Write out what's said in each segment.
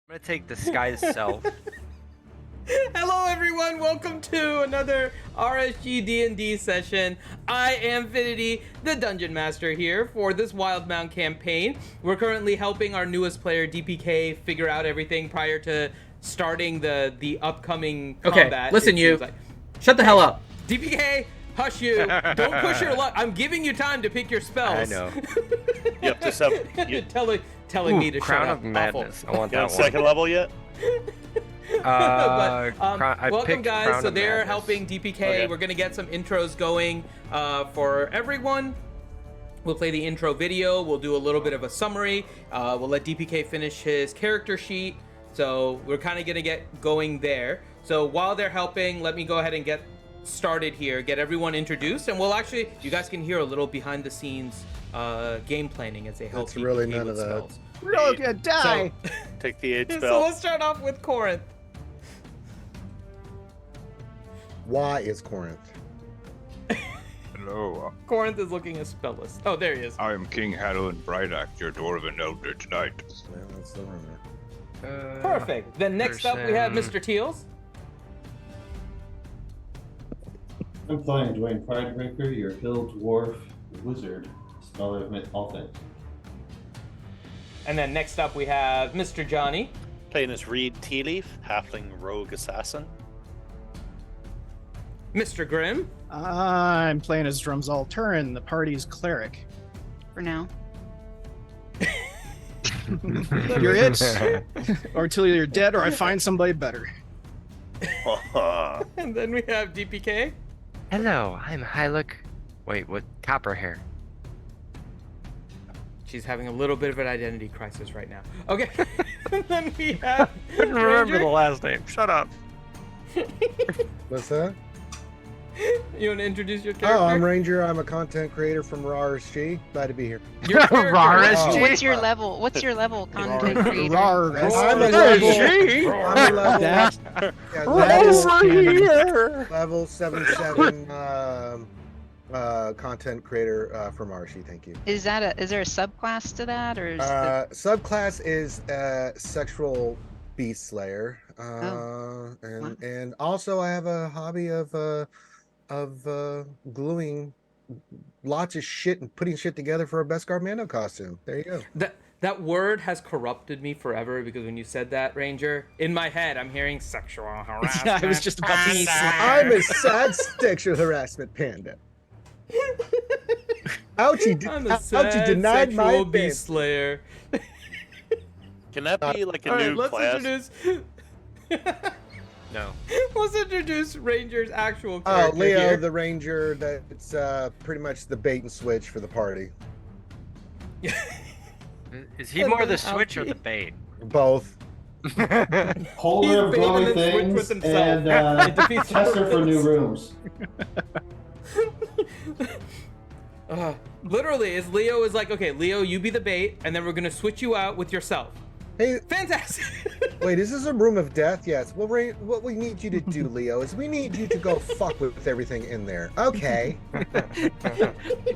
I'm gonna take disguise self. Hello everyone, welcome to another RSG D&D session. I am Finity, the Dungeon Master here for this Wildemount campaign. We're currently helping our newest player, DPK, figure out everything prior to starting the upcoming combat. Okay, listen you. Shut the hell up. DPK, hush you. Don't push your luck. I'm giving you time to pick your spells. I know. You up to seven? Telling me to Crown shut up. of Madness. I want You on that one. second level yet? Welcome guys. Crown So of they're Madness. helping DPK. Okay. We're gonna get some intros going for everyone. We'll play the intro video. We'll do a little bit of a summary. We'll let DPK finish his character sheet. So we're kind of gonna get going there. So while they're helping, let me go ahead and get started here. Get everyone introduced, and we'll actually, you guys can hear a little behind the scenes game planning as they help. That's really DPK none with of that. spells. We're all gonna die. So, Take the 8 so spell. let's start off with Corinth. Why is Corinth? Hello, Corinth is looking a spellless. Oh, there he is. I am King Hadalin Brightact, your Dwarven Elder tonight. Yeah, that's the rumor. Perfect. Then next up we have Mr. Teals. I'm playing Dwayne Pridebreaker, your hill dwarf wizard, scholar of all things. And then next up we have Mr. Johnny. Playing as Reed Tealeaf, halfling rogue assassin. Mr. Grimm. I'm playing as Drumsall Turin, the party's cleric. For now. You're it, or till you're dead, or I find somebody better. And then we have DPK. Hello, I'm Hyluck. Wait, what? Copper hair. She's having a little bit of an identity crisis right now. Okay. And then we have Couldn't remember Ranger. the last name. Shut up. What's that? You want to introduce your character? Oh, I'm Ranger. I'm a content creator from RSG. Glad to be here. Your character. RSG? What's your level? What's your level, content creator? Rawr. I'm a level. Level 77 content creator from RSG. Thank you. Is there a subclass to that, or is Subclass is sexual beast slayer. Wow. And also I have a hobby of gluing lots of shit and putting shit together for a Beskar Mando costume. There you go. That word has corrupted me forever because when you said that, Ranger, in my head I'm hearing sexual harassment. Yeah, I was just about to beast say. I'm a sad sexual harassment panda. Ouchie, I'm a ouchie sad denied my sexual bid. beast slayer. Can that be like a All right, new let's class? No. Let's introduce Ranger's actual Oh, character Leo, here. the ranger. That's pretty much the bait and switch for the party. Is he And more then the switch or Alfie. the bait? Both. Holder of He's baiting glowing and switch with things himself. and It defeats the tester for new purpose. rooms. Literally, Leo is like, okay, Leo, you be the bait, and then we're gonna switch you out with yourself. Hey, Fantastic. wait, is this a room of death? Yes. Well, what we need you to do, Leo, is we need you to go fuck with everything in there. Okay.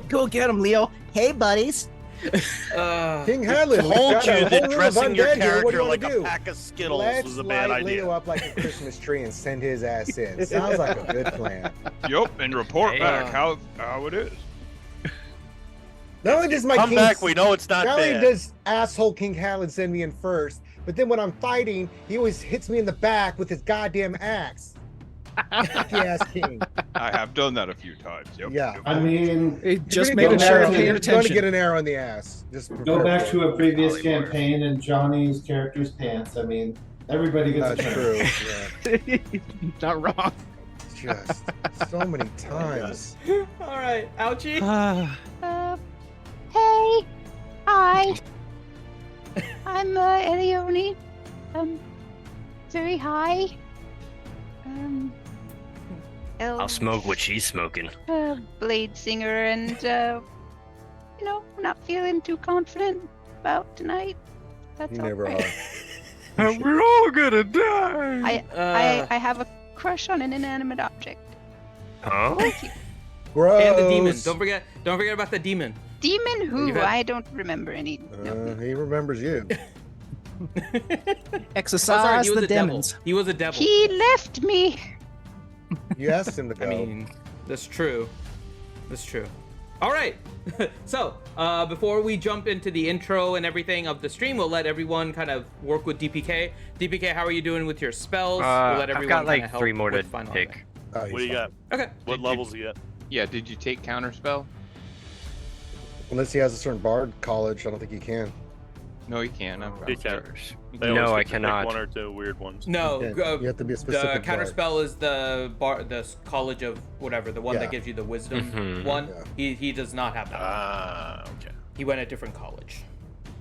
Go get him, Leo. Hey, buddies. King Hadlin, we've Told got you a whole that room of dressing your undead here. What do character you like want a to do? pack of Skittles Let's was a bad light idea. Leo up like a Christmas tree and send his ass in. Sounds like a good plan. Yup, and report Hey. back how it is. Not only does my Come king, back, we know it's not not only bad. does asshole King Hadlin send me in first, but then when I'm fighting, he always hits me in the back with his goddamn axe. Yes, King. I have done that a few times. Yep. Yeah. Yep. I mean, It just You're made gonna sure get I'm an paying arrow- You're going to get attention. an arrow in the ass. Just go back to a previous Hollywood. campaign and Johnny's character's pants. I mean, everybody gets That's a true. chance. Yeah. Not wrong. Just so many times. All right, Ouchie. Hey, hi. I'm Elione. Very high. I'll smoke what she's smoking. Blade singer, and not feeling too confident about tonight. That's You all never right. are. We're all gonna die. I have a crush on an inanimate object. Huh? Thank you. Gross. And the demon. Don't forget about the demon. Demon who? You've had- I don't remember any. No. He remembers you. Exercise sorry, he was the a devil. demons. He was a devil. He left me. You asked him to go. I mean, that's true. That's true. All right. So, before we jump into the intro and everything of the stream, we'll let everyone kind of work with DPK. DPK, how are you doing with your spells? We'll let I've got kinda like help 3 more to with final pick. editing. Oh, he's What do you fine. got? Okay. What Did levels you got? Yeah, did you take counterspell? Unless he has a certain bard college, I don't think he can. No, you can't. I'm You can. First. They always No, I get to pick cannot. One or two weird ones. No, Yeah, you have to be a the specific bard. counterspell is the college of whatever, the one Yeah. that gives you the wisdom Mhm. one. Yeah. He does not have that. Ah, okay. He went a different college.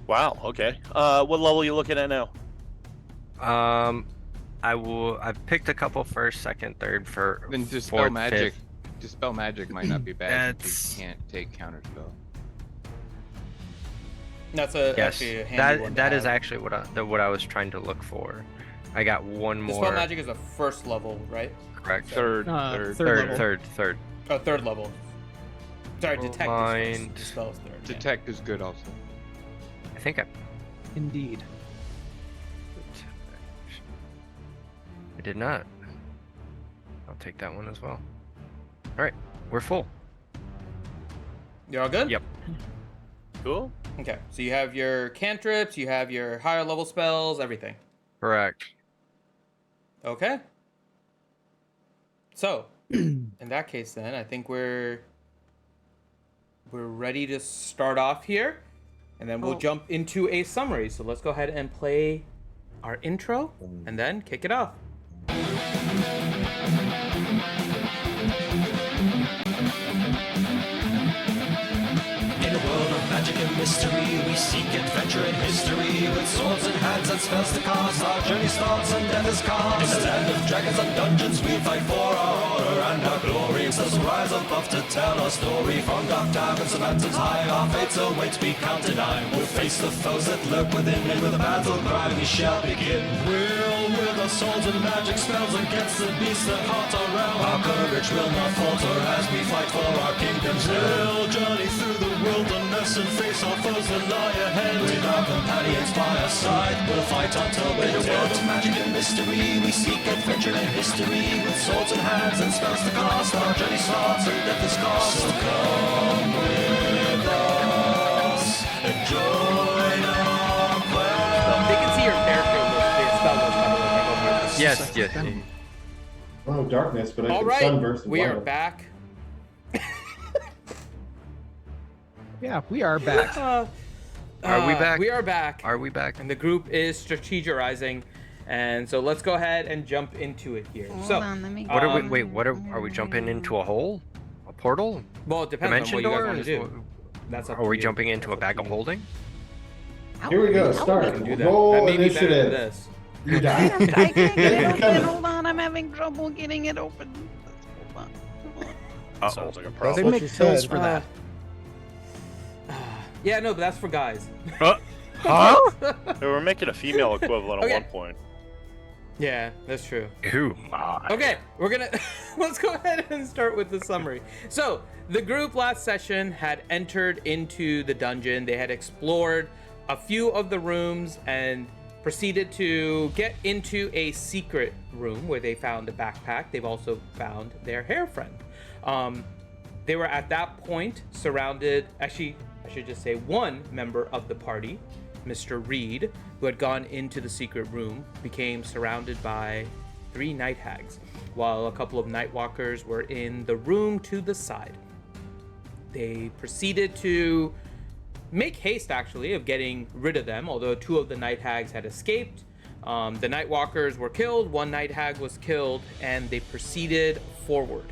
Wow. Okay. What level are you looking at now? I've picked a couple first, second, third for Then dispel fourth, magic. fifth. Dispel magic might not be bad. If That's- you can't take counterspell. That's Yes, actually a handy one to that is have. actually what I was trying to look for. I got one Dispel more. magic is a first level, right? Correct. Third. Third level. Third. Oh, third level. Sorry, Never detect is mind. first. Dispel is third. yeah. Detect is good also. I think I Indeed. did not. I'll take that one as well. All right, we're full. You're all good? Yep. Cool. Okay, so you have your cantrips, you have your higher level spells, everything. Correct. Okay. So, in that case then, I think we're ready to start off here. And then we'll jump into a summary. So let's go ahead and play our intro and then kick it off. In a world of magic and mystery, we seek adventure and history. With swords in hands and spells to cast, our journey starts and death is cast. In the land of dragons and dungeons, we fight for our honor and our glory. So rise above to tell our story. From dark caverns and mountains high, our fates await, we can't deny. We'll face the foes that lurk within, and with a battle cry we shall begin. We'll with our swords and magic spells against the beasts that haunt our realm. Our courage will not falter as we fight for our kingdoms. We'll journey through the wilderness and face our foes that lie ahead. With our companions by our side, we'll fight until we're dead. In a world of magic and mystery, we seek adventure and history. With swords in hands and spells to cast, our journey starts and death is cast. So come with us and join our quest. They can see your character list, the spell list, by the way, if I go through this. Yes, yes. Oh, darkness, but I All can right, sunburst and we are wild. back. Yeah, we are back. Are we back? We are back. Are we back? And the group is strategizing. And so let's go ahead and jump into it here. Hold So, on, let me. What are we? Wait, what are we jumping into a hole? A portal? well, it depends on Dimension what you guys door? want to Is do. what- That's up Are to we you. jumping into a That's up bag to of you. holding? Here we go, You start. can do that. Roll That may be better than initiative. this. You die. I can't get it open. Hold on, I'm having trouble getting it open. Hold on. Uh-oh. Sounds like a They problem. what make you pills said. for that. Yeah, no, but that's for guys. Huh? They were making a female equivalent Okay. at one point. Yeah, that's true. Ooh, my. Okay, we're gonna let's go ahead and start with the summary. So the group last session had entered into the dungeon. They had explored a few of the rooms and proceeded to get into a secret room where they found a backpack. They've also found their hair friend. They were at that point surrounded. Actually, I should just say one member of the party, Mr. Reed, who had gone into the secret room, became surrounded by 3 night hags, while a couple of night walkers were in the room to the side. They proceeded to make haste, actually, of getting rid of them, although 2 of the night hags had escaped. The night walkers were killed, 1 night hag was killed, and they proceeded forward.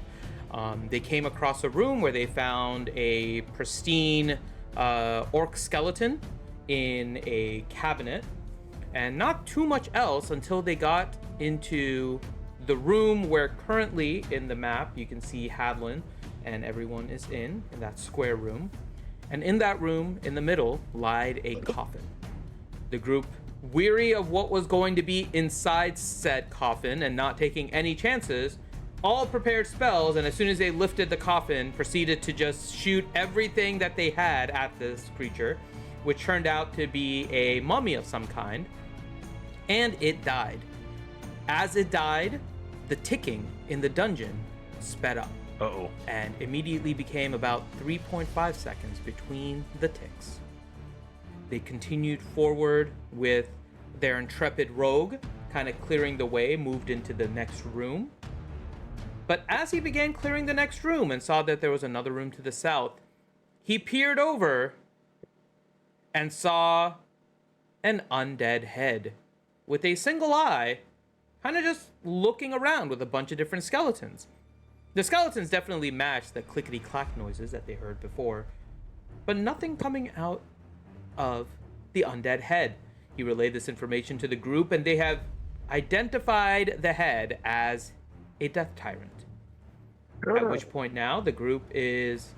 They came across a room where they found a pristine orc skeleton in a cabinet, and not too much else until they got into the room where currently in the map you can see Hadlin and everyone is in that square room. And in that room, in the middle, lied a coffin. The group, weary of what was going to be inside said coffin and not taking any chances, all prepared spells, and as soon as they lifted the coffin, proceeded to just shoot everything that they had at this creature, which turned out to be a mummy of some kind, and it died. As it died, the ticking in the dungeon sped up. Uh-oh. And immediately became about 3.5 seconds between the ticks. They continued forward with their intrepid rogue, kind of clearing the way, moved into the next room. But as he began clearing the next room and saw that there was another room to the south, he peered over and saw an undead head with a single eye, kind of just looking around with a bunch of different skeletons. The skeletons definitely matched the clickety-clack noises that they heard before, but nothing coming out of the undead head. He relayed this information to the group, and they have identified the head as a death tyrant. At which point now, the group is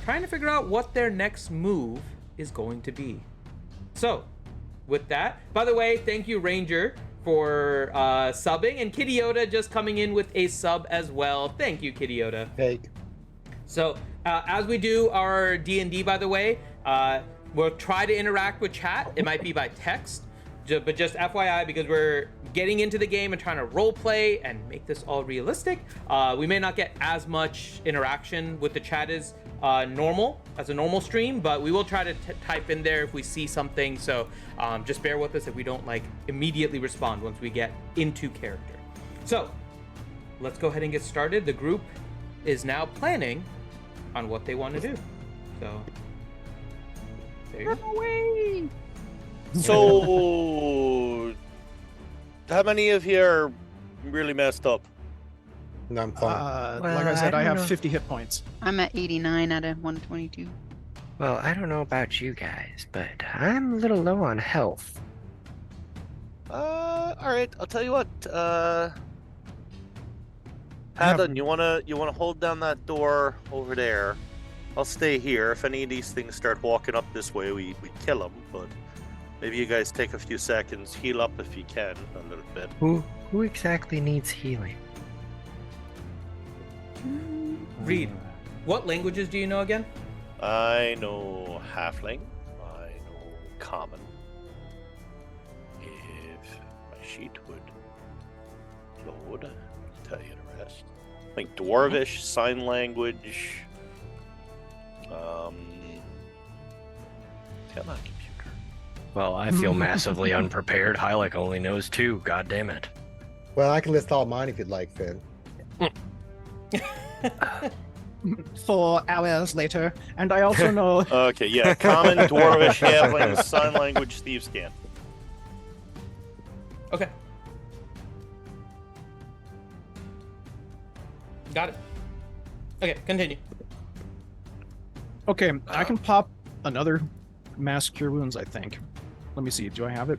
trying to figure out what their next move is going to be. So, with that, by the way, thank you, Ranger, for subbing, and Kitty Yoda just coming in with a sub as well. Thank you, Kitty Yoda. Hey. So, as we do our D&D, by the way, we'll try to interact with chat. It might be by text, but just FYI, because we're getting into the game and trying to role play and make this all realistic, we may not get as much interaction with the chat as a normal stream, but we will try to type in there if we see something. So just bear with us if we don't like immediately respond once we get into character. So let's go ahead and get started. The group is now planning on what they want to do. So there you go. So, how many of you are really messed up? No, I'm fine. Like I said, I have 50 hit points. I'm at 89 out of 122. Well, I don't know about you guys, but I'm a little low on health. All right. I'll tell you what. Hadlin, you wanna hold down that door over there? I'll stay here. If any of these things start walking up this way, we kill them. But maybe you guys take a few seconds, heal up if you can a little bit. Who exactly needs healing? Reed, what languages do you know again? I know Halfling. I know Common. If my sheet would load, I'll tell you the rest. I think Dwarvish, Sign Language. Come on, computer. Well, I feel massively unprepared. Hylic only knows 2. God damn it. Well, I can list all mine if you'd like, Finn. 4 hours later, and I also know. Okay, yeah, Common, Dwarvish, Halfling, Sign Language, Thieves' Cant. Okay. Got it. Okay, continue. Okay, I can pop another Mass Cure Wounds, I think. Let me see, do I have it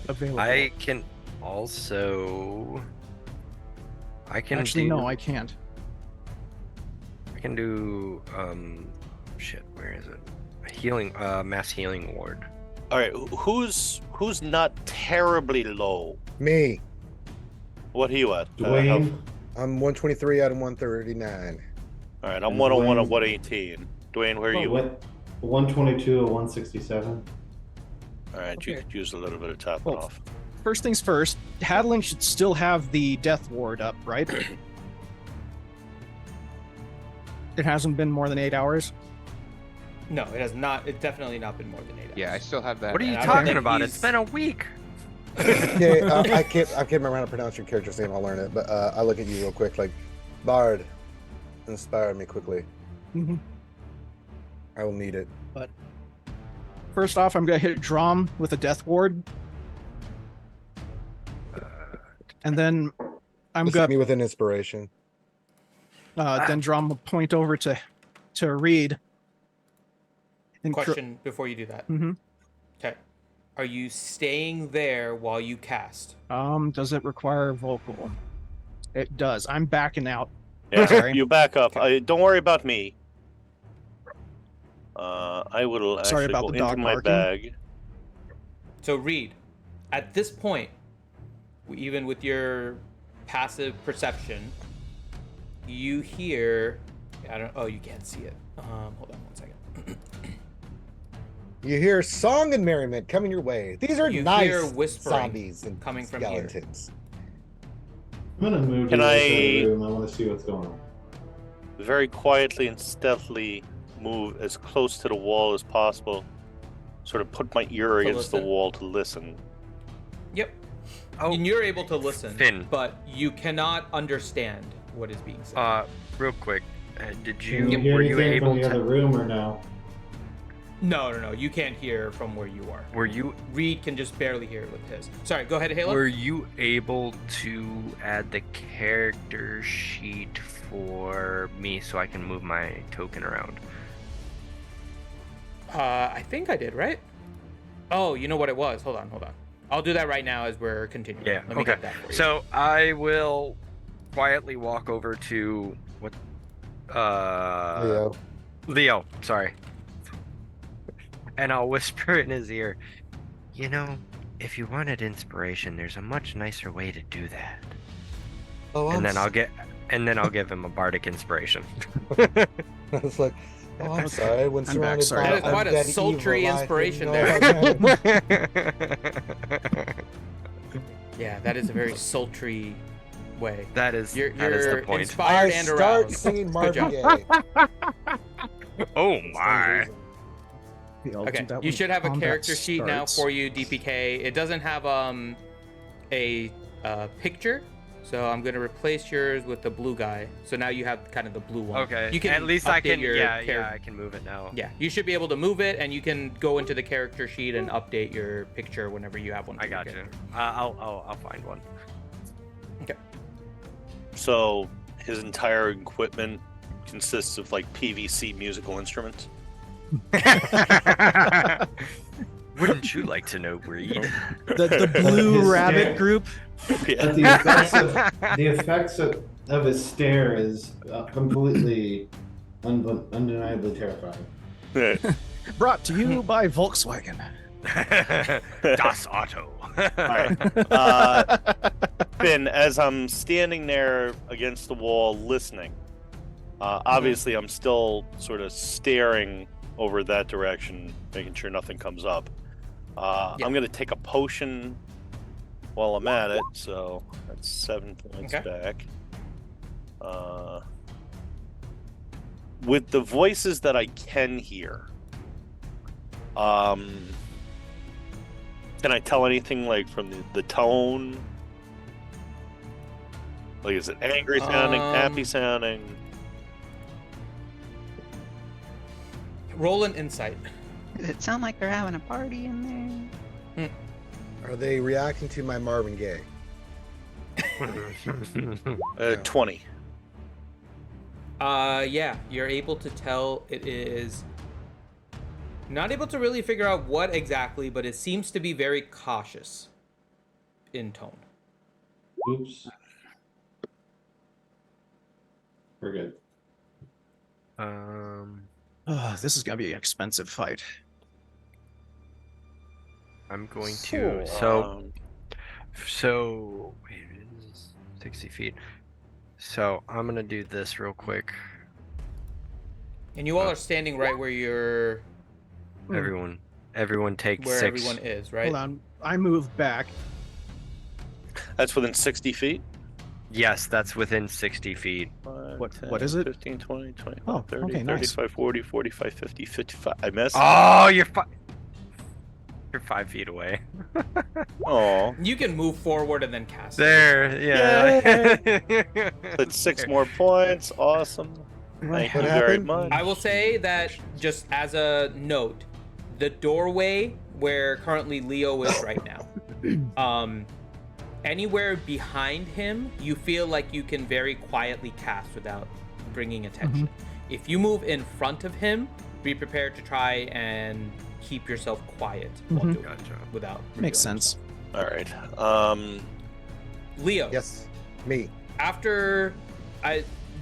available? I can also... Actually, no, I can't. I can do... Shit, where is it? Healing, Mass Healing Ward. Alright, who's not terribly low? Me. What are you at? Dwayne. I'm 123 out of 139. Alright, I'm 101 of 118. Dwayne, where are you? 122 of 167. Alright, Okay. you could use a little bit of topping Well, off. First things first, Hadling should still have the Death Ward up, right? It hasn't been more than 8 hours. No, it has not. It's definitely not been more than 8 hours. Yeah, I still have that. What are you I don't talking think about? he's- It's been a week. Yeah, I can't remember how to pronounce your character's name. I'll learn it, but I'll look at you real quick. Like, Bard, inspire me quickly. Mhm. I will need it. First off, I'm gonna hit Drom with a Death Ward, and then I'm Just hit gonna me with an inspiration. then Drom will point over to Reed. And Question before you do that. Mm-hmm. Okay. Are you staying there while you cast? Does it require vocal? It does. I'm backing out. Yeah, Sorry. you back up. Don't worry about me. I will Sorry actually about go the into dog my barking. bag. So Reed, at this point, even with your passive perception, you hear. Oh, you can't see it. Hold on one second. You hear song and merriment coming your way. These are You nice hear whispering zombies and coming from here. skeletons. I'm gonna move Can to the other I- side of the room. I want to see what's going on. Very quietly and stealthily move as close to the wall as possible. Sort of put my ear against the listen. wall to listen. Yep. Oh, And you're able to listen, Finn. but you cannot understand what is being said. Real quick, did Can you you hear were you anything able from the other to room or no? No. You can't hear from where you are. were you Reed can just barely hear with his. Sorry, go ahead, Halo. were you able to add the character sheet for me so I can move my token around? I think I did, right? Oh, you know what it was? Hold on. I'll do that right now as we're continuing. Yeah. Let me Okay. get that for you. So I will quietly walk over to what? Leo. Sorry. And I'll whisper in his ear, you know, if you wanted inspiration, there's a much nicer way to do that. Oh, And then I'll give him a bardic inspiration. I was like, oh, I'm sorry. When I'm back, surrounded sorry. by That is quite a undead sultry evil, I inspiration didn't know there. I had- Yeah, that is a very sultry way. that is You're the point. inspired I and start aroused. singing Good Marvin job. Gaye. Oh my. Yeah, I'll do Okay, that you when should have a combat character sheet now starts. for you, DPK. It doesn't have a picture, so I'm gonna replace yours with the blue guy. So now you have kind of the blue one. Okay. You can At least I update can. your Yeah, char- I can move it now. Yeah, you should be able to move it, and you can go into the character sheet and update your picture whenever you have one. I for your got you. character. I'll find one. So his entire equipment consists of like PVC musical instruments. Wouldn't you like to know, Reed? The blue His rabbit stare. group. Yeah. But the effects of his stare is completely undeniably terrifying. Brought to you by Volkswagen. Das Auto. Alright. Finn, as I'm standing there against the wall listening, obviously I'm still sort of staring over that direction, making sure nothing comes up. I'm going to take a potion while I'm at it, so that's 7 points back. With the voices that I can hear, can I tell anything like from the tone? Like, is it angry sounding, happy sounding? Roll an insight. Does it sound like they're having a party in there? Are they reacting to my Marvin Gaye? 20. Yeah, you're able to tell it is not able to really figure out what exactly, but it seems to be very cautious in tone. Oops. We're good. This is gonna be an expensive fight. I'm going to. So wait, this is 60 feet. So I'm gonna do this real quick. And you all are standing right where you're Everyone take where 6. everyone is, right? Hold on. I move back. That's within 60 feet? Yes, that's within 60 feet. 5, What is it? 15, 20, 25, Oh, 30, okay, nice. 35, 40, 45, 50, 55. I missed. Oh, you're 5 feet away. Oh. You can move forward and then cast. There, yeah. That's 6 more points. Awesome. Thank you What very happened? much. I will say that just as a note, the doorway where currently Leo is right now, anywhere behind him, you feel like you can very quietly cast without bringing attention. If you move in front of him, be prepared to try and keep yourself quiet while doing it without Makes revealing sense. All right. Leo. Yes, me. After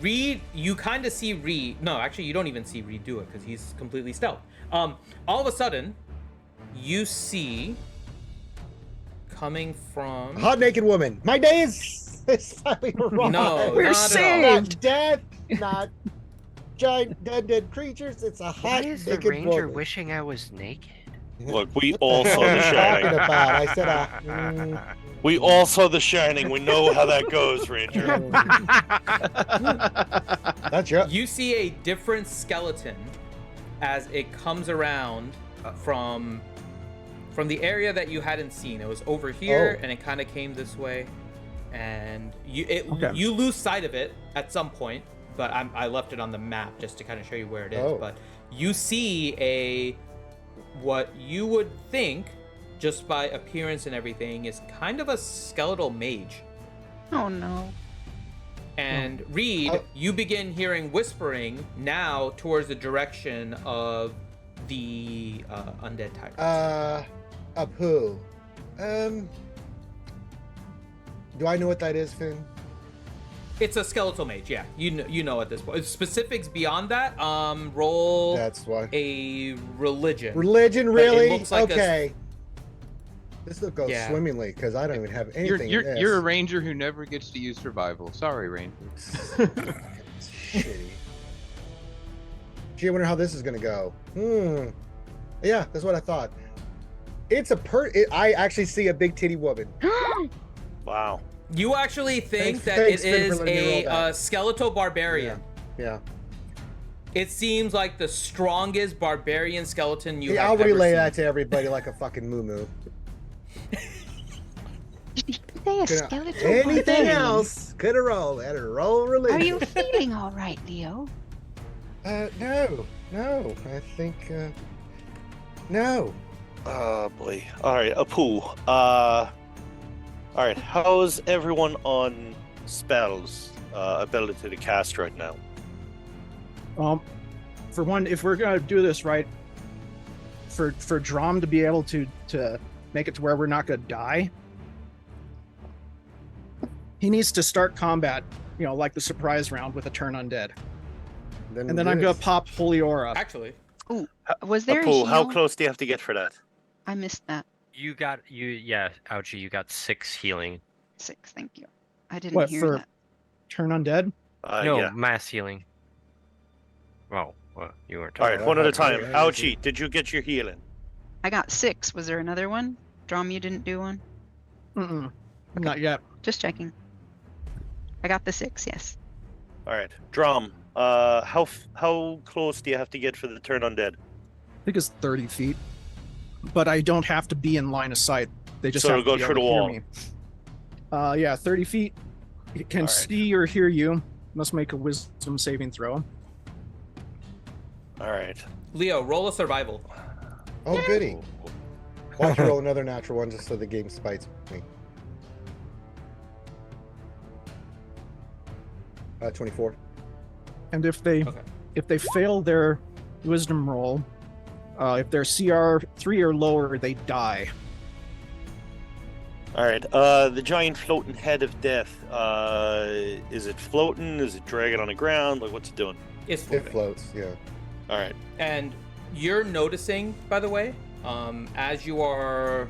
Reed, you kind of see Reed. No, actually, you don't even see Reed do it because he's completely stealth. All of a sudden, you see coming from Hot naked woman. My day is finally arrived. No, We're not saved. at all. Not death, not giant dead creatures. It's a Why hot is the naked ranger woman. wishing I was naked? Look, we all saw The Talking Shining. about. I said, We all saw The Shining. We know how that goes, Ranger. That's your. You see a different skeleton as it comes around from the area that you hadn't seen. It was over here, and it kind of came this way, and you lose sight of it at some point. But I left it on the map just to kind of show you where it is. But you see what you would think, just by appearance and everything, is kind of a skeletal mage. Oh no. And Reed, you begin hearing whispering now towards the direction of the undead tyrant. Apu. Do I know what that is, Finn? It's a skeletal mage, yeah. You know at this point. Specifics beyond that, roll That's why. a religion. Religion, really? It looks like okay. This will go swimmingly because I don't even have anything. You're a ranger who never gets to use survival. Sorry, ranger. Shitty. Gee, I wonder how this is gonna go. Yeah, that's what I thought. It's I actually see a big titty woman. Wow. You actually think Thanks, it Finn, is for letting me roll a that. skeletal barbarian. Yeah. It seems like the strongest barbarian skeleton you Hey, have I'll ever relay seen. that to everybody like a fucking moo-moo. Say a skeleton. Anything barbarian. else? Could have rolled. Had a roll religion. Are you feeling all right, Leo? No. I think, no. Oh boy. All right, Apu. All right. How's everyone on spells ability to cast right now? For one, if we're gonna do this right, for Drom to be able to make it to where we're not gonna die, he needs to start combat, like the surprise round with a turn undead. And then I'm gonna pop Holy Aura. Actually. Ooh, was there a Apu, how heal? close do you have to get for that? I missed that. Ouchie, you got 6 healing. 6, thank you. I didn't What, hear for that. turn undead? No, Yeah. mass healing. Well, you weren't All talking right, one at a time. Okay. Ouchie, did you get your healing? I got 6. Was there another one? Drum, you didn't do one? Mm-mm. Not yet. Just checking. I got the 6, yes. All right, Drum. How close do you have to get for the turn undead? I think it's 30 feet. But I don't have to be in line of sight. They just So have it'll to go be through able the to hear me. Yeah, 30 feet. It can All right. see or hear you. Must make a wisdom saving throw. All right. Leo, roll a survival. Oh, goody. Watch you roll another natural one just so the game spites me. 24. And if they fail their wisdom roll, if they're CR 3 or lower, they die. All right. The giant floating head of death. Is it floating? Is it dragging on the ground? Like, what's it doing? It's floating. It floats, yeah. All right. And you're noticing, by the way, as you are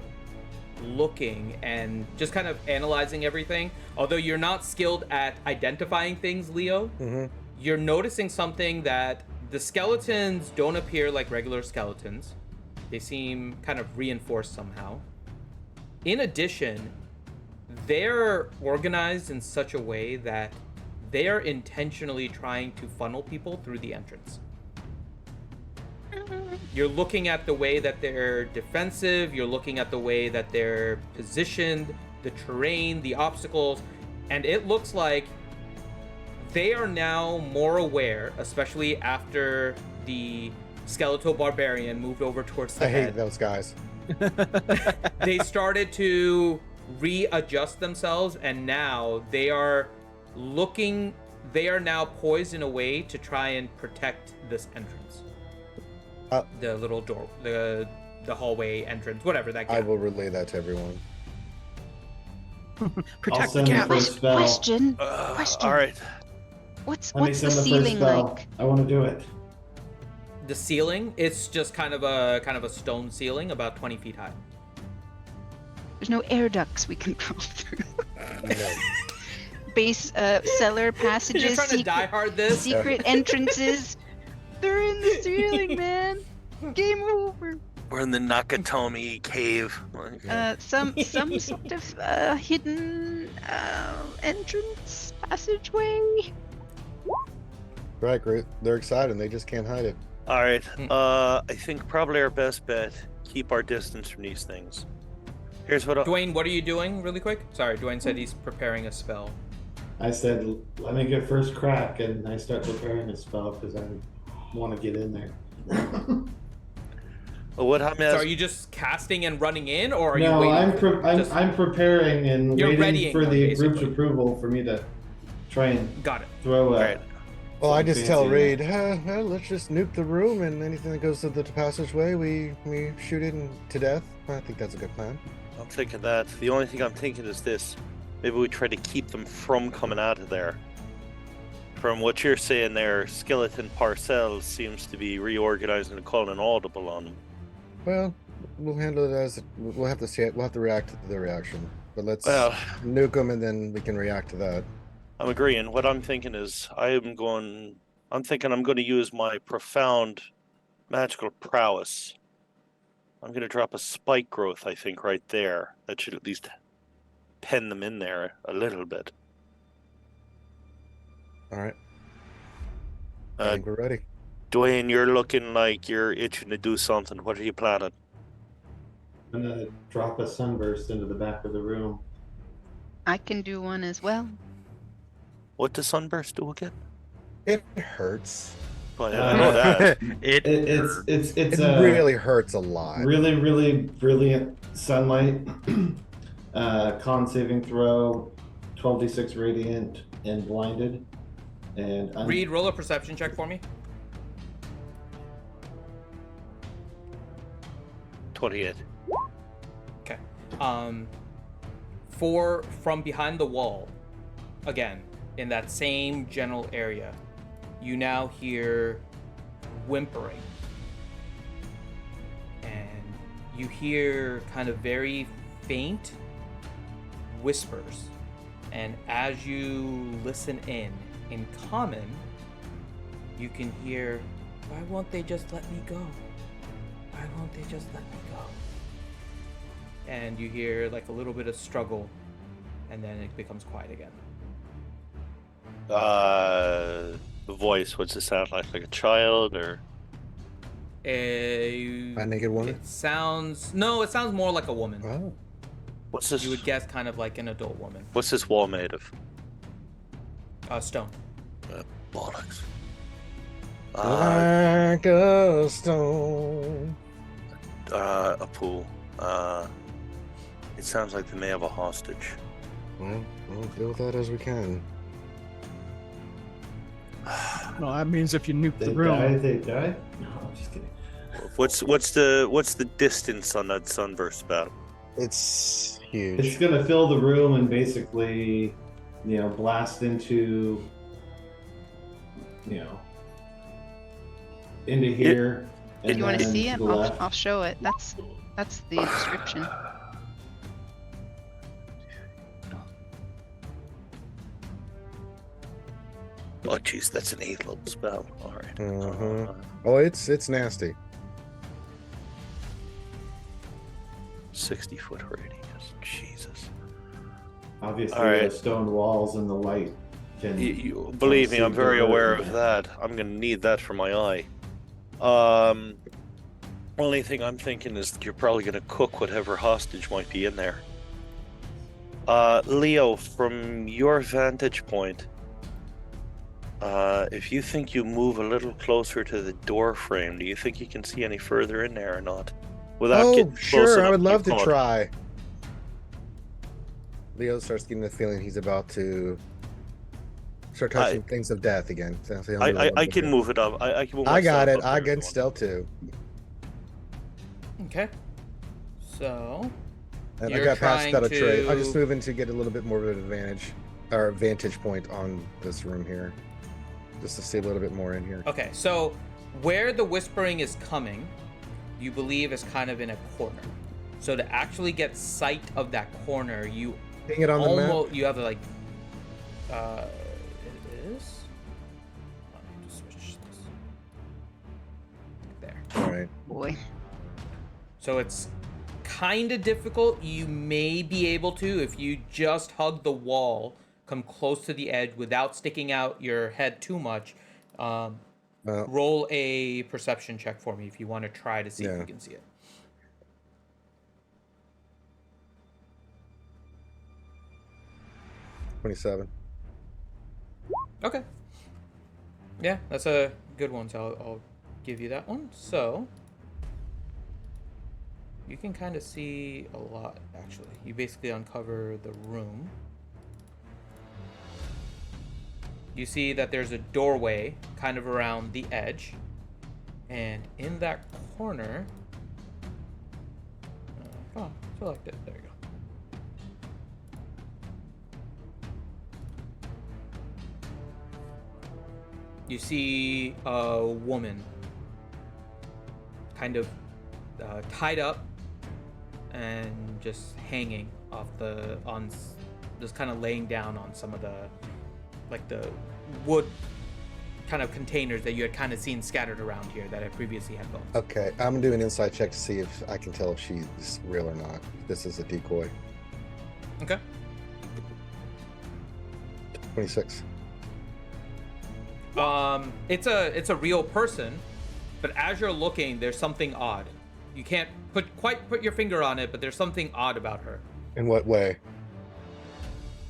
looking and just kind of analyzing everything, although you're not skilled at identifying things, Leo, you're noticing something that the skeletons don't appear like regular skeletons. They seem kind of reinforced somehow. In addition, they're organized in such a way that they are intentionally trying to funnel people through the entrance. You're looking at the way that they're defensive, you're looking at the way that they're positioned, the terrain, the obstacles, and it looks like they are now more aware, especially after the skeletal barbarian moved over towards the I hate head. those guys. They started to readjust themselves, and now they are now poised in a way to try and protect this entrance. The little door, the hallway entrance, whatever that I gap. will relay that to everyone. Protect the send the cat. first spell. Question. All right. What's Let me the send the first ceiling spell. like? I want to do it. The ceiling, it's just kind of a stone ceiling about 20 feet high. There's no air ducts we can crawl through. No. Base cellar You're passages, trying to die hard this? secret entrances. They're in the ceiling, man. Game over. We're in the Nakatomi cave. Some sort of hidden entrance passageway. Right, great. They're excited. They just can't hide it. All right. I think probably our best bet, keep our distance from these things. Here's what Dwayne, what are you doing really quick? Sorry, Dwayne said he's preparing a spell. I said, let me get first crack, and I start preparing a spell because I want to get in there. What happens? So are you just casting and running in, or are you No, waiting? I'm preparing and You're waiting readying for them, the group's basically. approval for me to try and Got it. throw a. Right. Well, I just tell fancy- Reed, well, let's just nuke the room, and anything that goes to the passageway, we shoot it to death. I think that's a good plan. I'm thinking that. The only thing I'm thinking is this. Maybe we try to keep them from coming out of there. From what you're saying there, Skeleton Parcells seems to be reorganizing and calling an audible on them. Well, we'll handle it as we'll have to see it. We'll have to react to their reaction. But let's Well, nuke them, and then we can react to that. I'm agreeing. What I'm thinking is I'm going to use my profound magical prowess. I'm going to drop a spike growth, I think, right there. That should at least pen them in there a little bit. All right. I think we're ready. Dwayne, you're looking like you're itching to do something. What are you planning? I'm gonna drop a sunburst into the back of the room. I can do one as well. What does sunburst do again? It hurts. Well, I know that. It's It really hurts a lot. really, really brilliant sunlight. Con saving throw, 12d6 radiant and blinded. And Reed, roll a perception check for me. 28. Okay. From behind the wall, again, in that same general area, you now hear whimpering. And you hear kind of very faint whispers. And as you listen in common, you can hear, why won't they just let me go? Why won't they just let me go? And you hear like a little bit of struggle, and then it becomes quiet again. The voice, what's it sound like? Like a child or? A naked woman? It sounds more like a woman. Oh. What's this? You would guess kind of like an adult woman. What's this wall made of? Stone. Bollocks. Like a stone. A pool. It sounds like they may have a hostage. Well, we'll deal with that as we can. No, that means if you nuke they the room. They die? No, I'm just kidding. What's the distance on that sunburst spell? It's huge. It's gonna fill the room and basically, blast into, into here. If you want to then see it, the left. I'll show it. That's the description. Oh, jeez, that's an 8-level spell. All right. Uh-huh. Oh, it's nasty. 60-foot radius. Jesus. Obviously, All right. the stone walls and the light can. You believe me, I'm very aware of that. I'm gonna need that for my eye. Only thing I'm thinking is that you're probably gonna cook whatever hostage might be in there. Leo, from your vantage point, if you think you move a little closer to the door frame, do you think you can see any further in there or not? Without getting close sure. I enough would love to call it- try. Leo starts getting the feeling he's about to start touching things of death again. So that's the only one I to can do. move it up. I can move I got myself it. up I there if can you still too. Okay. So. And I You're got past trying that a trait. I'm just to- moving to get a little bit more of an advantage or vantage point on this room here, just to see a little bit more in here. Okay, so where the whispering is coming, you believe is kind of in a corner. So to actually get sight of that corner, you Ping it on the map. you have to like it is. Let me just switch this. There. All right. Boy. So it's kind of difficult. You may be able to, if you just hug the wall, come close to the edge without sticking out your head too much. Roll a perception check for me if you want to try to see if you can see it. $27. Okay. Yeah, that's a good one, so I'll give you that one. So you can kind of see a lot, actually. You basically uncover the room. You see that there's a doorway kind of around the edge. And in that corner... select it. There you go. You see a woman kind of tied up and just hanging off just kind of laying down on some of the wood kind of containers that you had kind of seen scattered around here that had previously had bones. Okay, I'm gonna do an insight check to see if I can tell if she's real or not. If this is a decoy. Okay. 26. It's a real person, but as you're looking, there's something odd. You can't quite put your finger on it, but there's something odd about her. In what way?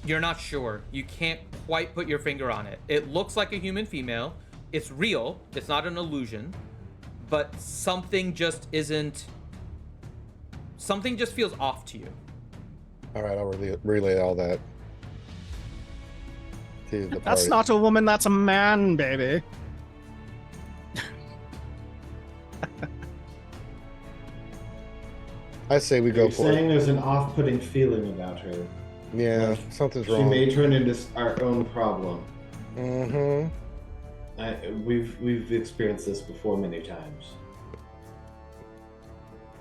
You're not sure. You can't quite put your finger on it. It looks like a human female. It's real. It's not an illusion. But something just isn't... Something just feels off to you. All right, I'll relay all that. To the That's party. not a woman, that's a man, baby. I say we go You're for saying it. there's an off-putting feeling about her. Yeah, Like, something's She wrong. may turn into our own problem. Mm-hmm. We've experienced this before many times.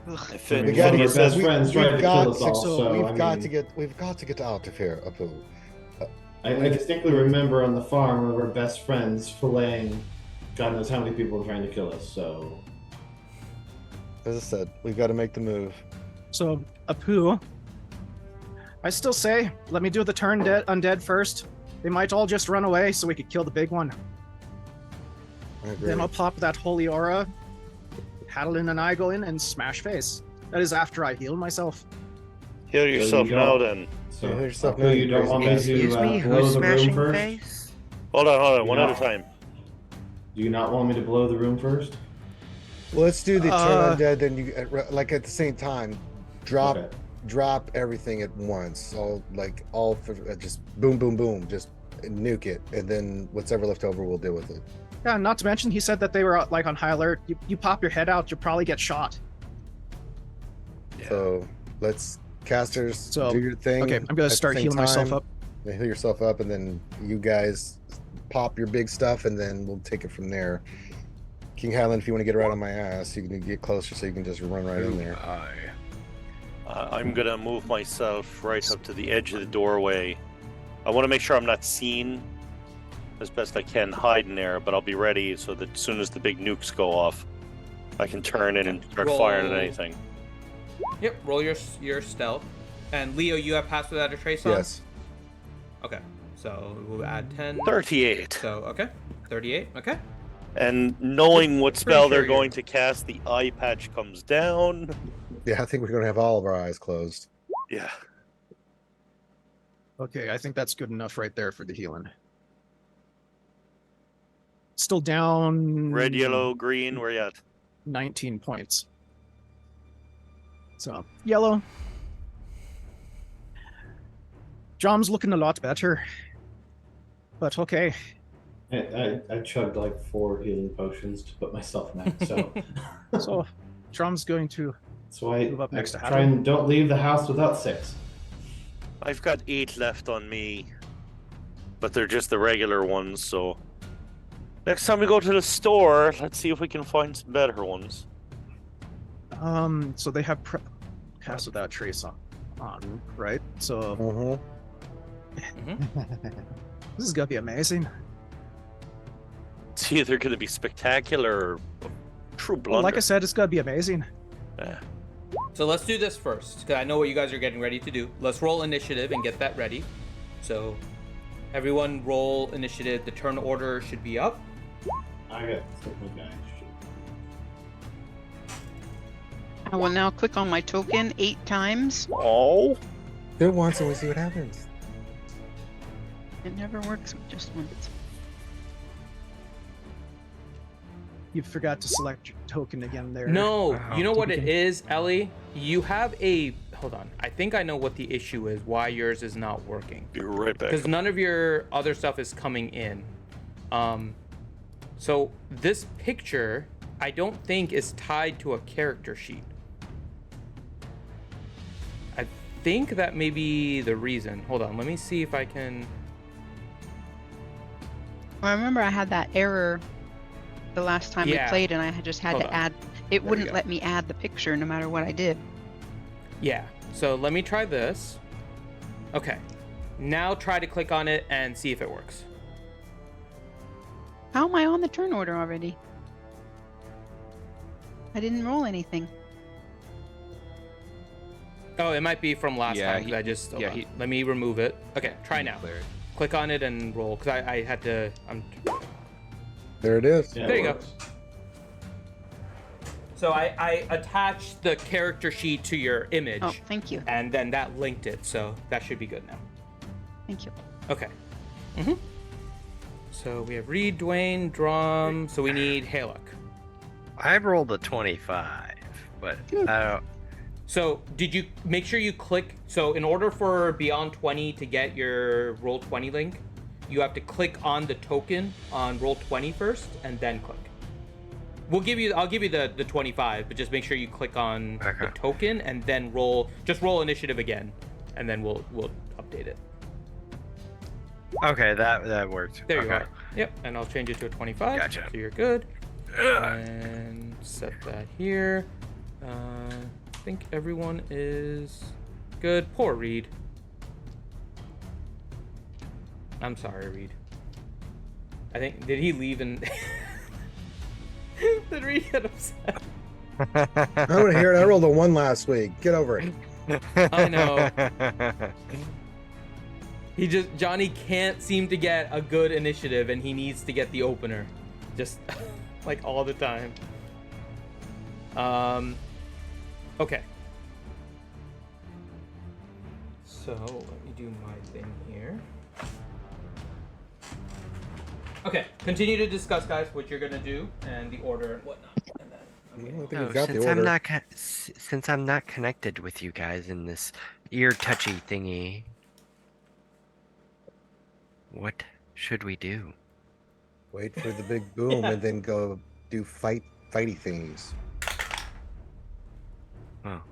If I mean, We gotta one of get our best friends tried to kill us all, so we've I got mean, to get out of here, Apu. I distinctly remember on the farm one of our best friends filleting God knows how many people and trying to kill us. So, as I said, we've got to make the move. So, Apu, I still say, let me do the turn undead first. They might all just run away so we could kill the big one. I agree. Then I'll pop that holy aura. Hadalin and I go in and smash face. That is after I heal myself. Heal yourself you now, don't. then. so hear yourself Apu, now, you you don't want me crazy to Excuse me, blow who's the room smashing first? face? Hold on, one Yeah. at a time. Do you not want me to blow the room first? Well, let's do the turn undead. Then you like at the same time, drop Okay. everything at once. All for just boom, boom, boom, just nuke it, and then whatever left over, we'll deal with it. Yeah, not to mention, he said that they were like on high alert. You pop your head out, you'll probably get shot. So let's casters So, do your thing. Okay, I'm gonna at the start same healing myself time. up. Yeah, heal yourself up, and then you guys pop your big stuff, and then we'll take it from there. King Highland, if you want to get right on my ass, you can get closer so you can just run right in there. I'm gonna move myself right up to the edge of the doorway. I want to make sure I'm not seen as best I can, hide in there, but I'll be ready so that as soon as the big nukes go off, I can turn in and start firing at anything. Yep, roll your stealth. And Leo, you have passed without a trace on? Yes. Okay, so we'll add 10. 38. So, okay, 38, okay. And knowing what spell sure they're going to cast, the eye patch comes down. Yeah, I think we're gonna have all of our eyes closed. Yeah. Okay, I think that's good enough right there for the healing. Still down. Red, yellow, green, where you at? 19 points. So, yellow. Drum's looking a lot better. But okay. I chugged like 4 healing potions to put myself max. So, So, Drum's going to so I move up next to try Adam. and don't leave the house without 6. I've got 8 left on me, but they're just the regular ones, so next time we go to the store, let's see if we can find some better ones. So they have cast without trace on, right? So this is gonna be amazing. It's either going to be spectacular or true blunder. Well, like I said, it's gonna be amazing. Yeah. So let's do this first, because I know what you guys are getting ready to do. Let's roll initiative and get that ready. So everyone roll initiative. The turn order should be up. I got my guy. I will now click on my token 8 times. Oh. Do it once and we see what happens. It never works with just once. You forgot to select your token again there. No, you know what it DPK. is, Ellie? You have a... Hold on. I think I know what the issue is, why yours is not working. Be right back. Because none of your other stuff is coming in. So this picture, I don't think is tied to a character sheet. I think that may be the reason. Hold on, let me see if I can... I remember I had that error the last time we played, and I just had to add. It wouldn't let me add the picture no matter what I did. Yeah, so let me try this. Okay, now try to click on it and see if it works. How am I on the turn order already? I didn't roll anything. Oh, it might be from last Yeah, time. 'Cause I just hold yeah, on. he- Let me remove it. Okay, try now. Clear it. Click on it and roll, because I had to. There it is. Yeah, There it you go. works. So I attached the character sheet to your image. Oh, thank you. And then that linked it, so that should be good now. Thank you. Okay. So we have Reed, Dwayne, Drum. So we need Haluk. I rolled a 25, but I don't. So did you make sure you click? So in order for Beyond 20 to get your Roll 20 link, you have to click on the token on Roll 20 first, and then click. I'll give you the 25, but just make sure you click on the token and then roll. Just roll initiative again, and then we'll update it. Okay, that worked. There you okay. are. Yep, and I'll change it to a 25. Gotcha. So you're good. And set that here. I think everyone is good. Poor Reed. I'm sorry, Reed. I think, did he leave and... Did Reed get upset? I don't want to hear it. I rolled a 1 last week. Get over it. I know. Johnny can't seem to get a good initiative, and he needs to get the opener. Just, like, all the time. Okay. So, let me do my thing here. Okay, continue to discuss, guys, what you're gonna do and the order and whatnot. And then, I don't think Oh, we've got the since order. since I'm not connected with you guys in this ear touchy thingy, what should we do? Wait for the big boom and then go do fighty things. Well,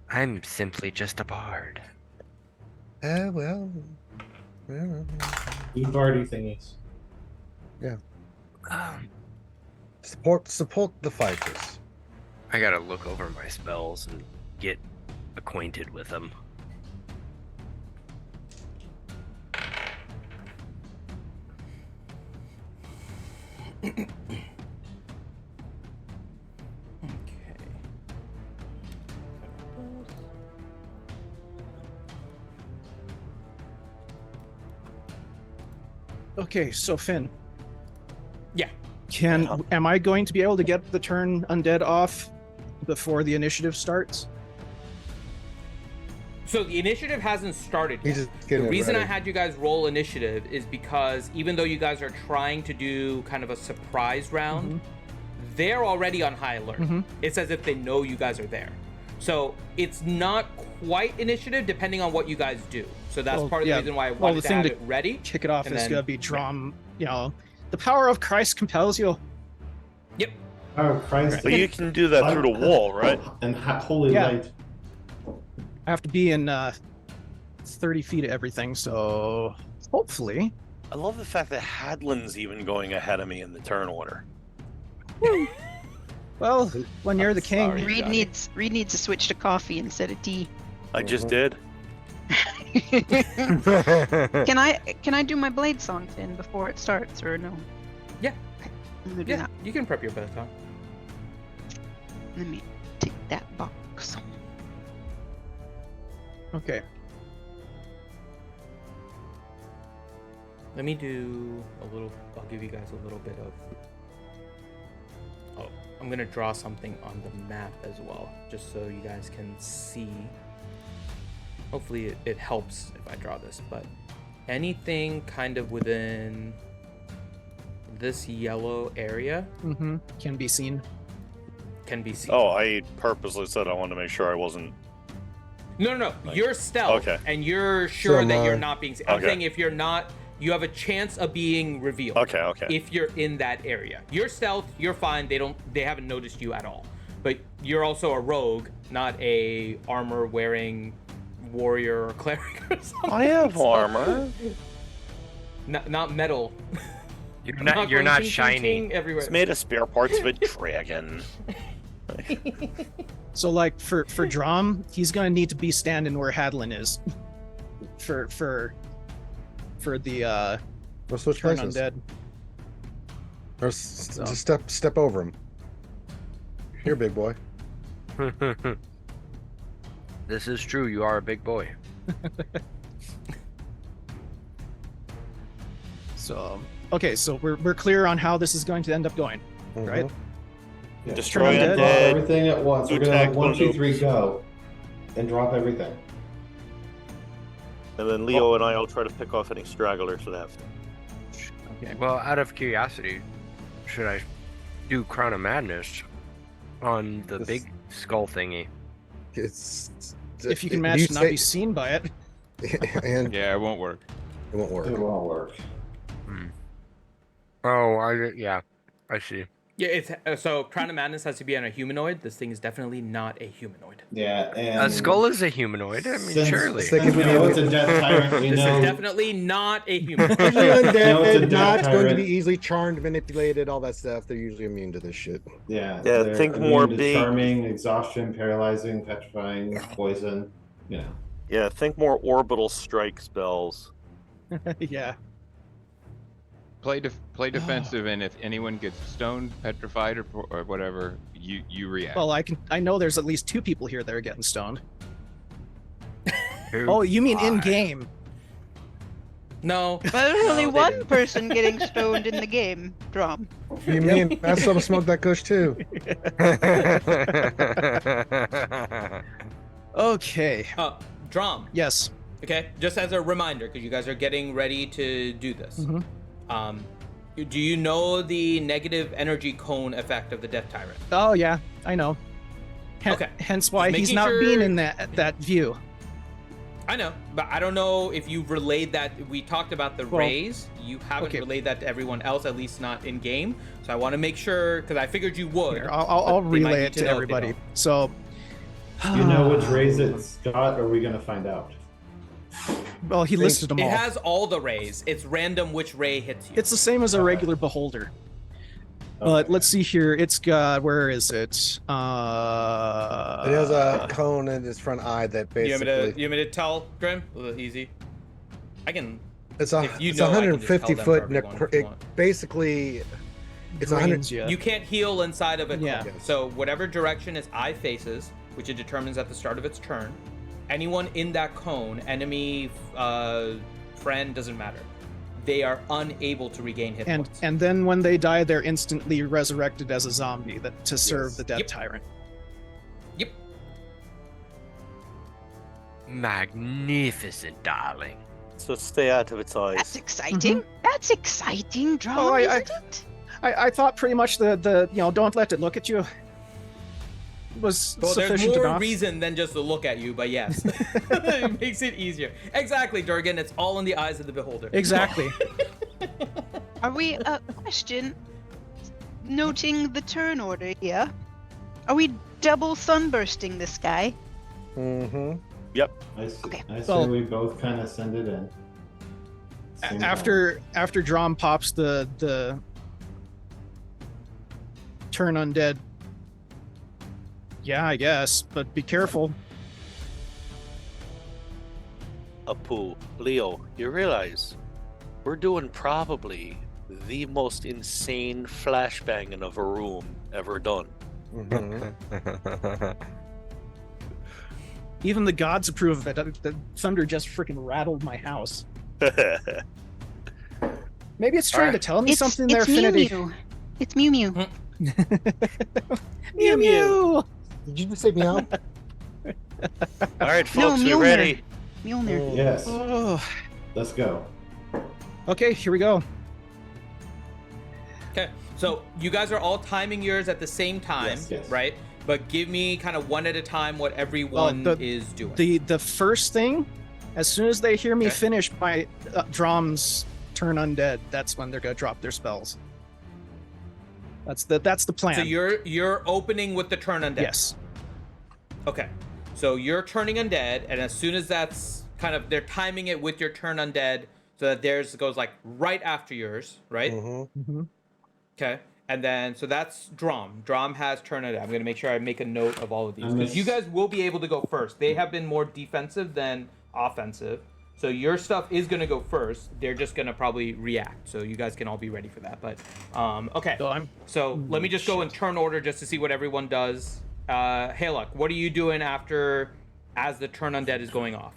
I'm simply just a bard. Well. Do party thingies. Yeah. Support the fighters. I gotta look over my spells and get acquainted with them. Okay, so Finn. Yeah. Am I going to be able to get the turn undead off before the initiative starts? So the initiative hasn't started yet. He's just The getting it reason I ready. had you guys roll initiative is because even though you guys are trying to do kind of a surprise round, they're already on high alert. It's as if they know you guys are there. So it's not quite initiative depending on what you guys do. So that's part of the reason why I wanted to have it ready. Kick it off and is then- going to be drum, the power of Christ compels you. Yep. Oh, Christ. But you can do that through the wall, right? And holy Yeah. light. I have to be in 30 feet of everything, so hopefully. I love the fact that Hadlin's even going ahead of me in the turn order. Well, when you're the king. sorry. Reed Johnny. needs to switch to coffee instead of tea. I just did. Can I do my blade song, Finn, before it starts, or no? Yeah. Okay, I'm gonna do Yeah, that. you can prep your bedtime. Let me take that box. Okay. Let me do a little. I'll give you guys a little bit of. Oh, I'm gonna draw something on the map as well, just so you guys can see. Hopefully, it helps if I draw this, but anything kind of within this yellow area can be seen. Can be seen. Oh, I purposely said I wanted to make sure I wasn't. No. You're stealth, Okay. and you're sure So that you're am I. not being seen. I'm Okay. saying if you're not, you have a chance of being revealed. Okay. If you're in that area, you're stealth. You're fine. They haven't noticed you at all. But you're also a rogue, not a armor-wearing warrior or cleric or something. I have armor. Not metal. You're not going ting, ting, shiny. ting everywhere. It's made of spare parts of a dragon. So like for Drom, he's gonna need to be standing where Hadlin is. For the We'll switch turn places. undead. Or just step over him. Here, big boy. This is true. You are a big boy. So okay, so we're clear on how this is going to end up going, right? Mhm. Yeah. Destroy Turn undead. Drop undead. everything at once. We're gonna Attack have 1, 2, one 3, go, and drop everything. And then Leo and I will try to pick off any stragglers left. Okay. Well, out of curiosity, should I do Crown of Madness on the This- big skull thingy? It's If you can you manage to not say- be seen by it. and Yeah, it won't work. it won't work. It won't work. Oh, yeah, I see. Yeah, it's so Crown of Madness has to be on a humanoid. This thing is definitely not a humanoid. Yeah, and A skull is a humanoid. I mean, since, surely. Since we know it's a death tyrant, we This know is definitely not a humanoid. Usually No, it's a undead, death not going to tyrant. be easily charmed, manipulated, all that stuff. They're usually immune to this shit. Yeah, Yeah, they're think immune more to big. charming, exhaustion, paralyzing, petrifying, poison. You know. Yeah, think more orbital strike spells. Yeah. Play defensive, and if anyone gets stoned, petrified, or whatever, you react. Well, I know there's at least 2 people here that are getting stoned. Who? Oh, you mean in Why? game? No. But there's only they one didn't. person getting stoned in the game, Drum. You mean I saw him smoke that kush too? Okay. Drum. Yes. Okay, just as a reminder, because you guys are getting ready to do this. Do you know the negative energy cone effect of the Death Tyrant? Oh yeah, I know. Okay. Hence why Just he's making not sure- being in that view. I know, but I don't know if you've relayed that. We talked about the Well, rays. You haven't okay. relayed that to everyone else, at least not in game. So I want to make sure, because I figured you would. Here, I'll but they might relay need it to to know if they everybody. don't. So. Do you know which rays it's got? Or are we gonna find out? Well, he listed them It all. has all the rays. It's random which ray hits you. It's the same as a regular beholder. But Okay. let's see here. It's got, where is it? It has a cone in its front eye that you want basically me to tell, Grim? A little easy. I can. it's if you it's know, I can just 150 tell them foot. for everyone if you want. Basically, it's 100. drains ya. You can't heal inside of it. Yeah. So whatever direction its eye faces, which it determines at the start of its turn, anyone in that cone, enemy, friend, doesn't matter. They are unable to regain hit And points. and then when they die, they're instantly resurrected as a zombie to serve Yes. the Death Yep. Tyrant. Yep. Magnificent, darling. So stay out of its eyes. That's exciting. That's exciting, Drum, Oh, isn't it? I thought pretty much the don't let it look at you was Well, there's sufficient more enough. reason than just to look at you, but yes. It makes it easier. Exactly, Durgan. It's all in the eyes of the beholder. Exactly. Are we, question, noting the turn order here? Are we double sunbursting this guy? Mm-hmm. I say, Okay. I say Well- we both kind of send it in. Same time. After Drom pops the turn undead. Yeah, I guess, but be careful. Apu, Leo, you realize we're doing probably the most insane flashbanging of a room ever done. Mm-hmm. Even the gods approve of it. The thunder just freaking rattled my house. Maybe it's trying to tell me something there, It's Mew Affinity. Mew. It's Mew Mew. Mew Mew. Did you just say meow? All right, No, folks, we Mjolnir. ready? Mjolnir. Yes. Oh. Let's go. Okay, here we go. Okay, so you guys are all timing yours at the same time, Yes. right? But give me kind of one at a time what everyone is doing. The first thing, as soon as they hear me Okay. finish my Drom's turn undead, that's when they're gonna drop their spells. That's the plan. So you're opening with the turn undead. Yes. Okay. So you're turning undead, and as soon as that's kind of they're timing it with your turn undead, so that theirs goes like right after yours, right? Mm-hmm. Okay. And then so that's Drom. Drom has turn undead. I'm gonna make sure I make a note of all of these because you guys will be able to go first. They have been more defensive than offensive. So your stuff is gonna go first. They're just gonna probably react. So you guys can all be ready for that. But okay. So let me just go in turn order just to see what everyone does. Haluk, what are you doing as the turn undead is going off?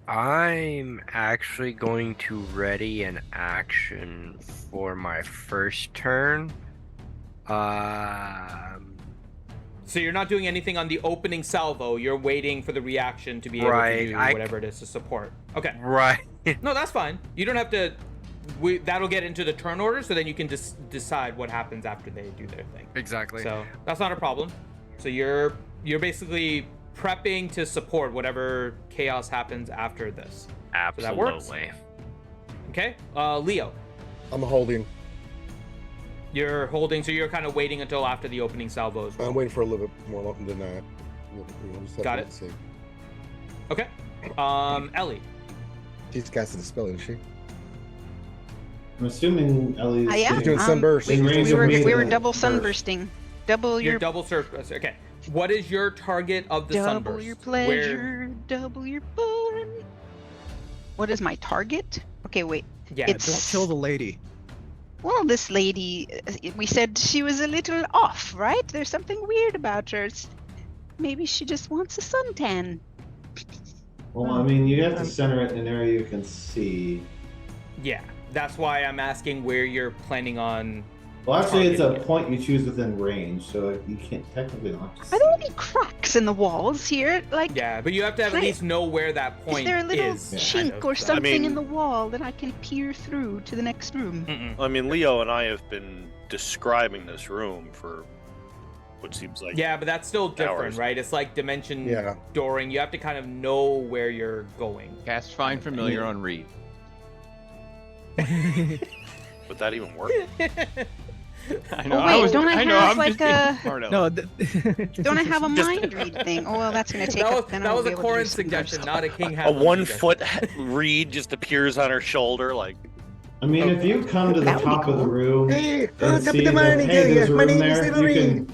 I'm actually going to ready an action for my first turn. So you're not doing anything on the opening salvo. You're waiting for the reaction to be able to do whatever it is to support. Okay. Right. No, that's fine. You don't have to. That'll get into the turn order, so then you can just decide what happens after they do their thing. Exactly. So that's not a problem. So you're basically prepping to support whatever chaos happens after this. Absolutely. So that works. Okay. Leo, I'm holding. you're holding, so you're kind of waiting until after the opening salvos. I'm waiting for a little bit more than that. Just have Got to it. see. Okay. Ellie. She's casting a spell, isn't she? I'm assuming Ellie's. I am. She's doing sunburst. in range We of were me to double burst. sunbursting. Double You're your double surf. Okay. What is your target of the double sunburst? your pleasure, double your fun. What is my target? Okay, wait. Yeah. Don't It's kill the lady. well, this lady. We said she was a little off, right? There's something weird about her. Maybe she just wants a suntan. Well, I mean, you have to center it in an area you can see. Yeah. That's why I'm asking where you're planning on. Well, actually, it's a targeting it. point you choose within range, so you can't technically not. Are there any cracks in the walls here? Like, Yeah, but you have to at Right. least know where that is point there a little is. chink kind of, or so- something in mean- the wall that I can peer through to the next room? Mm-mm. I mean, Leo and I have been describing this room for what seems like Yeah, but that's still different, Hours. right? It's like dimension Yeah. dooring. You have to kind of know where you're going. Cast Find Familiar on Reed. Would that even work? I know. Oh wait, don't I know, have I'm like just a? Smart aleck. No, Don't I have a Just- mind read thing? Oh well, that's gonna take That up. was, Then that I was won't a be able to do Corin some suggestion, stuff. not a King A Hamlet 1 suggestion. foot reed just appears on her shoulder, like I mean, if you come to the That would be top of the cool. room Hey, and come see to that, mine hey, again. there's a My room name is there, Little you Reed. can.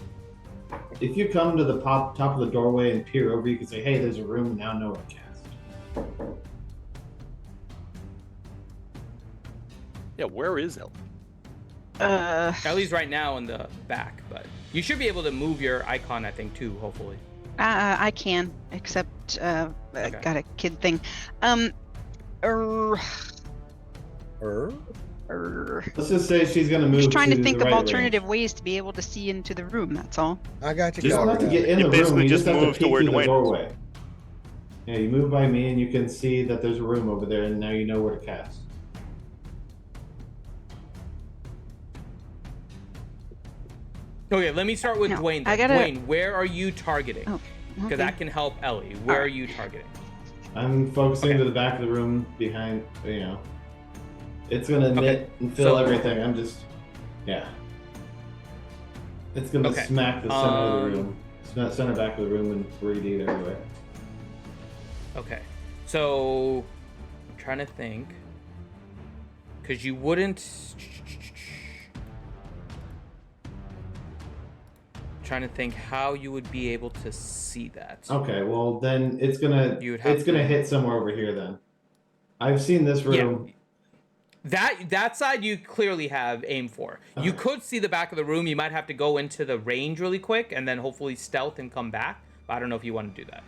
If you come to the top of the doorway and peer over, you can say, "Hey, there's a room." And now know where to cast. yeah, where is Ellie? Ellie's right now in the back, but you should be able to move your icon, I think, too, hopefully. I can, except I Okay. got a kid thing. Er, Let's just say she's gonna move. just trying to the think of right alternative range. ways to be able to see into the room. That's all. I got you. You don't have to covered. get in You the room. basically You just just have move to to peek where through the Dwayne is. doorway. Yeah, you move by me, and you can see that there's a room over there, and now you know where to cast. Okay, let me start with No, Dwayne. I then. gotta- Dwayne, where are you targeting? Oh, Because okay. that can help Ellie. Where are you targeting? I'm focusing Okay. to the back of the room behind. You know, it's gonna knit and So- fill everything. I'm just, yeah. It's gonna Okay. smack the center of the Um, room, center back of the room, and 3D it everywhere. Okay. So, I'm trying to think. Because you wouldn't. Trying to think how you would be able to see that. Okay, well then it's gonna You would have it's gonna to- hit somewhere over here then. I've seen this room. That side you clearly have aim for. You Okay. could see the back of the room. You might have to go into the range really quick and then hopefully stealth and come back. But I don't know if you want to do that.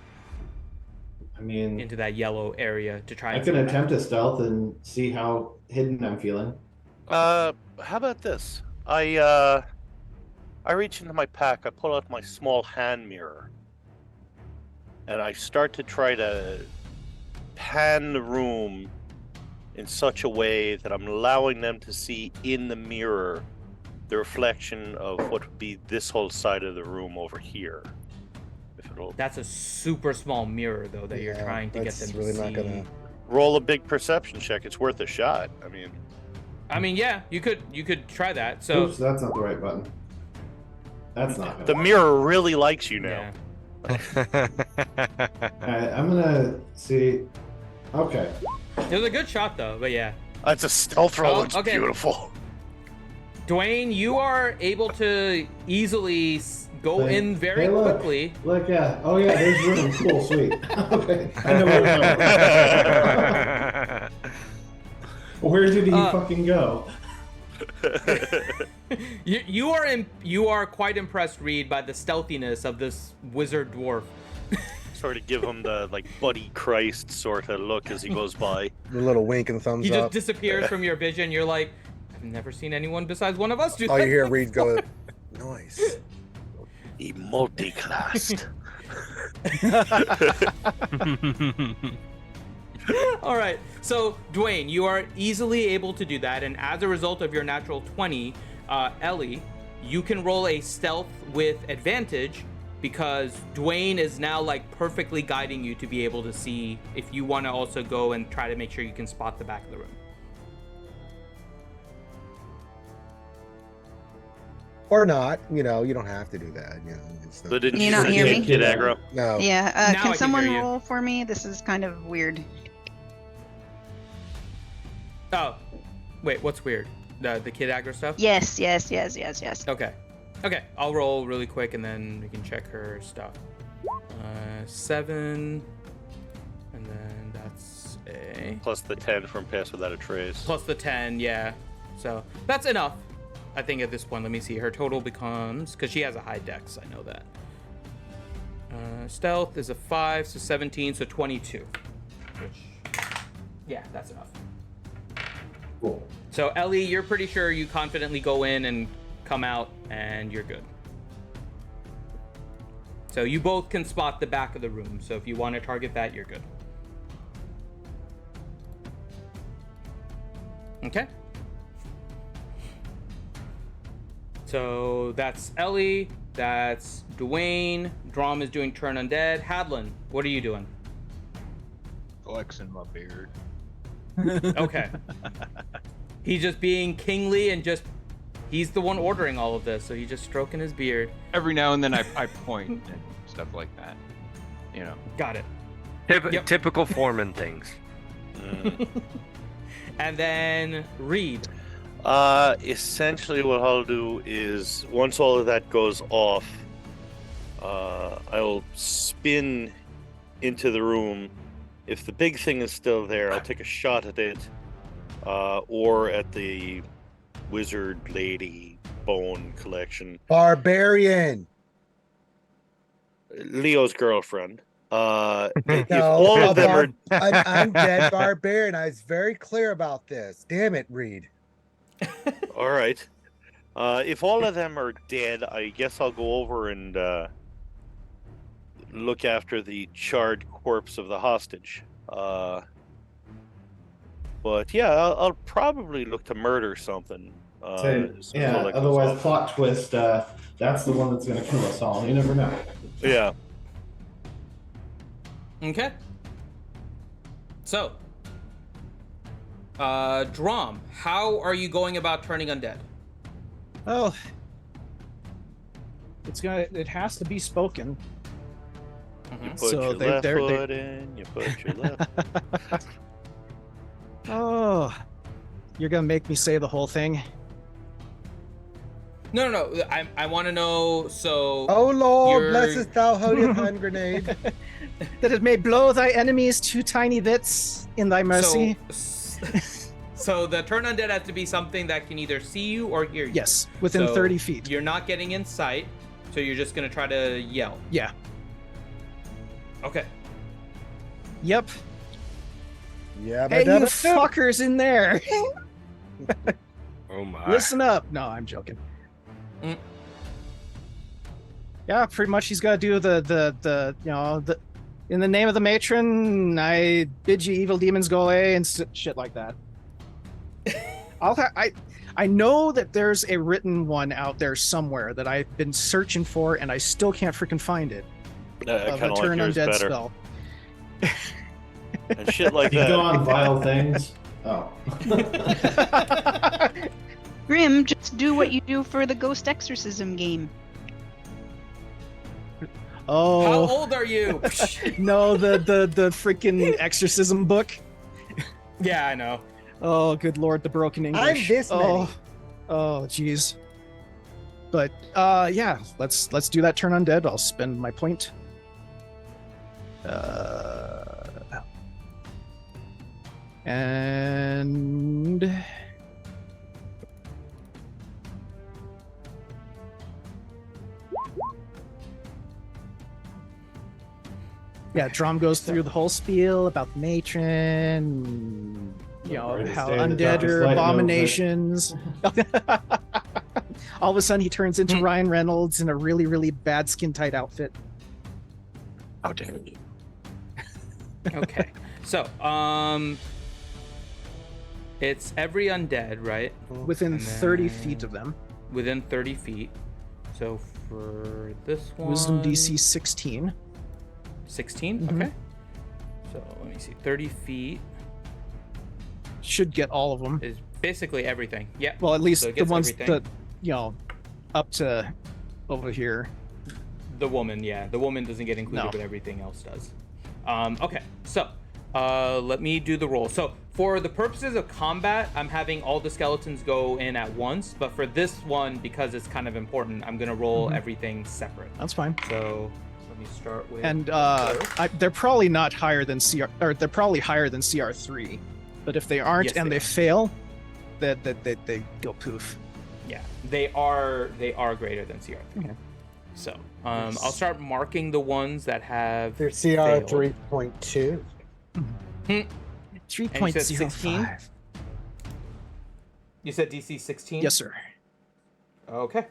I mean, into that yellow area to try I and can see back. attempt a stealth and see how hidden I'm feeling. How about this? I reach into my pack, I pull out my small hand mirror, and I start to try to pan the room in such a way that I'm allowing them to see in the mirror the reflection of what would be this whole side of the room over here. If it'll That's a super small mirror, though, that you're Yeah, trying to get that's them to really see. not gonna. roll a big perception check, it's worth a shot. I mean, yeah, you could try that. So Oops, that's not the right button. That's not The gonna mirror really likes you now. yeah. Alright, I'm gonna see. Okay. It was a good shot, though. But yeah, That's a stealth roll. Oh, It's okay. beautiful. Dwayne, you are able to easily go Hey, in very hey, look. quickly. Look, yeah. Oh, yeah, there's room. Cool, sweet. Okay. I know where we're going. Where did he fucking go? You are quite impressed, Reed, by the stealthiness of this wizard dwarf. Sort of give him the Buddy Christ sort of look as he goes by. The little wink and thumbs He just up. disappears from your vision. You're like, I've never seen anyone besides one of us do All that. you hear Reed go, nice. He multi-classed. All right, so Dwayne, you are easily able to do that, and as a result of your natural 20, Ellie, you can roll a stealth with advantage because Dwayne is now perfectly guiding you to be able to see if you want to also go and try to make sure you can spot the back of the room. Or not, you don't have to do that. It's But didn't Can you you not say hear me? Kid Aggro? no. Yeah, Now I can can someone hear you. roll for me? This is kind of weird. Oh, wait, what's weird? The kid aggro stuff? Yes. Okay. Okay, I'll roll really quick and then we can check her stuff. 7, and then that's a... Plus the 10 from Pass Without a Trace. Plus the 10, yeah. So that's enough, I think, at this point. Let me see. Her total becomes... Because she has a high dex, I know that. Stealth is a 5, so 17, so 22. Which... Yeah, that's enough. Cool. So, Ellie, you're pretty sure you confidently go in and come out, and you're good. So you both can spot the back of the room. So if you want to target that, you're good. Okay. So that's Ellie. That's Dwayne. Drom is doing Turn Undead. Hadlin, what are you doing? Flexing my beard. Okay. He's just being kingly and he's the one ordering all of this, so he's just stroking his beard. Every now and then I point and stuff like that. Got it. Yep. Typical foreman things. And then Reed. Essentially what I'll do is, once all of that goes off, I'll spin into the room. If the big thing is still there, I'll take a shot at it, or at the wizard lady bone collection. Barbarian. Leo's girlfriend. If No, all of them are... an undead barbarian. I was very clear about this. Damn it, Reed. All right. If all of them are dead, I guess I'll go over and look after the charred corpse of the hostage. But yeah, I'll probably look to murder something. Otherwise, plot twist. That's the one that's going to kill us all. You never know. Yeah. Okay. So, Drom, how are you going about turning undead? Oh, it has to be spoken. You put So your they're- left they're- foot in, you put your left. Oh, you're gonna make me say the whole thing? No. I want to know. So. Oh Lord, You're- blessest thou holy hand grenade. That it may blow thy enemies to tiny bits in thy mercy. So the turn undead has to be something that can either see you or hear you. Yes, within So 30 feet. You're not getting in sight, so you're just gonna try to yell. Yeah. Okay. Yep. Yeah, Hey, you fuckers in there. Oh my. Listen up. No, I'm joking. Mm. Yeah, pretty much he's got to do the in the name of the matron, I bid you evil demons go away and shit like that. I know that there's a written one out there somewhere that I've been searching for and I still can't freaking find it. I kind a of turn like yours undead better. spell. And shit like You that. go on vile things. Oh. Grim, just do what you do for the ghost exorcism game. Oh, How old are you? no, the freaking exorcism book. Yeah, I know. Oh, good lord, the broken English. I'm this many. Oh, jeez. But yeah, let's do that turn undead. I'll spend my point. And yeah, Drum goes through the whole spiel about the matron, you know, Right, how stay in the undead darkest are light, no, abominations. All of a sudden, he turns into Ryan Reynolds in a really, really bad skin tight outfit. How dare you? Okay. So, it's every undead, right? Within And 30 then- feet of them. Within 30 feet. So for this one, Wisdom DC 16. 16. Mhm. Okay. So let me see. 30 feet Should get all of them. is basically everything. Yeah. Well, at least So it the gets ones everything. that, you know, up to over here. The woman, yeah. The woman doesn't get included, No. but everything else does. Okay, so let me do the roll. So for the purposes of combat, I'm having all the skeletons go in at once, but for this one, because it's kind of important, I'm gonna roll everything separate. That's fine. So let me start with. And first. they're probably not higher than CR, or they're probably higher than CR3. But if they aren't Yes, and they they are. fail, that they go poof. Yeah, they are greater than CR3. Okay. So I'll start marking the ones that have. They're CR failed. 3.2. 3.05. You said DC 16? Yes, sir. Okay.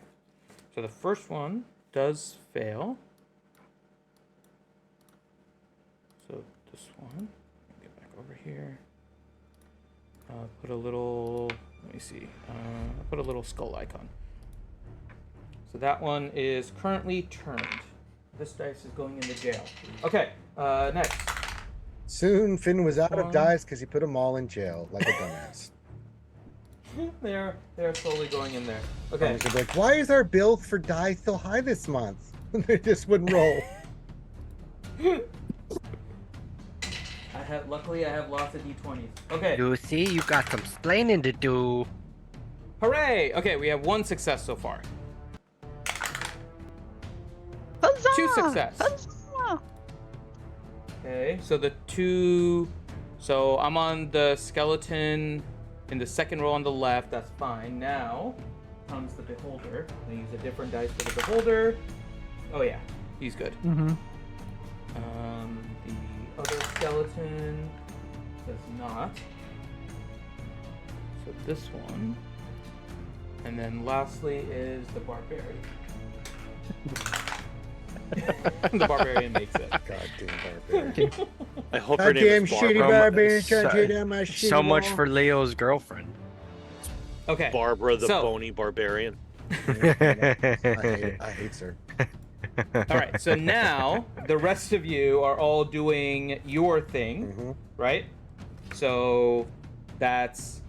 So the first one does fail. So this one, get back over here. Put a little, let me see, put a little skull icon. So that one is currently turned. This dice is going into jail. Okay, next. Soon Finn was out of One. dice because he put them all in jail like a dumbass. They're slowly going in there. Okay. He's like, why is our bill for dice so high this month? They just wouldn't roll. Luckily I have lots of d20s. Okay. Lucy, you got some splaining to do. Hooray! Okay, we have one success so far. Huzzah! 2 success. Huzzah! Okay, so the 2. So I'm on the skeleton in the second row on the left. That's fine. Now comes the beholder. I'm gonna use a different dice for the beholder. Oh yeah, he's good. Mm-hmm. The other skeleton does not. So this one. And then lastly is the barbarian. The barbarian makes it. Goddamn barbarian. I hope her name Goddamn is shitty Barbara. barbarian trying to tear down my shitty So much wall. for Leo's girlfriend. Okay. Barbara the So- bony barbarian. I hate her. All right, so now the rest of you are all doing your thing, Mhm. right? So that's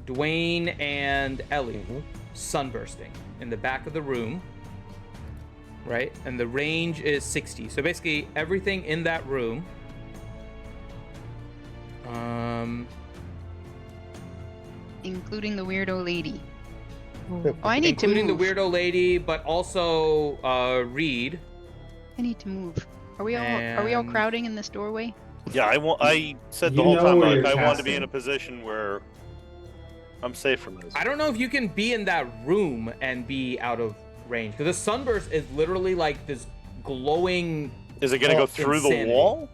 Dwayne and Ellie sunbursting in the back of the room, right? And the range is 60. So basically everything in that room. Including the weirdo lady. Oh, I need to Including move. the weirdo lady, but also Reed. I need to move. Are we all And- crowding in this doorway? Yeah, I said the You whole know time where like, you're I want to be in a casting. position where I'm safe from this. I don't know if you can be in that room and be out of range, because the sunburst is literally like this glowing. Is it gonna go through insanity. the wall?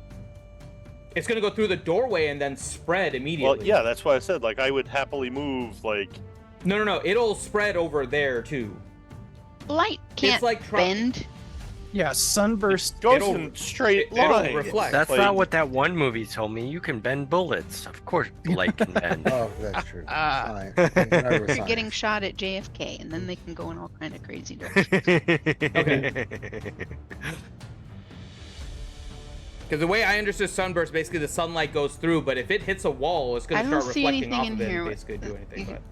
It's gonna go through the doorway and then spread immediately. Well, yeah, that's why I said like I would happily move like. No. It'll spread over there too. Light can't It's like bend. Yeah, sunburst. Goes It'll- in straight it'll line. reflect. That's Like- not what that one movie told me. You can bend bullets. Of course, light can bend. Oh, that's true. Fine. You're getting shot at JFK, and then they can go in all kind of crazy directions. Because the way I understood sunburst, basically the sunlight goes through, but if it hits a wall, it's I gonna don't start see reflecting anything off in of it here and with- basically do anything. But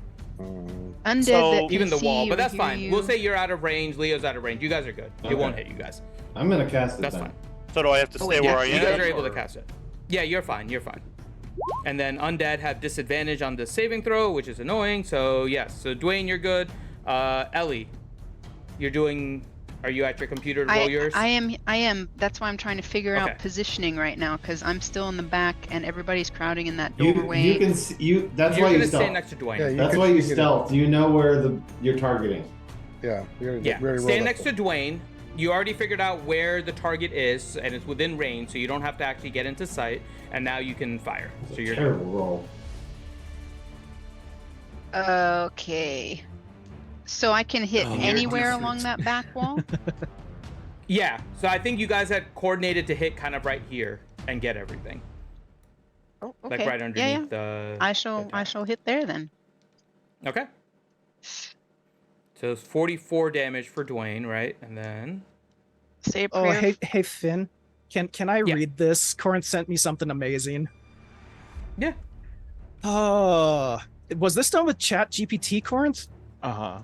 Undead So- that can even the wall, see but that's or hear fine. you. We'll say you're out of range. Leo's out of range. You guys are good. Okay. It won't hit you guys. I'm gonna cast it That's then. fine. So do I have to stay Yeah, where I am? you guys are able to or- cast it. Yeah, you're fine. You're fine. And then undead have disadvantage on the saving throw, which is annoying. So yes. So Dwayne, you're good. Ellie, you're doing. Are you at your computer to roll yours? I am. That's why I'm trying to figure Okay. out positioning right now, because I'm still in the back and everybody's crowding in that You doorway. can see, you. That's You're why you gonna stay stealth. next to Dwayne. Yeah, That's could- why you could- stealth. You know where you're targeting. Yeah, we Yeah, already stand rolled next up. to Dwayne. You already figured out where the target is, and it's within range, so you don't have to actually get into sight. And now you can fire. So you're Terrible roll. Okay. So I can hit Oh, anywhere you're along that back wall? yeah. So I think you guys had coordinated to hit kind of right here and get everything, Oh, okay. like right yeah, underneath yeah. the. I shall hit there then. Okay. So it's 44 damage for Dwayne, right? And then. Say a Oh, prayer. hey, Finn. Can I Yeah. read this? Corin sent me something amazing. Yeah. Oh, was this done with Chat GPT, Corinth? Uh-huh.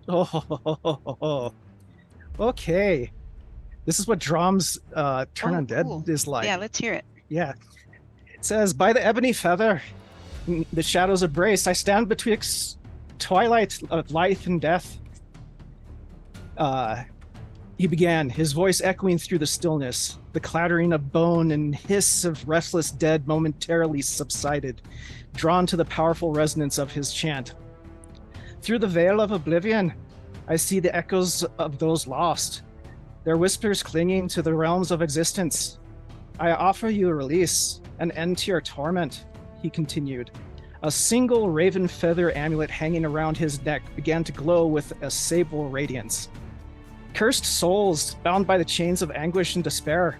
Oh, okay. This is what Drom's Turn Oh, Undead cool. is like. Yeah, let's hear it. Yeah. It says, by the ebony feather, in the shadows of brace, I stand betwixt twilight of life and death. He began, his voice echoing through the stillness. The clattering of bone and hiss of restless dead momentarily subsided, drawn to the powerful resonance of his chant. Through the veil of oblivion, I see the echoes of those lost, their whispers clinging to the realms of existence. I offer you a release, an end to your torment, he continued. A single raven feather amulet hanging around his neck began to glow with a sable radiance. Cursed souls, bound by the chains of anguish and despair,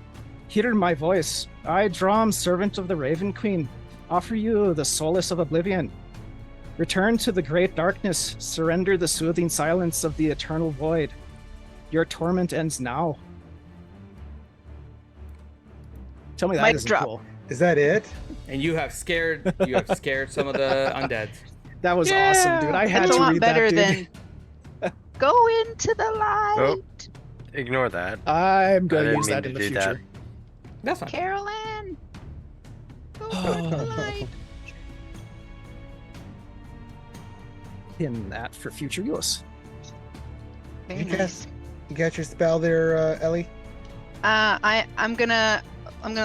hear my voice. I, Drom, servant of the Raven Queen, offer you the solace of oblivion. Return to the great darkness, surrender the soothing silence of the eternal void. Your torment ends now. Tell me that Mic isn't drop. cool. Is that it? And you have scared some of the undead. That was awesome, dude. I had That's to a lot read better that, dude. than go into the light. Oh. Ignore that. I'm I going to didn't use mean that to in the do future. That's fine. Carolyn. Go into the light. Pin that for future use. Very You nice. guys- You got your spell there, Ellie? I'm gonna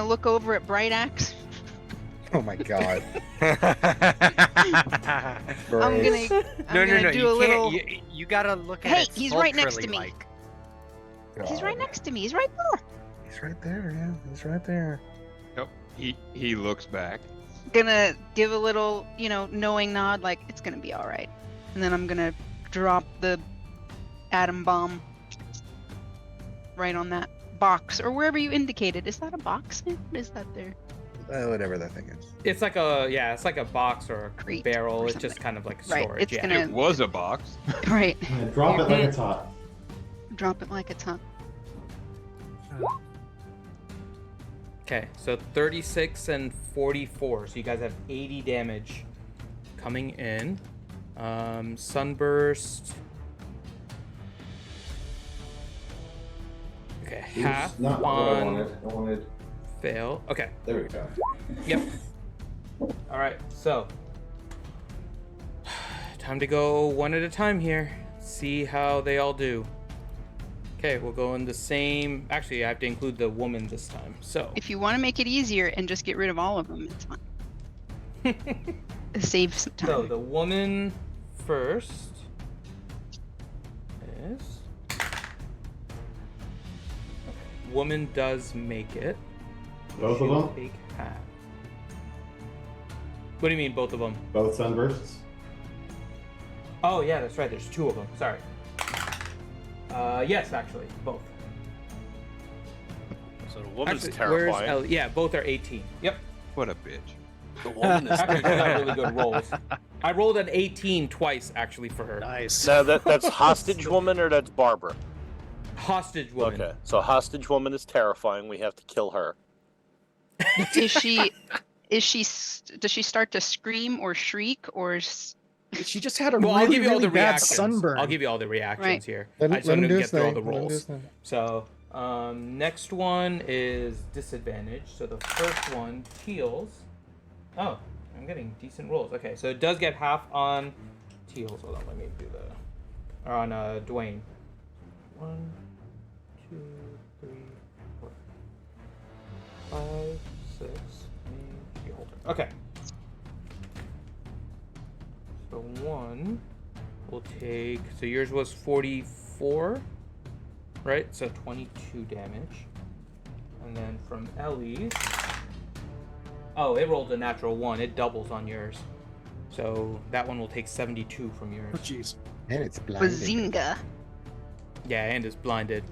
look over at Bright Axe. Oh my god. I'm gonna No. do You a little. You gotta look at Hey, it. he's right next to me. sultrily-like. He's right God. next to me. He's right there. He's right there, yeah. He's right there. Nope. He looks back. Gonna give a little, knowing nod, like it's gonna be all right. And then I'm gonna drop the atom bomb right on that box or wherever you indicated. Is that a box? What is that there? Whatever that thing is. It's like a box or a Crate barrel. or It's just something. kind of like Right, storage. it's yeah. gonna- It was a box. Right. Yeah, drop it like it's hot. Drop it like it's hot. Okay, so 36 and 44. So you guys have 80 damage coming in. Sunburst. Okay, half Oops, not what I on wanted. I wanted. fail. Okay, There we go. yep. All right, so time to go one at a time here. See how they all do. Okay, we'll go in the same. Actually, I have to include the woman this time. So If you want to make it easier and just get rid of all of them, it's fine. Save some time. So the woman first is. Okay. Woman does make it. Both of She'll them? Take half. What do you mean, both of them? Both sunbursts. Oh, yeah, that's right. There's 2 of them. Sorry. Yes, actually, both. So the woman's Actually, terrifying. Yeah, both are 18. Yep. What a bitch. The woman is Actually, she got really good rolls. I rolled an 18 twice, actually, for her. Nice. Now that's hostage woman or that's Barbara? Hostage woman. Okay, so hostage woman is terrifying. We have to kill her. Is she? Does she start to scream or shriek or? She just had a Well, really, I'll give you all really the bad reactions. sunburn. I'll give you all the reactions Right. here. Let I him- just let wanted him to do get his through all thing, the let him do rolls. his thing. So, next one is disadvantage. So the first one, Teals. Oh, I'm getting decent rolls. Okay, so it does get half on Teals. Hold on, let me do the... Or on Dwayne. 1, 2, 3, 4, 5, 6, 8, hold it. Okay. So 1 will take... So yours was 44, right? So 22 damage. And then from Ellie's... Oh, it rolled a natural 1. It doubles on yours. So that one will take 72 from yours. Oh, jeez. And it's blinded. Bazinga. Yeah, and it's blinded.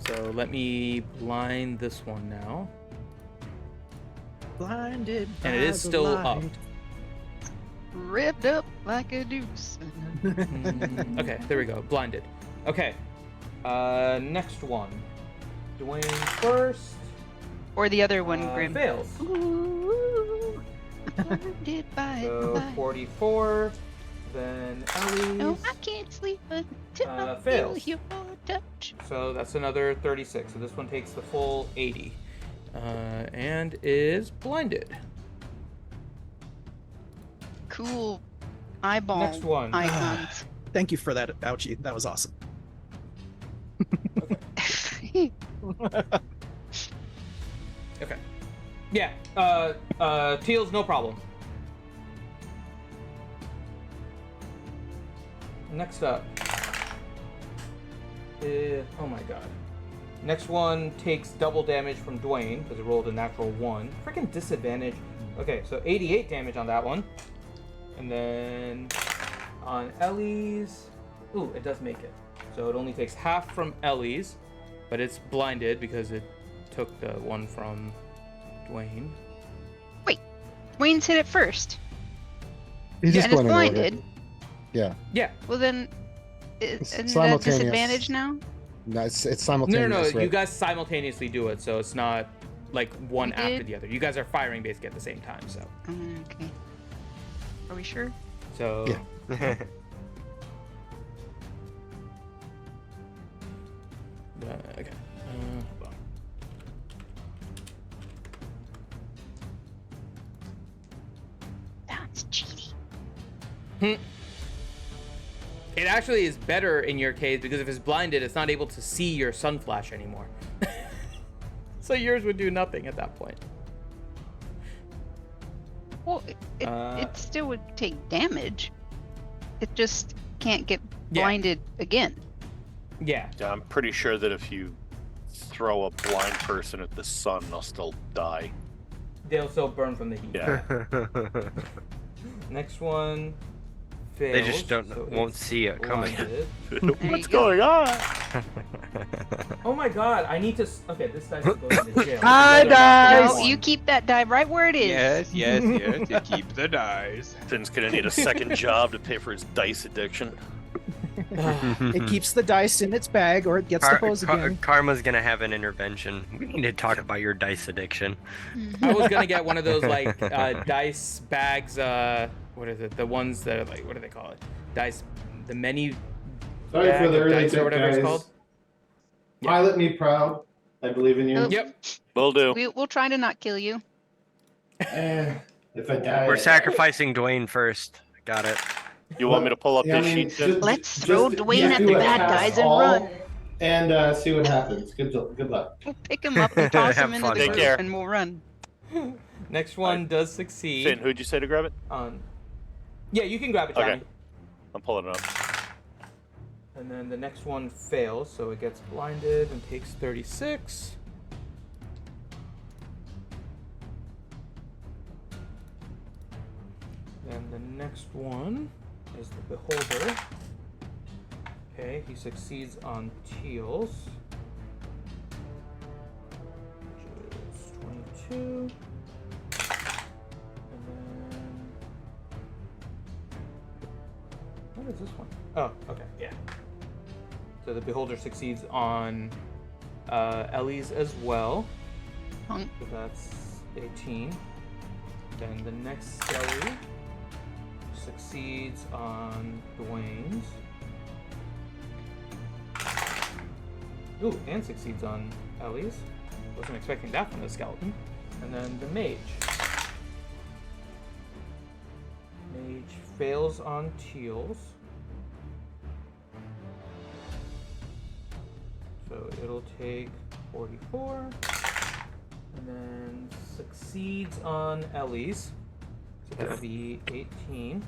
So let me blind this one now. Blinded. And it is still up. Ripped up like a deuce. Okay, there we go. Blinded. Okay. Next one. Dwayne first. Or the other one, Grim. Fails. Ooh, blinded by So light. 44. Then Ellie's. No, I can't sleep until I fails. feel your touch. So that's another 36. So this one takes the full 80. And is blinded. Cool eyeball Next one. icons. Thank you for that, Ouchie. That was awesome. Okay. Yeah. Teals, no problem. Next up is... Oh my god. Next one takes double damage from Dwayne, because it rolled a natural 1. Freaking disadvantage. Okay, so 88 damage on that one. And then on Ellie's... Ooh, it does make it. So it only takes half from Ellie's, but it's blinded because it took the one from Dwayne. Wait, Wayne's hit it first. He's just And it's going in order. blinded. Yeah. Yeah. Well then, It's isn't that simultaneous. disadvantage now? No, it's No, simultaneous. no, right? you guys simultaneously do it, so it's not like one We after did? the other. You guys are firing basically at the same time, so. Okay. Are we sure? So. Yeah. Okay. Hold on. That's cheating. It actually is better in your case because if it's blinded, it's not able to see your sun flash anymore. So yours would do nothing at that point. Well, it still would take damage. It just can't get Yeah. blinded again. Yeah. Yeah, I'm pretty sure that if you throw a blind person at the sun, they'll still die. They'll still burn from the heat. Yeah. Next one. They Fails, just so won't it's see it coming. blinded. What's you go. going on? Oh my god, I need to. Okay, this dice is going to jail. Hi, Another guys! natural No, one. you keep that die right where it is. Yes, yes, yes. You keep the dice. Finn's gonna need a second job to pay for his dice addiction. It keeps the dice in its bag, or it gets the hose again. Karma's gonna have an intervention. We need to talk about your dice addiction. I was gonna get one of those like dice bags. What is it? The ones that are like, what do they call it? Dice, the many. Sorry bag for the of early dice or tip, whatever guys. it's called. Yeah. Pilot me proud. I believe in you. Oh. Yep. Will do. We'll try to not kill you. If I die, We're sacrificing Dwayne first. Got it. You want me to pull up Yeah, I this mean, sheet? Finn? Let's throw Dwayne just at do the a bad cast guys and all run. And see what happens. Good luck. We'll pick him up and toss Have him into fun. the Take group care. and we'll run. Next one does succeed. Finn, who'd you say to grab it? Yeah, you can grab it, Johnny. Okay. I'm pulling it up. And then the next one fails, so it gets blinded and takes 36. Then the next one is the Beholder. Okay, he succeeds on Teals. Which is 22. And then... What is this one? Oh, okay, yeah. So the Beholder succeeds on Ellie's as well. So that's 18. Then the next Skelly succeeds on Dwayne's. Ooh, and succeeds on Ellie's. Wasn't expecting that from the skeleton. And then the Mage. Mage fails on Teals. So it'll take 44. And then succeeds on Ellie's. So that'll be 18.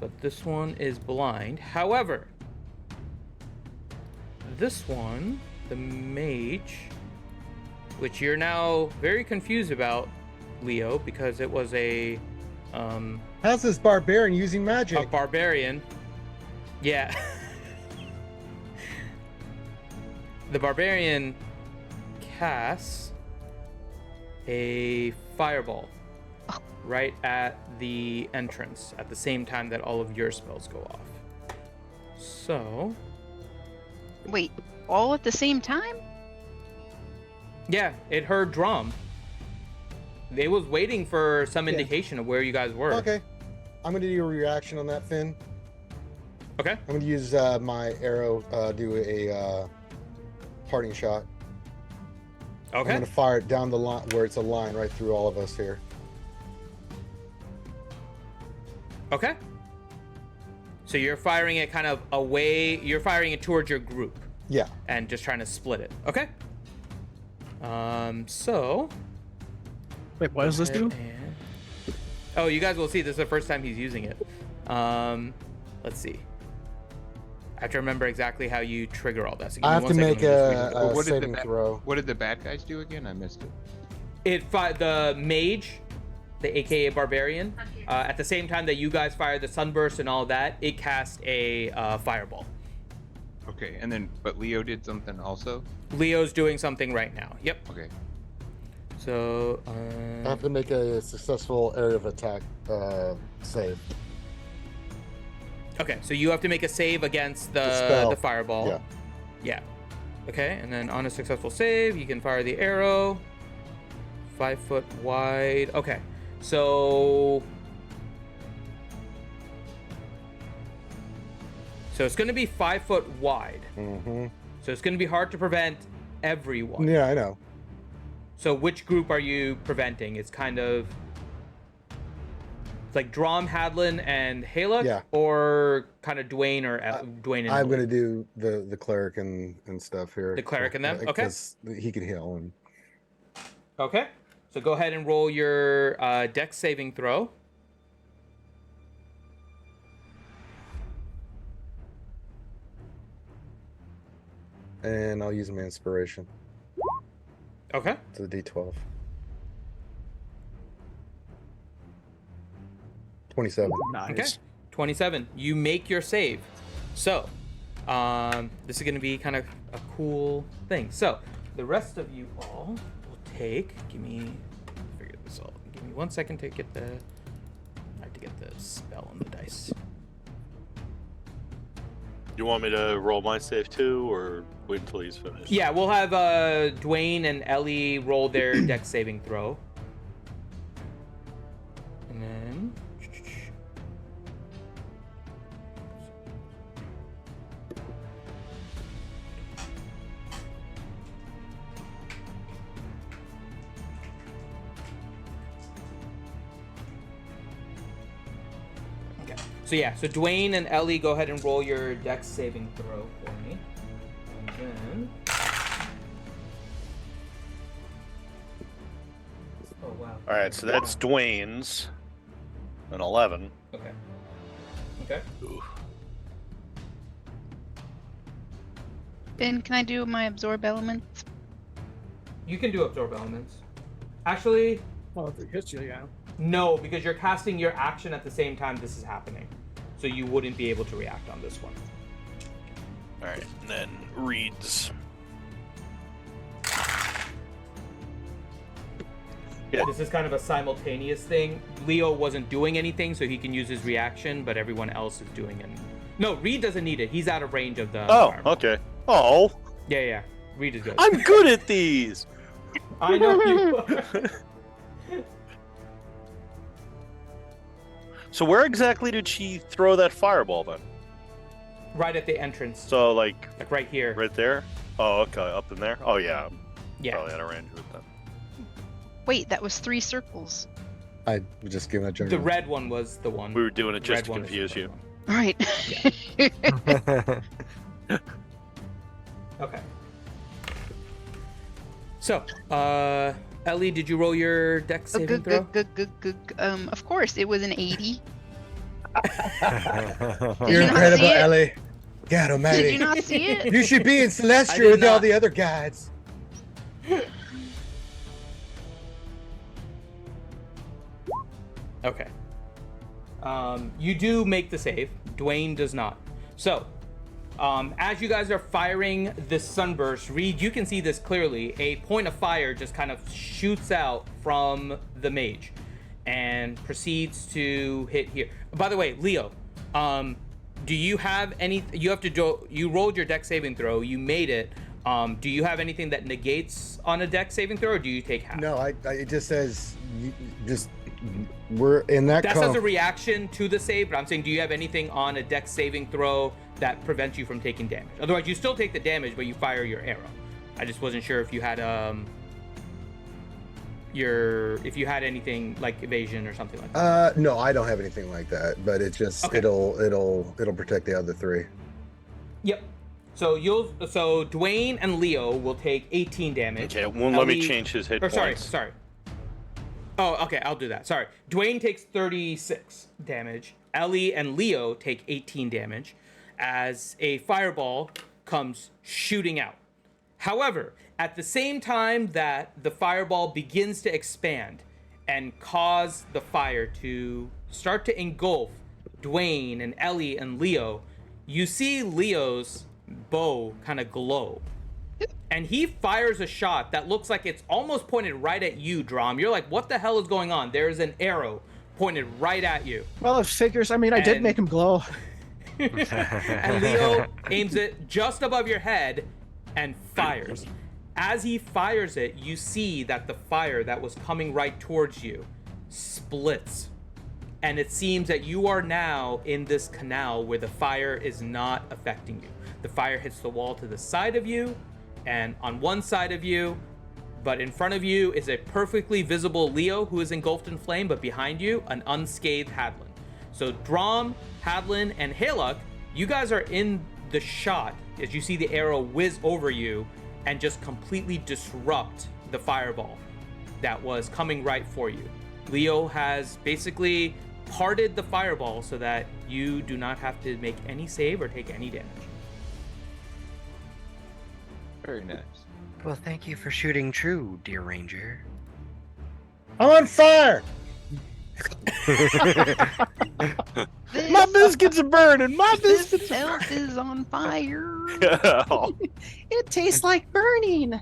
But this one is blind. However, this one, the Mage, which you're now very confused about, Leo, because it was a How's this barbarian using magic? a barbarian. Yeah. The barbarian casts a fireball right at the entrance at the same time that all of your spells go off. So, Wait, all at the same time? yeah, it heard drum. It was waiting for some indication of where you guys were. Okay. I'm gonna do a reaction on that, Finn. Okay. I'm gonna use my arrow, do a parting shot. I'm Okay. gonna fire it down the line where it's a line right through all of us here. Okay. So you're firing it kind of away. You're firing it towards your group Yeah. and just trying to split it. Okay. So. Wait, what does this do? Oh, you guys will see. This is the first time he's using it. Let's see. I have to remember exactly how you trigger all that. So give I me have one to second, make let me just read a What did the saving throw. What did the bad guys do again? I missed it. the Mage, the AKA Barbarian, at the same time that you guys fire the Sunburst and all that, it cast a fireball. Okay, and then but Leo did something also. Leo's doing something right now. Yep. Okay. So. I have to make a successful area of attack save. Okay, so you have to make a save against The spell. the fireball. Yeah. Yeah. Okay, and then on a successful save, you can fire the arrow. 5 foot wide. Okay, so it's going to be 5 foot wide. Mm-hmm. So it's going to be hard to prevent everyone. Yeah, I know. So which group are you preventing? It's kind of it's like Drom, Hadlin, and Haluk, Yeah. or kind of Dwayne or Dwayne and I'm Ellie? gonna do the cleric and stuff here. The cleric and them? Okay. Because he can heal and Okay, so go ahead and roll your dex saving throw. I'll use my inspiration. Okay. To the D12. 27. Nice. Okay. 27. You make your save. So, this is going to be kind of a cool thing. So, the rest of you all will take. Figure this out. Give me 1 second to get the. I have to get the spell on the dice. You want me to roll my save too, or wait until he's finished? Yeah, we'll have Dwayne and Ellie roll their dex saving throw. And then. Okay. So yeah, so Dwayne and Ellie, go ahead and roll your dex saving throw for me. And then. Oh wow. All right, so that's Dwayne's, an 11. Okay. Okay. Ooh. Ben, can I do my absorb elements? You can do absorb elements. Actually, Well, if it hits you, yeah. No, because you're casting your action at the same time this is happening. So you wouldn't be able to react on this one. Alright, and then Reed's. Yeah. This is kind of a simultaneous thing. Leo wasn't doing anything, so he can use his reaction, but everyone else is doing it. No, Reed doesn't need it. He's out of range of the fireball. Okay. Oh. Yeah. Reed is good. I'm good at these! I know you are. So where exactly did she throw that fireball then? Right at the entrance. So like right here. Right there? Oh, okay. Up in there? Oh, yeah. Yeah. Probably out of range with that. Wait, that was 3 circles. I was just giving that The red one was the one. We were doing it just Red to one is confuse the you. Right. Okay. So, Ellie, did you roll your dex saving throw? Of course, it was an 80. You're incredible, Ellie. God Did almighty. you not see it? You should be in Celestial with all the other guides. Okay. You do make the save. Dwayne does not. So, as you guys are firing this sunburst, Reed, you can see this clearly. A point of fire just kind of shoots out from the mage and proceeds to hit here. By the way, Leo, do you have any? You have to do. You rolled your dex saving throw. You made it. Do you have anything that negates on a dex saving throw, or do you take half? No, it just says we're in that. That's as a reaction to the save, but I'm saying, do you have anything on a dex saving throw that prevents you from taking damage? Otherwise, you still take the damage, but you fire your arrow. I just wasn't sure if you had if you had anything like evasion or something like that. No, I don't have anything like that, but it's just it'll protect the other 3. Yep. So Dwayne and Leo will take 18 damage. Okay, won't let me change his hit points. Sorry. Oh, okay, I'll do that. Sorry. Dwayne takes 36 damage. Ellie and Leo take 18 damage as a fireball comes shooting out. However, at the same time that the fireball begins to expand and cause the fire to start to engulf Dwayne and Ellie and Leo, you see Leo's bow kind of glow. And he fires a shot that looks like it's almost pointed right at you, Drom. You're like, what the hell is going on? There's an arrow pointed right at you. Well, it figures. I mean, I did make him glow. And Leo aims it just above your head and fires. As he fires it, you see that the fire that was coming right towards you splits. And it seems that you are now in this canal where the fire is not affecting you. The fire hits the wall to the side of you and on one side of you, but in front of you is a perfectly visible Leo who is engulfed in flame, but behind you, an unscathed Hadlin. So Drom, Hadlin, and Haluk, you guys are in the shot as you see the arrow whiz over you and just completely disrupt the fireball that was coming right for you. Leo has basically parted the fireball so that you do not have to make any save or take any damage. Very nice. Well, thank you for shooting true, dear Ranger. I'm on fire! My biscuits are burning! My biscuits This elf is on fire. It tastes like burning.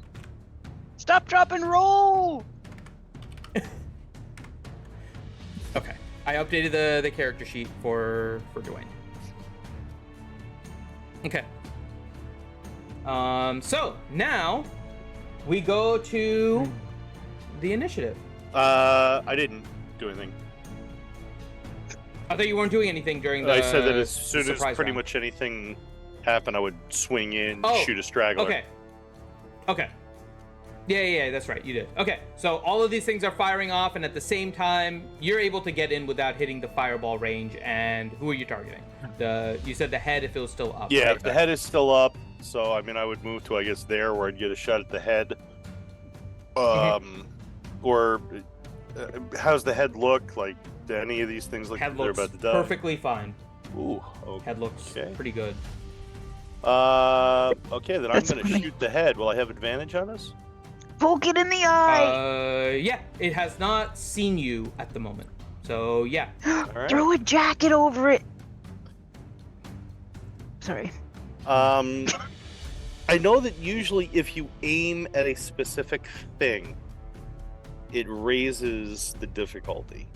Stop, drop, and roll. Okay, I updated the character sheet for Dwayne. Okay. So now we go to the initiative. I didn't do anything. I thought you weren't doing anything during the I said that as soon as surprise pretty round. much anything happened, I would swing in, Oh, shoot a straggler. Okay. Yeah, that's right. You did. Okay, so all of these things are firing off, and at the same time, you're able to get in without hitting the fireball range. And who are you targeting? You said the head if it was still up. Yeah, right? if the head is still up, so I mean, I would move to, I guess, there where I'd get a shot at the head. Or how's the head look? Like, do any of these things look Head like they're looks about to die? perfectly fine. Ooh, okay. Head looks pretty good. Okay, then That's I'm gonna funny. shoot the head. Will I have advantage on this? Poke it in the eye. Yeah, it has not seen you at the moment. So yeah. right. Throw a jacket over it. Sorry. I know that usually if you aim at a specific thing, it raises the difficulty.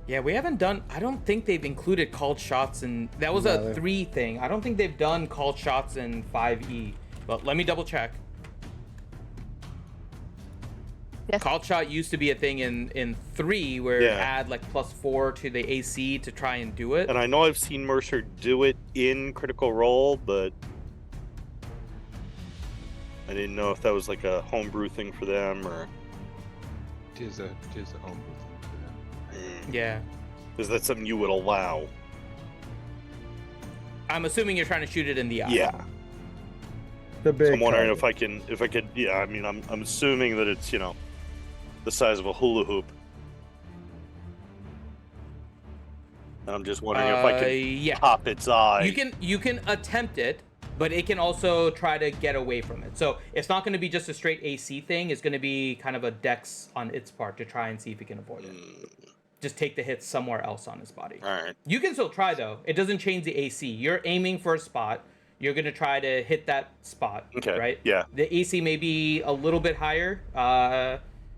Yeah, we haven't done. I don't think they've included called shots in. That was a 3 thing. I don't think they've done called shots in 5e. But let me double check. Yes. Called shot used to be a thing in 3 where it add like +4 to the AC to try and do it. And I know I've seen Mercer do it in Critical Role, but I didn't know if that was like a homebrew thing for them or. It is a homebrew thing for them. Yeah. Is that something you would allow? I'm assuming you're trying to shoot it in the eye. Yeah. The big. So I'm wondering if I could. Yeah, I mean, I'm assuming that it's the size of a hula hoop. And I'm just wondering if I can pop its eye. You can attempt it, but it can also try to get away from it. So it's not going to be just a straight AC thing. It's going to be kind of a dex on its part to try and see if it can avoid it. Just take the hits somewhere else on his body. All right. You can still try though. It doesn't change the AC. You're aiming for a spot. You're going to try to hit that spot. Okay. Right? Yeah. The AC may be a little bit higher.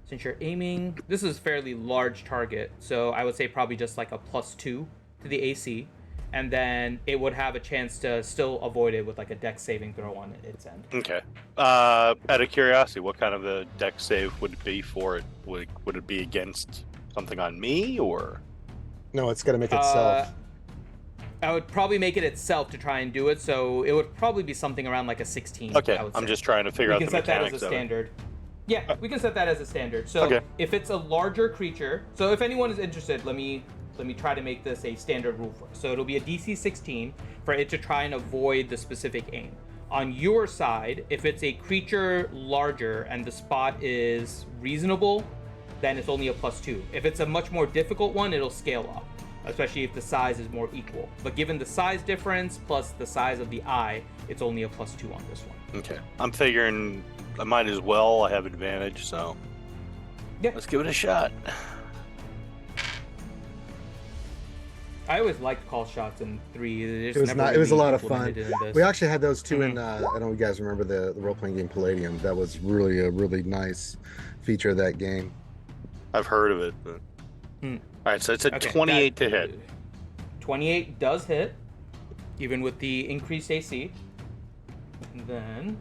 Since you're aiming, this is a fairly large target. So I would say probably just like a +2 to the AC. And then it would have a chance to still avoid it with like a dex saving throw on its end. Okay. Out of curiosity, what kind of a dex save would it be for it? Would it be against something on me or? No, it's got to make itself. I would probably make it itself to try and do it, so it would probably be something around like a 16. Okay, I would say. I'm just trying to figure out the mechanics. We can set that as a standard. Yeah, we can set that as a standard. So if it's a larger creature, so if anyone is interested, let me try to make this a standard rule for us. So it'll be a DC 16 for it to try and avoid the specific aim. On your side, if it's a creature larger and the spot is reasonable, then it's only a +2. If it's a much more difficult one, it'll scale up, especially if the size is more equal. But given the size difference plus the size of the eye, it's only a +2 on this one. Okay. I'm figuring I might as well. I have advantage, so yeah, let's give it a shot. I always liked call shots in 3. It was a lot of fun. We actually had those too in. I don't know if you guys remember the role-playing game Palladium. That was really a really nice feature of that game. I've heard of it. But... All right, so it's a 28 to hit. 28 does hit, even with the increased AC. And then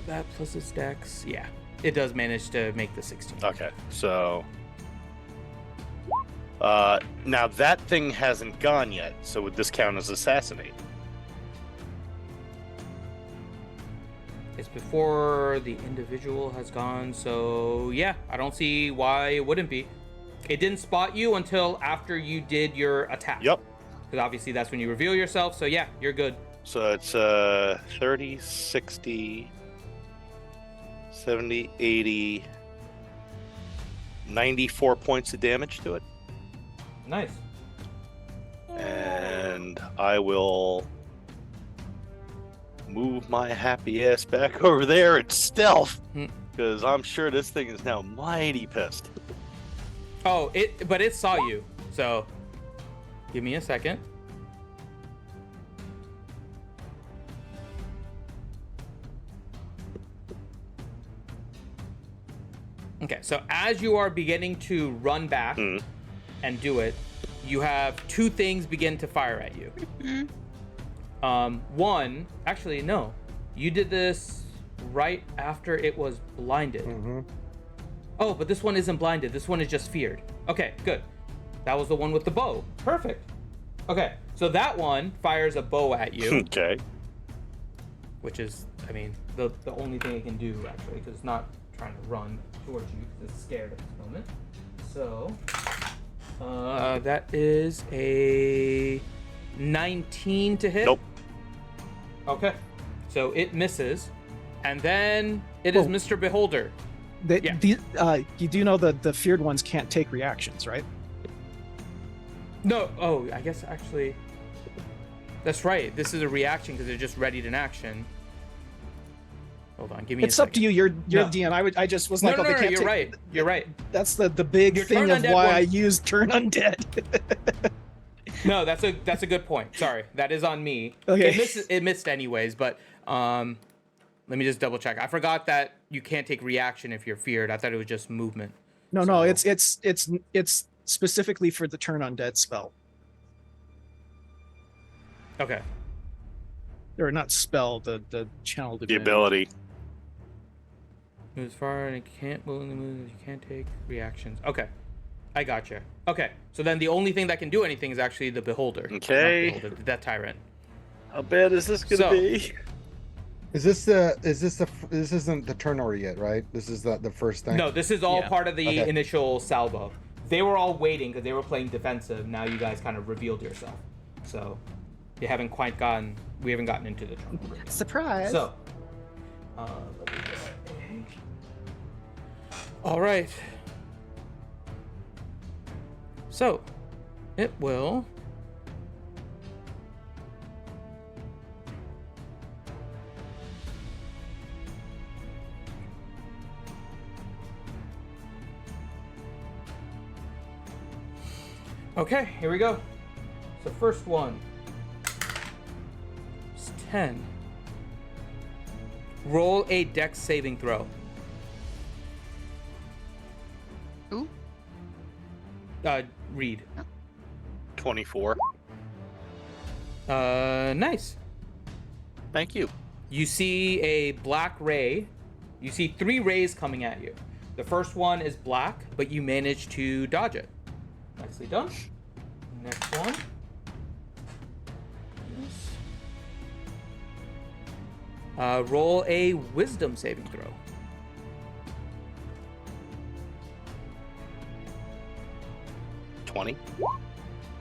that plus its dex, yeah, it does manage to make the 16. Okay, so now that thing hasn't gone yet. So would this count as assassinate? It's before the individual has gone, so yeah, I don't see why it wouldn't be. It didn't spot you until after you did your attack. Yep. Because obviously that's when you reveal yourself, so yeah, you're good. So it's 30, 60, 70, 80, 94 points of damage to it. Nice. And I will move my happy ass back over there at stealth, because I'm sure this thing is now mighty pissed. Oh, but it saw you, so give me a second. Okay, so as you are beginning to run back and do it, you have 2 things begin to fire at you. One, actually, no. You did this right after it was blinded. Oh, but this one isn't blinded. This one is just feared. Okay, good. That was the one with the bow. Perfect. Okay, so that one fires a bow at you. Okay. Which is, I mean, the only thing it can do, actually, because it's not trying to run towards you because it's scared at this moment. So, that is a 19 to hit. Nope. Okay, so it misses, and then it is Mr. Beholder. You do know that the feared ones can't take reactions, right? No. Oh, I guess actually, that's right. This is a reaction because they're just readied in action. Hold on, give me. It's up to you. You're No. the DM. I just was No, like, no, oh, they no, can't you're take- right. You're right. That's the big Your thing turn of undead why one- I used turn undead. No, that's a good point. Sorry, that is on me. Okay. It missed anyways, but let me just double check. I forgot that you can't take reaction if you're feared. I thought it was just movement. No, So- it's specifically for the turn undead spell. Okay. Or not spell, the channel The divinity. ability. Moves far and it can't willingly move. You can't take reactions. Okay, I gotcha. Okay, so then the only thing that can do anything is actually the beholder. Not Okay. the beholder, the death tyrant. How bad is this gonna So- be? This isn't the turn order yet, right? This is the first thing. No, this is all Yeah. part of the Okay. initial salvo. They were all waiting because they were playing defensive. Now you guys kind of revealed yourself, so we haven't gotten into the turn order yet. Surprise. So, let me get all right. So, it will. Okay, here we go. So first one is 10. Roll a dex saving throw. Ooh. Read. 24. Nice. Thank you. You see a black ray. You see 3 rays coming at you. The first one is black, but you manage to dodge it. Nicely done. Next one. Roll a wisdom saving throw. $20.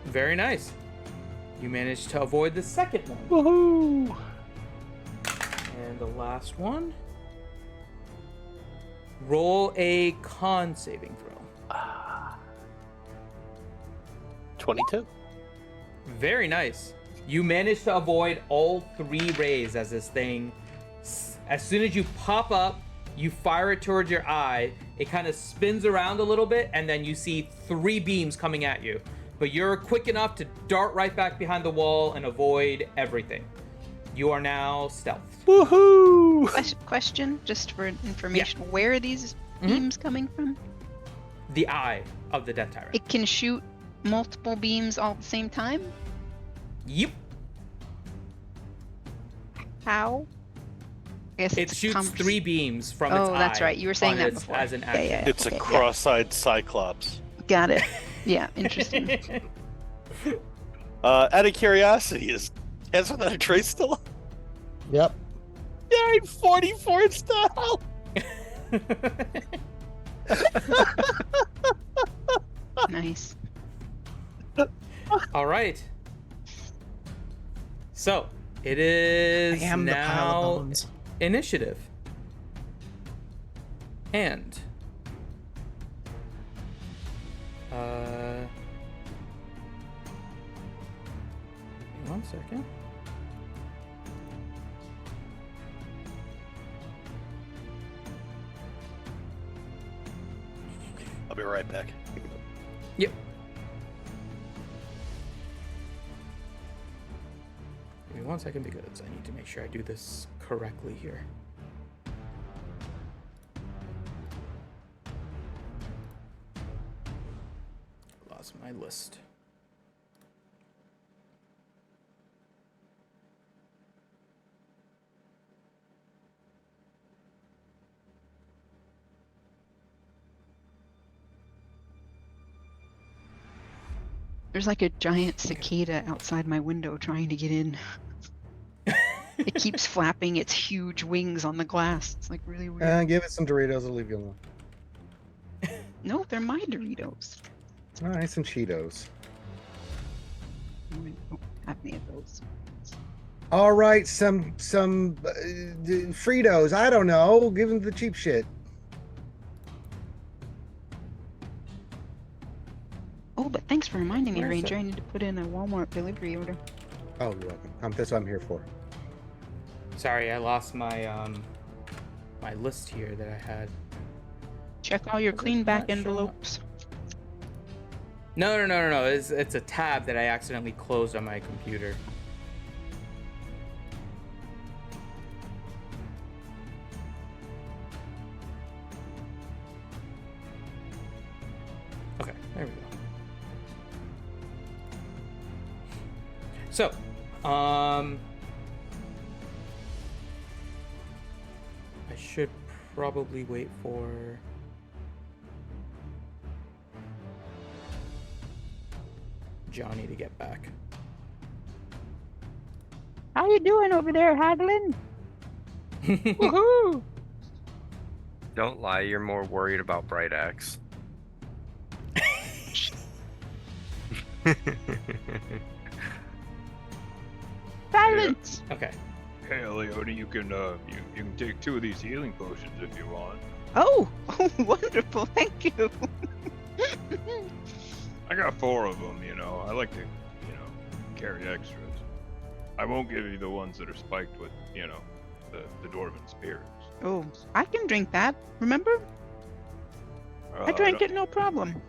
Very nice. You managed to avoid the second one. Woohoo! And the last one. Roll a con saving throw. 22. Very nice. You managed to avoid all 3 rays as this thing. As soon as you pop up, you fire it towards your eye. It kind of spins around a little bit, and then you see 3 beams coming at you. But you're quick enough to dart right back behind the wall and avoid everything. You are now stealth. Woohoo! Question, just for information. Where are these beams coming from? The eye of the Death Tyrant. It can shoot multiple beams all at the same time? Yep. How? I guess It it's shoots 3 beams from its eye. Oh, that's right. You were saying on that its- before. as an Yeah, action. yeah, yeah. It's a Okay, yeah. cross-eyed cyclops. Got it. Yeah, interesting. Out of curiosity, is Hands Without a Trace still up? Yep. Yay, 44 style! Nice. All right. So it I is am the pile of now bones. initiative. And give me 1 second. I'll be right back. Yep. Give me 1 second because I need to make sure I do this correctly here. Lost my list. There's like a giant cicada outside my window trying to get in. It keeps flapping its huge wings on the glass. It's like really weird. Give it some Doritos. I'll leave you alone. No, they're my Doritos. Nice and Cheetos. I don't have any of those. All right, some Fritos. I don't know. Give them the cheap shit. Oh, but thanks for reminding me, Where is Ranger. it? I need to put in a Walmart delivery order. Oh, you're welcome. That's what I'm here for. Sorry, I lost my my list here that I had. Check all your Was it clean back not showing up? envelopes. No. It's a tab that I accidentally closed on my computer. Okay, there we go. So, I should probably wait for Johnny to get back. How you doing over there, Haglin? Woohoo! Don't lie, you're more worried about Bright Axe. Silence! Okay. Hey, Leona, you can take 2 of these healing potions if you want. Oh, wonderful! Thank you. I got 4 of them, I like to, carry extras. I won't give you the ones that are spiked with, the dwarven spirits. Oh, I can drink that. Remember? I drank it, no problem.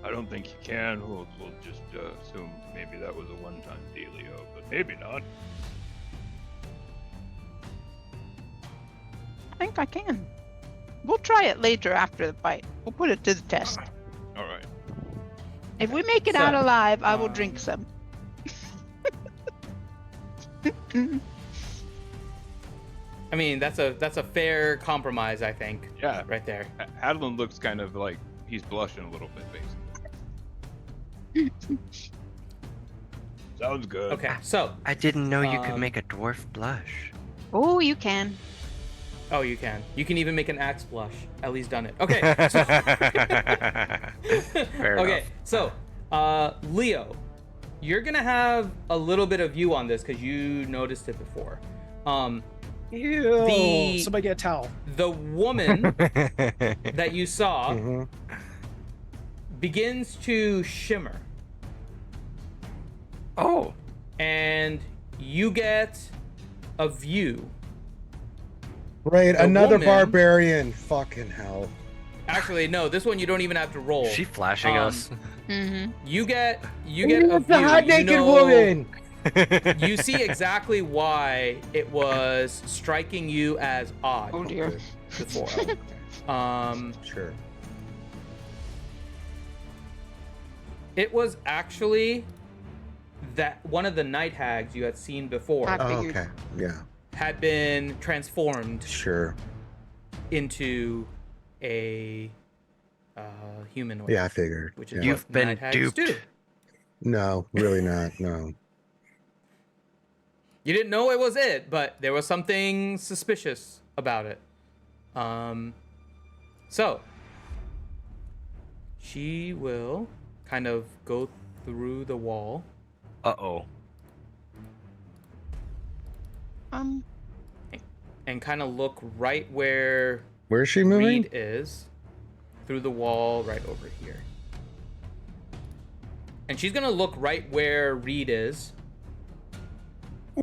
I don't think you can. We'll just assume maybe that was a one-time dealio, but maybe not. I think I can. We'll try it later after the fight. We'll put it to the test. All right. If we make it out alive, I will drink some. I mean, that's a fair compromise, I think. Yeah. Right there. Adlin looks kind of like he's blushing a little bit, basically. Sounds good. Okay, so. I didn't know you could make a dwarf blush. Oh, you can. Oh, you can. You can even make an axe blush. Ellie's done it. Okay. So, Fair okay. enough. So, Leo, you're gonna have a little bit of view on this because you noticed it before. Ew. Somebody get a towel. The woman that you saw begins to shimmer. Oh. And you get a view. Right, The another woman- barbarian. Fucking hell. Actually, no. This one you don't even have to roll. She flashing us. Mm-hmm. You get a It's view. the hot You naked know- woman. You see exactly why it was striking you as odd. Oh dear. Before. Sure. It was actually that one of the night hags you had seen before I Oh, figured. okay. Yeah. had been transformed Sure. into a humanoid. Yeah, I figured. Which is Yeah. You've what been night hags duped. do. No, really not. No. You didn't know it was it, but there was something suspicious about it. So she will kind of go through the wall. Uh-oh. And kind of look right where Where is she moving? Reed is, through the wall right over here. And she's gonna look right where Reed is,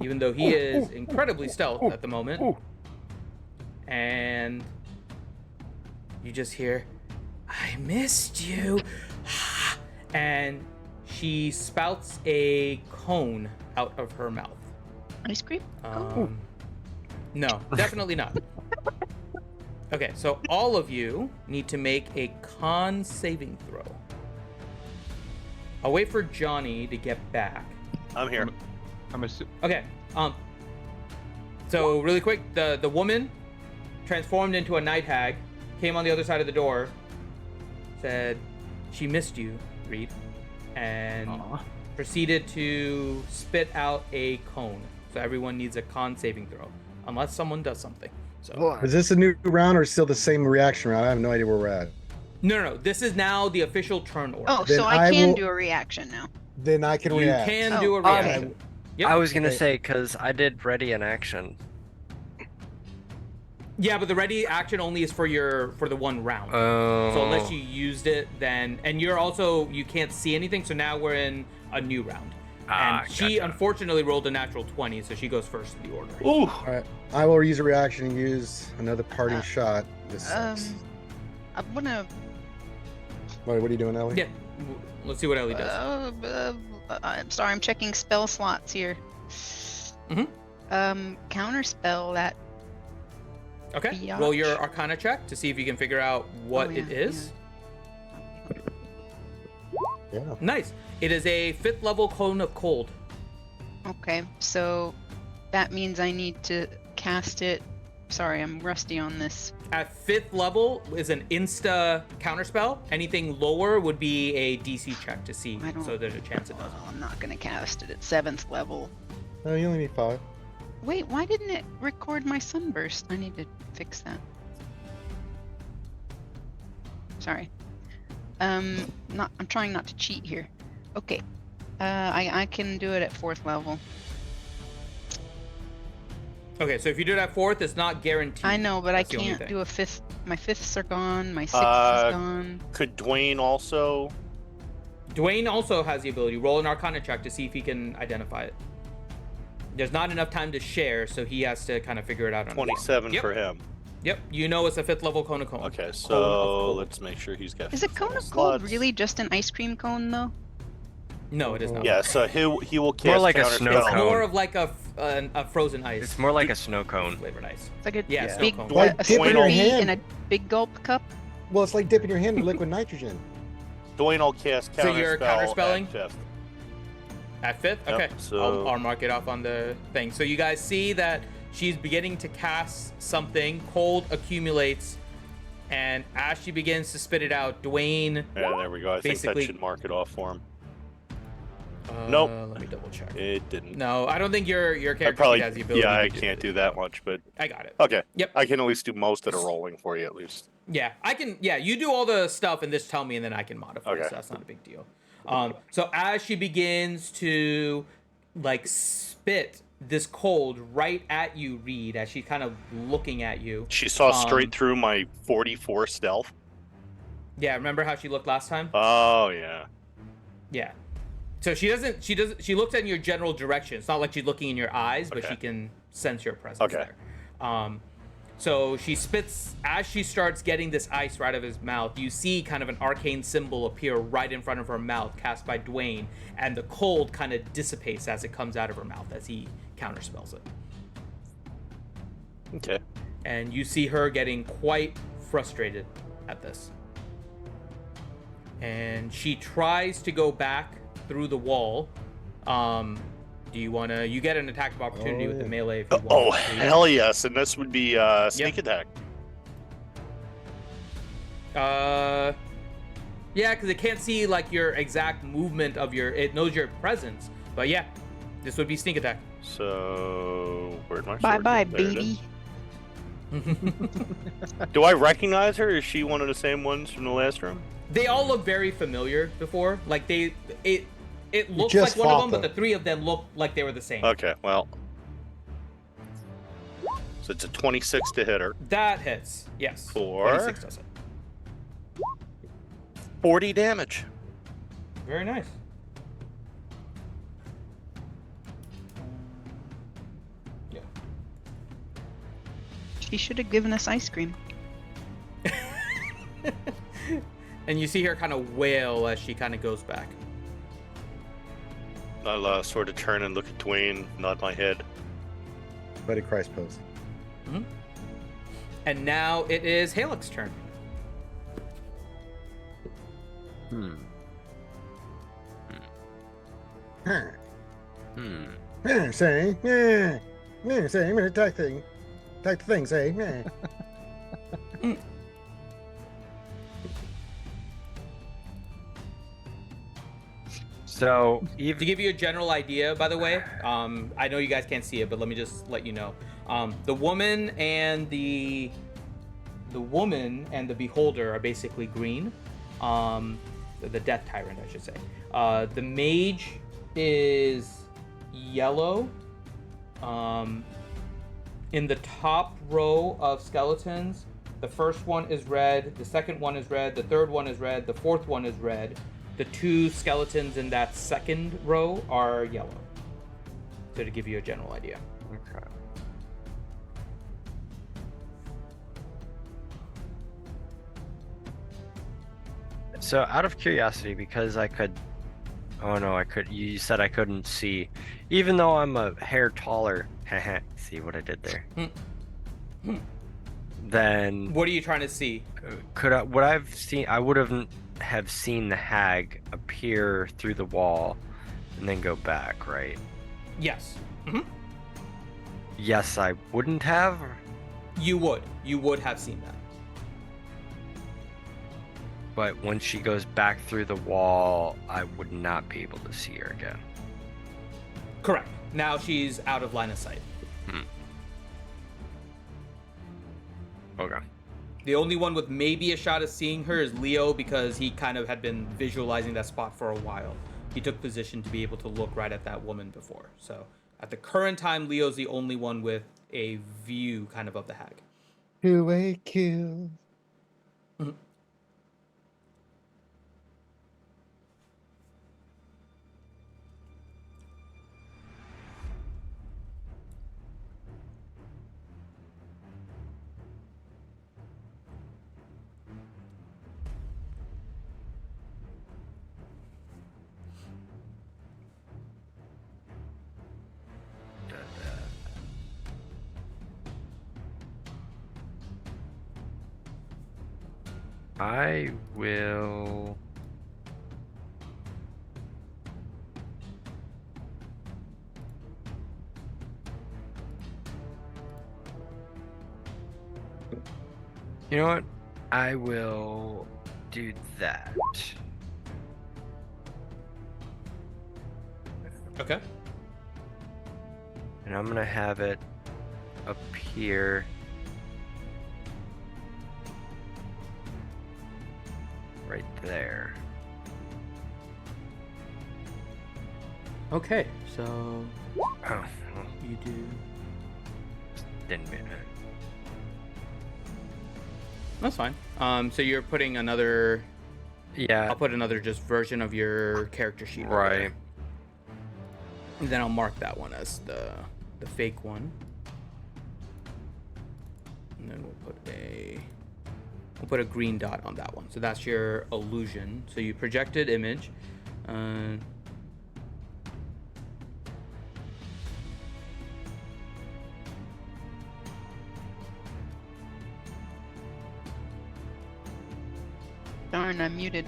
even though he is incredibly stealth at the moment. And you just hear, "I missed you," and she spouts a cone out of her mouth. Ice cream? No, definitely not. Okay, so all of you need to make a con saving throw. I'll wait for Johnny to get back. I'm here. I'm assuming. Okay, so really quick, the woman transformed into a night hag, came on the other side of the door, said she missed you, Reed, and proceeded to spit out a cone. So everyone needs a con saving throw, unless someone does something. So Is this a new round or still the same reaction round? I have no idea where we're at. no, this is now the official turn order. Oh, Then so I can will- do a reaction now. Then I can You react. can do a Oh, okay. reaction. Yep. I was gonna Okay. say, because I did ready in action. Yeah, but the ready action only is for the one round. Oh. So unless you used it, then you can't see anything. So now we're in a new round. And she gotcha. unfortunately rolled a natural 20, so she goes first in the order. Ooh. All right. I will use a reaction and use another parting shot. This sucks. I wanna. What are you doing, Ellie? Yeah, let's see what Ellie does. I'm sorry, I'm checking spell slots here. Counterspell that. Okay, Biatch. roll your Arcana check to see if you can figure out what it is. Yeah. Nice. It is a 5th level Cone of Cold. Okay, so that means I need to cast it. Sorry, I'm rusty on this. At 5th level is an insta counterspell. Anything lower would be a DC check to see, so there's a chance it does. Well, I'm not gonna cast it at 7th level. Oh, you only need 5. Wait, why didn't it record my sunburst? I need to fix that. Sorry. I'm trying not to cheat here. Okay. I can do it at 4th level. Okay, so if you do it at 4th, it's not guaranteed. I know, but That's I the only can't thing. do a 5th. My 5ths are gone. My 6th is gone. Could Dwayne also? Dwayne also has the ability. Roll an Arcana check to see if he can identify it. There's not enough time to share, so he has to kind of figure it out on 27 Yep. for him. Yep, you know it's a 5th level Cone of Cold. Okay, Cone of so Cold. let's make sure he's got. Is a cone of cold really just an ice cream cone, though? No, it is not. Yeah, so he will cast More like a counterspell. snow It's cone. more of like a frozen ice. It's more like a snow cone. Flavored ice. It's like a Yeah, snow big, cone. Like a dipping your Slurpee hand. in a big gulp cup. Well, it's like dipping your hand in liquid nitrogen. Dwayne will cast counterspell. So you're counterspelling? At 5th. At 5th? Yep, Okay. so- I'll mark it off on the thing. So you guys see that she's beginning to cast something. Cold accumulates. And as she begins to spit it out, Dwayne... Yeah, there we go. I think basically- that should mark it off for him. Nope. Let me double check. It didn't. No, I don't think your I character probably, sheet has the ability yeah, to I can't do that much, but I got it. okay. Yep. I can at least do most of the rolling for you, at least. Yeah, I can. Yeah, you do all the stuff and just tell me, and then I can modify. Okay. So that's not a big deal. So as she begins to like spit this cold right at you, Reed, as she's kind of looking at you. She saw straight through my 44 stealth. Yeah, remember how she looked last time? Oh yeah. Yeah. So she doesn't. She looks in your general direction. It's not like she's looking in your eyes, but Okay. she can sense your presence Okay. there. So she spits as she starts getting this ice right out of his mouth. You see kind of an arcane symbol appear right in front of her mouth, cast by Dwayne, and the cold kind of dissipates as it comes out of her mouth as he counterspells it. Okay. And you see her getting quite frustrated at this. And she tries to go back through the wall. Do you want to... You get an attack of opportunity with the melee if you want. Oh hell yes, and this would be sneak attack. Yeah, because it can't see like your exact movement of your... It knows your presence. But yeah, this would be sneak attack. So where'd my Bye sword bye, go? There it baby. is. Do I recognize her? Is she one of the same ones from the last room? They all look very familiar before. Like it looks just like one of fought them, but them. the three of them look like they were the same. Okay, well. So it's a 26 to hit her. That hits. Yes. For 26 does it. 40 damage. Very nice. Yeah. She should have given us ice cream. And you see her kind of wail as she kind of goes back. I'll sort of turn and look at Dwayne, nod my head. Buddy Christ pose. Mm-hmm. And now it is Halek's turn. Say, yeah, say, I'm gonna attack the thing, say, yeah. So, To give you a general idea, by the way, I know you guys can't see it, but let me just let you know. The woman and the beholder are basically green. The death tyrant, I should say. The mage is yellow. In the top row of skeletons, the first one is red, the second one is red, the third one is red, the fourth one is red. The 2 skeletons in that second row are yellow. So to give you a general idea. Okay. So out of curiosity, because I could, oh no, I could. You said I couldn't see, even though I'm a hair taller. See what I did there? Then What are you trying to see? would I've seen? I would have seen the hag appear through the wall, and then go back, right? Yes. Yes, I wouldn't have. You would. You would have seen that. But when she goes back through the wall, I would not be able to see her again. Correct. Now she's out of line of sight. Okay. The only one with maybe a shot of seeing her is Leo, because he kind of had been visualizing that spot for a while. He took position to be able to look right at that woman before. So at the current time, Leo's the only one with a view kind of the hag. Who a kill. I will. You know what? I will do that. Okay. And I'm gonna have it appear right there. Okay, so Oh, well, you do. didn't mean it. That's fine. So you're putting another. Yeah. I'll put another just version of your character sheet. over Right. there. And then I'll mark that one as the fake one. And then we'll put a green dot on that one. So that's your illusion. So you projected image. Darn, I'm muted.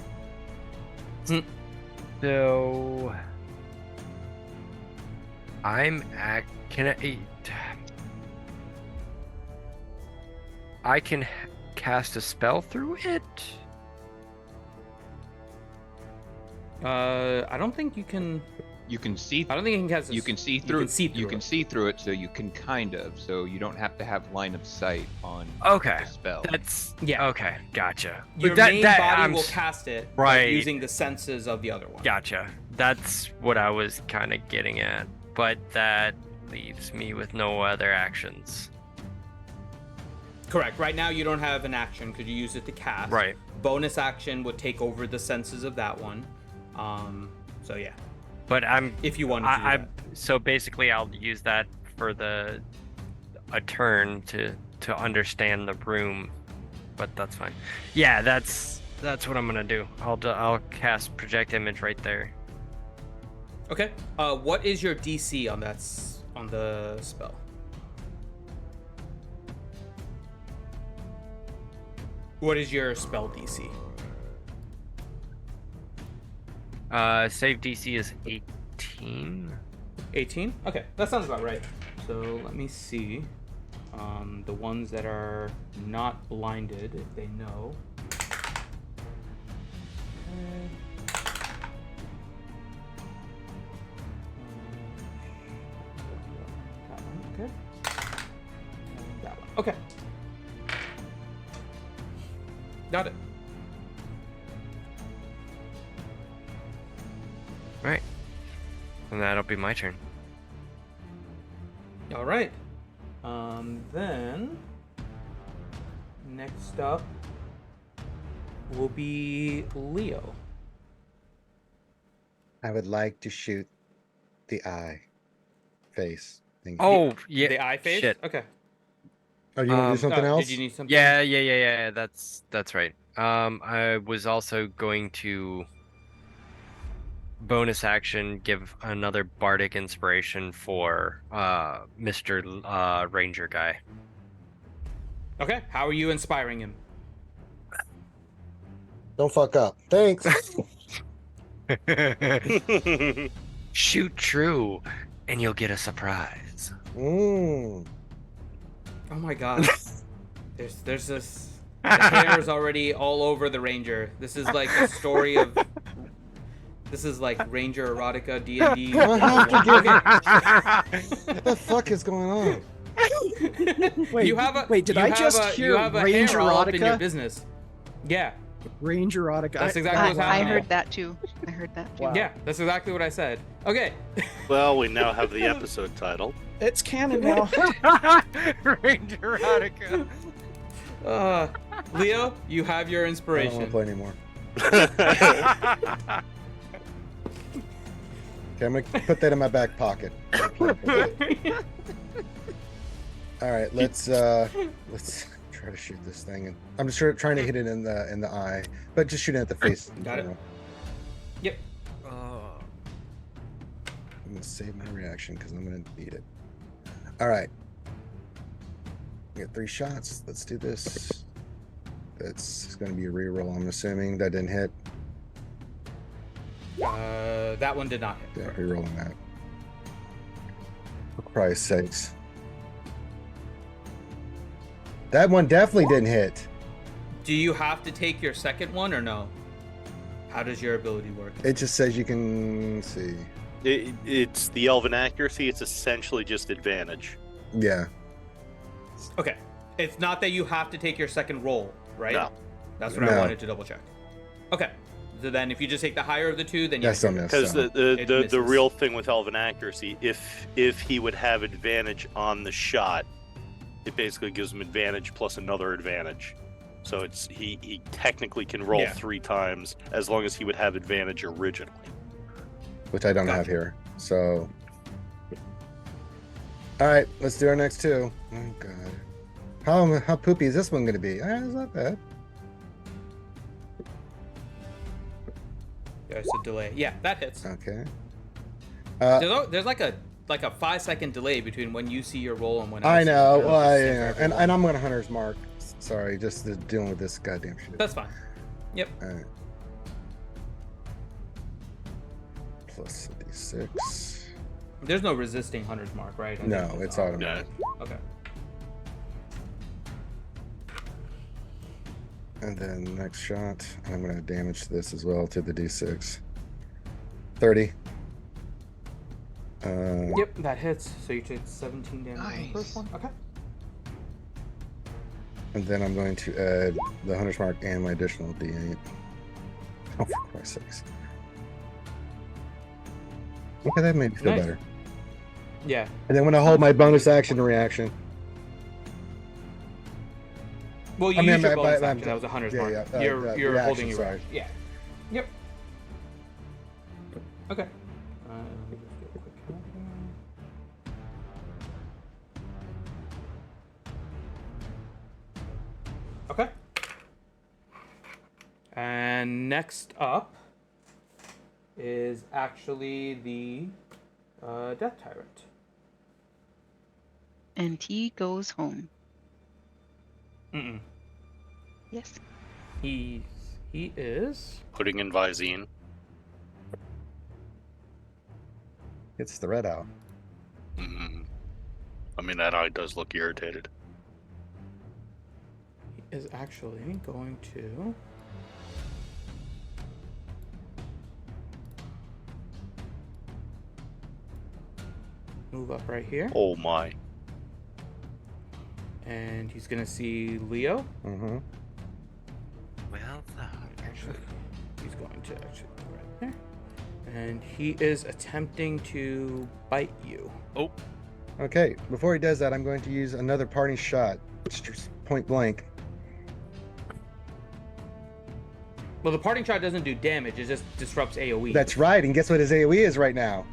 So I can cast a spell through it? I don't think you can. You can see. I don't think you can cast. You can see through. You can it. see through it, so you can kind of. So you don't have to have line of sight on Okay. the spell. That's Yeah. Okay, gotcha. Your But main body I'm will cast it right. using the senses of the other one. Gotcha. That's what I was kind of getting at. But that leaves me with no other actions. Correct. Right now you don't have an action because you use it to cast. Right. Bonus action would take over the senses of that one. So yeah. But if you wanted to do that. So basically I'll use that for a turn to understand the room. But that's fine. Yeah, that's what I'm gonna do. I'll cast project image right there. Okay. What is your DC on on the spell? What is your spell DC? Save DC is 18. 18? Okay, that sounds about right. So let me see. The ones that are not blinded, if they know. That one, okay. And that one. Okay. Got it. Right. And that'll be my turn. All right. Then next up will be Leo. I would like to shoot the eye face thing. Oh, yeah. The eye face. Shit. Okay. Oh, you want to do something else? Did you need something? Yeah. That's right. I was also going to bonus action give another bardic inspiration for Mr. Ranger guy. Okay. How are you inspiring him? Don't fuck up. Thanks. Shoot true, and you'll get a surprise. Mm. Oh my god. There's this. The hair is already all over the ranger. This is like a story of. This is like Ranger erotica D&D. What the fuck is going on? Wait, did I just hear Ranger hair all up in your erotica? business? Yeah. Ranger erotica. That's exactly what's I happening. heard that too. I heard that too. Wow. Yeah, that's exactly what I said. Okay. Well, we now have the episode title. It's canon now. Ranger erotica. Leo, you have your I don't inspiration. want to play anymore. Okay, I'm gonna put that in my back pocket. All right, let's try to shoot this thing. And I'm just trying to hit it in the eye, but just shooting at the face. in Got it. general. Yep. I'm gonna save my reaction because I'm gonna need it. All right, we got 3 shots. Let's do this. That's gonna be a reroll. I'm assuming that didn't hit. That one did not hit. Yeah, rerolling that. For Christ's sakes. That one definitely didn't hit. Do you have to take your second one or no? How does your ability work? It just says you can see. It's the elven accuracy. It's essentially just advantage. Yeah. Okay. It's not that you have to take your second roll, right? No. That's what I No. wanted to double check. Okay. So then if you just take the higher of the two, then you That's still miss. Because So. It the misses. real thing with elven accuracy, if he would have advantage on the shot, it basically gives him advantage plus another advantage. So it's he technically can roll Yeah. 3 times as long as he would have advantage originally. Which I don't have Gotcha. here. So. All right, let's do our next 2. Oh god. How poopy is this one going to be? It's not bad. There's a delay. Yeah, that hits. Okay. There's like a 5-second delay between when you see your roll and when I see know. it. Well, It's yeah. different for And everyone. I'm going to Hunter's Mark. Sorry, just dealing with this goddamn shit. That's fine. Yep. All right. Plus a d6. There's no resisting Hunter's Mark, right? I No, think it's all- automatic. Okay. And then next shot, and I'm going to damage this as well to the d6. 30. Yep, that hits. So you take 17 damage on the Nice. first one. Okay. And then I'm going to add the Hunter's Mark and my additional d8. Oh, for Christ's sakes. Okay, that made me feel Nice. better. Yeah. And then when I hold my bonus action reaction. Well, you I mean, used your I- bonus I- action. That was a Hunter's yeah, Mark. yeah, You're reaction, holding your sorry. reaction. Yeah. Yep. Okay. Let me just do a quick count here. Okay. And next up is actually the Death Tyrant. And he goes home. Mm-mm. Yes. He is. Putting in Visine. It's the red owl. Mm. I mean, that eye does look irritated. He is actually going to. Move up right here. Oh my. And he's gonna see Leo. Mm-hmm. Well done. Actually, he's going to actually go right there. And he is attempting to bite you. Oh, Okay, before he does that, I'm going to use another parting shot. Just point blank. Well, the parting shot doesn't do damage. It just disrupts AoE. That's right. And guess what his AoE is right now?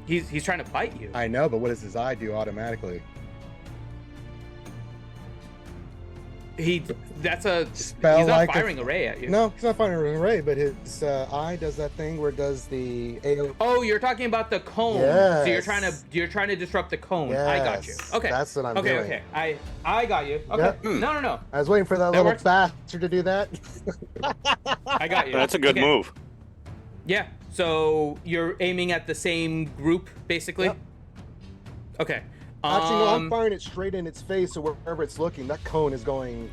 He's trying to bite you. I know, but what does his eye do automatically? That's a Spell he's not like firing a ray at you. No, he's not firing an array, but his eye does that thing where it does the AoE. Oh, you're talking about the cone. Yes. So you're trying to disrupt the cone. I got you. Yes, Okay. that's what I'm doing. Okay. I got you. Okay. Yep. No. I was waiting for that That little works. bastard to do that. I got you. That's a good Okay. move. Yeah. So you're aiming at the same group, basically. Yep. Okay. Actually, no, I'm firing it straight in its face, so wherever it's looking, that cone is going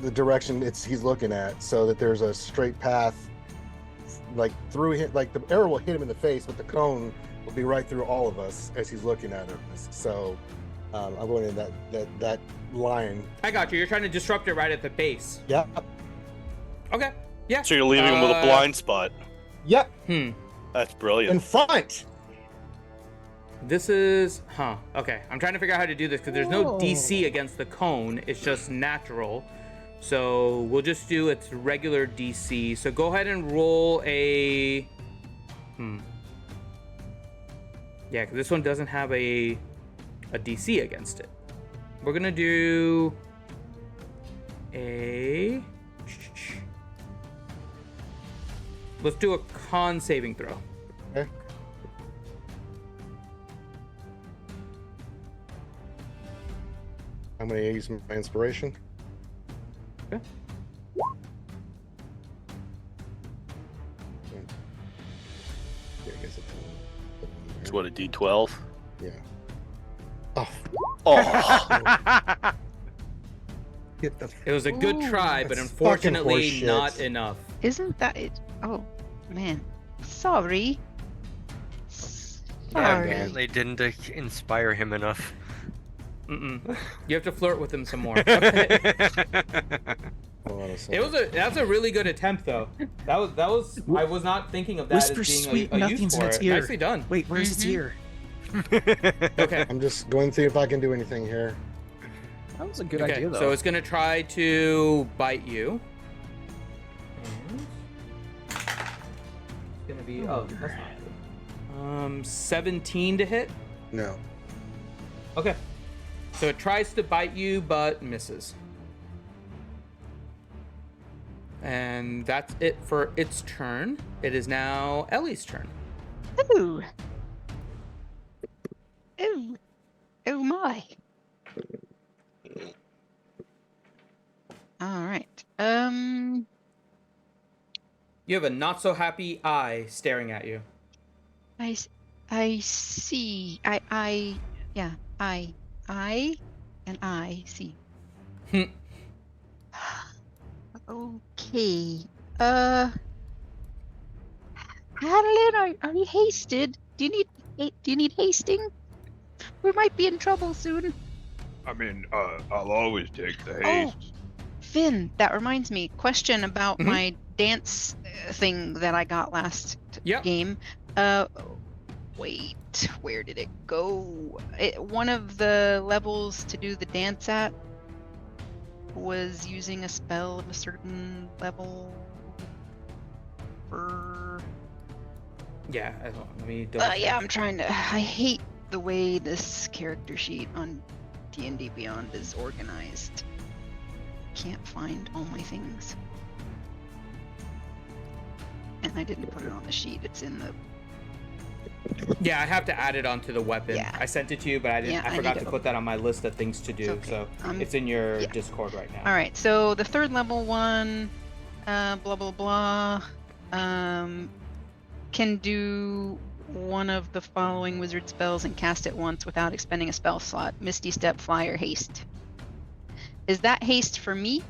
the direction he's looking at, so that there's a straight path, like through him. Like the arrow will hit him in the face, but the cone will be right through all of us as he's looking at us. So I'm going in that line. I got you. You're trying to disrupt it right at the base. Yep. Okay. Yeah. So you're leaving him with a blind spot. Yep. That's brilliant. In front. This is okay. I'm trying to figure out how to do this because there's no DC against the cone. It's just natural. So we'll just do its regular DC. So go ahead and roll a yeah, because this one doesn't have a DC against it. We're gonna do let's do a con saving throw. Okay. I'm going to use my inspiration. Okay. Yeah, I guess It's what, a D12? Yeah. Oh. Oh. Get the It was a good try, but That's fucking unfortunately horseshit. not enough. Isn't that it? Oh, man. Sorry. Yeah, Sorry. apparently didn't inspire him enough. You have to flirt with him some more. Okay. Hold on a second. That's a really good attempt though. That was I was not thinking of that Whisper as being sweet a use nothings in for its it. ear. Nicely done. Wait, where's its ear? Okay. I'm just going to see if I can do anything here. That was a good Okay, idea, though. so it's gonna try to bite you. And it's gonna be that's not good. 17 to hit. No. Okay. So it tries to bite you, but misses. And that's it for its turn. It is now Ellie's turn. Ooh. Ooh. Oh my. All right. You have a not so happy eye staring at you. I see. I see. Okay. Madeline, are you hasted? Do you need hasting? We might be in trouble soon. I mean, I'll always take the haste. Oh, Finn, that reminds me. Question about my dance thing that I got last game. Wait, where did it go? One of the levels to do the dance at was using a spell of a certain level. Yeah, let me yeah, I'm trying to. I hate the way this character sheet on D&D Beyond is organized. Can't find all my things. And I didn't put it on the sheet. It's in the. Yeah, I have to add it onto the weapon. Yeah. I sent it to you, but I didn't. Yeah, I I forgot need to to- put that on my list of things to do. okay. So it's in your Discord right now. All right, so the third level one, blah blah blah, can do one of the following wizard spells and cast it once without expending a spell slot: Misty Step, Fly, or Haste. Is that haste for me,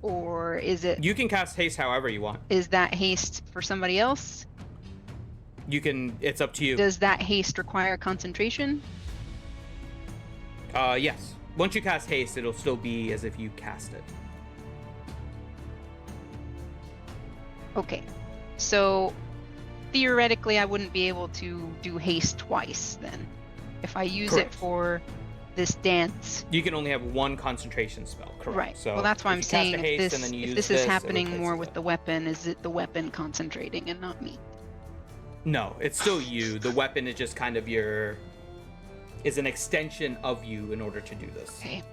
or is it? You can cast haste however you want. Is that haste for somebody else? You can. It's up to you. Does that haste require concentration? Yes. Once you cast haste, it'll still be as if you cast it. Okay, so theoretically, I wouldn't be able to do haste twice then. If I use Correct. it for this dance. You can only have one concentration spell, correct? Right. So well, that's why if I'm you cast saying a haste if and then you use this is it happening more replaces with it. the weapon, is it the weapon concentrating and not me? No, it's still you. The weapon is just kind of is an extension of you in order to do this. Okay.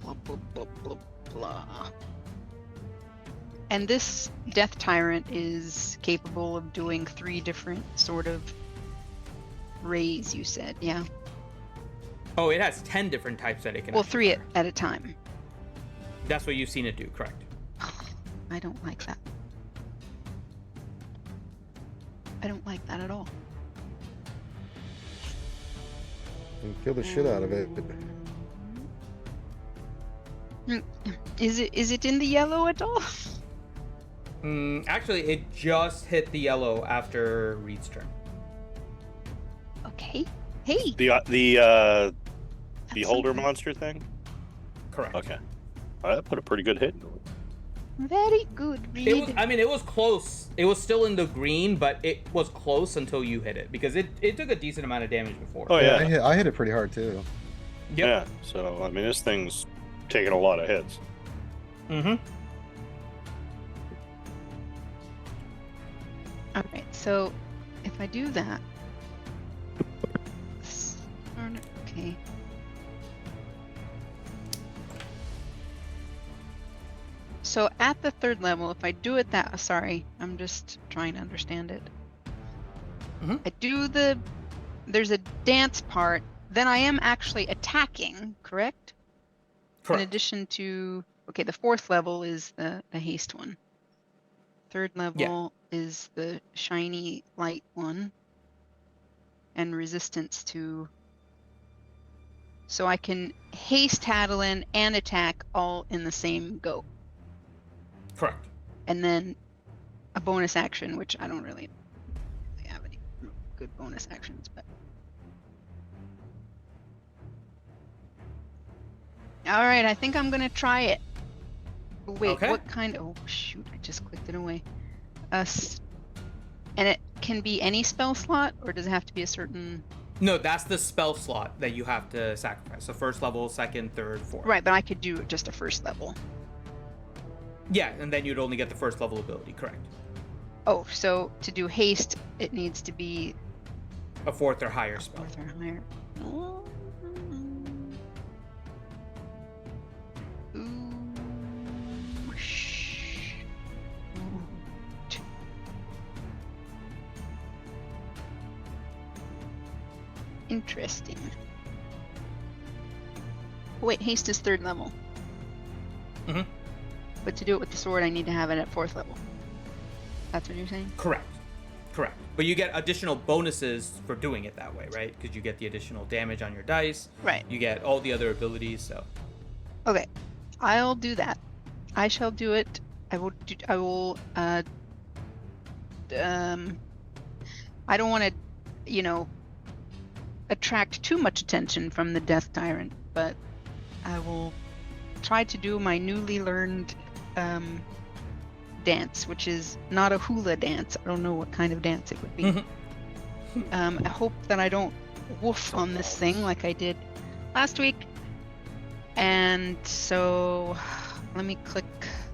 Blah blah blah blah blah. And this Death Tyrant is capable of doing 3 different sort of rays, you said, yeah? Oh, it has 10 different types that it can. Well, actually 3 at a time. That's what you've seen it do, correct? I don't like that. I don't like that at all. And kill the shit out of it. Is it in the yellow at all? Actually, it just hit the yellow after Reed's turn. Okay. Hey. The beholder something. monster thing. Correct. Okay. I put a pretty good hit into it. Very good, Reed. It was close. It was still in the green, but it was close until you hit it because it took a decent amount of damage before. Oh yeah. I hit it pretty hard too. Yep. Yeah. So I mean, this thing's taking a lot of hits. Mm-hmm. Alright, so if I do that. Okay. So at the 3rd level, if I do it that, sorry, I'm just trying to understand it. Mhm. I do there's a dance part, then I am actually attacking, correct? Correct. In addition to, okay, the 4th level is the haste one. 3rd level is the shiny light one. And resistance to. So I can haste Hadalin and attack all in the same go. Correct. And then a bonus action, which I don't really have any good bonus actions, but. Alright, I think I'm gonna try it. Wait, Okay. what kind? Oh shoot! I just clicked it away. And it can be any spell slot, or does it have to be a certain? No, that's the spell slot that you have to sacrifice. So 1st level, 2nd, 3rd, 4th. Right, but I could do just a 1st level. Yeah, and then you'd only get the 1st level ability. Correct. Oh, so to do haste, it needs to be A 4th or higher spell. 4th or higher. Interesting. Wait, haste is 3rd level. Mm-hmm. But to do it with the sword, I need to have it at 4th level. That's what you're saying? Correct. Correct. But you get additional bonuses for doing it that way, right? Because you get the additional damage on your dice. Right. You get all the other abilities, so. Okay. I'll do that. I shall do it. I will I don't want to, attract too much attention from the Death Tyrant, but I will try to do my newly learned dance, which is not a hula dance. I don't know what kind of dance it would be. I hope that I don't woof on this thing like I did last week. And so let me click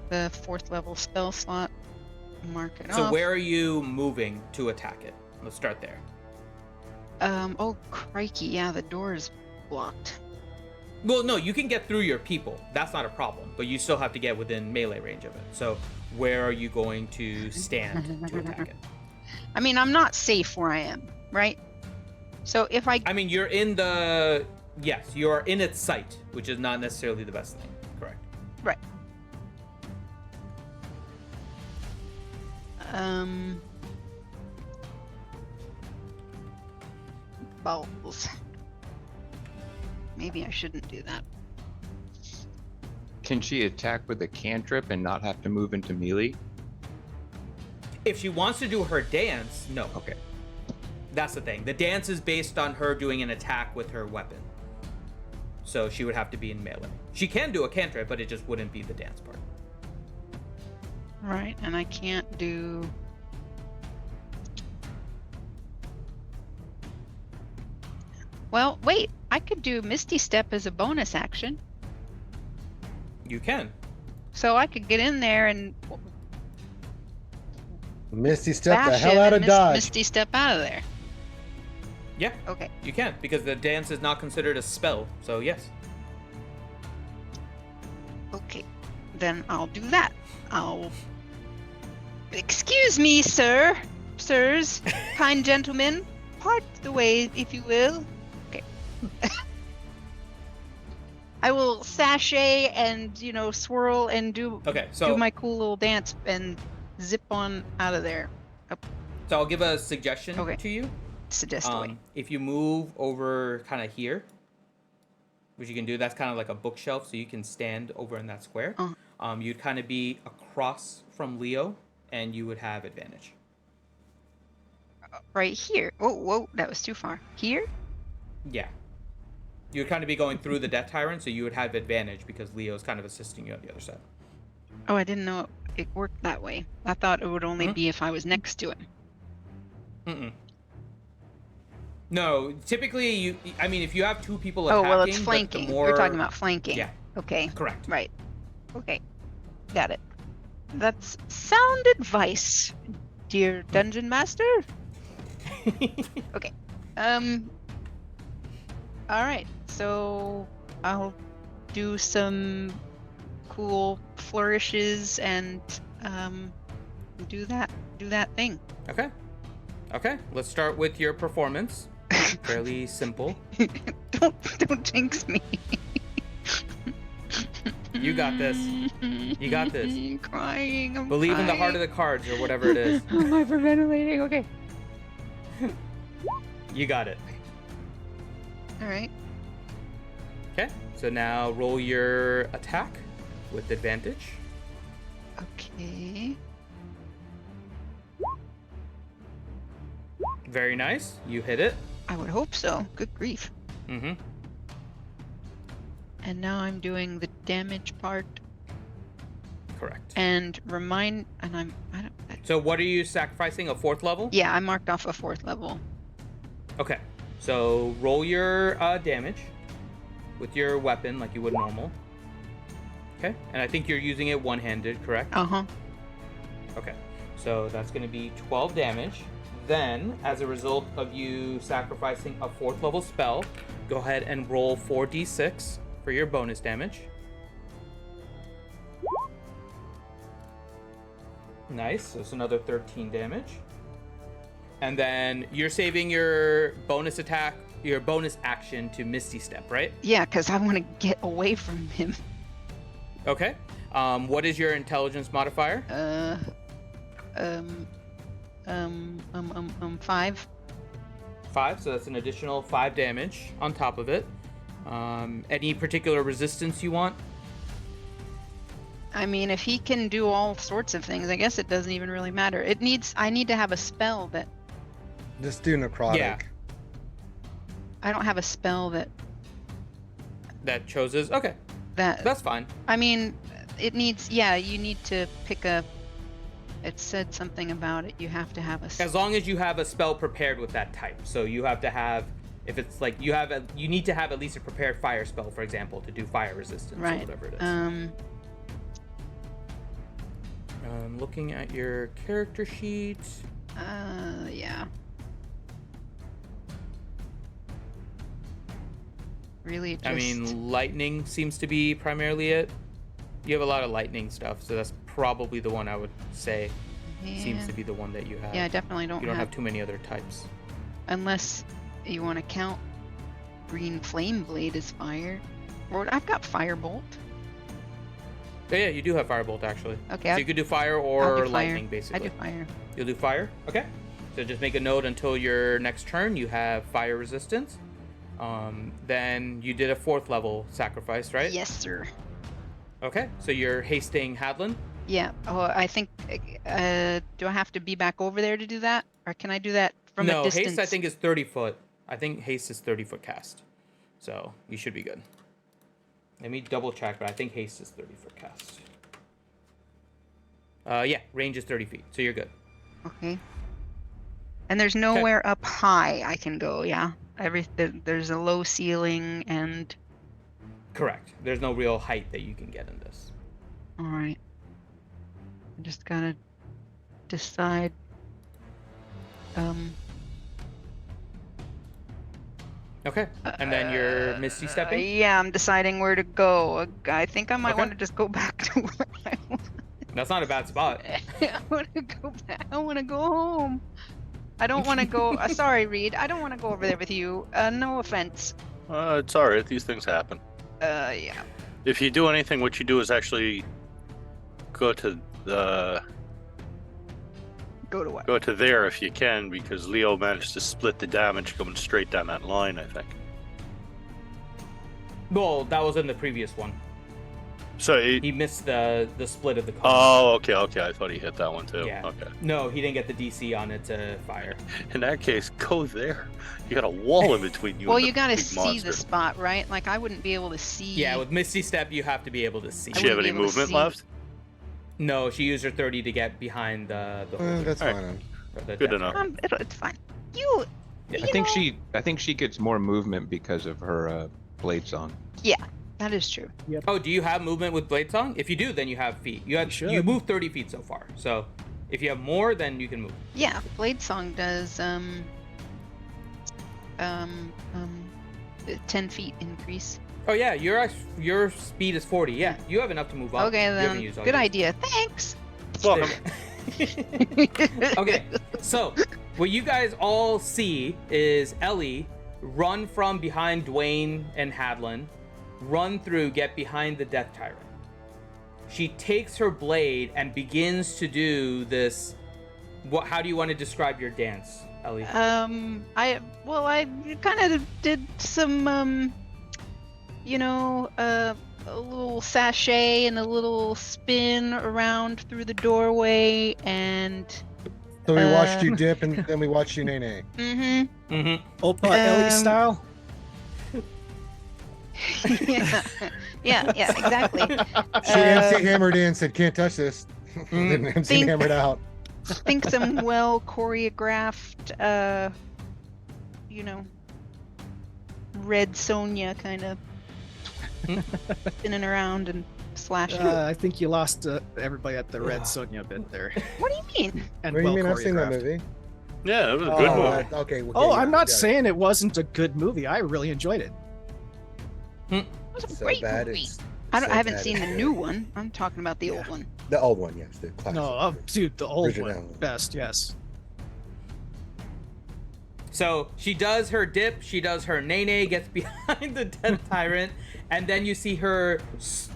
the 4th level spell slot, mark it off. So where are you moving to attack it? Let's start there. Oh crikey, yeah, the door is blocked. Well, no, you can get through your people. That's not a problem, but you still have to get within melee range of it. So where are you going to stand to attack it? I mean, I'm not safe where I am, right? So if I mean, you're in the... Yes, you are in its sight, which is not necessarily the best thing. Correct. Right. Balls. Maybe I shouldn't do that. Can she attack with a cantrip and not have to move into melee? If she wants to do her dance, no. Okay. That's the thing. The dance is based on her doing an attack with her weapon. So she would have to be in melee. She can do a cantrip, but it just wouldn't be the dance part. Right, and I can't do. Well, wait. I could do Misty Step as a bonus action, You can. so I could get in there and Misty step the bash hell him out and of Dodge. Misty Step out of there. Yeah, Okay. you can, because the dance is not considered a spell, so yes. Okay, then I'll do that. Excuse me, sir. Sirs. Kind gentlemen. Part the way, if you will. Okay. I will sashay and, swirl and do Okay, so my cool little dance and zip on out of there. so I'll give a suggestion Okay. to you. Suggest away. If you move over kind of here, which you can do, that's kind of like a bookshelf, so you can stand over in that square. You'd kind of be across from Leo, and you would have advantage. Right here. Whoa, that was too far. Here? Yeah. You'd kind of be going through the Death Tyrant, so you would have advantage because Leo's kind of assisting you on the other side. Oh, I didn't know it worked that way. I thought it would only be if I was next to him. Mm-mm. No, typically if you have two people attacking, Oh, well, it's but flanking. the more... You're talking about flanking. Yeah. Okay. Correct. Right. Okay. Got it. That's sound advice, dear Dungeon Master. Okay. Alright, so I'll do some cool flourishes and do that thing. Okay, let's start with your performance. Fairly simple. Don't jinx me. You got this. You got this. I'm crying. I'm Believe in the heart of crying. the cards, or whatever it is. I'm hyperventilating. Okay. You got it. All right. Okay, so now roll your attack with advantage. Okay. Very nice. You hit it. I would hope so. Good grief. Mm-hmm. And now I'm doing the damage part Correct. and So what are you sacrificing? A 4th level? yeah, I marked off a 4th level. Okay. So roll your damage with your weapon like you would normal. Okay. And I think you're using it one-handed, correct? Uh-huh. Okay. So that's going to be 12 damage. Then, as a result of you sacrificing a 4th level spell, go ahead and roll 4d6 for your bonus damage. Nice. So it's another 13 damage. And then you're saving your bonus attack, your bonus action to Misty Step, right? Yeah, because I want to get away from him. Okay. What is your intelligence modifier? 5. 5, so that's an additional 5 damage on top of it. Any particular resistance you want? I mean, if he can do all sorts of things, I guess it doesn't even really matter. I need to have a spell that... Just do necrotic. Yeah. I don't have a spell that... That chooses? Okay. That's fine. I mean, it needs... Yeah, you need to pick a... It said something about it. You have to have a... As long as you have a spell prepared with that type. So you have to have... If it's like you need to have at least a prepared fire spell, for example, to do fire resistance or whatever it is. Looking at your character sheet. Yeah. Really just... I mean, lightning seems to be primarily it. You have a lot of lightning stuff, so that's probably the one I would say seems to be the one that you have. Yeah, I definitely don't You don't have too many other types. Unless you want to count green flame blade as fire. Or I've got firebolt. Yeah, you do have firebolt actually. Okay. So you could do fire I'll or do fire. lightning, basically. I do fire. You'll do fire? Okay. So just make a note until your next turn you have fire resistance. Then you did a 4th level sacrifice, right? Yes, sir. Okay. So you're hasting Hadlin? Yeah. Oh, I think. Do I have to be back over there to do that, or can I do that from a distance? No, haste I think is 30 foot. I think haste is 30-foot cast. So you should be good. Let me double check, but I think haste is 30-foot cast. Yeah, range is 30 feet, so you're good. Okay. And there's nowhere up high I can go, yeah? There's a low ceiling and... Correct. There's no real height that you can get in this. Alright. I just gotta decide... Okay. And then you're Misty stepping? Yeah, I'm deciding where to go. I think I might Okay. want to just go back to where I was. That's not a bad spot. I want to go back. I want to go home. I don't want to go... sorry, Reed. I don't want to go over there with you. No offense. It's alright, these things happen. Yeah. If you do anything, what you do is actually go to the... Go to what? Go to there if you can, because Leo managed to split the damage going straight down that line, I think. Well, that was in the previous one. So he missed the split of the cone. Oh, okay. I thought he hit that one too. Yeah. Okay. No, he didn't get the DC on it to fire. In that case, go there. You got a wall in between you. Well, and you the gotta big see monster. the spot, right? Like, I wouldn't be able to see... Yeah, with Misty Step, you have to be able to see. Does she have any movement left? No, she used her 30 to get behind the That's All fine. Good enough. It's fine. You... I think she gets more movement because of her blade song. Yeah, that is true. Yep. Oh, do you have movement with Blade Song? If you do, then you have feet. You moved 30 feet so far. So if you have more, then you can move. Yeah, Blade Song does 10 feet increase. Oh yeah, your speed is 40. Yeah, you have enough to move up. Okay, You haven't then. used all Good yours. idea. Thanks. Welcome. Okay, so what you guys all see is Ellie run from behind Dwayne and Hadlin, run through, get behind the Death Tyrant. She takes her blade and begins to do this. How do you want to describe your dance, Ellie? I kind of did some a little sachet and a little spin around through the doorway, and So we watched you dip, and then we watched you nay. Opa Ellie style. yeah, exactly. She MC hammered in, said, "Can't touch this." Then MC hammered out. Think some well choreographed, Red Sonja kind of spinning around and slashing. I think you lost everybody at the Red Sonja bit there. What do you mean? And What do you mean? well I've seen that choreographed. movie. Yeah, it was a good movie. Okay. Oh, yeah, I'm not yeah. saying it wasn't a good movie. I really enjoyed it. It was a So great bad movie. it's- I so haven't bad seen it's the good. new one. I'm talking about the old one. The old one, yes, the classic. No, dude, the old Original. one, best, yes. So she does her dip, she does her nay, gets behind the Death Tyrant, and then you see her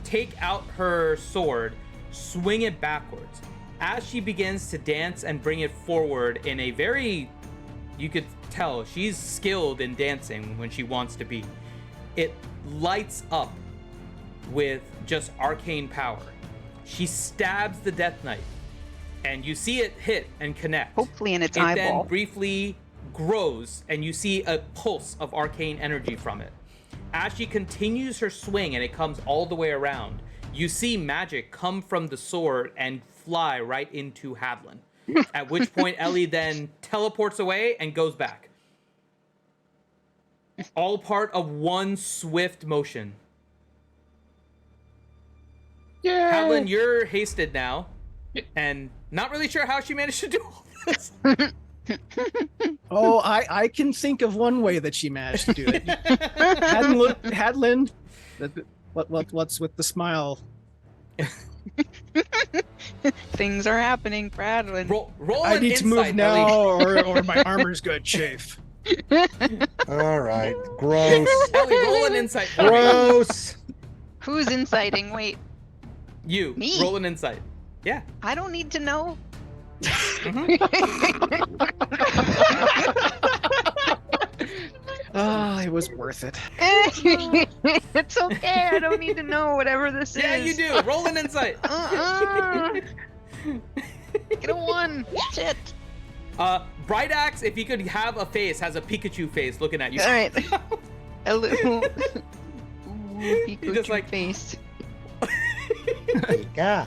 take out her sword, swing it backwards. As she begins to dance and bring it forward in a very, you could tell she's skilled in dancing when she wants to be. It lights up with just arcane power. She stabs the Death Knight, and you see it hit and connect. Hopefully in its It eyeball. then briefly grows, and you see a pulse of arcane energy from it. As she continues her swing and it comes all the way around, you see magic come from the sword and fly right into Hadlin. At which point Ellie then teleports away and goes back. All part of one swift motion. Yeah. Hadlin, you're hasted now, and not really sure how she managed to do all this. Oh, I can think of one way that she managed to do it. Hadlin, what's with the smile? Things are happening, Bradlin. Roll I an need to move insight, now, Ellie. or my armor's good, chafe. All right. Gross. Ellie, roll an insight. for me. Gross. Who's inciting? Wait, You. Me? Roll an insight. Yeah. I don't need to know. Ah, it was worth it. It's okay. I don't need to know whatever this Yeah, is. you do. Roll an insight. Get a 1. Shit. Bright Axe, if you could have a face, has a Pikachu face looking at you. All right. A little Pikachu just like- face. Yeah.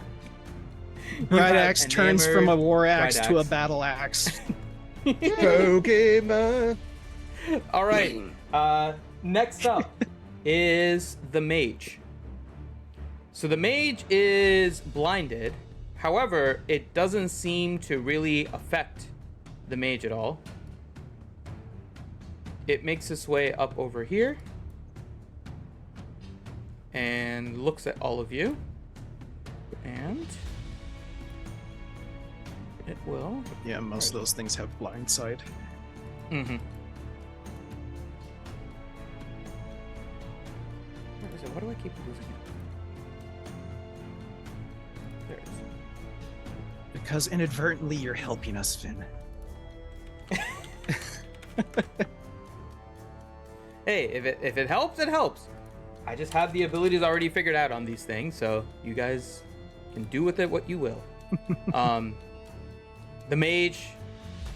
Bright have axe turns from a enamored war axe Bright to a Axe. battle axe. Pokemon. All right. Next up is the mage. So the mage is blinded. However, it doesn't seem to really affect the mage at all. It makes its way up over here and looks at all of you. And it will. Yeah, most of those things have blind side. Mm-hmm. Where is it? Why do I keep losing it? There it is. Because inadvertently you're helping us, Finn. Hey, if it helps, it helps. I just have the abilities already figured out on these things, so you guys can do with it what you will. The mage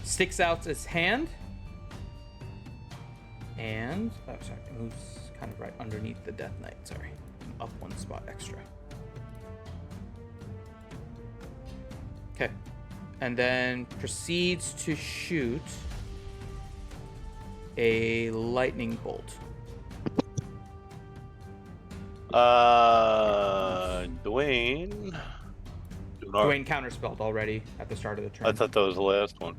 sticks out its hand, and sorry, it moves kind of right underneath the Death Knight. Sorry, I'm up one spot extra. Okay, and then proceeds to shoot a lightning bolt. Dwayne. Dwayne counterspelled already at the start of the turn. I thought that was the last one.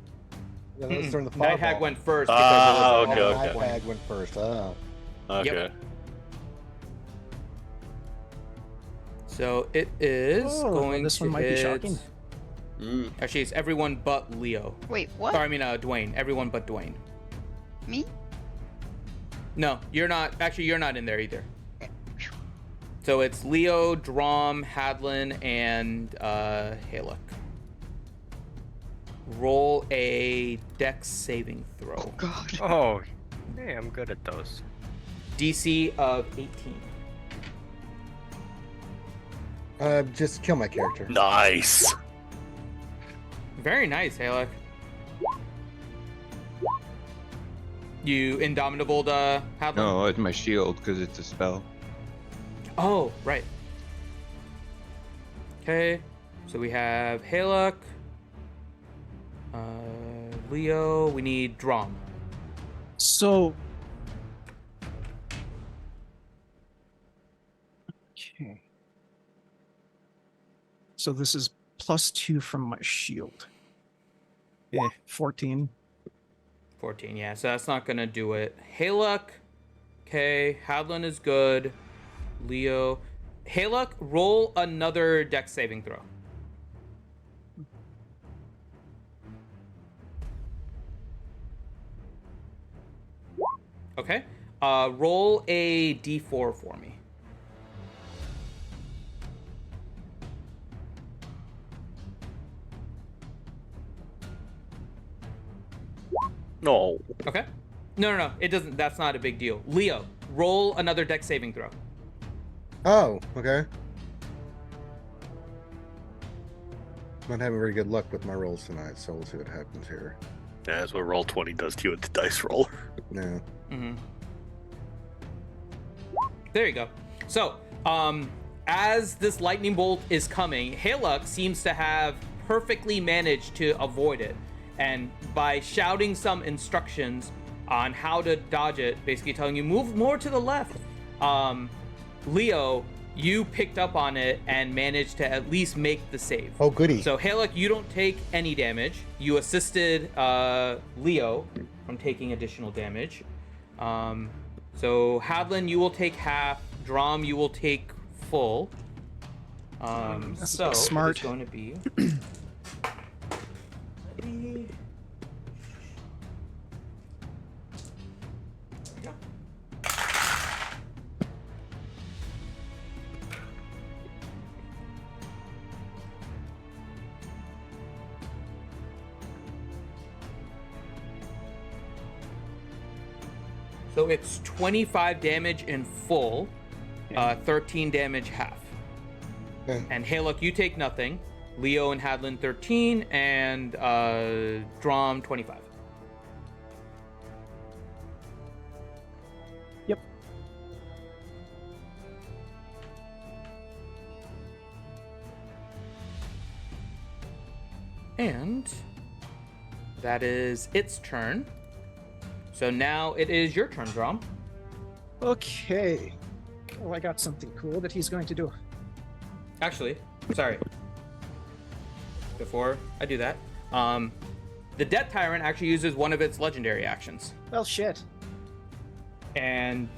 Yeah, let's turn the Night fireball. Hag went first Ah, because it was okay, Night Hag went first. Oh. Okay. Yep. So it is going this to one might be hit- shocking. Actually, it's everyone but Leo. Wait, what? Or I mean, Dwayne. Everyone but Dwayne. Me? No, you're not. Actually, you're not in there either. So it's Leo, Drom, Hadlin, and Haluk. Roll a Dex saving throw. Oh god. Oh, hey, I'm good at those. DC of 18. Just kill my character. Nice. Very nice, Haluk. You indomitable Hadlin? No, it's my shield because it's a spell. Oh, right. Okay, so we have Haluk, Leo. We need Drom. So. Okay. So this is +2 from my shield. Yeah, 14. 14, yeah, so that's not gonna do it. Haluk, okay, Hadlin is good. Leo. Haluk, roll another Dex saving throw. Okay. Roll a D4 for me. No. Okay. No. It doesn't. That's not a big deal. Leo, roll another Dex saving throw. Oh, okay. Not having very good luck with my rolls tonight, so we'll see what happens here. Yeah, that's what Roll20 does to you with the dice roller. No. Mm-hmm. There you go. So, as this lightning bolt is coming, Haluk seems to have perfectly managed to avoid it. And by shouting some instructions on how to dodge it, basically telling you, move more to the left, Leo, you picked up on it and managed to at least make the save. Oh, goody. So, Haluk, you don't take any damage. You assisted Leo from taking additional damage. So, Hadlin, you will take half. Drom, you will take full. So, smart. it's going to be... So it's 25 damage in full, 13 damage half. Okay. And Haluk, you take nothing. Leo and Hadlin 13, and Drom 25. Yep. And that is its turn. So now it is your turn, Drom. Okay. Oh, I got something cool that he's going to do. Actually, sorry. Before I do that, the Death Tyrant actually uses one of its legendary actions. Well, shit. And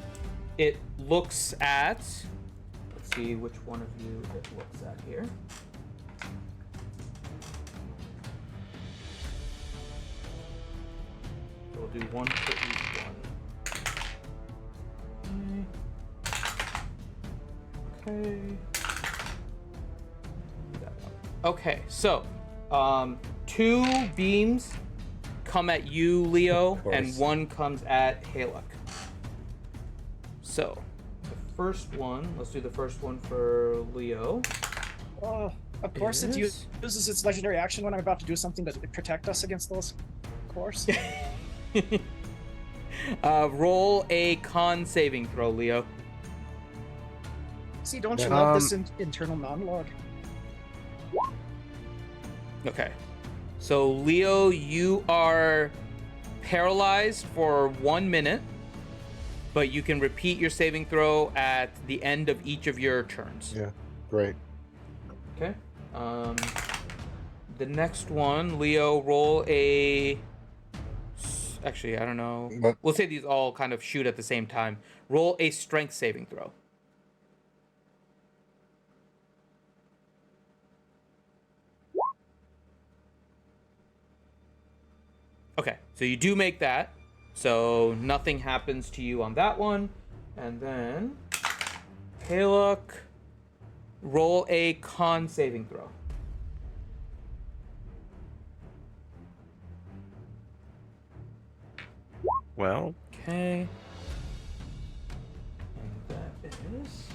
it looks at... Let's see which one of you it looks at here. So we'll do one for each one. Okay. Okay, so 2 beams come at you, Leo, and 1 comes at Haluk. So the first one, let's do the first one for Leo. Oh, of course it uses its legendary action when I'm about to do something to protect us against those. Of course. Roll a con saving throw, Leo. See, don't you love this internal monologue? Okay. So, Leo, you are paralyzed for 1 minute, but you can repeat your saving throw at the end of each of your turns. Yeah, great. Okay. The next one, Leo, roll a... Actually, I don't know. But... We'll say these all kind of shoot at the same time. Roll a strength saving throw. Okay, so you do make that. So nothing happens to you on that one. And then, Haluk, roll a con saving throw. Well. Okay. And that is...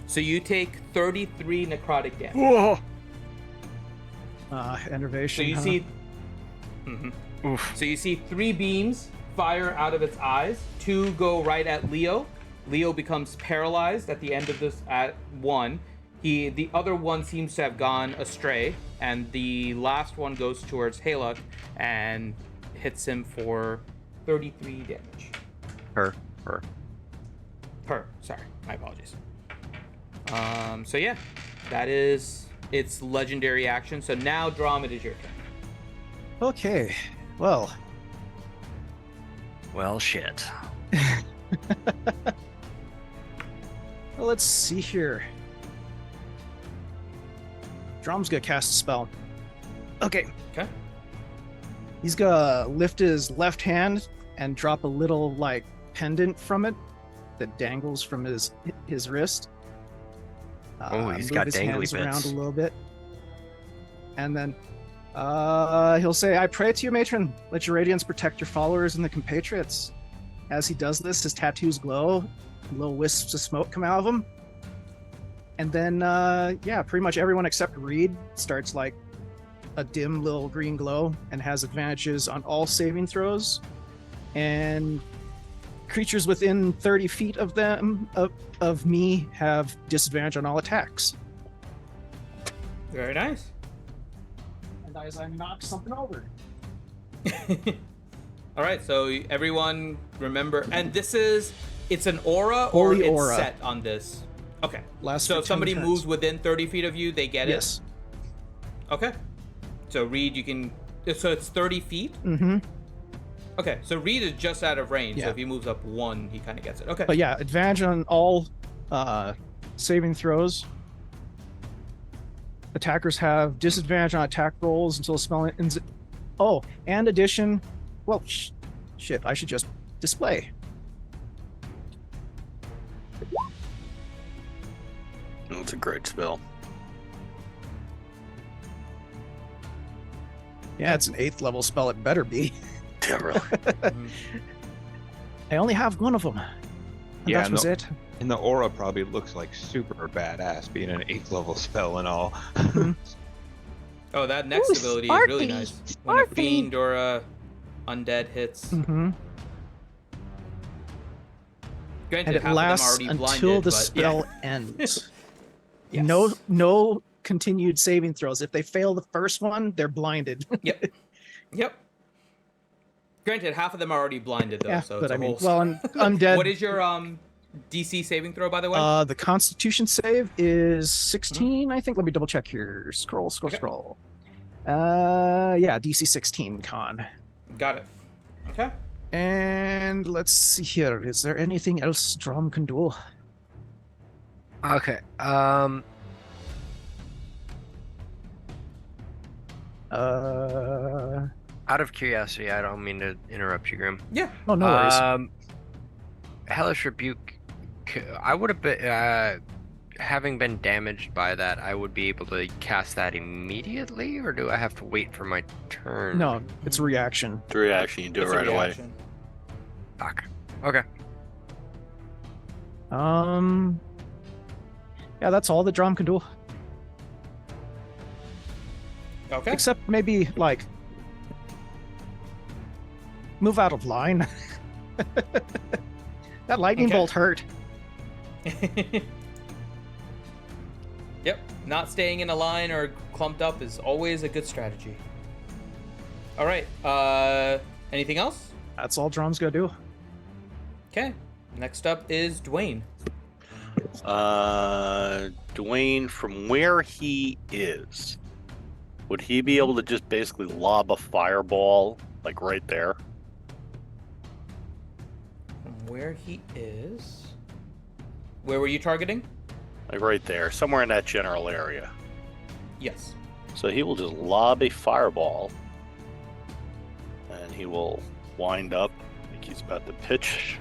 So you take 33 necrotic damage. Whoa! Enervation. So you see... Oof. So you see 3 beams fire out of its eyes. 2 go right at Leo. Leo becomes paralyzed at the end of this at 1. The other one seems to have gone astray, and the last one goes towards Haluk and hits him for 33 damage. Per. Sorry, my apologies. So yeah, that is its legendary action. So now, Drom, it is your turn. Okay, well, Shit. well, let's see here. Drom's gonna cast a spell. Okay. Okay. He's gonna lift his left hand and drop a little like pendant from it that dangles from his wrist. Oh, he's move got his dangly hands around bits. a little bit, and then he'll say, "I pray to you, matron. Let your radiance protect your followers and the compatriots." As he does this, his tattoos glow. Little wisps of smoke come out of them, and then pretty much everyone except Reed starts like a dim little green glow and has advantages on all saving throws, and creatures within 30 feet of them of me have disadvantage on all attacks. Very nice. And as I knock something over. All right, so everyone remember, and it's an aura Holy or it's aura. set on this? Okay. Lasts So for if 10 somebody turns. moves within 30 feet of you, they get it? Yes. Okay. So Reed, you can... So it's 30 feet? Mm-hmm. Okay, so Reed is just out of range, so Yeah. if he moves up 1, he kind of gets it. Okay. But yeah, advantage on all saving throws. Attackers have disadvantage on attack rolls until the spell ends. Oh, and addition. Well, shit, I should just display. That's a great spell. Yeah, it's an 8th level spell. It better be. Yeah, really. I only have one of them. And Yeah, that was it. And the aura probably looks like super badass, being an 8th level spell and all. Oh, that next Ooh, ability sparkly, is really nice. When a sparkly. fiend or a undead hits. Mm-hmm. Granted, And it half of them are lasts already until blinded, the but spell ends. Yes. No continued saving throws. If they fail the first one, they're blinded. Yep. Granted, half of them are already blinded though, Yeah, so but it's a I mean, whole. well, undead. What is your DC saving throw, by the way? The Constitution save is 16, I think. Let me double check here. Scroll. Yeah, DC 16 con. Got it. Okay. And let's see here. Is there anything else Drum can do? Okay. Out of curiosity, I don't mean to interrupt you, Grim. Yeah. Oh, no worries. Hellish Rebuke. I would have been, having been damaged by that, I would be able to cast that immediately, or do I have to wait for my turn? No, it's a reaction. It's a reaction. You do it It's a right away. reaction. Fuck. Okay. Yeah, that's all the Drum can do. Okay. Except maybe, like, move out of line. That lightning Okay. bolt hurt. Yep. Not staying in a line or clumped up is always a good strategy. All right. Anything else? That's all Drum's gonna do. Okay. Next up is Dwayne. Dwayne, from where he is, would he be able to just basically lob a fireball, like right there? From where he is. Where were you targeting? Like right there, somewhere in that general area. Yes. So he will just lob a fireball, and he will wind up like he's about to pitch.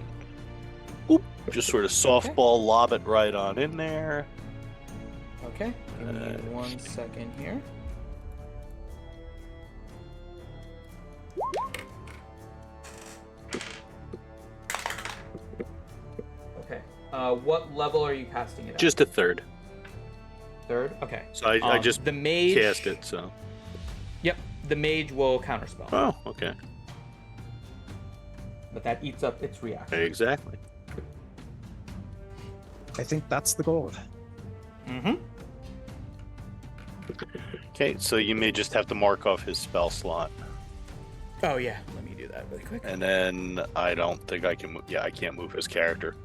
Oop, just sort of softball lob it right on in there. Okay. Give me 1 second here. Okay. What level are you casting it at? Just a third. Third? Okay. So I just the mage cast it, so. Yep. The mage will counterspell. Oh, okay. But that eats up its reaction. Exactly. I think that's the goal. Mm-hmm. Okay, so you may just have to mark off his spell slot. Oh yeah. Let me do that really quick. And then I don't think I can move. Yeah, I can't move his character.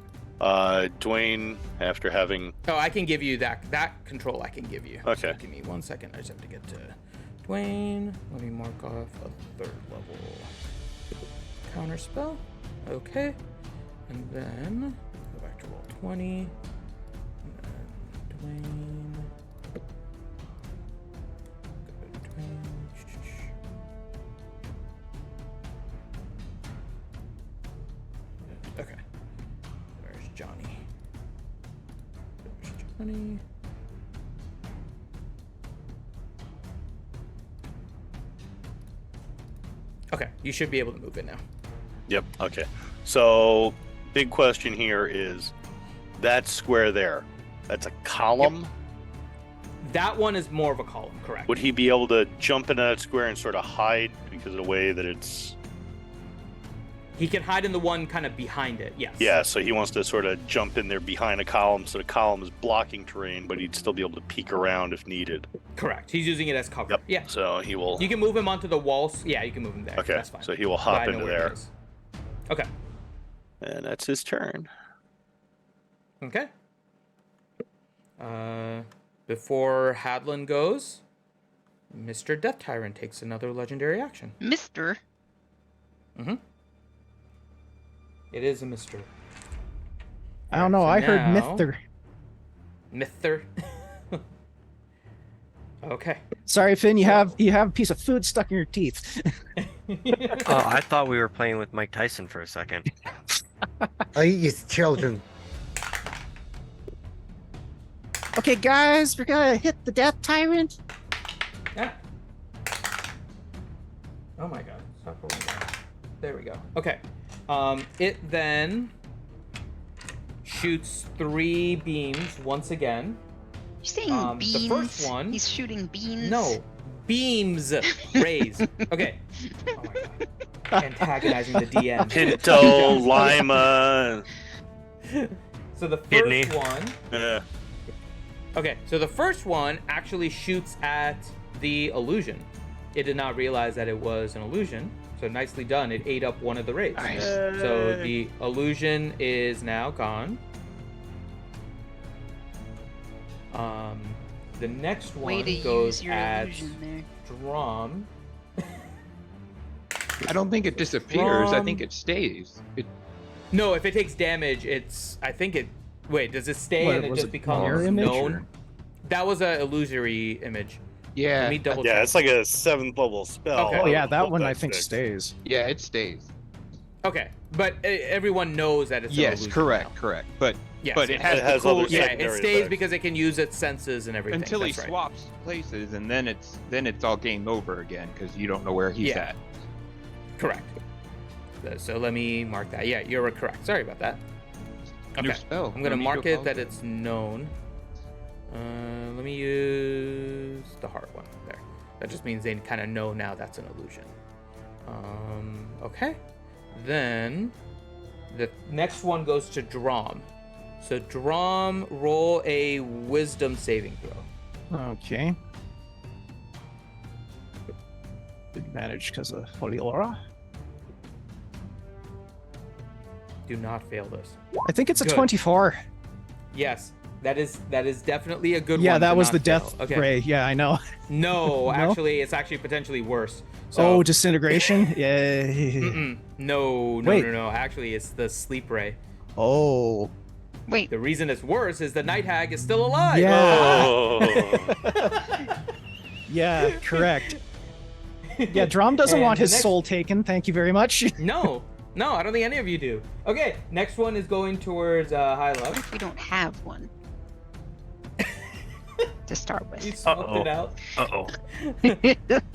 Dwayne, after having. Oh, I can give you that control. I can give you. Okay. So give me 1 second. I just have to get to Dwayne. Let me mark off a 3rd level counterspell. Okay. And then go back to roll 20. And then Dwayne. Go to Dwayne. Okay. Where's Johnny? There's Johnny. Okay, you should be able to move it now. Yep, okay. So, big question here is that square there, that's a column? Yep. That one is more of a column, correct? Would he be able to jump into that square and sort of hide because of the way that it's. He can hide in the one kind of behind it, yes. Yeah, so he wants to sort of jump in there behind a column so the column is blocking terrain, but he'd still be able to peek around if needed. Correct. He's using it as cover. Yep. Yeah. So he will. You can move him onto the walls. Yeah, you can move him there. Okay, That's fine. so he will But hop I know into where it there. is. Okay. And that's his turn. Okay. Before Hadlin goes, Mr. Death Tyrant takes another legendary action. Mr. Mm-hmm. It is a Mr. I don't know. So I heard now- Mither. Mither. Okay. Sorry, Finn. You have a piece of food stuck in your teeth. Oh, I thought we were playing with Mike Tyson for a second. I eat his children. Okay, guys, we're gonna hit the death tyrant. Yeah. Oh my god. Stop rolling down. There we go. Okay. It then shoots 3 beams once again. You're saying beans? The first one. He's shooting beans? No. Beams. Rays. Okay. Oh my god. Antagonizing the DM. Pinto, Lima. So the first Kidney. one. Yeah. Okay, so the first one actually shoots at the illusion. It did not realize that it was an illusion, so nicely done. It ate up one of the rays. Nice. So the illusion is now gone. The next Way one to goes use your at illusion there. Drum. I don't think it disappears. I think From- it stays. No, if it takes damage, it's. I think it. Wait, does it stay What, and it was just it becomes mirror image, known? or- That was a illusory image. Let Yeah. me double Yeah, check. it's like a 7th level spell. Okay. Oh yeah, I that hope one I that's think fixed. stays. Yeah, it stays. Okay, but everyone knows that it's an Yes, illusion correct, now. correct. But Yes, but yes. it has, It has the cool, other Yeah, it secondary stays effects. because it can use its senses and everything. until he That's right. swaps places, and then it's all game over again because you don't know where he's Yeah. at. Correct. So let me mark that. Yeah, you're correct. Sorry about that. New Okay. spell. I'm gonna No need mark to it that apologize. it's known. Let me use the hard one there. That just means they kind of know now that's an illusion. Okay. Then the next one goes to Drom. So Drom, roll a Wisdom saving throw. Okay. Advantage because of Holy Aura. Do not fail this. I think it's a Good. 24. Yes, that is definitely a good one. Yeah, that to was not the fail. death Okay. ray. Yeah, I know. No, No? actually, it's actually potentially worse. So, Oh, disintegration. Yeah. no. Wait. Actually, it's the sleep ray. Oh. Wait, The reason it's worse is the night hag is still alive. Yeah. Oh. Yeah, correct. Yeah, Drom doesn't And want the his next- soul taken. Thank you very much. No, I don't think any of you do. Okay, next one is going towards High what Love. if we don't have one to start You with? smoked it out. Uh-oh.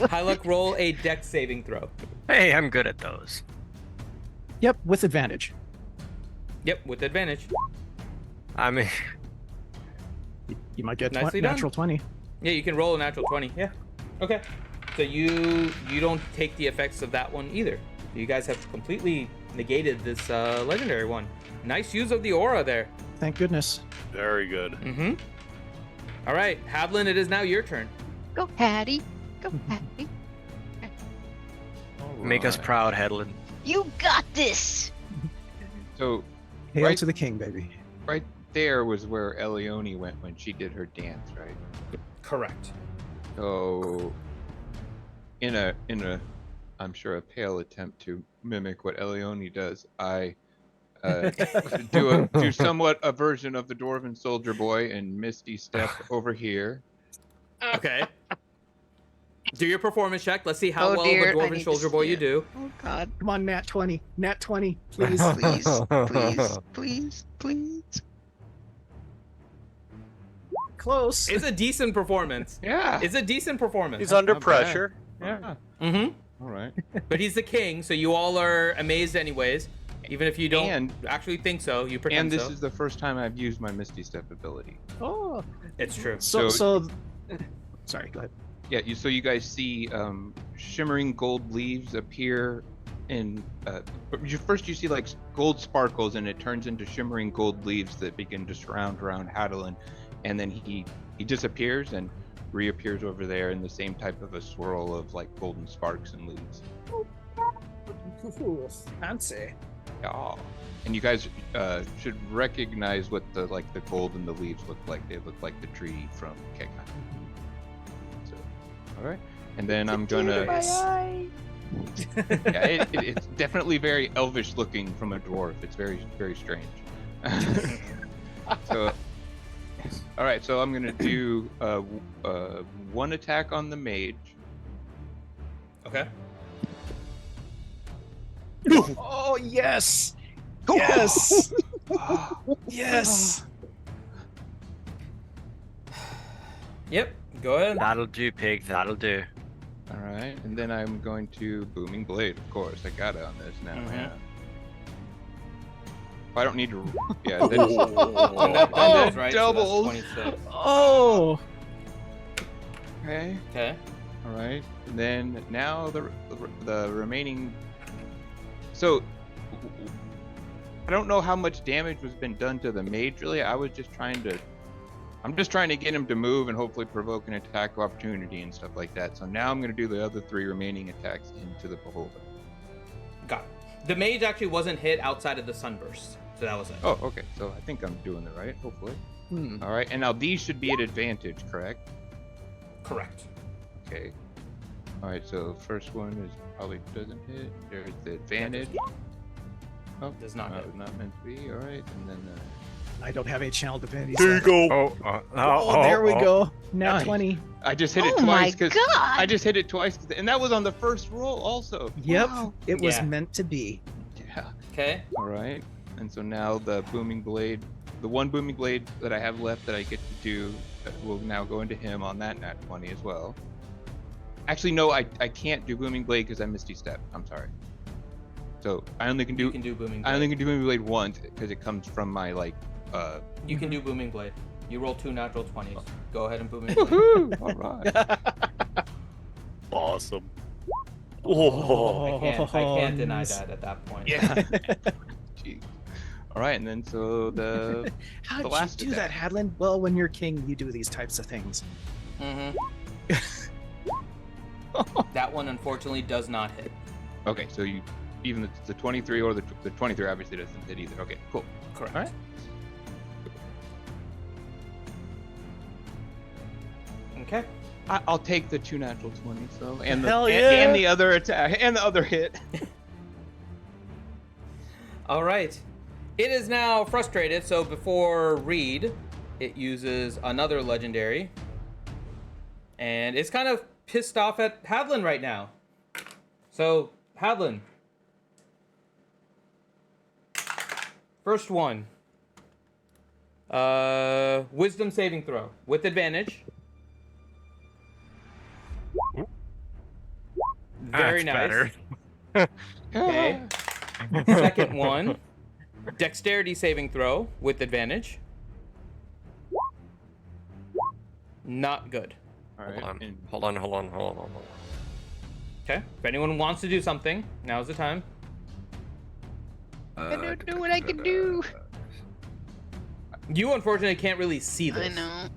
High Luck, roll a dex saving throw. Hey, I'm good at those. Yep, with advantage. Yep, with advantage. I mean, You might get Nicely done. natural 20. Yeah, you can roll a natural 20. Yeah. Okay. So you don't take the effects of that one either. You guys have completely negated this legendary one. Nice use of the aura there. Thank goodness. Very good. Mm-hmm. All right, Hadlin, it is now your turn. Go, Patty. Go, Patty. make us proud, Headland. You got this. So Hail Right. to the king, baby. right there was where Elione went when she did her dance, right? Correct. So in a I'm sure a pale attempt to mimic what Elione does, I do somewhat a version of the Dwarven Soldier Boy and Misty step over here. Okay. Do your performance check. Let's see how Oh well dear, of a I Dwarven need to Soldier Boy see you it. do. Oh God. Come on, Nat 20. Nat 20, please. Please, please, please, please. Close. It's a decent performance. Yeah. It's a decent performance. He's under Not bad. pressure. Yeah. Mm-hmm. All right. But he's the king, so you all are amazed anyways. Even if you don't And- actually think so, you pretend And this so. is the first time I've used my Misty Step ability. Oh. It's true. So, sorry, go ahead. Yeah, so you guys see shimmering gold leaves appear in. First, you see like gold sparkles, and it turns into shimmering gold leaves that begin to surround around Hadalin, and then he disappears and reappears over there in the same type of a swirl of like golden sparks and leaves. Ooh, fancy. Yeah. And you guys should recognize what the gold and the leaves look like. They look like the tree from Keka. So, all right. And then I'm gonna. Yeah, it's definitely very elvish looking from a dwarf. It's very, very strange. So, all right. So I'm gonna do one attack on the mage. Okay. Oh, yes. Yes. Yes. Yep. Go ahead. That'll do, pig. That'll do. All right, and then I'm going to Booming Blade, of course. I got it on this now. Yeah. I don't need to. Yeah. Then And that doubles, right? doubles. So that's 26. Oh. Okay. Okay. All right. And then now the remaining. So I don't know how much damage was been done to the mage. Really, I'm just trying to get him to move and hopefully provoke an attack of opportunity and stuff like that. So now I'm going to do the other 3 remaining attacks into the beholder. Got it. The mage actually wasn't hit outside of the sunburst, so that was it. Oh, okay. So I think I'm doing it right. Hopefully. All right. And now these should be at advantage, correct? Correct. Okay. All right. So first one is probably doesn't hit. There's the advantage. Oh, Does not hit. Not meant to be. All right. And then. I don't have a channel divinity. There you go. Oh, there we go. Nat Nice. 20. I just hit it Oh my twice because God. I just hit it twice, and that was on the first roll also. Yep. Wow. It was Yeah. meant to be. Yeah. Okay. All right. And so now the booming blade, the one booming blade that I have left that I get to do, will now go into him on that nat 20 as well. Actually, no, I can't do booming blade because I Misty Step. I'm sorry. So I only can do You can do booming blade. I only can do booming blade once because it comes from my like. You can do booming blade. You roll 2 natural 20s. Go ahead and booming blade. Woohoo! All right. Awesome. Oh. I can't deny that at that point. Yeah. Jeez. All right, and then so the How the did last you do that, attack. Hadlin? Well, when you're king, you do these types of things. Mm-hmm. That one unfortunately does not hit. Okay, so you even the 23 or the 23 obviously doesn't hit either. Okay, cool. Correct. All right. Okay. I'll take the 2 natural 20s though, and the Hell and, yeah. and the other attack and the other hit. All right. It is now frustrated, so before Reed, it uses another legendary. And it's kind of pissed off at Hadlin right now. So, Hadlin. First one. Wisdom saving throw with advantage. Very That's nice. better. Okay. Second one. Dexterity saving throw with advantage. Not good. All Hold right. on. and- Hold on. Okay. If anyone wants to do something, now's the time. I don't know what I can do. You unfortunately can't really see this. I know.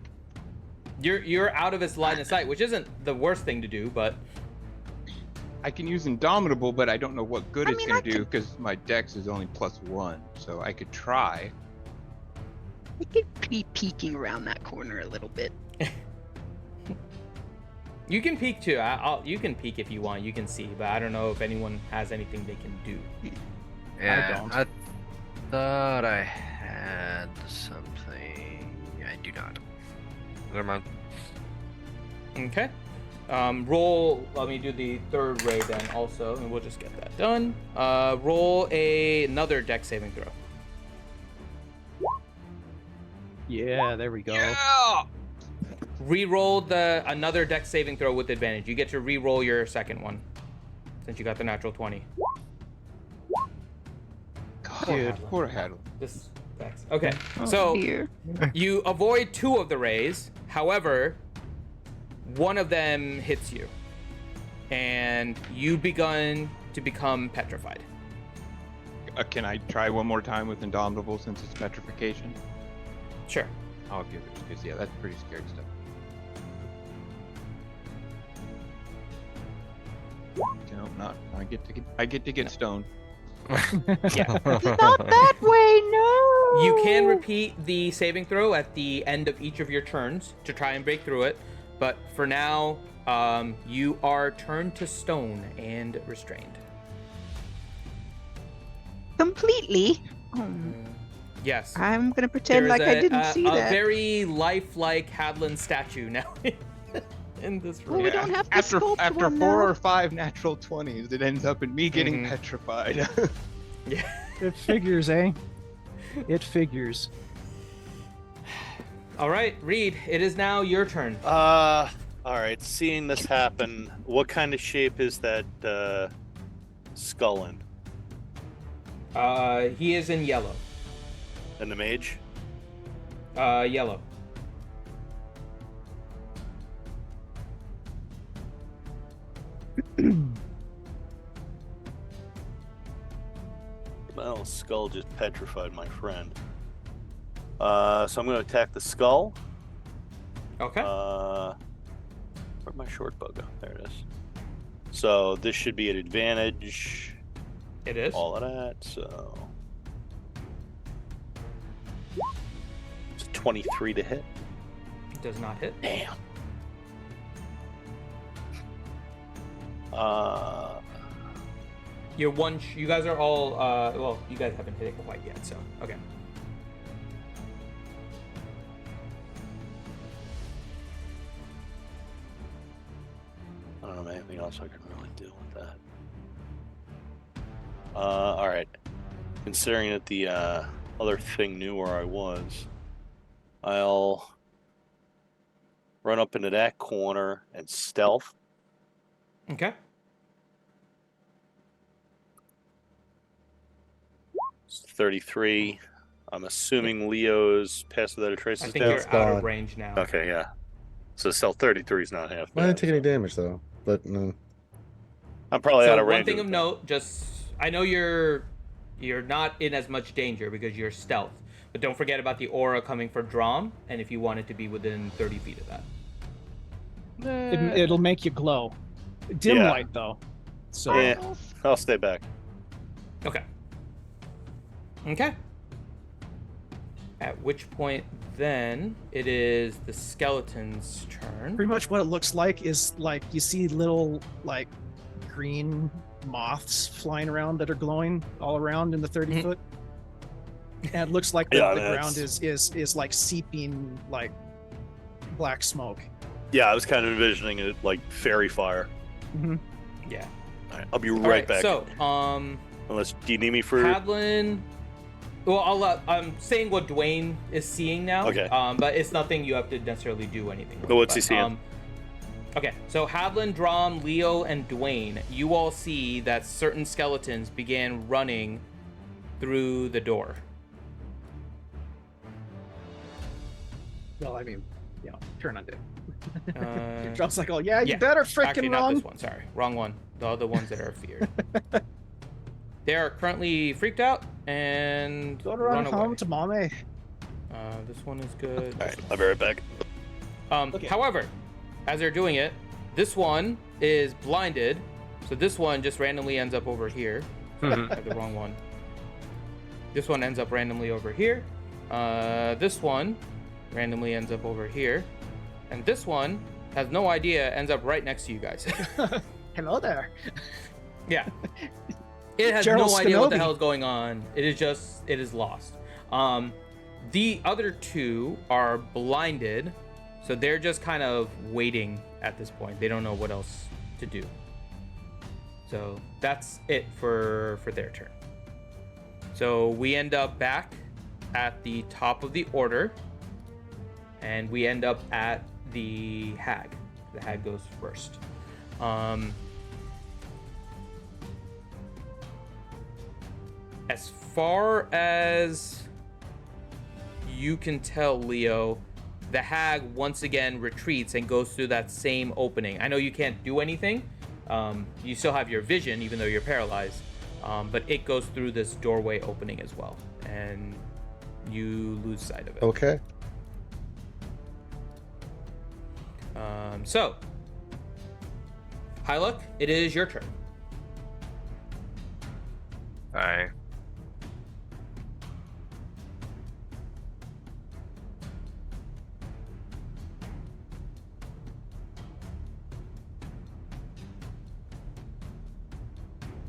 You're out of its line of sight, which isn't the worst thing to do, but I can use Indomitable, but I don't know what good I it's mean, gonna I do because my dex is only +1, so I could try. I could be peeking around that corner a little bit. you can peek too. You can peek if you want. You can see, but I don't know if anyone has anything they can do. Yeah, don't. I thought I had something. I do not. Never mind. Okay. Roll. Let me do the third ray then also, and we'll just get that done. Roll another dex saving throw. Yeah, there we go. Reroll another dex saving throw with advantage. You get to re-roll your second one, since you got the natural 20. Dude, poor Hadley. This dex. Okay. Oh, So dear. you avoid 2 of the rays. However, one of them hits you, and you begun to become petrified. Can I try one more time with Indomitable since it's petrification? Sure. I'll give it because yeah, that's pretty scary stuff. No, not. I get to get stoned. Yeah. Not that way, no. You can repeat the saving throw at the end of each of your turns to try and break through it, but for now, you are turned to stone and restrained. Completely. Yes. I'm gonna pretend There's like I didn't see a that. very lifelike Hadlin statue now in this room. Well, we don't have to After sculpt after one 4 now. or 5 natural 20s, it ends up in me getting Mhm. petrified. Yeah. It figures, eh? It figures. All right, Reed, it is now your turn. All right. Seeing this happen, what kind of shape is that skull in? He is in yellow. And the mage? Yellow. Well, skull just petrified my friend. So I'm going to attack the skull. Okay. Where'd my short bow go? There it is. So this should be an advantage. It is. All of that, so... It's 23 to hit. Does not hit. Damn. You're one. You guys are all. Well, you guys haven't hit it quite yet, so okay. I don't know anything else I can really do with that. All right. Considering that the other thing knew where I was, I'll run up into that corner and stealth. Okay. It's 33. I'm assuming Leo's pass without a trace I is think down. you're out of range now. Okay, yeah. So stealth 33 is not half I bad. didn't take any damage though, but no. I'm probably out So of range. one thing of note, just I know you're not in as much danger because you're stealth, but don't forget about the aura coming for Drom, and if you want it to be within 30 feet of that. It'll make you glow. Dim Yeah. light though. So Yeah, I'll stay back. Okay. Okay. At which point, then it is the skeleton's turn. pretty much what it looks like is like you see little like green moths flying around that are glowing all around in the 30 foot. And it looks like the, Yeah, the that's- ground is like seeping like black smoke. Yeah, I was kind of envisioning it like fairy fire. Yeah. All right, I'll be All right back. So, Unless, do you need me for... Hadlin. Well, I'm saying what Dwayne is seeing now. Okay. But it's nothing you have to necessarily do anything with. But what's he seeing? Okay, so Hadlin, Drom, Leo, and Dwayne, you all see that certain skeletons began running through the door. Well, I mean, you know, turn on it. Uh, Drum's like, oh yeah, you yeah, better Actually, freaking not run. this one. Sorry, wrong one. The other ones that are feared. They are currently freaked out and Go to run away. home to mommy. This one is good. All right, I'll be right back. Okay. However, as they're doing it, this one is blinded, so this one just randomly ends up over here. I have the wrong one. This one ends up randomly over here. This one randomly ends up over here. And this one has no idea, ends up right next to you guys. Hello there. Yeah. It has Gerald no idea what the Spinobi. hell is going on. It is lost. The other two are blinded, so they're just kind of waiting at this point. They don't know what else to do. So that's it for their turn. So we end up back at the top of the order, and we end up at the hag. The hag goes first. As far as you can tell, Leo, the hag once again retreats and goes through that same opening. I know you can't do anything. You still have your vision, even though you're paralyzed. But it goes through this doorway opening as well. And you lose sight of it. Okay. So, Hyluck, it is your turn. Aye.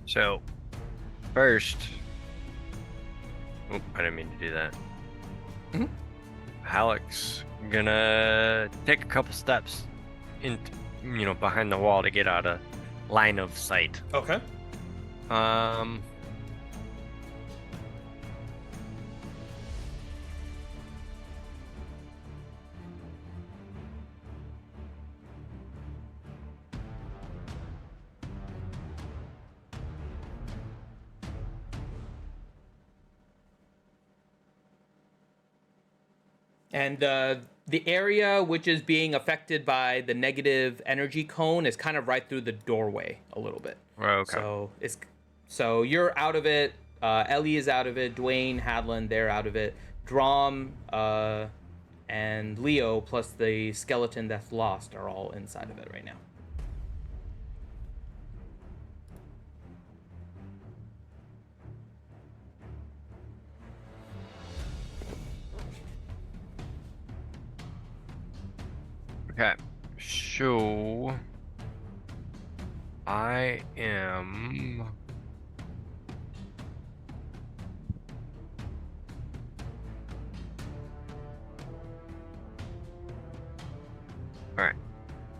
So, first, I didn't mean to do that. Mhm. Halleck's gonna take a couple steps in, behind the wall to get out of line of sight. Okay. And the area which is being affected by the negative energy cone is kind of right through the doorway a little bit. Okay. So you're out of it. Ellie is out of it. Dwayne, Hadlin, they're out of it. Drom, and Leo, plus the skeleton that's lost, are all inside of it right now. Okay. So I am all right.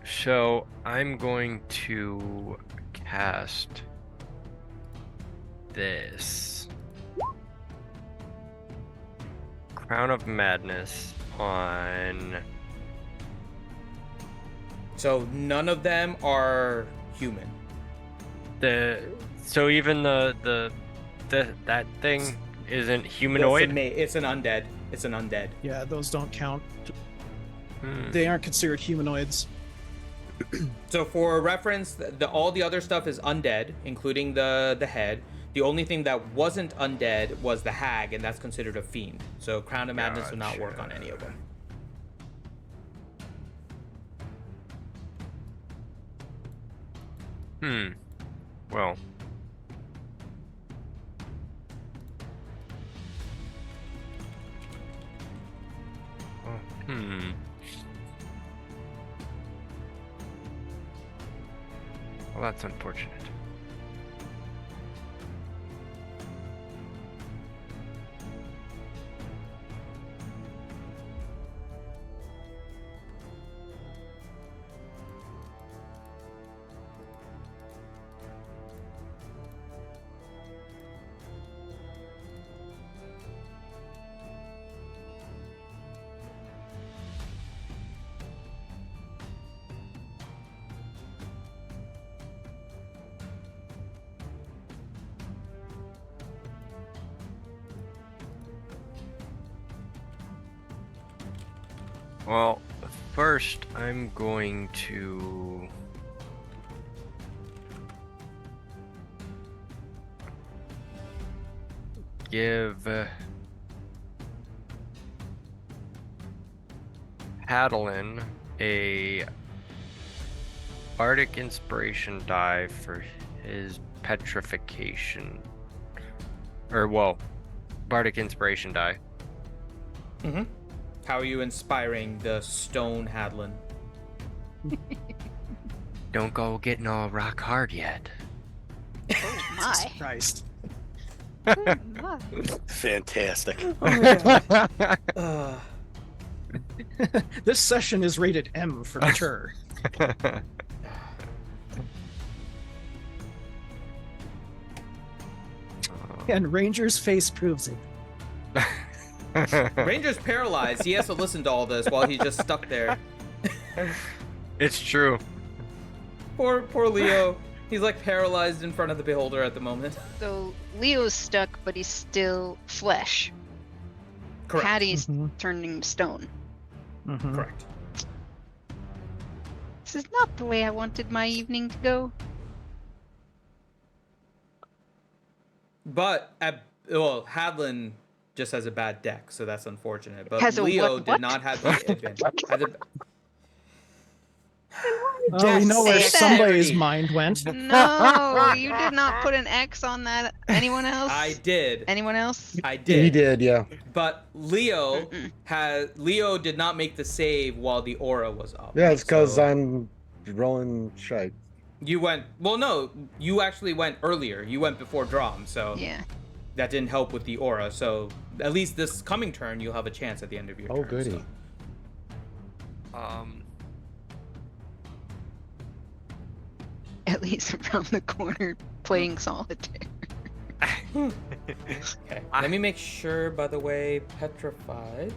So I'm going to cast this Crown of Madness on. So none of them are human. So even that thing isn't humanoid. It's an undead. It's an undead. Yeah, those don't count. Hmm. They aren't considered humanoids. So for reference, all the other stuff is undead, including the head. The only thing that wasn't undead was the hag, and that's considered a fiend. So Crown of Madness would not work on any of them. Well. Well, that's unfortunate. Well, first I'm going to give Hadlin a Bardic Inspiration die for his petrification. Bardic Inspiration die. Mm-hmm. How are you inspiring the stone Hadlin? Don't go getting all rock hard yet. Oh my. Christ. Oh my. Fantastic. This session is rated M for mature. And Ranger's face proves it. Ranger's paralyzed. He has to listen to all this while he's just stuck there. It's true. Poor Leo. He's like paralyzed in front of the beholder at the moment. So Leo's stuck, but he's still flesh. Correct. Hattie's turning to stone. Correct. This is not the way I wanted my evening to go. But Hadlin just has a bad deck, so that's unfortunate. But Has a Leo what? did not have the advantage. Oh, we know where Say that. somebody's mind went. No, you did not put an X on that. Anyone else? I did. Anyone else? I did. He did, yeah. But Leo did not make the save while the aura was up. Yeah, it's because So I'm rolling shite. you went. Well, no, you actually went earlier. You went before Drom, so Yeah. that didn't help with the aura. So at least this coming turn, you'll have a chance at the end of your turn. Oh, goody. So. At least around the corner playing solitaire. Okay. Let me make sure, by the way, petrified.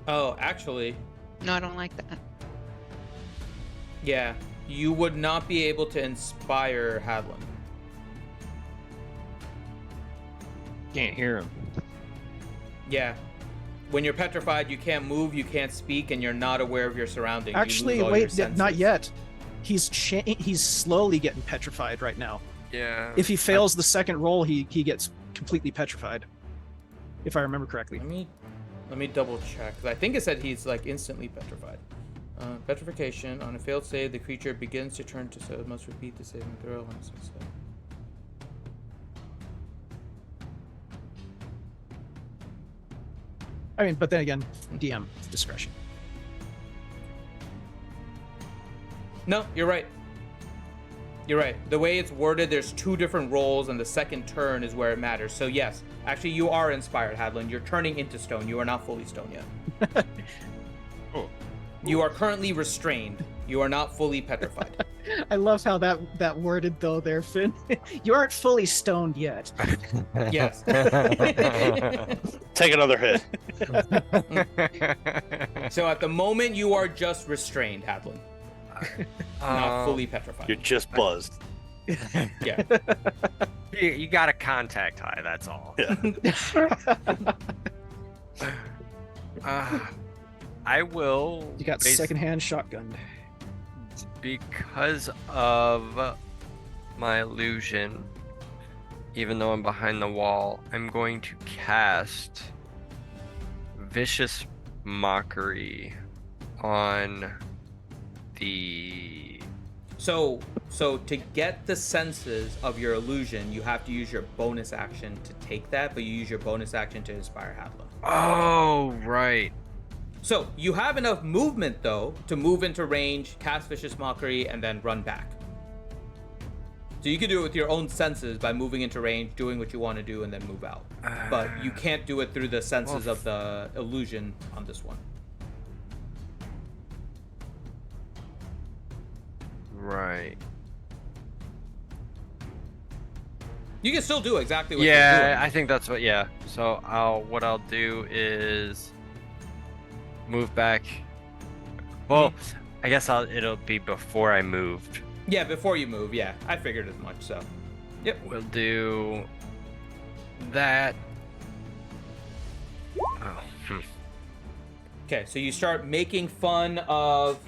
Oh, actually, No, I don't like that. yeah. You would not be able to inspire Hadlin. Can't hear him. Yeah. When you're petrified, you can't move, you can't speak, and you're not aware of your surroundings. You Actually, lose all your wait, senses. not yet. He's slowly getting petrified right now. Yeah. If he fails the second roll, he gets completely petrified. If I remember correctly. Let me double check. 'Cause I think it said he's like instantly petrified. Petrification. On a failed save, the creature begins to turn to, so it must repeat the saving throw on a success. I mean, but then again, DM discretion. No, you're right. You're right. The way it's worded, there's 2 different rolls, and the second turn is where it matters. So yes, actually, you are inspired, Hadlin. You're turning into stone. You are not fully stone yet. Oh. You are currently restrained. You are not fully petrified. I love how that worded though there, Finn. You aren't fully stoned yet. Yes. Take another hit. So at the moment, you are just restrained, Hadlin. Not fully petrified. You're just buzzed. Yeah. You got a contact high, that's all. Yeah. I will. You got secondhand shotgunned. Because of my illusion, even though I'm behind the wall, I'm going to cast Vicious Mockery on the... So to get the senses of your illusion, you have to use your bonus action to take that, but you use your bonus action to inspire Hadlin. Oh, right. So you have enough movement though to move into range, cast Vicious Mockery, and then run back. So you can do it with your own senses by moving into range, doing what you want to do, and then move out. But you can't do it through the senses of the illusion on this one. Right. You can still do exactly what you're doing. Yeah, I think that's what. Yeah. So what I'll do is move back. Well, I guess it'll be before I moved. Yeah, before you move. Yeah, I figured as much. So, yep. We'll do that. Oh. Okay, so you start making fun of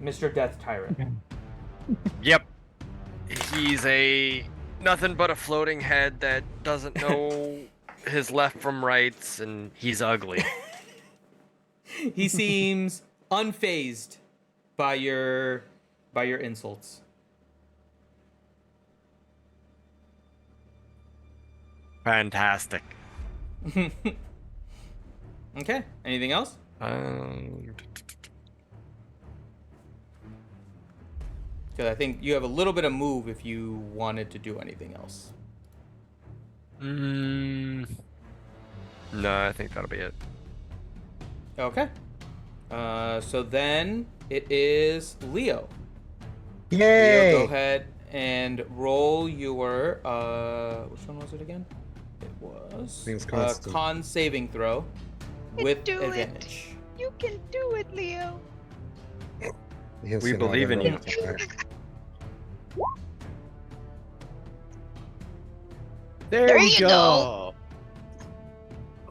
Mr. Death Tyrant. Yep. He's nothing but a floating head that doesn't know his left from rights, and he's ugly. He seems unfazed by your insults. Fantastic. Okay. Anything else? Because I think you have a little bit of move if you wanted to do anything else. No, I think that'll be it. Okay. So then it is Leo. Yay! Leo, go ahead and roll your which one was it again? It was I think it's con saving throw with do advantage. You can do it, Leo. We believe in you. There you you go. go.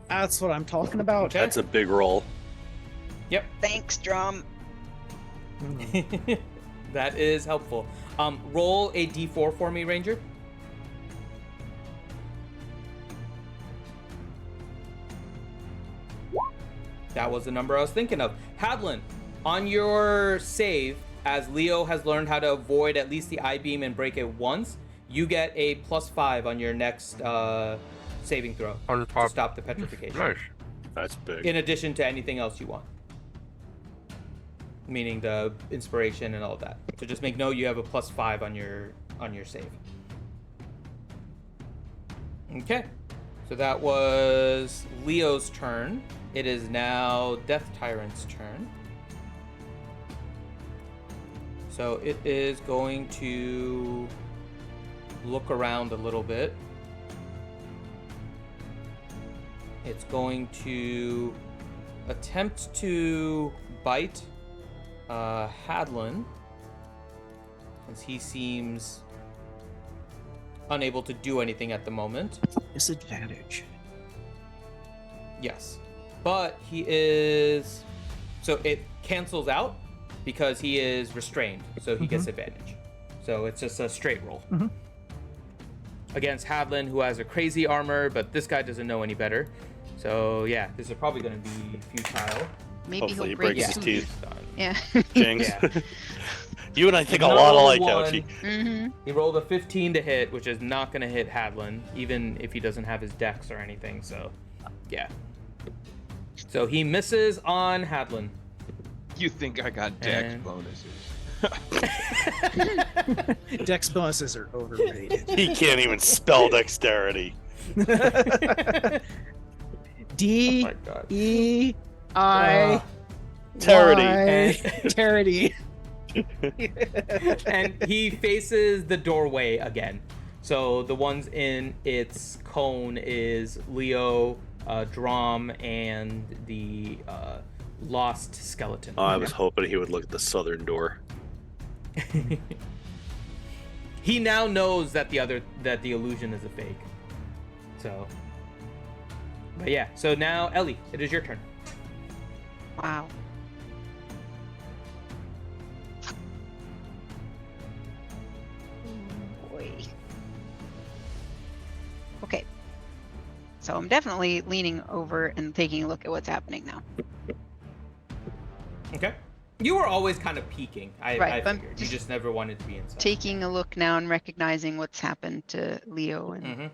That's what I'm talking about. Okay. That's a big roll. Yep. Thanks, Drum. That is helpful. Roll a d4 for me, Ranger. That was the number I was thinking of. Hadlin, on your save, as Leo has learned how to avoid at least the I-beam and break it once, you get a +5 on your next saving throw to stop the petrification. Nice. That's big. In addition to anything else you want. Meaning the inspiration and all of that. So just make note you have a +5 on your save. Okay. So that was Leo's turn. It is now Death Tyrant's turn. So it is going to look around a little bit. It's going to attempt to bite Hadlin. As he seems unable to do anything at the moment. Disadvantage. Yes. But he is... So it cancels out because he is restrained. So he gets advantage. So it's just a straight roll. Against Hadlin, who has a crazy armor, but this guy doesn't know any better. So yeah, this is probably going to be futile. Maybe Hopefully he he'll break breaks his his teeth. teeth. Yeah. Jinx. Yeah. You and I think a Another lot alike, one. Ouchie. Mm-hmm. He rolled a 15 to hit, which is not going to hit Hadlin, even if he doesn't have his dex or anything. So, yeah. So he misses on Hadlin. You think I got dex And- bonuses? Dex bonuses are overrated. He can't even spell dexterity. D Oh my God. E I Terity. Y. Terity. And he faces the doorway again. So the ones in its cone is Leo, Drom, and the lost skeleton. Oh, I was hoping he would look at the southern door. He now knows that the illusion is a fake. So, but yeah. So now, Ellie, it is your turn. Wow. Oh, boy. Okay. So I'm definitely leaning over and taking a look at what's happening now. Okay. You were always kind of peeking. I Right, but figured. You just never wanted to be inside. Taking a look now and recognizing what's happened to Leo, and Mm-hmm.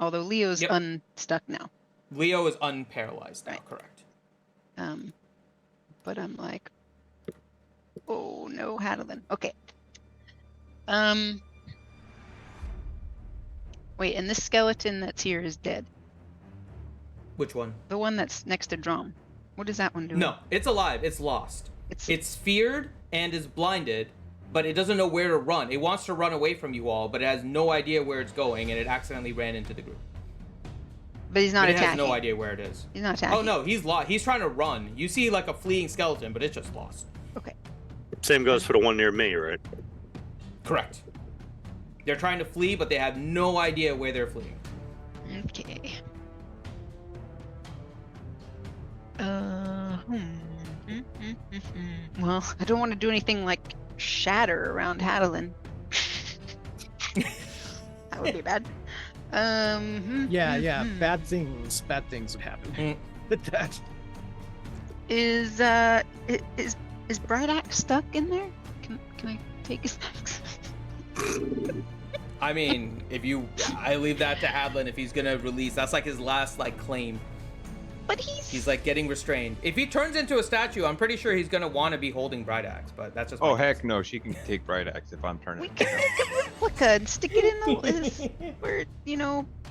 although Leo's Yep. unstuck now. Leo is unparalyzed now, Right. correct? But I'm like, oh no, Hadlin. Okay. Wait, and this skeleton that's here is dead. Which one? The one that's next to Drum. What is that one doing? No, it's alive. It's lost. It's feared and is blinded, but it doesn't know where to run. It wants to run away from you all, but it has no idea where it's going, and it accidentally ran into the group. But he's not But it attacking. has no idea where it is. He's not attacking. Oh no, he's lost. He's trying to run. You see like a fleeing skeleton, but it's just lost. Okay. Same goes for the one near me, right? Correct. They're trying to flee, but they have no idea where they're fleeing. Okay. Well, I don't want to do anything like shatter around Hadlin. That would be bad. Yeah. Bad things would happen with that. Is Bright Axe stuck in there? Can I take his axe? I mean, I leave that to Hadlin if he's gonna release. That's like his last claim. But he's like getting restrained. If he turns into a statue, I'm pretty sure he's gonna want to be holding Bright Axe. But that's just. Oh heck no, she can take Bright Axe if I'm turning. We can make a replica and stick it in the where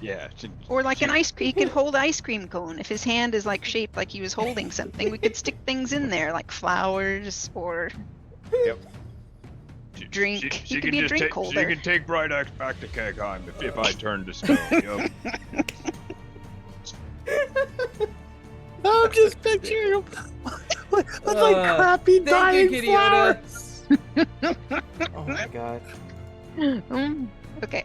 Yeah. or like an ice cream. He could hold ice cream cone if his hand is like shaped like he was holding something. We could stick things in there like flowers or. Yep. Drink. She He can could be a just drink take. holder. She can take Bright Axe back to Kegheim if I turn to stone. Yep. I'm just picturing him with like crappy dying Kitty Yoda. flowers. Oh my god. Okay.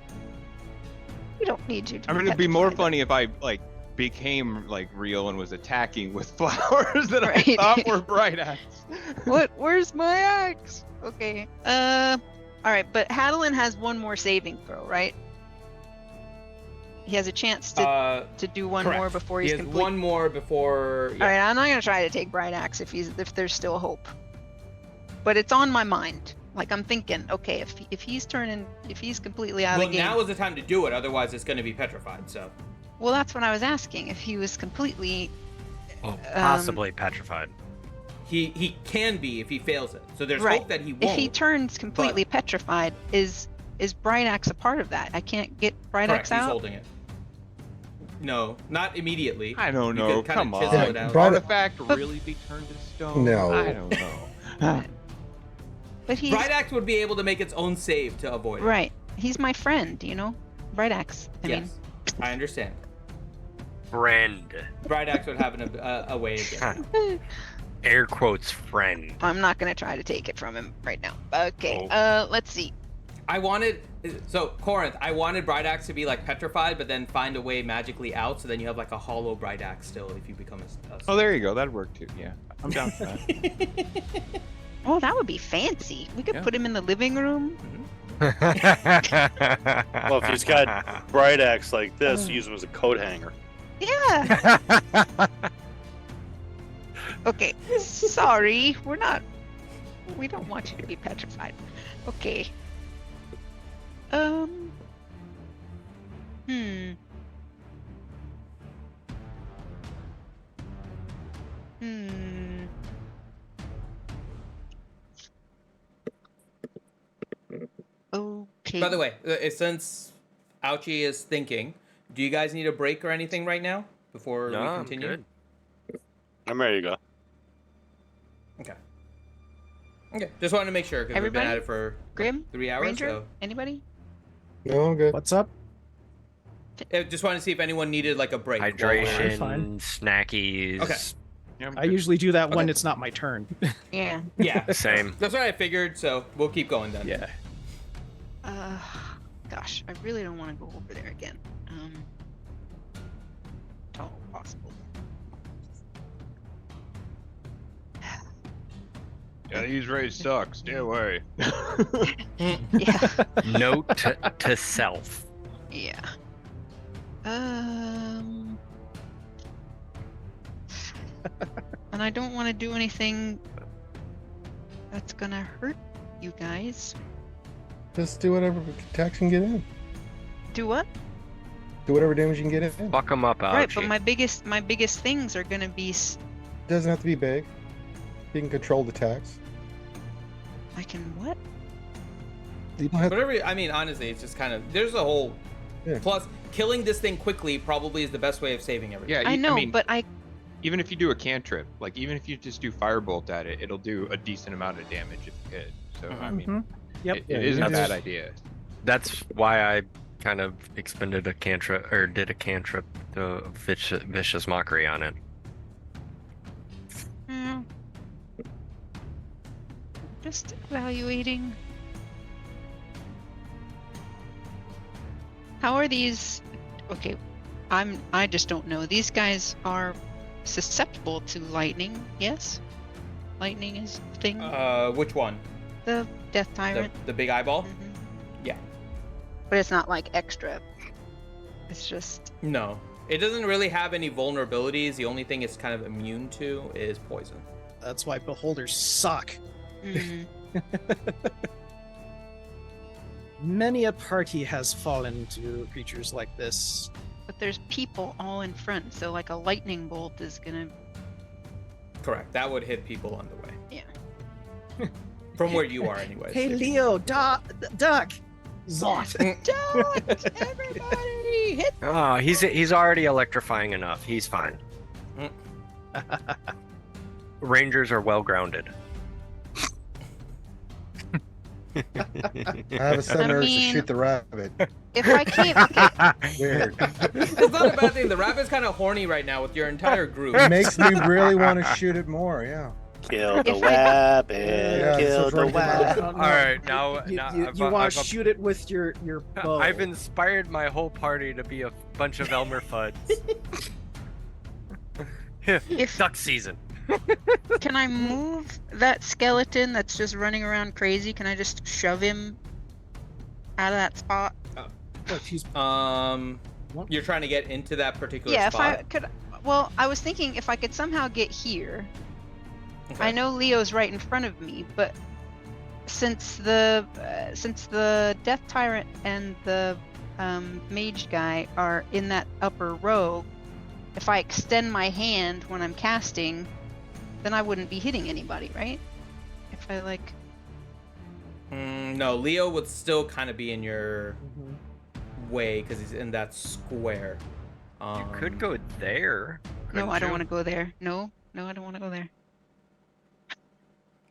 We don't need you to. I mean, it'd be more funny if I became real and was attacking with flowers that I thought were Bright Axe. What? Where's my axe? Okay. All right, but Hadlin has one more saving throw, right? He has a chance to do one correct. more before he's He has complete. one more before. All right, I'm not gonna try to take Bright Axe if there's still hope. But it's on my mind. Like I'm thinking, okay, if he's completely out of the game. Now is the time to do it. Otherwise, it's going to be petrified. So. Well, that's what I was asking. If he was completely. Possibly petrified. He can be if he fails it. So there's right. hope that he won't. If he turns completely petrified, is Bright Axe a part of that? I can't get Bright Axe out. He's holding it. No, not immediately. I don't You know. could kinda Come chisel on. it out. Artifact really be turned to stone? No. I don't know. But he's Bright Axe would be able to make its own save to avoid it. right. He's my friend, Bright Axe. I mean, Yes, I understand. Friend. Bright Axe would have a way of getting it. Air quotes friend. I'm not gonna try to take it from him right now. Okay. Oh. Let's see. I wanted Corinth. I wanted Bright Axe to be like petrified, but then find a way magically out, so then you have like a hollow Bright Axe still if you become a Oh, there you go. That'd work too. Yeah, I'm down for that. Oh, that would be fancy. We could put him in the living room. Well, if he's got Bright Axe like this, use him as a coat hanger. Yeah. Okay. Sorry, we don't want you to be petrified. Okay. Okay. By the way, since Ouchie is thinking, do you guys need a break or anything right now before we continue? I'm good. I'm ready to go. Okay. Just wanted to make sure because we've been Everybody? at it for Grim? 3 hours. Ranger? So Anybody? No, I'm good. What's up? just wanted to see if anyone needed like a break. while Hydration, fine. we're- snackies. Okay. Yeah, I'm I good. usually do that when Okay. it's not my turn. Yeah. Yeah. Same. That's what I figured. So we'll keep going then. Yeah. Gosh, I really don't want to go over there again. If all possible. Yeah, these raids suck. Stay away. Yeah. Note to self. Yeah. And I don't want to do anything that's gonna hurt you guys. Just do whatever attacks you can get in. Do what? Do whatever damage you can get in. Fuck them up, Right, Ouchie. but my biggest things are gonna be. Doesn't have to be big. You can control the attacks. I can what? You don't have Whatever. I mean, honestly, it's just kind of there's a whole. Yeah. Plus, killing this thing quickly probably is the best way of saving everything. Yeah, I know, mean, but I. even if you do a cantrip, like even if you just do firebolt at it, it'll do a decent amount of damage if you hit. So I mean, Yep. it isn't a That's- bad idea. That's why I kind of expended a cantrip, or did a cantrip to vicious mockery on it. Just evaluating. How are these? Okay, I just don't know. These guys are susceptible to lightning. Yes, lightning is a thing. Which one? The Death The, Tyrant. the big eyeball? Mhm. Yeah. But it's not like extra. It's just. No. It doesn't really have any vulnerabilities. The only thing it's kind of immune to is poison. That's why beholders suck. Mhm. Many a party has fallen to creatures like this. But there's people all in front, so like a lightning bolt is gonna. Correct. That would hit people on the way. Yeah. From where you are, anyways. Hey, Leo, Duck! Zot! Don't everybody hit. Oh, he's already electrifying enough. He's fine. Rangers are well grounded. I have a sudden I urge mean- to shoot the rabbit. If I can't. Okay. Weird. It's not a bad thing. The rabbit's kind of horny right now with your entire group. It makes me really want to shoot it more. Yeah. Kill the If I- rabbit. Yeah, kill this is the right rabbit. there. All right, now You, now you, I've- want I've- to shoot it with your bow. I've inspired my whole party to be a bunch of Elmer Fuds. If- Duck season. Can I move that skeleton that's just running around crazy? Can I just shove him out of that spot? Look, he's You're trying to get into that particular Yeah, if spot. I could. Well, I was thinking if I could somehow get here. Okay. I know Leo's right in front of me, but since the Death Tyrant and the Mage guy are in that upper row, if I extend my hand when I'm casting, then I wouldn't be hitting anybody, right? If I like. No, Leo would still kind of be in your way because he's in that square. You could go there. No, I don't want to go there. No, I don't want to go there.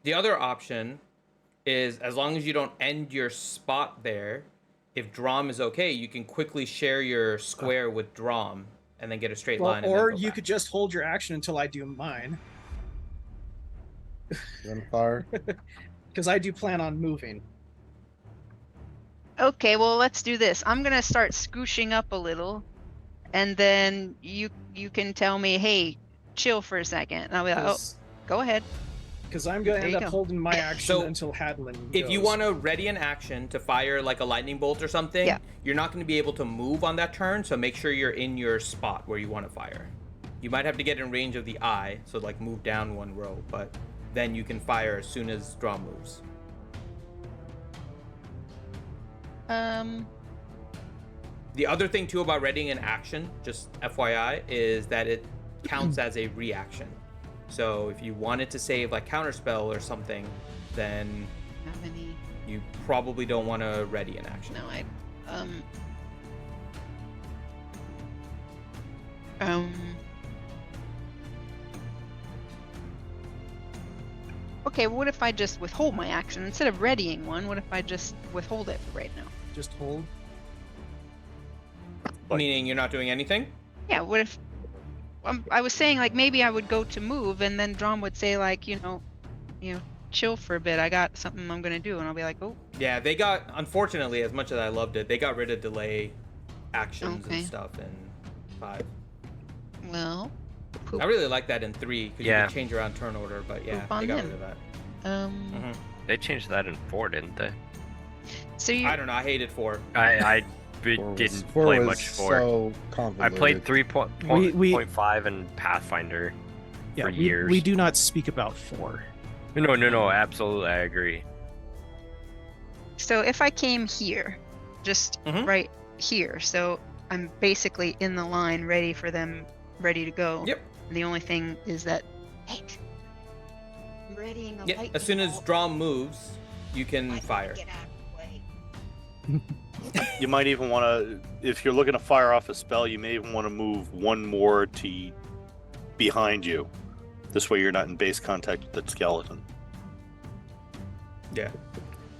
The other option is as long as you don't end your spot there, if Drom is okay, you can quickly share your square with Drom and then get a straight line. And or then go you back. could just hold your action until I do mine, Then fire. because I do plan on moving. Okay, well, let's do this. I'm gonna start scooshing up a little, and then you can tell me, hey, chill for a second. And I'll be like, oh, go ahead. Because I'm gonna There end you up go. holding my action So, until Hadlin If you goes. want to ready an action to fire like a lightning bolt or something, Yeah. you're not going to be able to move on that turn, so make sure you're in your spot where you want to fire. You might have to get in range of the eye, so like move down one row, but then you can fire as soon as draw moves. The other thing too about readying an action, just FYI, is that it counts as a reaction. So if you wanted to save like counterspell or something, then Have any? you probably don't want to ready an action. No, I. Okay, what if I just withhold my action instead of readying one? What if I just withhold it for right now? Just hold. Meaning you're not doing anything? Yeah. What if? I was saying like maybe I would go to move, and then Drom would say like chill for a bit. I got something I'm gonna do, and I'll be like, oh. Yeah, they got, unfortunately, as much as I loved it, they got rid of delay actions Okay. and stuff in 5. Well. I really like that in 3 because you Yeah. can change around turn order, but yeah, Poop on they got them. rid of that. They changed that in 4, didn't they? So you. I don't know. I hated 4. I Four didn't four play was much 4. So I convoluted. played We- 3.5 and Pathfinder Yeah, for years. we do not speak about 4. No, absolutely, I agree. So if I came here, just Mhm. right here, so I'm basically in the line, ready for them, ready to go. Yep. And the only thing is that, hey, I'm readying a Yeah, lightning as soon as bolt. draw moves, you can I fire. Get out of the way. You might even want to, if you're looking to fire off a spell, you may even want to move one more to behind you. This way you're not in base contact with that skeleton. Yeah.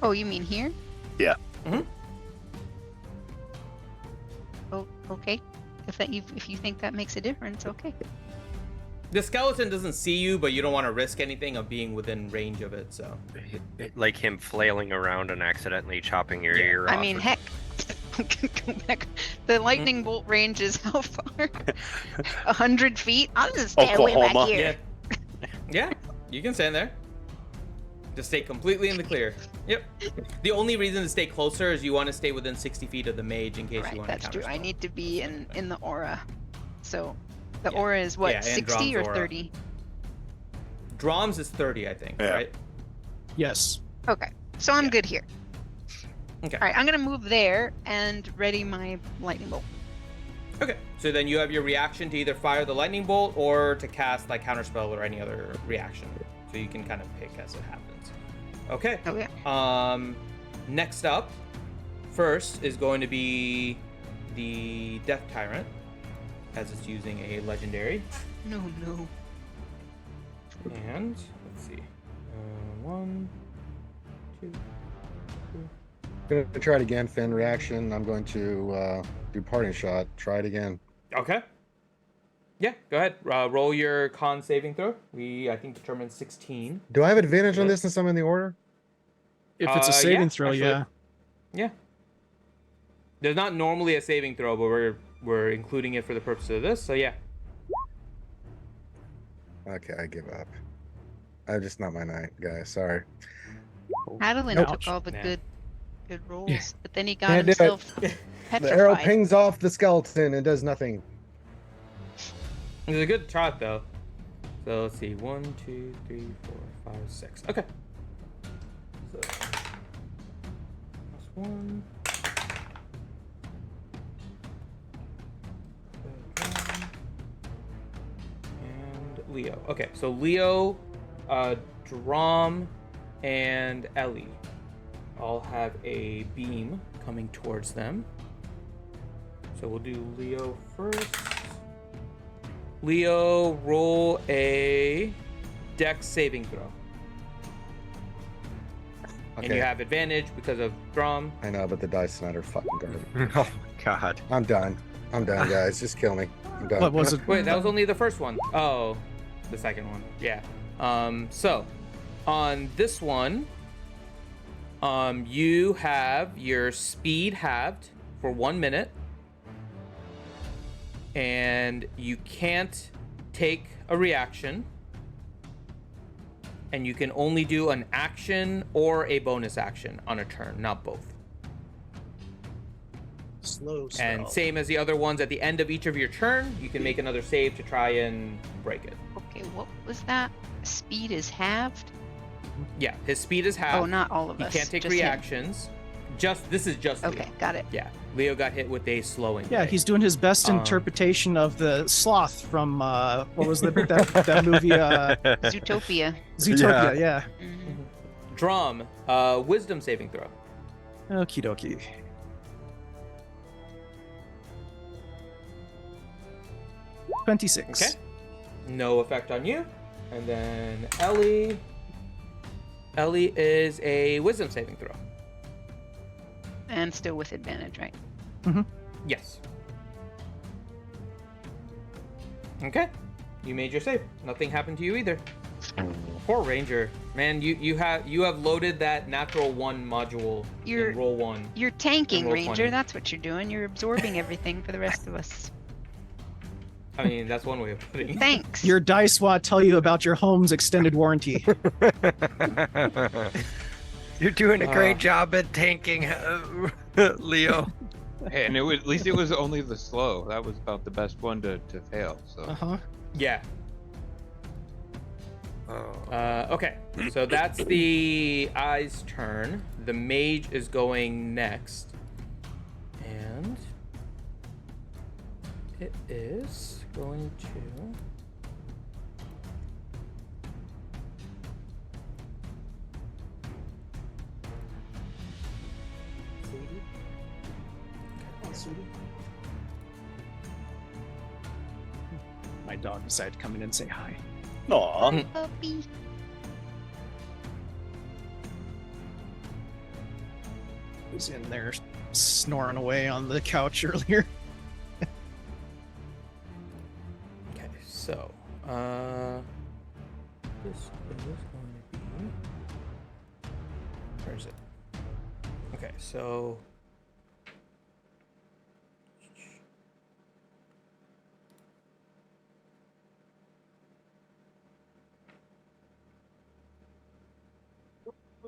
Oh, you mean here? Yeah. Mhm. Oh, okay. If you think that makes a difference, okay. The skeleton doesn't see you, but you don't want to risk anything of being within range of it, so. Like him flailing around and accidentally chopping your ear off. I mean, or heck. Go back. The lightning bolt range is how far? 100 feet? I'll just stay way back Oklahoma. here. Yeah, you can stand there. Just stay completely in the clear. Yep. The only reason to stay closer is you want to stay within 60 feet of the mage in case you Right, want that's to true. I counterspell. need to be in the aura. So the Yeah. aura is what, Yeah, and 60 or Drom's aura. 30? Drom's is 30, I think, Yeah. right? Yes. Okay. So I'm Yeah. good here. Okay. All right, I'm going to move there and ready my lightning bolt. Okay. So then you have your reaction to either fire the lightning bolt or to cast like counterspell or any other reaction. So you can kind of pick as it happens. Okay. Okay. Next up, first is going to be the Death Tyrant, as it's using a legendary. No. And let's see, 1, 2. Gonna try it again, Finn. Reaction. I'm going to do parting shot. Try it again. Okay. Yeah, go ahead. Roll your con saving throw. We, I think, determined 16. Do I have advantage on this since I'm in the order? If it's a saving yeah, throw, actually. yeah. Yeah. There's not normally a saving throw, but we're including it for the purpose of this. So yeah. Okay, I give up. I'm just not my night, guys. Sorry. Adeline Nope. took all the Yeah. good rolls, Yeah. but then he got Can't do it. himself The arrow petrified. pings off the skeleton and does nothing. It was a good shot though. So let's see. 1, 2, 3, 4, 5, 6. Okay. So plus 1. And Leo. Okay, so Leo, Drom, and Ellie all have a beam coming towards them. So we'll do Leo first. Leo, roll a Dex saving throw. And you Okay. have advantage because of Drom. I know, but the dice tonight are fucking garbage. Oh my god. I'm done, guys. Just kill me. I'm done. What was it? Wait, that was only the first one. Oh, the second one. Yeah. So, on this one, You have your speed halved for 1 minute, and you can't take a reaction, and you can only do an action or a bonus action on a turn, not both. Slow And spell. same as the other ones, at the end of each of your turn, you can make another save to try and break it. Okay, what was that? Speed is halved? Yeah, his speed is halved. Oh, not all of He us. can't take just him. reactions. This is just Okay, Leo. got it. Yeah, Leo got hit with a slowing. Yeah, ray. he's doing his best interpretation of the sloth from what was that movie? Zootopia. Zootopia. Yeah. Mhm. Drum, wisdom saving throw. Okie dokie. $26. Okay. No effect on you. And then Ellie. Ellie is a wisdom saving throw. And still with advantage, right? Yes. Okay. You made your save. Nothing happened to you either. Poor Ranger. Man, you have loaded that natural 1 module in roll 1. You're tanking, roll Ranger. 20. That's what you're doing. You're absorbing everything for the rest of us. I mean, that's one way of putting it. Thanks. Your dice will tell you about your home's extended warranty. You're doing a great job at tanking, Leo. Hey, and at least it was only the slow. That was about the best one to fail. So. Uh-huh. Yeah. Okay, so that's the eye's turn. The mage is going next. And it is going to... My dog decided to come in and say hi. Aw. Puppy. He was in there snoring away on the couch earlier. Okay, so, this is going to be... Where is it? Okay, so...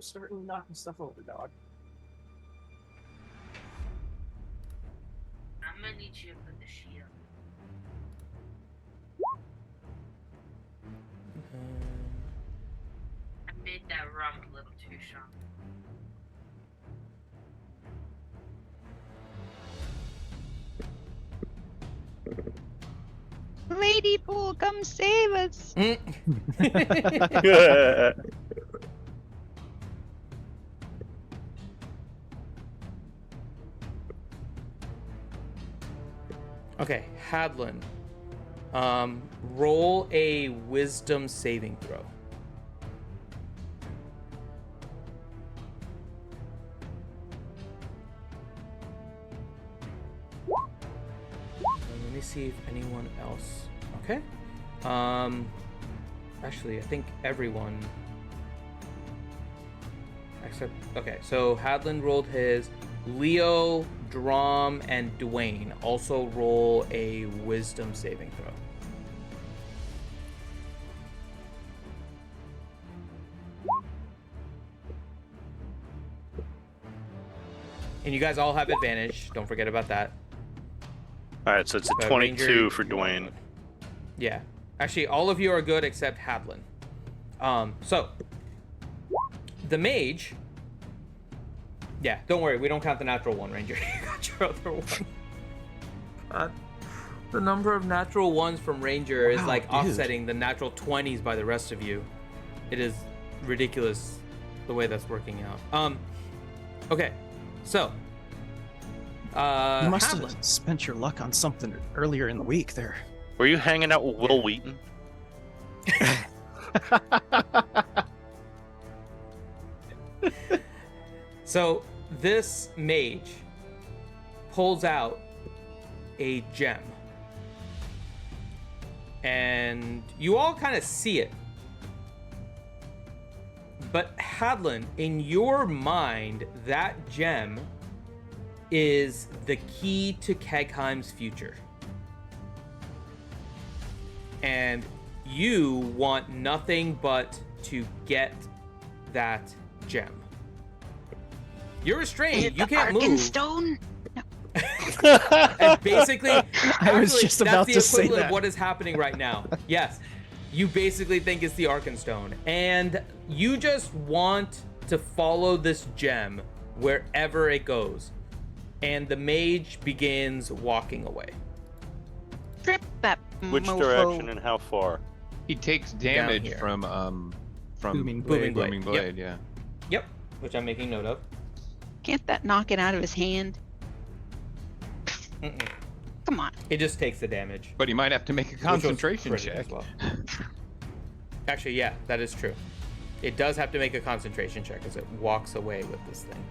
Starting knocking stuff over, dog. I'm gonna need you to put the sheet up. I made that rum a little too strong. Lady Pool, come save us. Okay, Hadlin. Roll a wisdom saving throw. Let me see if anyone else. Okay. Actually, I think everyone. Except, okay, so Hadlin rolled his. Leo, Drom, and Dwayne also roll a wisdom saving throw. And you guys all have advantage. Don't forget about that. All right, so it's a But 22 Ranger, for Dwayne. Yeah. Actually, all of you are good except Hadlin. So the mage. Yeah, don't worry. We don't count the natural one, Ranger. You got your other one. The number of natural ones from Ranger is Wow, like dude. offsetting the natural 20s by the rest of you. It is ridiculous the way that's working out. Okay, so. You must Hadlin. have spent your luck on something earlier in the week there. Were you hanging out with Will Wheaton? So this mage pulls out a gem. And you all kind of see it. But Hadlin, in your mind, that gem is the key to Kegheim's future. And you want nothing but to get that gem. You're restrained. You can't move. Stone? And basically, I was actually, just about that's the to say equivalent that. of what is happening right now. Yes. You basically think it's the Arkenstone. And you just want to follow this gem wherever it goes. And the mage begins walking away. Trip that Which mofo. direction and how far? He takes damage here. from Booming Blade. Booming Blade, yeah. Yep. Which I'm making note of. Can't that knock it out of his hand? Mm-mm. Come on. It just takes the damage. But he might have to make a Which was concentration critical check. as well. Actually, yeah, that is true. It does have to make a concentration check as it walks away with this thing.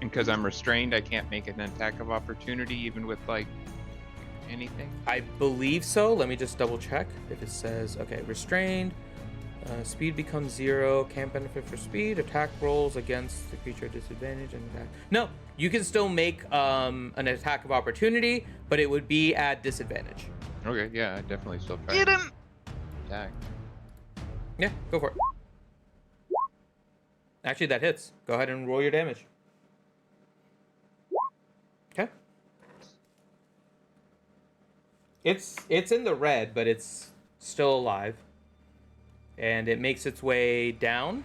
And because I'm restrained, I can't make an attack of opportunity even with like anything. I believe so. Let me just double check if it says, okay, restrained. Speed becomes 0. Can't benefit for speed. Attack rolls against the creature disadvantage and attack. No, you can still make an attack of opportunity, but it would be at disadvantage. Okay, yeah, I definitely still try. Get to him! Attack. Yeah, go for it. Actually, that hits. Go ahead and roll your damage. Okay. It's in the red, but it's still alive. And it makes its way down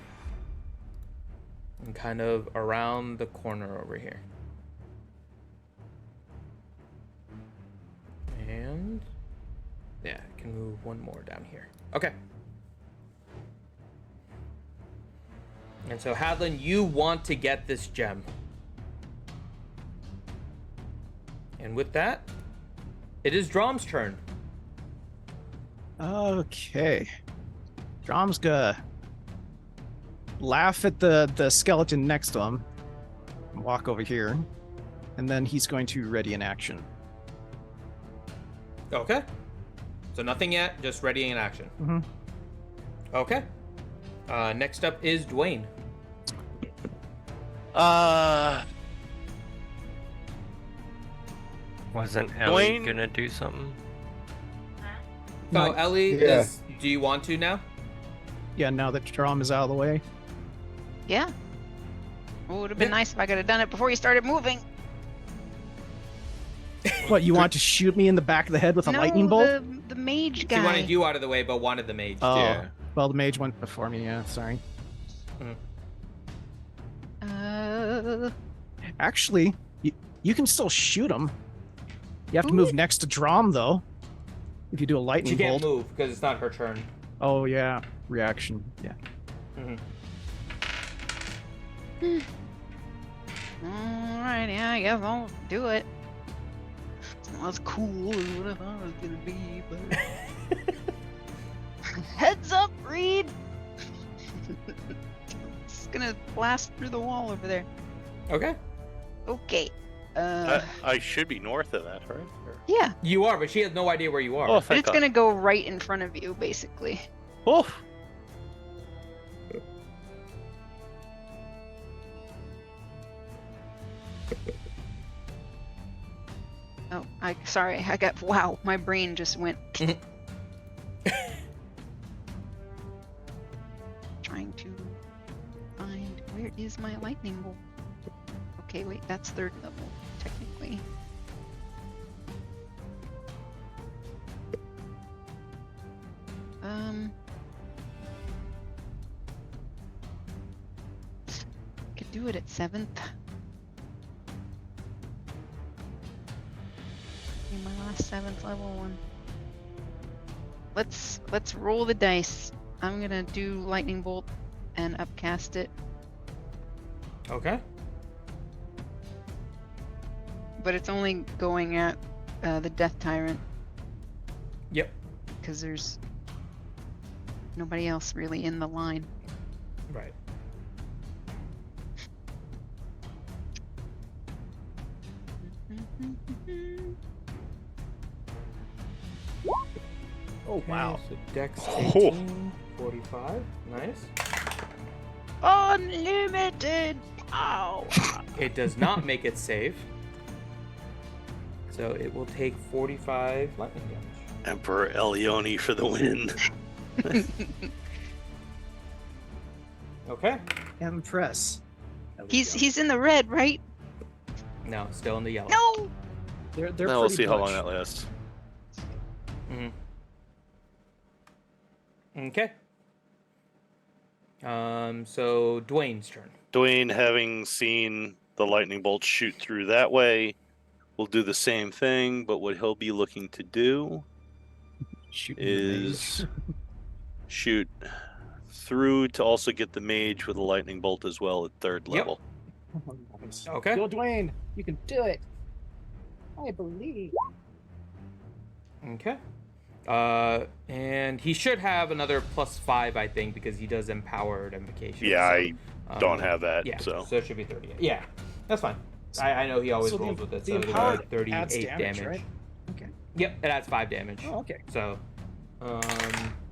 and kind of around the corner over here. And yeah, it can move one more down here. Okay. And so Hadlin, you want to get this gem. And with that, it is Drom's turn. Okay. Drom's gonna laugh at the skeleton next to him, walk over here, and then he's going to ready an action. Okay. So nothing yet, just readying an action. Mm-hmm. Okay. Next up is Dwayne. Wasn't Ellie Dwayne? gonna do something? Oh, Ellie, Yeah. do you want to now? Yeah, now that Drom is out of the way. Yeah. It would have been Yeah. nice if I could have done it before you started moving. What, you want to shoot me in the back of the head with a no, lightning bolt? the mage She guy. wanted you out of the way, but wanted the mage. Oh, Yeah. well, the mage went before me, yeah, sorry. Actually, you can still shoot him. You have to move next to Drom, though. If you do a lightning She can't bolt. move because it's not her turn. Oh, yeah. Reaction. Yeah. Alright, yeah, I guess I'll do it. It's not as cool as what I thought it was gonna be, but... Heads up, Reed! It's gonna blast through the wall over there. Okay. Okay. I should be north of that, right? Or- Yeah. You are, but she has no idea where you are. Oh, But thank it's God. gonna go right in front of you, basically. Oh, Oh, sorry, I got, wow, my brain just went. Trying to find, where is my lightning bolt? Okay, wait, that's third level, technically. Could do it at 7th. Be my last 7th level one. Let's roll the dice. I'm gonna do lightning bolt and upcast it, Okay. but it's only going at the Death Tyrant Yep. because there's nobody else really in the line. Right. Oh, wow. Okay, so Dex Oh. 18, 45. Nice. Unlimited power. It does not make it save. So it will take 45 lightning damage. Emperor Elione for the win. Okay. Empress. He's in the red, right? No, still in the yellow. No. They're Now we'll pretty see how long butch. that lasts. Okay. So Dwayne's turn. Dwayne, having seen the lightning bolt shoot through that way, will do the same thing, but what he'll be looking to do Shooting the mage. is shoot through to also get the mage with a lightning bolt as well at third Yep. level. Okay. Go, Dwayne. You can do it. I believe. Okay. And he should have another +5, I think, because he does empowered invocation. Yeah, so, I don't have that, Yeah, so. it should be 38. Yeah, that's fine. I know he always So the- rolls with it. the So it'll be empowered 38 adds damage. right? Okay. Yep, it adds 5 damage. Oh, okay. So,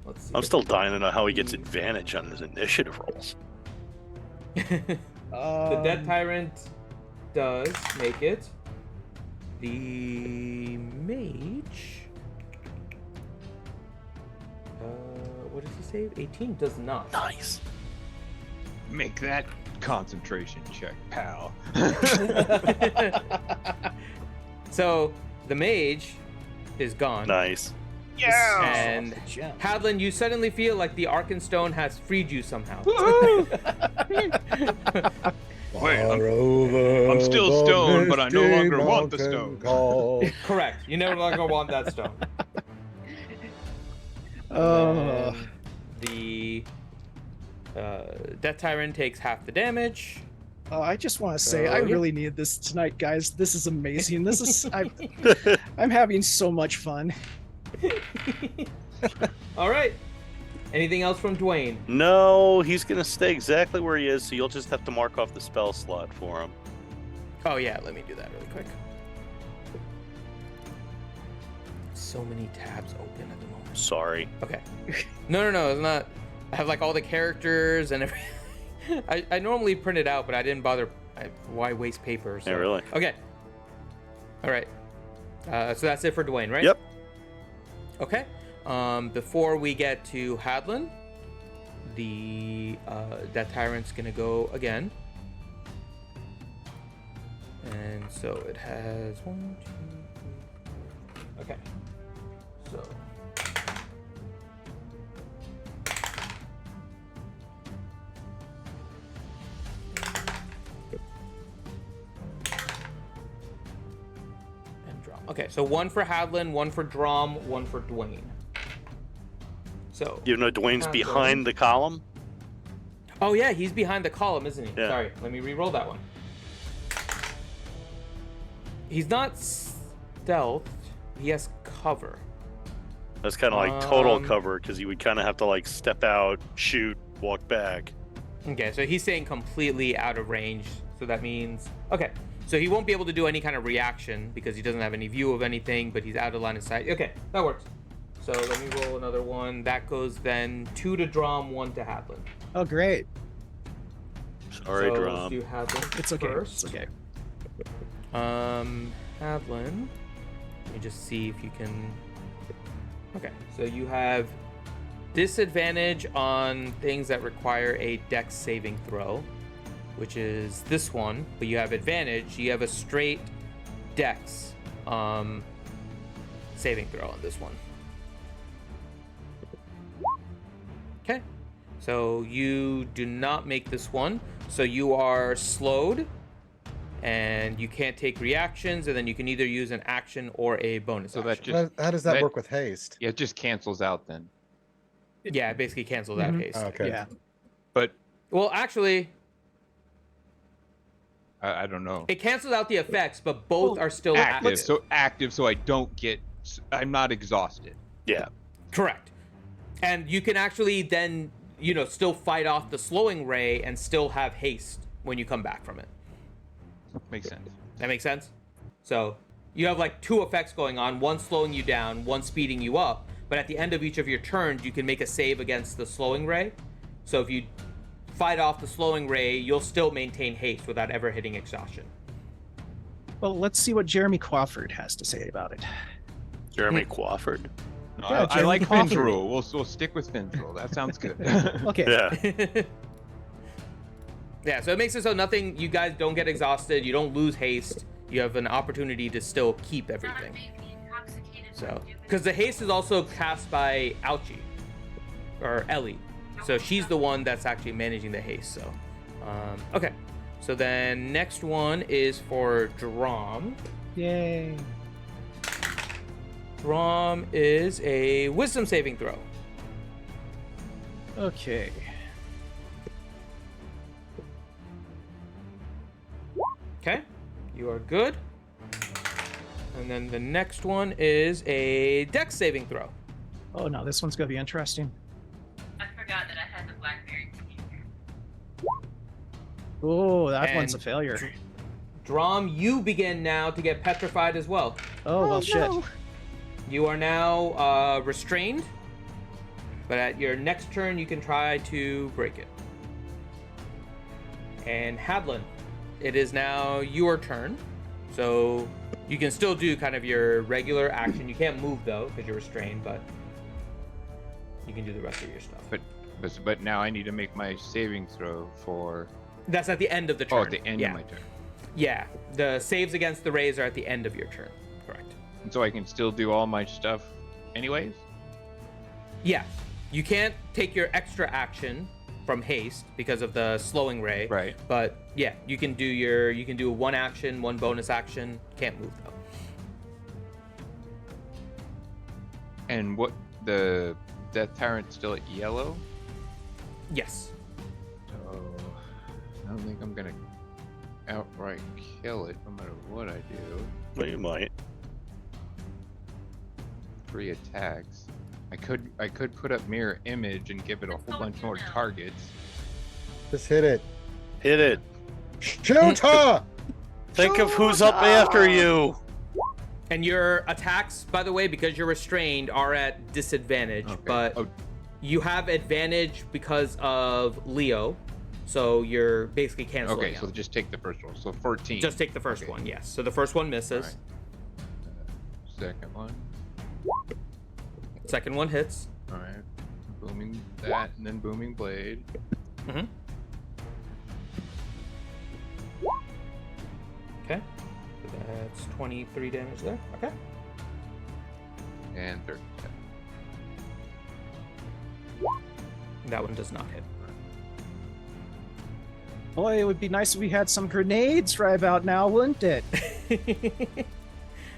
let's see. I'm still dying to know how he gets advantage on his initiative rolls. The Dead Tyrant does make it. The mage. What does he save? 18 does not. Nice. Make that concentration check, pal. So the mage is gone. Nice. Yeah. And Hadlin, you suddenly feel like the Arkenstone has freed you somehow. Wait, I'm still stoned, but I no longer want the stone. Correct. You no longer want that stone. Oh. The Death Tyrant takes half the damage. Oh, I just want to say, I yeah. really needed this tonight, guys. This is amazing. This is I'm having so much fun. All right. Anything else from Dwayne? No, he's going to stay exactly where he is, so you'll just have to mark off the spell slot for him. Oh yeah, let me do that really quick. So many tabs open at the moment. Sorry. Okay. No, it's not. I have like all the characters and everything. I normally print it out, but I didn't bother. Why waste paper? So. Yeah, really? Okay. All right. So that's it for Dwayne, right? Yep. Okay. Before we get to Hadlin, the Death Tyrant's gonna go again. And so it has 1, 2, 3. Okay. So. And Drum. Okay, so 1 for Hadlin, 1 for Drum, 1 for Dwayne. So. You know Dwayne's Hadlin. behind the column? Oh yeah, he's behind the column, isn't he? Yeah. Sorry, let me re-roll that one. He's not stealthed. He has cover. That's kind of like total cover, because you would kind of have to like step out, shoot, walk back. Okay, so he's staying completely out of range. So that means... Okay, so he won't be able to do any kind of reaction because he doesn't have any view of anything, but he's out of line of sight. Okay, that works. So let me roll another one. That goes then 2 to Drum, 1 to Hadlin. Oh, great. Sorry, so Drum. Let's do Hadlin It's okay. first. It's okay. Hadlin. Let me just see if you can... Okay, so you have disadvantage on things that require a dex saving throw, which is this one, but you have advantage. You have a straight dex saving throw on this one. Okay, so you do not make this one, so you are slowed and you can't take reactions, and then you can either use an action or a bonus So that action. just How does that work with haste? Yeah, it just cancels out then. Yeah, it basically cancels out haste. Okay. Yeah. But Well, actually, I don't know. it cancels out the effects, but both are still active. Active, so I don't get. I'm not exhausted. Yeah. Correct. And you can actually then, still fight off the slowing ray and still have haste when you come back from it. Makes sense. That makes sense? So you have like 2 effects going on, one slowing you down, one speeding you up, but at the end of each of your turns, you can make a save against the slowing ray. So if you fight off the slowing ray, you'll still maintain haste without ever hitting exhaustion. Well, let's see what Jeremy Crawford has to say about it. Jeremy Crawford. No, Yeah, I Jeremy like Crawford. Finn's rule. We'll stick with Finn's rule. That sounds good. Okay. Yeah. Yeah, so it makes it so nothing, you guys don't get exhausted, you don't lose haste, you have an opportunity to still keep everything. So, because the haste is also cast by Ouchie, or Ellie, so she's the one that's actually managing the haste, so. Okay, so then next one is for Drom. Yay. Drom is a wisdom saving throw. Okay. Okay, you are good. And then the next one is a dex saving throw. Oh no, this one's gonna be interesting. I forgot that I had the blackberry tea. Oh, that one's a And failure. Drom, you begin now to get petrified as well. Oh, well, shit. You are now restrained, but at your next turn, you can try to break it. And Hadlin, it is now your turn. So you can still do kind of your regular action. You can't move though because you're restrained, but you can do the rest of your stuff. But now I need to make my saving throw for. That's at the end of the turn. Oh, at the end of my turn. Yeah, the saves against the rays are at the end of your turn. Correct. And so I can still do all my stuff, anyways. Yeah, you can't take your extra action from haste because of the slowing ray. Right. But yeah, you can do one action, one bonus action. Can't move though. And what the Death Tyrant still at yellow? Yes. So I don't think I'm gonna outright kill it no matter what I do. Well, you might. 3 attacks. I could put up mirror image and give it a whole bunch more targets. Just hit it. Hit it. Shoot her! Think of who's up after you. And your attacks, by the way, because you're restrained, are at disadvantage. Okay. But you have advantage because of Leo, so you're basically canceling. Okay, so out. just take the first one. So 14. Just take the first Okay. one, yes. So the first one misses. Alright. Second one. Second one hits. All right. Booming that, and then booming blade. Mm-hmm. Okay. So that's 23 damage there. Okay. And third attack. That one does not hit. Boy, it would be nice if we had some grenades right about now, wouldn't it?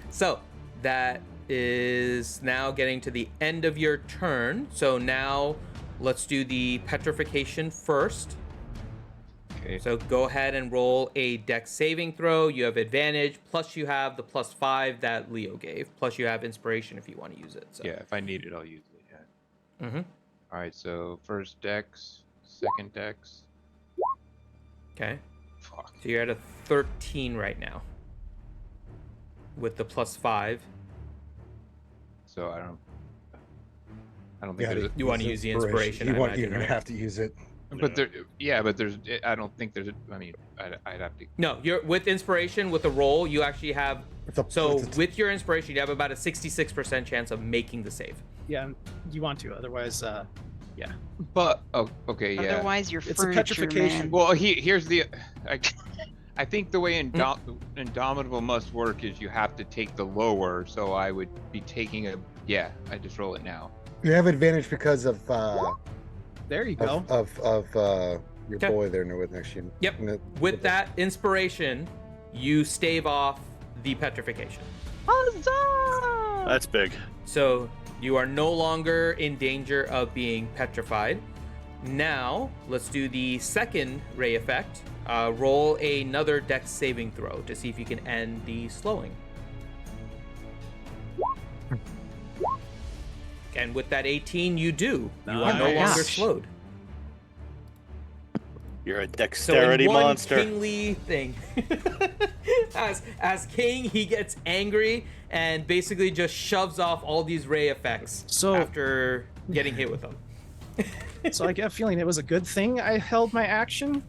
So that is now getting to the end of your turn. So now let's do the petrification first. Okay. So go ahead and roll a dex saving throw. You have advantage, plus you have the +5 that Leo gave, plus you have inspiration if you want to use it. So. Yeah, if I need it, I'll use it. Yeah. Mm-hmm. All right. So first dex, second dex. Okay. Fuck. So you're at a 13 right now with the +5. So I don't think there's. You want to use the inspiration? You're I going imagine, to right? have to use it. But there's. I don't think there's. I mean, I'd have to. No, you're with inspiration with the roll. You actually have. With your inspiration, you have about a 66% chance of making the save. Yeah, you want to. Otherwise, yeah. But okay, yeah. Otherwise, you're It's a furniture, petrification. man. Well, here's the. I think the way Indomitable must work is you have to take the lower. So I would be taking a. Yeah, I just roll it now. You have advantage because of There you go. of your Okay. boy there next to you. Yep. With that inspiration, you stave off the petrification. Huzzah! That's big. So you are no longer in danger of being petrified. Now, let's do the second ray effect. Roll another dex saving throw to see if you can end the slowing. And with that 18, you do. You are no Nice. longer slowed. You're a So dexterity in one monster. kingly thing, as king, he gets angry and basically just shoves off all these ray effects So- after getting hit with them. So I get a feeling it was a good thing I held my action.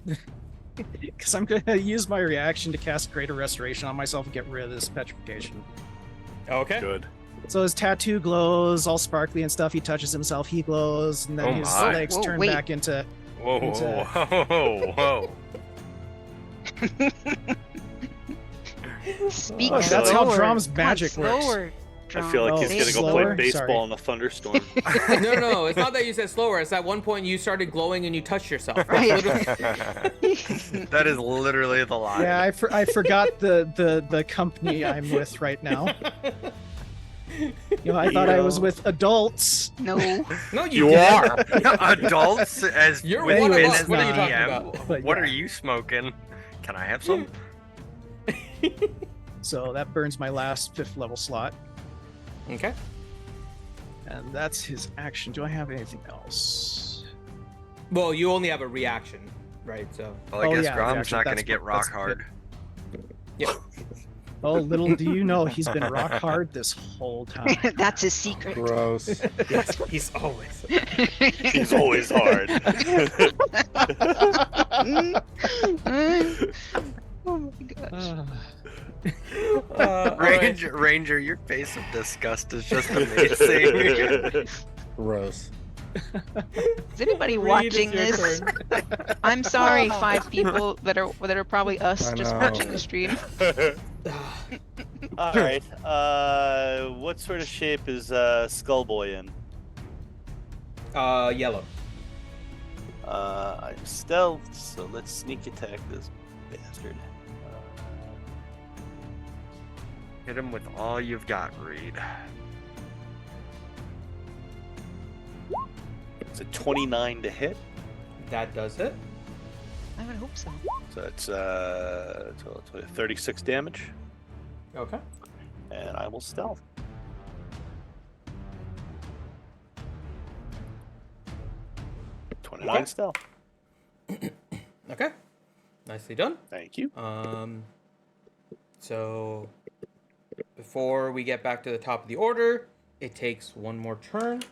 Because I'm going to use my reaction to cast Greater Restoration on myself and get rid of this petrification. Okay. Good. So his tattoo glows, all sparkly and stuff. He touches himself, he glows, and then Oh his my. legs Whoa, turn wait. back into. Whoa, whoa, whoa. Speak Oh, that's slower. how Drom's Come on, magic works. slower, I feel like Oh, he's gonna go slower? play baseball Sorry. in a thunderstorm. No, it's not that you said slower. It's at one point you started glowing and you touched yourself. That's Right. literally- That is literally the line. Yeah, I forgot the company I'm with right now. You know, I thought I was with adults. No. No, you You didn't. are. Adults as You're with one of men us. as What are you the talking DM. about? But What yeah. are you smoking? Can I have some? So that burns my last 5th level slot. Okay. And that's his action. Do I have anything else? Well, you only have a reaction, right? So. Well, I Oh, guess yeah, Grom's actually, not going to that's get what- rock that's hard. Yeah. Oh, little do you know, he's been rock hard this whole time. That's his secret. Gross. Yes, he's always. He's always hard. Oh my gosh. Ranger, your face of disgust is just amazing. Gross. Is anybody Reed, watching it's your this? turn. I'm sorry, 5 people that are probably us I just know. watching the stream. All right. What sort of shape is Skullboy in? Yellow. I'm stealth, so let's sneak attack this bastard. Hit him with all you've got, Reed. It's a 29 to hit, That does it. I would hope so. so it's 36 damage, Okay. and I will stealth. 29 Okay. stealth. Okay. Nicely done. Thank you. So before we get back to the top of the order, it takes one more turn.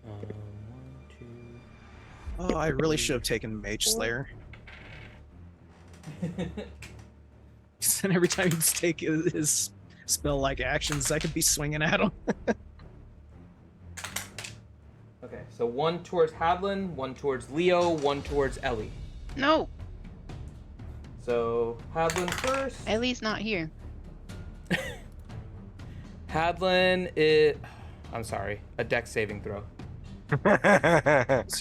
1, 2. Oh, I really should have taken Mage Slayer. And every time he'd take his spell-like actions, I could be swinging at him. Okay, so 1 towards Hadlin, 1 towards Leo, 1 towards Ellie. No, So Hadlin first. Ellie's not here. Hadlin is. I'm sorry, a dex saving throw. So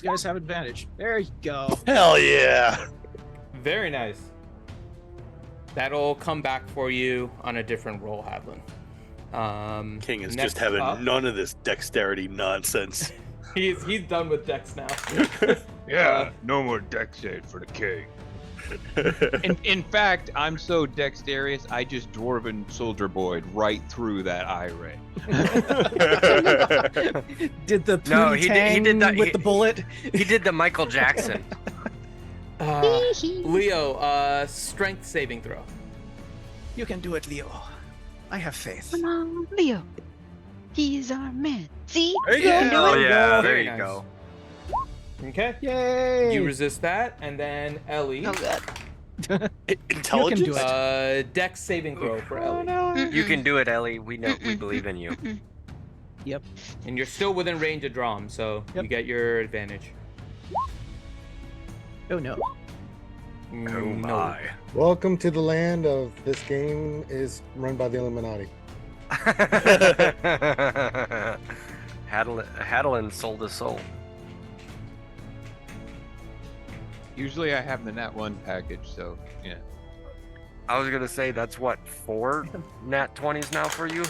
you guys have advantage. There you go. Hell yeah! Very nice. That'll come back for you on a different roll, Hadlin. King is next just having up- none of this dexterity nonsense. He's done with dex now. Yeah, no more dex save for the king. In fact, I'm so dexterous, I just dwarven soldier boyed right through that eye ray. Did the No, Pootie he did Tang that- with he- the bullet? He did the Michael Jackson. Leo, strength saving throw. You can do it, Leo. I have faith. Come on, Leo. He's our man. See? There You can do Oh it. yeah, there Very you nice. go. Okay. Yay! You resist that, and then Ellie. Oh god. Intelligence? do it. Dex saving throw for Ellie. You can do it, Ellie. We know. We believe in you. Yep. And you're still within range of Drom, so Yep. you get your advantage. Oh no. Oh No. my. Welcome to the land of this game is run by the Illuminati. Hadlin sold his soul. Usually I have the Nat 1 package, so yeah. I was gonna say that's what 4 nat 20s now for you.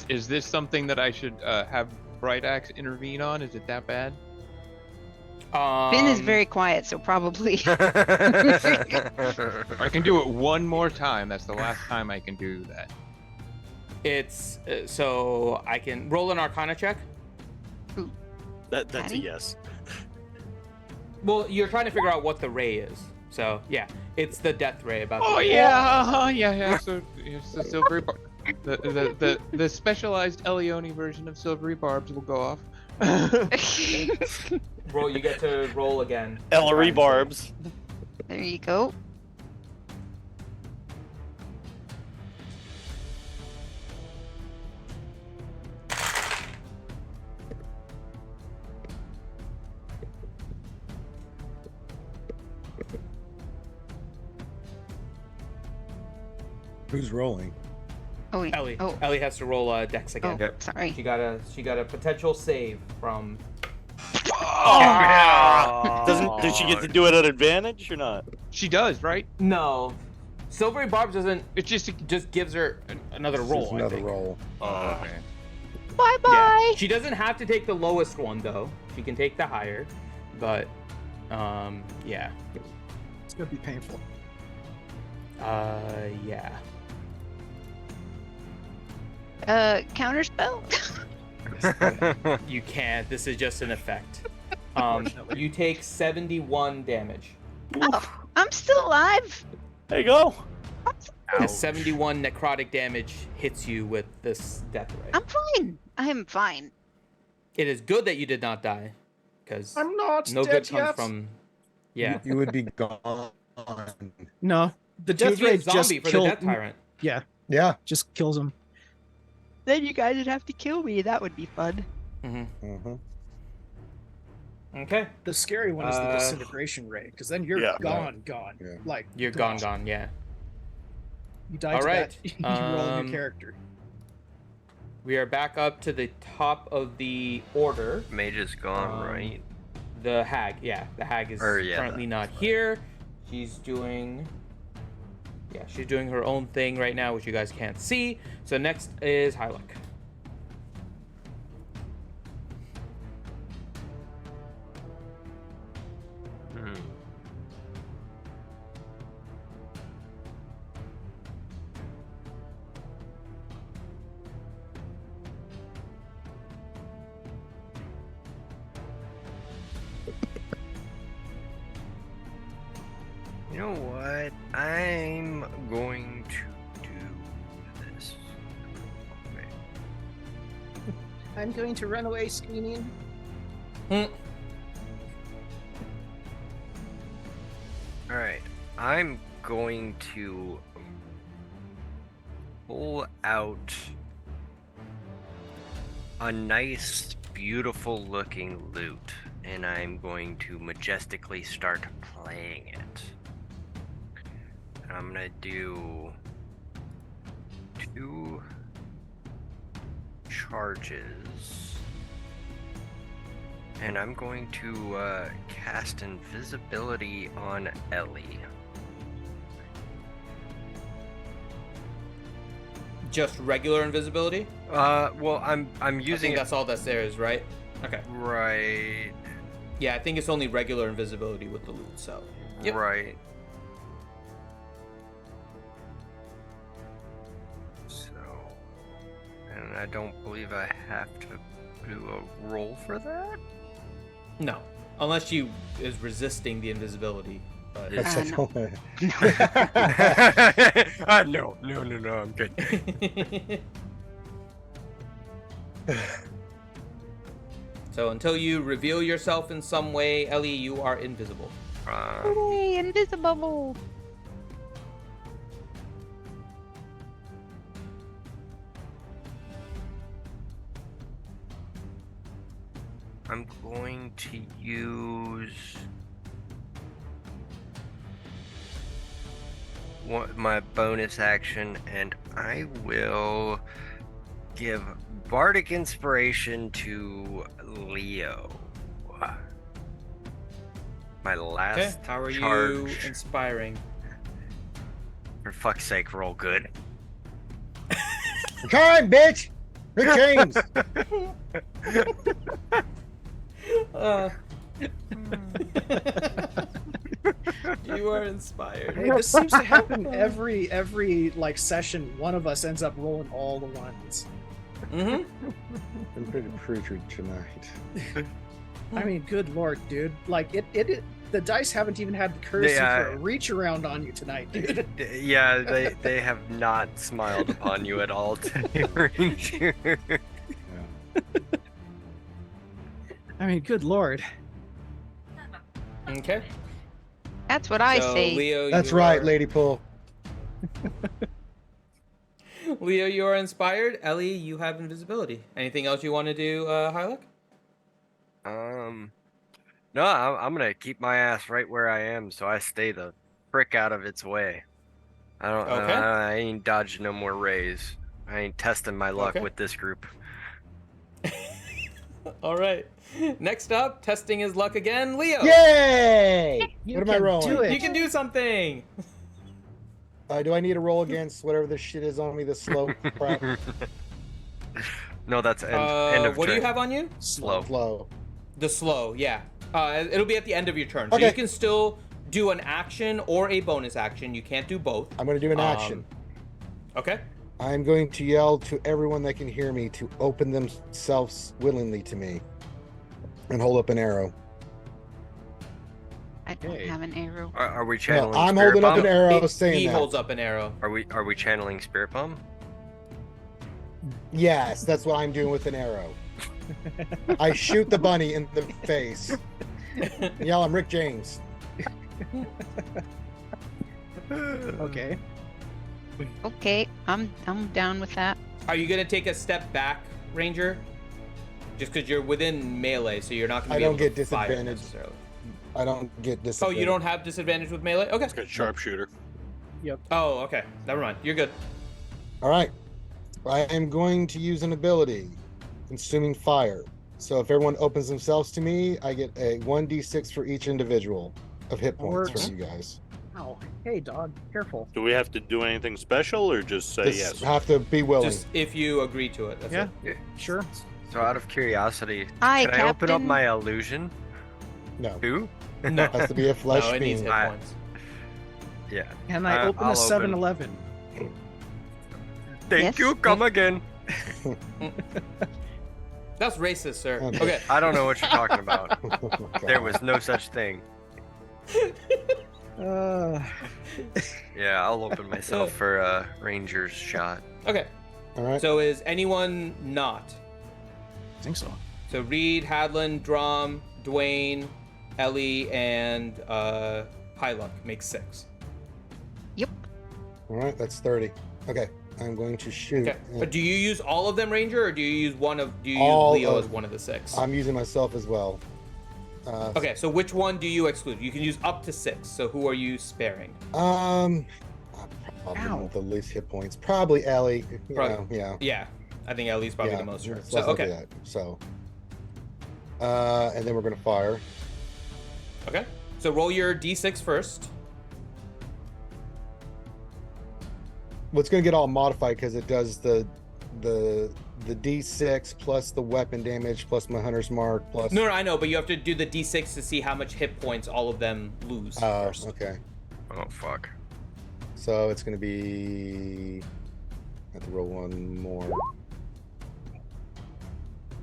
Is this something that I should have Bright Axe intervene on? Is it that bad? Finn is very quiet, so probably. I can do it one more time. That's the last time I can do that. It's so I can roll an Arcana check. That's a Patty? yes. Well, you're trying to figure out what the ray is. So yeah, it's the death ray about. Oh the yeah. So it's the silvery the specialized Elione version of silvery barbs will go off Roll. You get to roll again. Ellery barbs. There you go. Who's rolling? Oh, wait. Ellie. Oh, Ellie has to roll Dex again. oh, sorry. She got a potential save from. Does she get to do it at advantage or not? She does, right? No. Silvery Barbs doesn't. It just gives her another roll. Just I another think. roll. okay. Bye bye. Yeah. She doesn't have to take the lowest one though. She can take the higher, but yeah. It's gonna be painful. Yeah. Counterspell? You can't. This is just an effect. You take 71 damage. Oh, I'm still alive. There you go. The 71 necrotic damage hits you with this death ray. I'm fine. I am fine. It is good that you did not die, because I'm not no dead good comes yet. from. Yeah. You would be gone. No, the You would death be a ray just zombie for killed. the death tyrant. Yeah, Yeah. just kills him. Then you guys would have to kill me. That would be fun. Mm-hmm. Okay. The scary one is the disintegration ray, because then you're Yeah. gone. Yeah. Like You're gone. gone. Yeah. You die All to right. that. You roll a new character. We are back up to the top of the order. Mage is gone, right? The hag, yeah. The hag is currently not here. She's doing her own thing right now, which you guys can't see. So next is Hyluck. You know what? I'm going to do this. Okay. I'm going to run away screaming. Alright. I'm going to pull out a nice, beautiful looking lute, and I'm going to majestically start playing it. And I'm gonna do 2 charges, and I'm going to cast invisibility on Ellie. Just regular invisibility? Well, I'm I using think it. that's all that there is, right? Okay. Right. Yeah, I think it's only regular invisibility with the loot, so. Yep. Right. So, and I don't believe I have to do a roll for that. No, unless she is resisting the invisibility. But no. No, I'm good. So until you reveal yourself in some way, Ellie, you are invisible. Hooray, invisible. I'm going to use my bonus action, and I will give Bardic Inspiration to Leo. My last Okay, how are charge. you inspiring? For fuck's sake, roll good. Time, bitch! Big chains! You are inspired. Hey, this seems to happen every like session. One of us ends up rolling all the ones. Mm-hmm. Been pretty putrid tonight. I mean, good lord, dude! Like it the dice haven't even had the courtesy for a reach around on you tonight, dude. Yeah, they have not smiled upon you at all today, Ranger. I mean, good lord. Okay. That's what I So, say. Leo, That's you right, are- Lady Pull. Leo, you are inspired. Ellie, you have invisibility. Anything else you want to do, Hylic? No, I'm gonna keep my ass right where I am, so I stay the frick out of its way. Okay. I ain't dodging no more rays. I ain't testing my luck Okay. with this group. All right. Next up, testing his luck again, Leo. Yay! You What am I can rolling? do it. You can do something. Do I need to roll against whatever this shit is on me? This slow crap. No, that's end of What do you turn. have on you? Slow. Slow. The slow, yeah. It'll be at the end of your turn. So Okay. you can still do an action or a bonus action. You can't do both. I'm going to do an action. Okay. I'm going to yell to everyone that can hear me to open themselves willingly to me and hold up an arrow. I don't have an arrow. Are we No, channeling? I'm Spirit holding up Bomb? an arrow He saying that. holds up an arrow. Are we channeling Spirit Bomb? Yes, that's what I'm doing with an arrow. I shoot the bunny in the face. Yell, I'm Rick James. Okay. Okay, I'm down with that. Are you gonna take a step back, Ranger? Just because you're within melee, so you're not gonna I be don't able get to fire disadvantage. necessarily. I don't get Oh, disadvantage. you don't have disadvantage with melee? Okay. It's got sharpshooter. Oh, okay. Never mind. You're good. All right. I am going to use an ability, consuming fire. So if everyone opens themselves to me, I get a 1d6 for each individual of hit points Works. from you guys. Ow. Hey, dog. Careful. Do we have to do anything special or just say Just yes? have to be willing. Just if you agree to it. That's Yeah. it. Sure. So out of curiosity, Hi, can I open up Captain. my illusion No, too? No. has to be a flesh No, it needs being. hit points. Yeah. Can I open I'll a 7-Eleven? Thank Yes. you. Come again. That's racist, sir. Okay. Okay. I don't know what you're talking about. Oh my There God. was no such thing. Yeah, I'll open myself for a ranger's shot. Okay. All right. So is anyone not? I think so. So Reed, Hadlin, Drum, Dwayne, Ellie, and Hyluck makes 6. Yep. All right, that's 30. Okay, I'm going to shoot. Okay. But do you use all of them, Ranger, or do you use All Leo of- as one of the 6? I'm using myself as well. Okay, so which one do you exclude? You can use up to 6. So who are you sparing? Probably Ow. the least hit points. Probably Ellie. You Probably- know, yeah. Yeah, I think Ellie's probably yeah, the most hurt. let's So look at okay, that. So, and then we're gonna fire. okay. So roll your d6 first. Well, it's gonna get all modified because it does the D6 plus the weapon damage plus my hunter's mark plus. No, I know, but you have to do the d6 to see how much hit points all of them lose first. Okay. Oh fuck. So it's gonna be. I have to roll one more.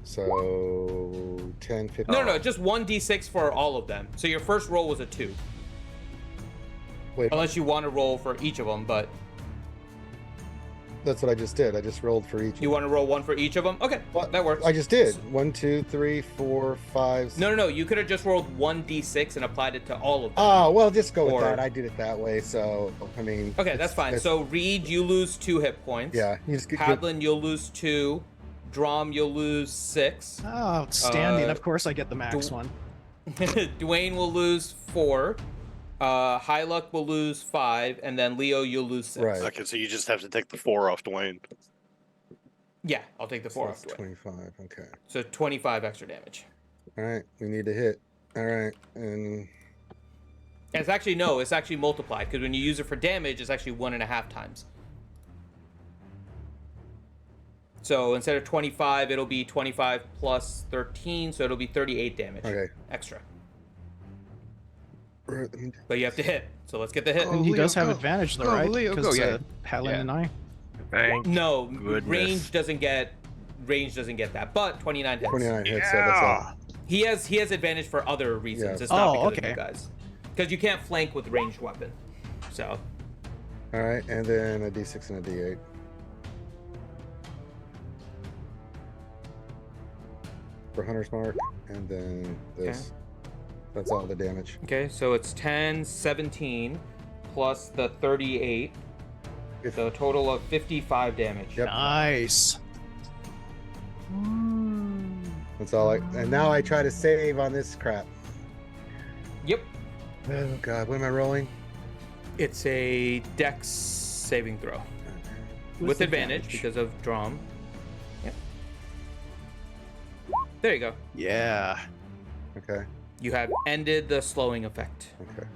So 10, 15. No, just one d6 for all of them. So your first roll was a 2. Wait, Unless you want to roll for each of them, but that's what I just did. I just rolled for each. you want to roll one for each of them? Okay, What? that works. I just did. 1, 2, 3, 4, 5. No. You could have just rolled one d6 and applied it to all of them. Oh, well, just go Or- with that. I did it that way. So, I mean. Okay, it's- that's fine. it's- So Reed, you lose 2 hit points. Yeah. You just get. Hadlin, you'll lose 2. Drum, you'll lose 6. Oh, outstanding. Uh, Of course I get the max one. Dwayne will lose 4. Hyluck will lose 5, and then Leo, you'll lose 6. Right. Okay, so you just have to take the 4 off Dwayne. Yeah, I'll take the 4 off That's Dwayne. 25. Okay. So 25 extra damage. All right. We need to hit. All right. And. And it's actually multiplied, because when you use it for damage, it's actually 1.5 times. So instead of 25, it'll be 25 plus 13, so it'll be 38 damage. Okay. Extra. Let me- But you have to hit. So let's get the hit. Oh, And he Leo, does have go. advantage though, Go, right? Leo, go, Because yeah. Helen Yeah. and I. Thank No, goodness. range doesn't get that, but 29 hits. 29 hits. So that's all. He has advantage for other reasons. Yeah. It's not Oh, because of okay. you guys. Because you can't flank with ranged weapon. So All right. And then a D6 and a D8. For Hunter's Mark. and then this. That's all the damage. Okay, so it's 10, 17, plus the 38. So a total of 55 damage. Yep. Nice. That's all and now I try to save on this crap. Yep. Oh god, what am I rolling? It's a dex saving throw. With advantage because of Drum. Yep. There you go. Yeah. Okay. You have ended the slowing effect. Okay.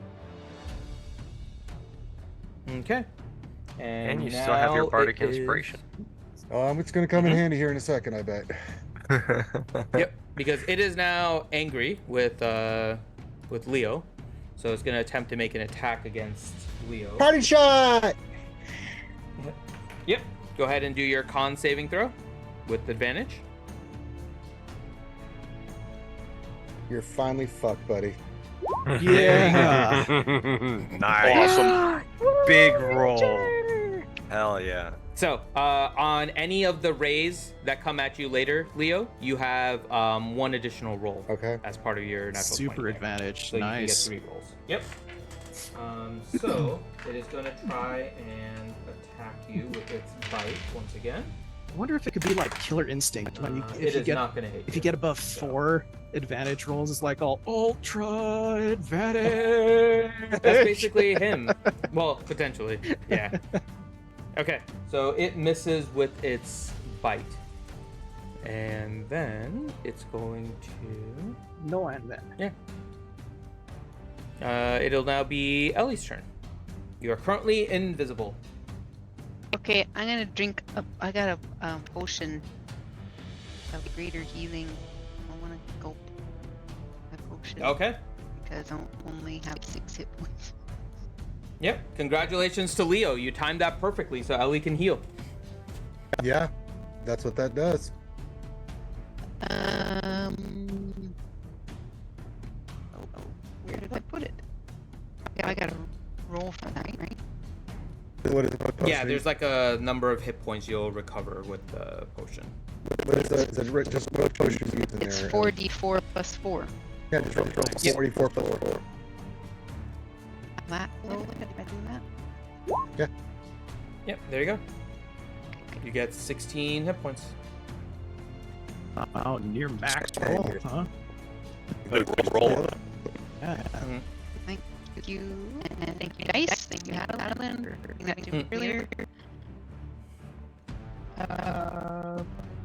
Okay. And you still have your now bardic it is- inspiration. It's gonna come in handy here in a second, I bet. Yep, because it is now angry with Leo, so it's gonna attempt to make an attack against Leo. Party shot! Yep. Go ahead and do your con saving throw with advantage. You're finally fucked, buddy. Yeah. Nice. Awesome. Big roll. Hell yeah. So, on any of the rays that come at you later, Leo, you have one additional roll. Okay. As part of your natural Super 20 advantage. So Nice. you can get 3 rolls. Yep. So it is going to try and attack you with its bite once again. I wonder if it could be like Killer Instinct when It is not going to hit you. if you get above 4 advantage rolls, it's like all ultra advantage. That's basically him. Well, potentially. Yeah. Okay, so it misses with its bite. And then it's going to... No and then. Yeah. It'll now be Ellie's turn. You are currently invisible. Okay, I'm gonna drink. I got a potion of greater healing. I want to gulp a potion. Okay. Because I only have 6 hit points. Yep. Congratulations to Leo. You timed that perfectly, so Ellie can heal. Yeah, that's what that does. Where did I put it? I gotta roll for that, right? What is the Yeah, there's like a number of hit points you'll recover with the potion. What is that? Is that just what potions you use in It's there? 4d4 plus 4. Yeah, just roll 44 plus 4. That roll it if I do that? Yeah. Yep, there you go. You get 16 hit points. Oh, near max roll, huh? Roll. Yeah. Thank you. And thank you, Dice. Thank you, Adeline, for bringing that to me earlier.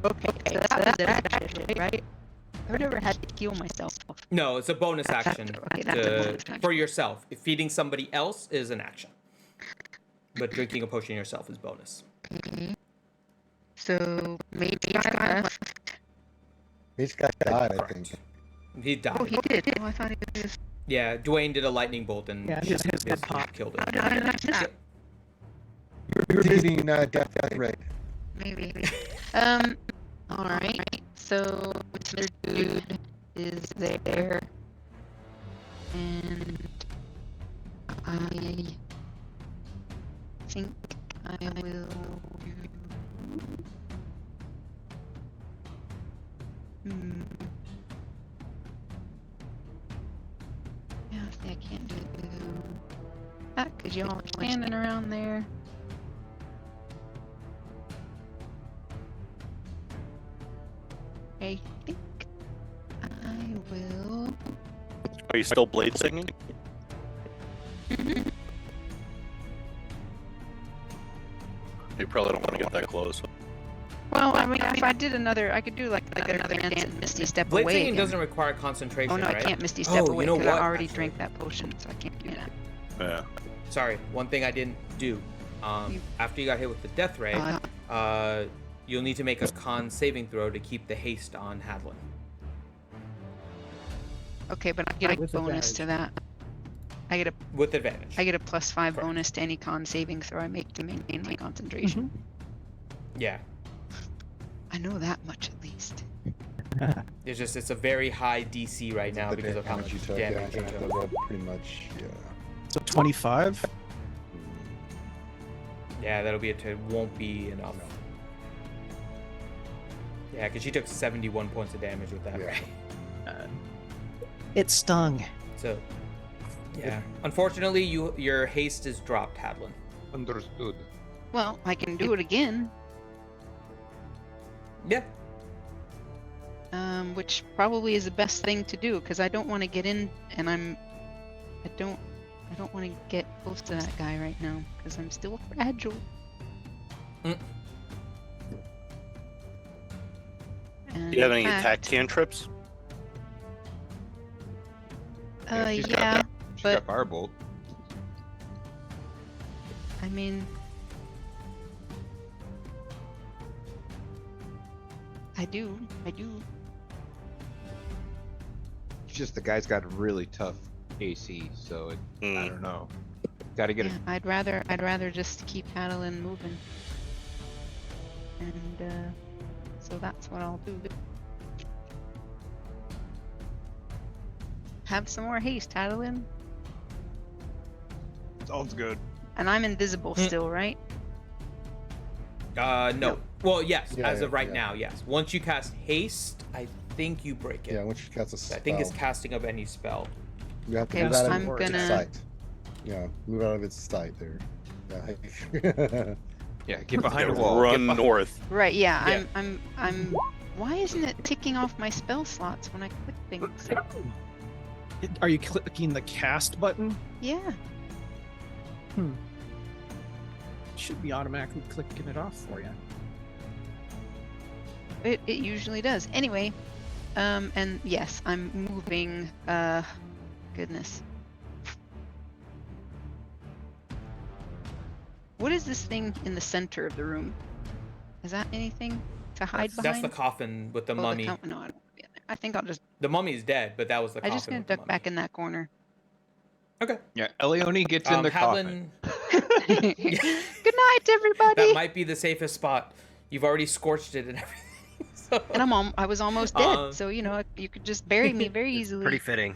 Okay, so that was it actually, right? I've never had to heal myself. No, it's a bonus action, Okay, that's a bonus action. for yourself. If feeding somebody else is an action, but drinking a potion yourself is bonus. Okay. So maybe I left. Each guy died, I think. He died. Oh, he did. Oh, I thought he was. Yeah, Dwayne did a lightning bolt and Yeah, his head popped. killed How him. did I miss that? You were beating death right. Maybe. All right. So Mr. Dude is there, and I think I will do. Yeah, see, I can't do that because y'all are standing around there. I think I will. Are you still blade singing? You probably don't want to get that close. Well, I mean, if I did another, I could do like another dance and Misty Step Blade away. singing again. doesn't require concentration, Oh no, right? I can't Misty Step Oh, away you know because what? I already Actually, drank that potion, so I can't do that. Yeah. sorry, one thing I didn't do. After you got hit with the death ray, you'll need to make a con saving throw to keep the haste on Hadlin. Okay, but I get a With bonus to that. I get a With advantage. I get a +5 bonus to any con saving throw I make to maintain my concentration. Yeah. I know that much at least. It's a very high DC right now The because of how much you took, damage yeah, you that took. was pretty much, yeah. So 25? Yeah, it won't be enough. Yeah, because she took 71 points of damage with that, Yeah. right? It stung. So, yeah. Unfortunately, your haste is dropped, Hadlin. Understood. Well, I can do it again. Yeah. Which probably is the best thing to do because I don't want to get in, and I don't want to get close to that guy right now because I'm still fragile. Mm. And Do you have any in fact, attack cantrips? She's yeah, she's but got firebolt. I mean, I do. It's just the guy's got really tough AC, so I don't know. Got to get Yeah, I'd rather just keep Adeline moving, and so that's what I'll do. Have some more haste, Adeline. Sounds good. And I'm invisible still, right? No. Well, yes. Yeah, as of right yeah. now, yes. Once you cast haste, I think you break it. Yeah, once you cast a spell. I think it's casting of any spell. You have to Okay, move so out I'm of its gonna- sight. Yeah, move out of its sight there. Yeah. Yeah, get behind a wall. Run Get behind- north. Right. Yeah. Yeah. I'm. Why isn't it ticking off my spell slots when I click things? Are you clicking the cast button? Yeah. Should be automatically clicking it off for you. It usually does. Anyway, and yes, I'm moving. Goodness. What is this thing in the center of the room? Is that anything to hide That's behind? the coffin with the Oh, mummy. no, I don't want to be in there. I think I'll just. The mummy's dead, but that was the I'm coffin. just gonna with the duck back in that corner. mummy. Yeah, Elione gets in the coffin. Good night, everybody. That might be the safest spot. You've already scorched it and everything. So. And I was almost dead, so you know you could just bury me very easily. Pretty fitting.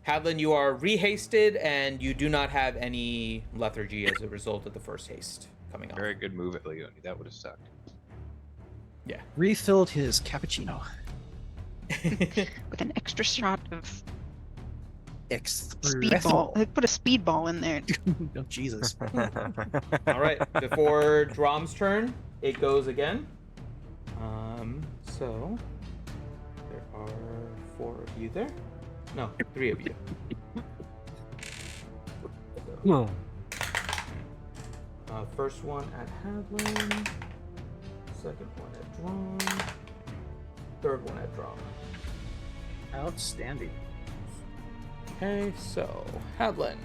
Hadlin, you are rehasted, and you do not have any lethargy as a result of the first haste coming off. Very good move at Leone. That would have sucked. Yeah. Refilled his cappuccino. With an extra shot of Espresso. speedball. I put a speedball in there. Oh, Jesus. All right. Before Drom's turn, it goes again. So there are 4 of you there. No, 3 of you. No. First one at Hadlin. Second one at Drom. Third one at Drom. Outstanding. Okay, so Hadlin.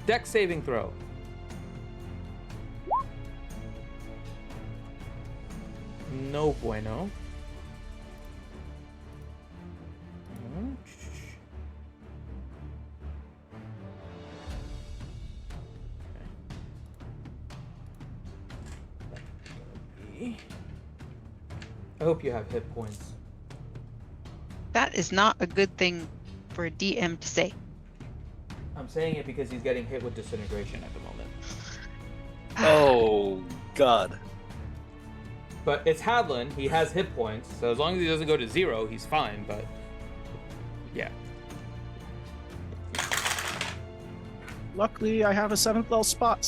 Dex saving throw. No bueno. I hope you have hit points. That is not a good thing for a DM to say. I'm saying it because he's getting hit with disintegration at the moment. Oh, God. But it's Hadlin. He has hit points, so as long as he doesn't go to 0, he's fine. But yeah. Luckily, I have a 7th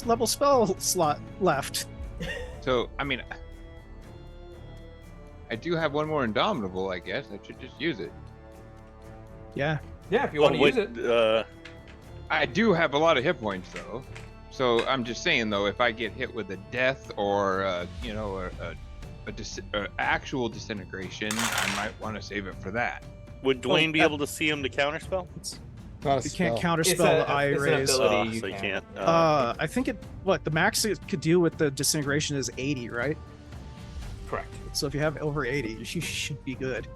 level spell slot left. So, I mean, I do have one more Indomitable, I guess. I should just use it. Yeah. Yeah, if you want to use it. I do have a lot of hit points, though. So I'm just saying, though, if I get hit with a death or, you know, actual disintegration, I might want to save it for that. Would Dwayne be able to see him to counterspell? Not a You can't spell. counterspell the eye it's an rays. ability. So you can't. I think the max it could do with the disintegration is 80, right? Correct. So if you have over 80, you should be good.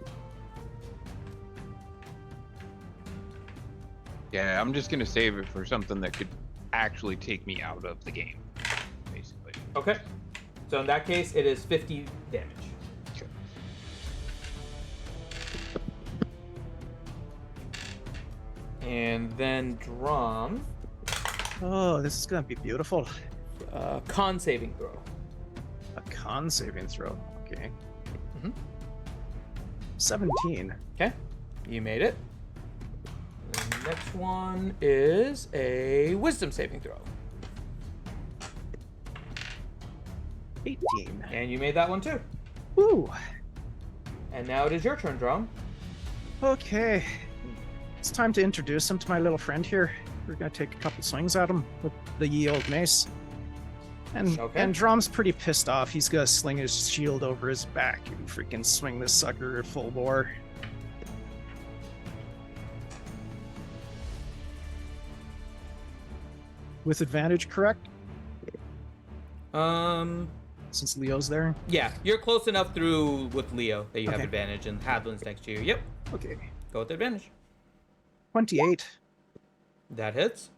Yeah, I'm just gonna save it for something that could actually take me out of the game, basically. Okay. So in that case, it is 50 damage. Okay. And then Drum. Oh, this is gonna be beautiful. Con saving throw. A con saving throw. Okay. Mhm. 17. Okay, you made it. The next one is a wisdom saving throw. 18. And you made that one too. Woo. And now it is your turn, Drum. Okay. It's time to introduce him to my little friend here. We're gonna take a couple swings at him with the ye old mace. And Drom's pretty pissed off. He's gonna sling his shield over his back and freaking swing this sucker full bore. With advantage, correct? Since Leo's there? Yeah, you're close enough through with Leo that you have Okay. advantage, and Hadlin's next to you. Yep, Okay. go with advantage. 28. That hits.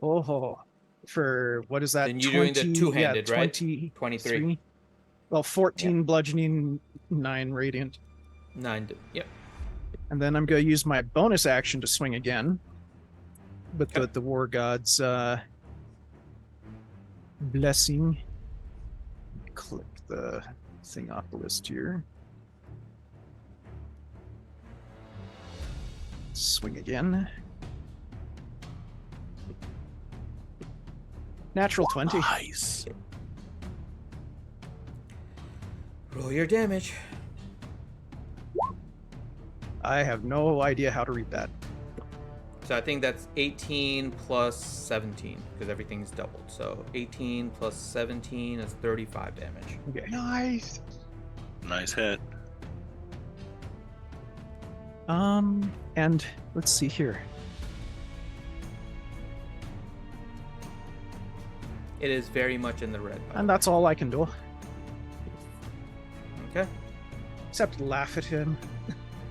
Oh, for what is that? Then you're doing the two-handed, right? 23. Well, 14 bludgeoning, 9 radiant. 9. Yep. And then I'm going to use my bonus action to swing again. With the War God's blessing. Click the thing off the list here. Swing again. Natural 20. Nice. Roll your damage. I have no idea how to read that. So I think that's 18 plus 17, because everything's doubled. So 18 plus 17 is 35 damage. Okay. Nice. Nice hit. And let's see here. It is very much in the red. And that's all I can do. Okay. Except laugh at him.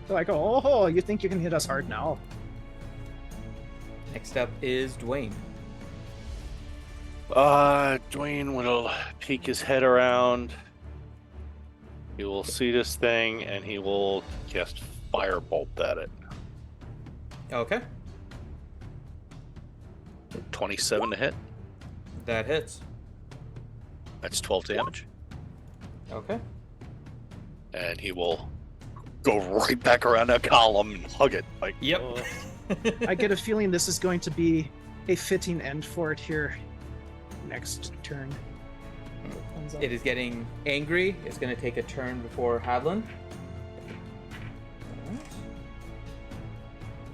Like, oh, you think you can hit us hard now? Next up is Dwayne. Dwayne will peek his head around. He will see this thing and he will cast Firebolt at it. Okay. 27 to hit. That hits. That's 12 damage. Okay. And he will go right back around that column and hug it. Like, Yep. I get a feeling this is going to be a fitting end for it here. Next turn. It is getting angry. It's going to take a turn before Hadlin. Alright.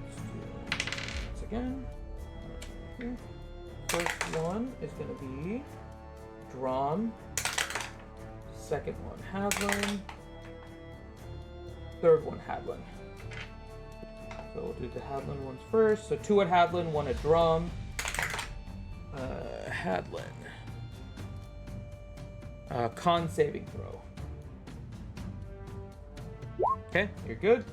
Let's do this again. Here. First one is going to be Drawn. Second one, Hadlin. Third one, Hadlin. So we'll do the Hadlin ones first. So 2 at Hadlin, 1 at Drum. Hadlin. Con saving throw. Okay, you're good.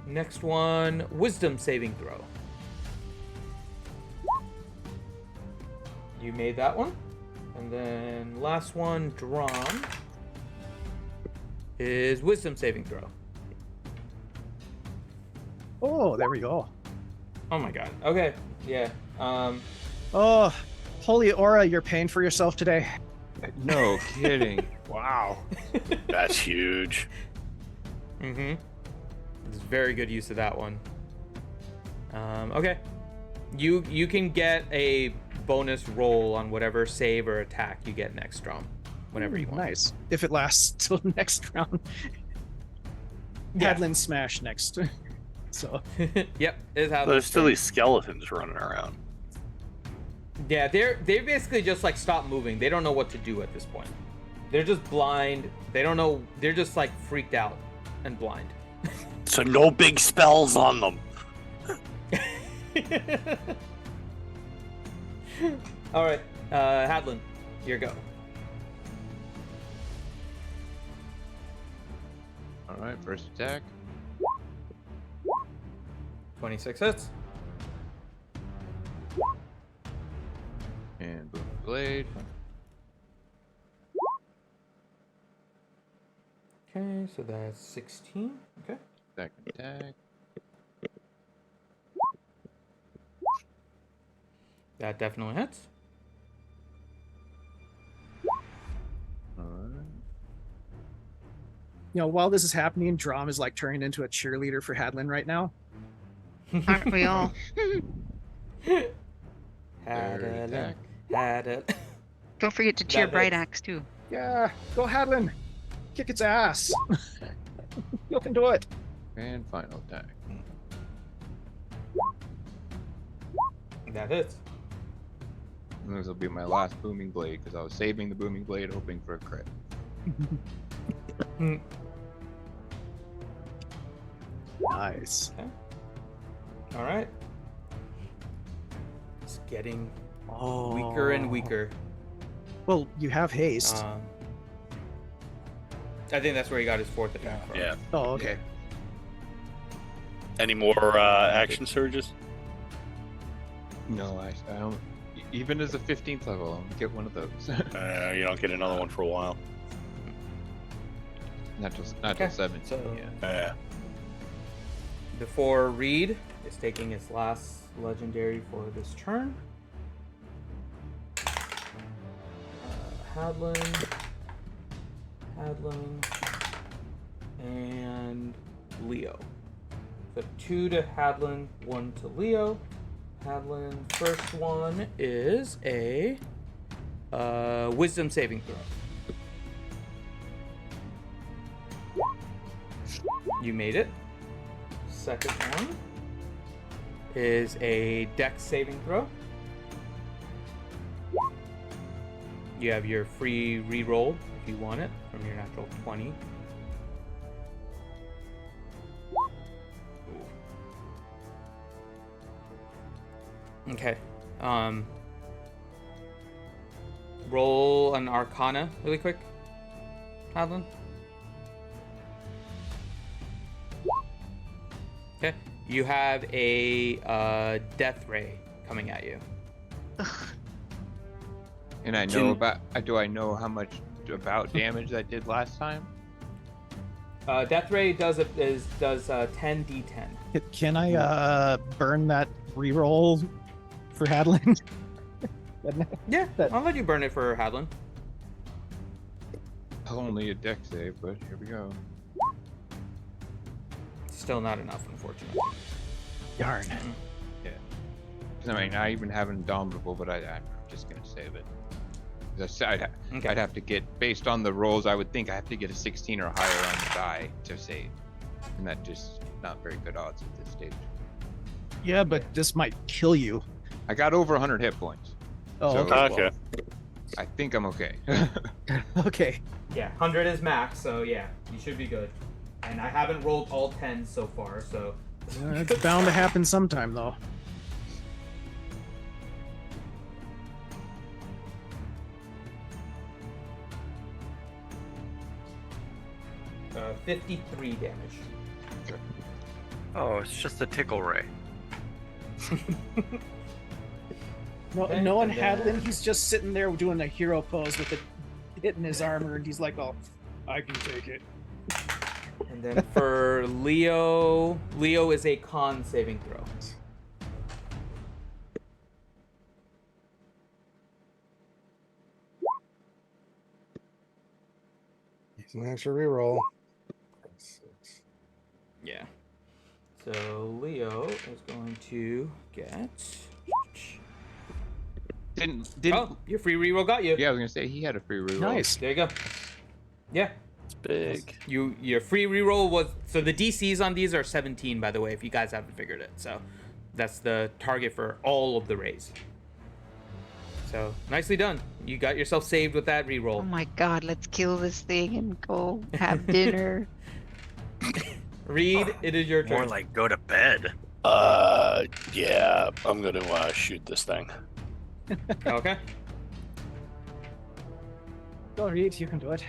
Next one, wisdom saving throw. You made that one. And then last one, Drawn, is wisdom saving throw. Oh, there we go. Oh my god. Okay. Yeah. Oh, holy aura, you're paying for yourself today. No kidding. wow. That's huge. Mm-hmm. It's very good use of that one. Okay. You can get a bonus roll on whatever save or attack you get next round. Whenever you want. Nice. If it lasts till next round. Yeah. Hadlin smash next. So. Yep. It's how There's still these skeletons running around. Yeah, they basically just like stop moving. They don't know what to do at this point. They're just blind. They don't know. They're just like freaked out and blind. So no big spells on them. All right, Hadlin, your go. All right, first attack. 26 hits. And boom, blade. Okay, so that's 16. Okay. Second attack. That definitely hits. You know, while this is happening, Drom is like turning into a cheerleader for Hadlin right now. Aren't we all? Had Third attack. it. Don't forget to cheer That Bright hits. Axe too. Yeah, go Hadlin. Kick its ass. You can do it. And final attack. That hits. And this will be my last booming blade because I was saving the booming blade, hoping for a crit. Nice. All right. It's getting weaker and weaker. Well, you have haste. I think that's where he got his 4th attack from. Yeah. Oh, okay. Any more action surges? No, I don't. Even as a 15th level, I'll get one of those. You don't get another one for a while. Not till Okay, 7. so- Yeah. Before Reed is taking his last legendary for this turn. Hadlin, and Leo. So 2 to Hadlin, 1 to Leo. Hadlin, first one is a wisdom saving throw. You made it. Second one is a dex saving throw. You have your free reroll if you want it from your natural 20. Okay. Roll an Arcana really quick, Hadlin. Okay. You have a death ray coming at you. And I know about. Do I know how much about damage I did last time? Death ray does 10d10. Can I burn that reroll for Hadlin? Yeah, I'll let you burn it for Hadlin. Only a deck save, but here we go. Still not enough, unfortunately. Darn. Yeah. 'Cause I mean, I even have Indomitable, but I'm just gonna save it. 'Cause I'd have to get, based on the rolls, I would think I have to get a 16 or higher on the die to save, and that just not very good odds at this stage. Yeah, but this might kill you. I got over 100 hit points. Oh, so, okay. I think I'm okay. Okay. Yeah, 100 is max, so yeah, you should be good. And I haven't rolled all 10s so far, so... It's bound to happen sometime, though. Uh, 53 damage. Oh, it's just a tickle ray. No, Okay, no one and then- Hadlin. He's just sitting there doing a hero pose with it hitting his armor, and he's like, "Oh, I can take it." And then for Leo is a con saving throw. He's an extra reroll. Yeah. So Leo is going to get... Didn't Oh, your free reroll got you. Yeah, I was gonna say he had a free reroll. Nice. There you go. Yeah. It's big. Your free reroll was, so the DCs on these are 17, by the way, if you guys haven't figured it. So that's the target for all of the rays. So nicely done. You got yourself saved with that Oh reroll. my god, let's kill this thing and go have dinner. Reed, it is your turn. More like go to bed. Yeah, I'm gonna shoot this thing. Okay. Go, Reed. You can do it.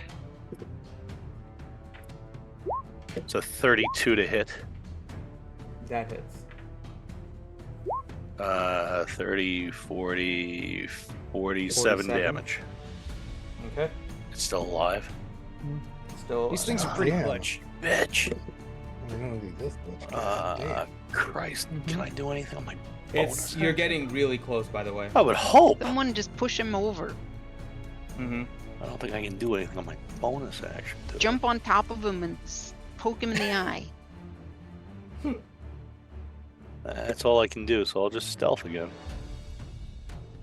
It's a 32 to hit. That hits. 30, 40, 47 47. damage. Okay. It's still alive. Still. These things are pretty Damn. clutch. Bitch. Christ, can I do anything on my bonus? You're getting really close, by the way. I would hope. Someone just push him over. Mm-hmm. I don't think I can do anything on my bonus action. Jump on top of him and poke him in the eye. That's all I can do, so I'll just stealth again.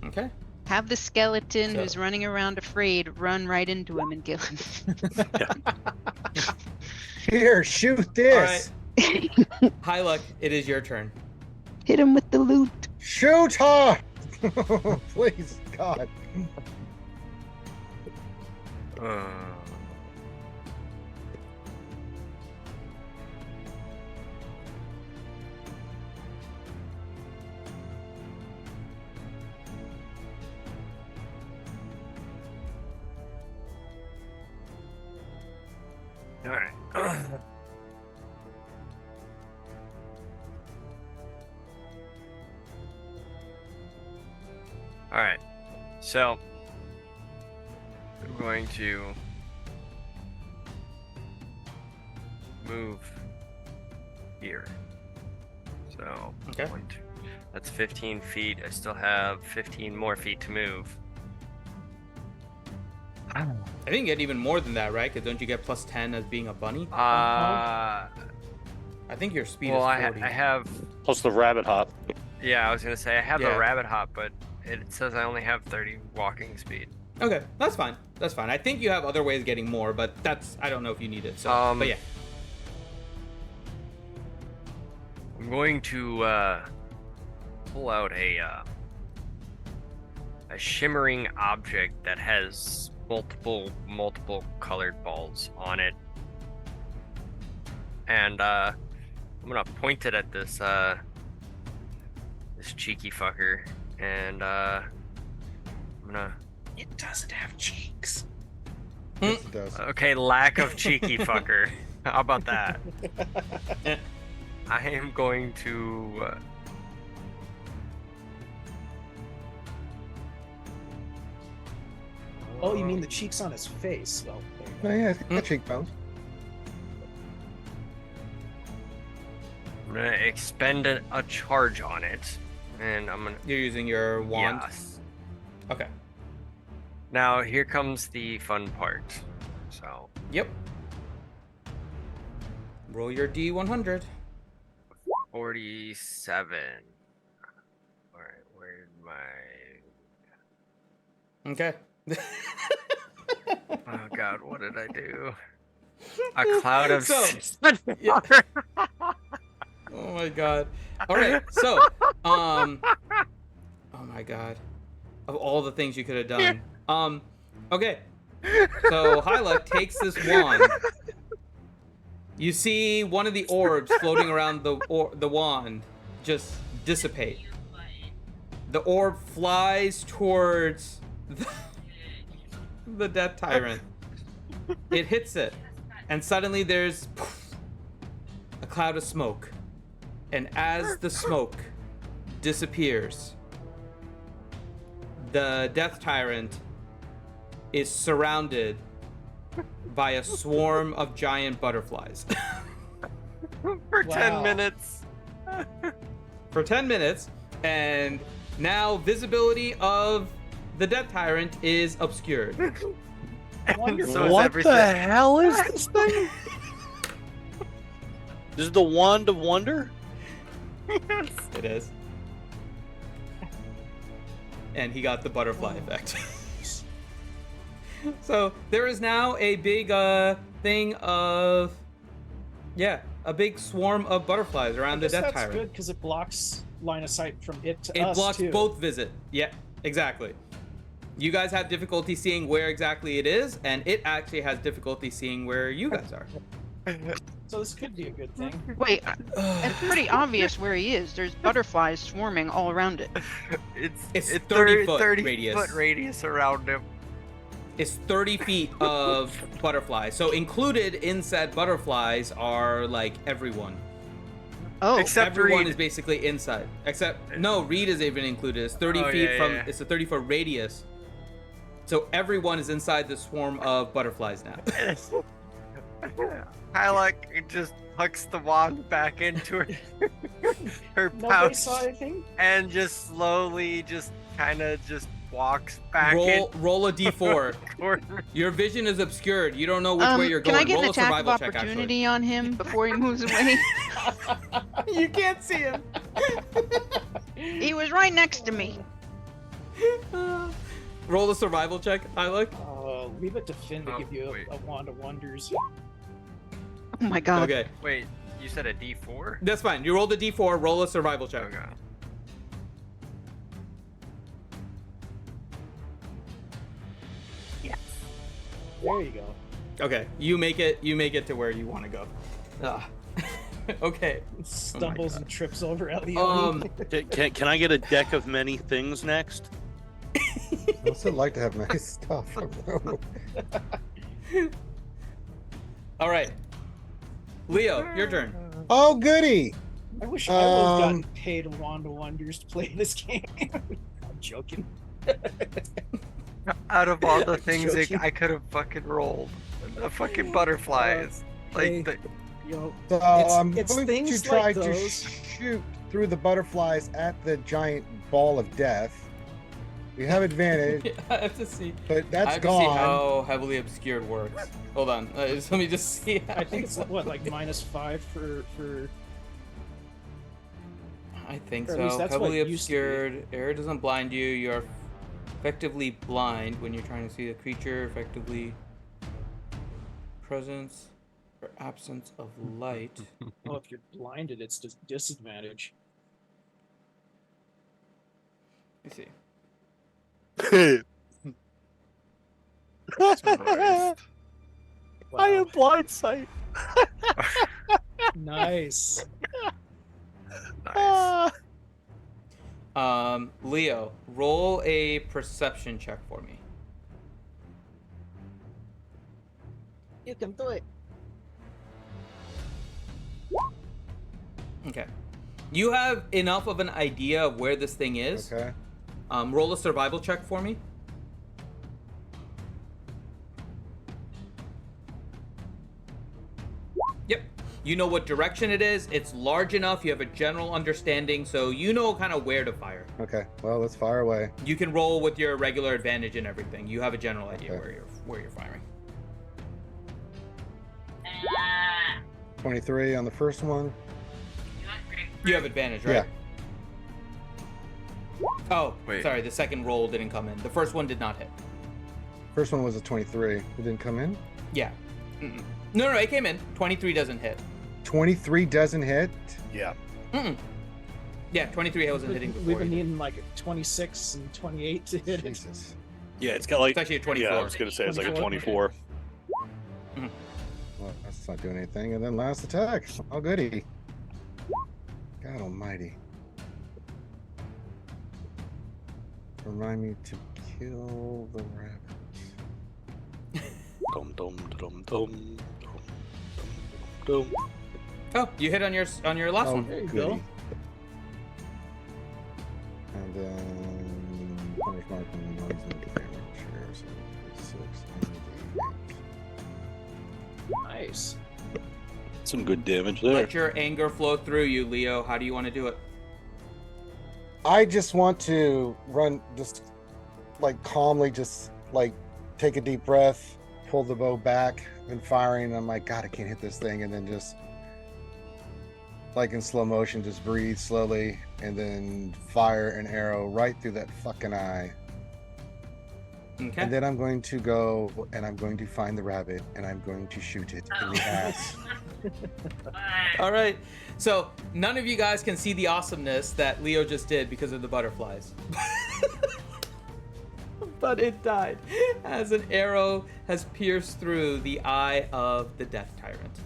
Okay. Have the skeleton who's running around afraid run right into him and kill him. Here, shoot this. All right. High luck. It is your turn. Hit him with the loot. Shoot her! Please, God. All right. All right. So I'm going to move here. So Okay. that's 15 feet. I still have 15 more feet to move. I think you get even more than that, right? Because don't you get plus 10 as being a bunny? I think your speed well, is 40. I have. Plus the rabbit hop. Yeah, I was gonna say I have Yeah. the rabbit hop, but it says I only have 30 walking speed. Okay, that's fine. That's fine. I think you have other ways of getting more, but I don't know if you need it. So, but yeah. I'm going to pull out a shimmering object that has multiple colored balls on it, and I'm gonna point it at this cheeky fucker, and I'm gonna. It doesn't have cheeks. Yes, it does. Okay, lack of cheeky fucker. How about that? I am going to. Oh, you mean the cheeks on his face? Well, Oh, yeah, I think that cheekbones. I'm gonna expend a charge on it, and I'm gonna. You're using your wand? Yes. Okay. Now here comes the fun part. So. Yep. Roll your D100. 47. All right, where'd my? Okay. Oh God, what did I do? A cloud of. Yeah. Oh my God. All right. So, oh my God. Of all the things you could have done. Okay. So Hyla takes this wand. You see one of the orbs floating around the wand just dissipate. The orb flies towards the Death Tyrant. It hits it, and suddenly there's a cloud of smoke. And as the smoke disappears, the Death Tyrant is surrounded by a swarm of giant butterflies. For 10 minutes. For 10 minutes, and now visibility of the Death Tyrant is obscured. So What the hell is this thing? This is the Wand of Wonder? Yes. It is. And he got the butterfly effect. So there is now a big thing of, a big swarm of butterflies around the Death that's Tyrant. good because it blocks line of sight from it to It us blocks too. both visit. Yeah, exactly. You guys have difficulty seeing where exactly it is, and it actually has difficulty seeing where you guys are. So this could be a good thing. Wait, it's pretty obvious where he is. There's butterflies swarming all around it. It's 30 foot 30 radius. foot radius around him. It's 30 feet of butterflies. So included in said butterflies are like everyone. Oh, Except everyone Reed. is basically inside. Except no, Reed is even included. It's 30 Oh, feet yeah, from. yeah. It's a 30 foot radius. So everyone is inside the swarm of butterflies now. Hylac just tucks the wand back into her Nobody pouch saw anything? and just slowly kind of walks back Roll a d4. corner. Your vision is obscured. You don't know which way you're Can going. I get Roll an a attack of survival check, opportunity on him before he moves away? You can't see him. He was right next to me. Roll a survival check, Hylac. Leave it to Finn to give you wait. a wand of wonders. Oh my god. Okay, Wait, you said a D4? that's fine. You rolled a d4. Roll a survival check. Okay. There you go. Okay, you make it. You make it to where you want to go. Okay. Stumbles and trips over Elliot. Can I get a deck of many things next? I also like to have nice stuff. All right, Leo, your turn. Oh, goody! I wish I would have gotten paid a wand of wonders to play this game. I'm joking. Out of all the I'm things joking. I could have fucking rolled, the fucking butterflies. Hey, Like, the, So I'm it's going things to try like to those. shoot through the butterflies at the giant ball of death. We have advantage, I have to see. but I that's have to see gone. how heavily obscured works. Hold on. Let me just see. I think it's what, like -5 for. I think Or at least so. that's what Heavily it used to be. obscured. Air doesn't blind you. You're effectively blind when you're trying to see the creature. Effectively presence or absence of light. Oh, if you're blinded, it's just disadvantage. Let me see. I am blindsight. Nice. nice. Leo, roll a perception check for me. You can do it. Okay. You have enough of an idea of where this thing is. Okay. Roll a survival check for me. Yep. You know what direction it is. It's large enough. You have a general understanding, so you know kind of where to fire. Okay. Well, let's fire away. You can roll with your regular advantage and everything. You have a general idea Okay. where you're firing. 23 on the first one. You have advantage, right? Yeah. Oh, Wait. sorry. The second roll didn't come in. The first one did not hit. First one was a 23. It didn't come in. Yeah. Mm-mm. No, it came in. 23 doesn't hit. 23 doesn't hit. Yeah. Mm-mm. Yeah, 23 wasn't hitting before. We've been needing like 26 and 28 to hit it. Jesus. Yeah, it's got like. It's actually a 24. Yeah, I was gonna say it's like a 24. Well, that's not doing anything. And then last attack. Oh, goody. God almighty. Remind me to kill the rabbit. Dum dum dum dum dum dum. Oh, you hit on your last Oh, one. There you goody. go. And then punish mark and noise no damage. Sure, so 6 and Nice. Some good damage there. Let your anger flow through you, Leo. How do you want to do it? I just want to run, just like calmly, just like take a deep breath, pull the bow back, and firing. I'm like, God, I can't hit this thing, and then just like in slow motion, just breathe slowly, and then fire an arrow right through that fucking eye. Okay. And then I'm going to go and I'm going to find the rabbit and I'm going to shoot it in the ass. All right. So none of you guys can see the awesomeness that Leo just did because of the butterflies. But it died as an arrow has pierced through the eye of the Death Tyrant.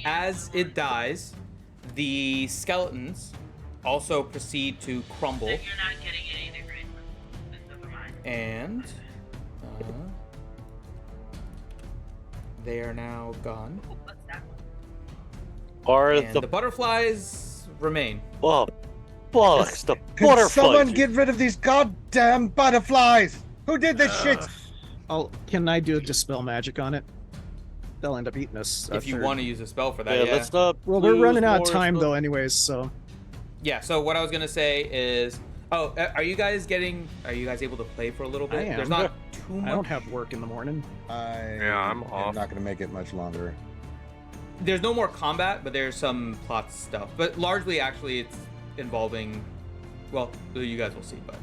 As it dies, the skeletons also proceed to crumble. You're not getting it either, Grace. Never mind. And they are now gone. What's that one? Are And the the butterflies remain. oh, bollocks, the Can butterflies? someone get rid of these goddamn butterflies? Who did this shit? Can I do a dispel magic on it? they'll end up eating us. If you want to use a spell for that, Yeah, let's not. Well, we're lose running out of more time stuff. though, anyways. So Yeah. So what I was gonna say is, are you guys able to play for a little bit? I am. There's not too much. I don't have work in the morning. I'm off. I'm not going to make it much longer. There's no more combat, but there's some plot stuff. But largely, actually, it's involving. Well, you guys will see. But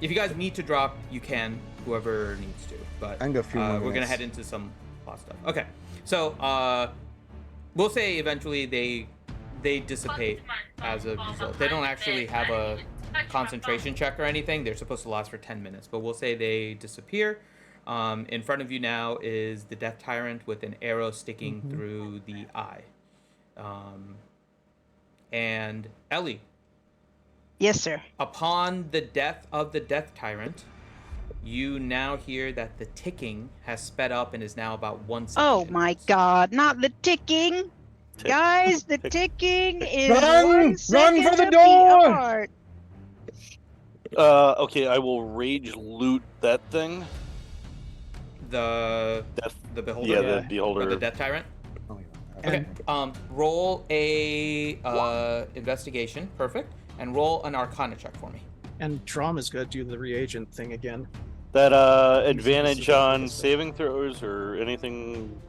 if you guys need to drop, you can. Whoever needs to. But I can go a few more we're gonna minutes. head into some plot stuff. Okay. So we'll say eventually they dissipate as a result. They don't actually have a concentration check or anything. They're supposed to last for 10 minutes, but we'll say they disappear. In front of you now is the Death Tyrant with an arrow sticking through the eye. And Ellie. Yes, sir. Upon the death of the Death Tyrant, you now hear that the ticking has sped up and is now about 1 second. Oh my god, not the ticking! Guys, the ticking is Run! 1 Run second for the a beat door! apart. Okay, I will rage loot that thing. The Beholder? Yeah, the Beholder. Or the Death Tyrant? Oh, yeah. Okay. Roll a investigation. Perfect. And roll an Arcana check for me. And Drama's gonna do the reagent thing again. That advantage on saving throws or anything.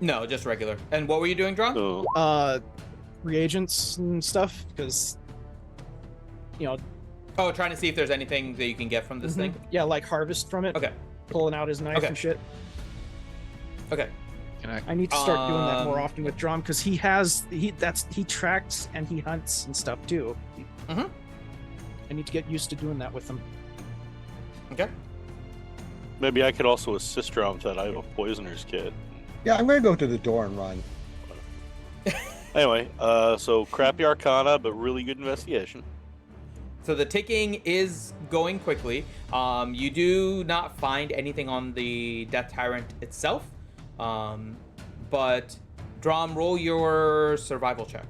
No, just regular. And what were you doing, Dron? Oh. Reagents and stuff, because Oh, trying to see if there's anything that you can get from this thing? Yeah, like harvest from it. Okay. Pulling out his knife Okay. and shit. Okay. I need to start doing that more Um, often with Drum because he tracks and he hunts and stuff too. Mhm. I need to get used to doing that with him. Okay. Maybe I could also assist Drum with that. I have a poisoner's kit. Yeah, I'm going to go to the door and run. Anyway, so crappy Arcana, but really good investigation. So the ticking is going quickly. You do not find anything on the Death Tyrant itself. But Drom, roll your survival check.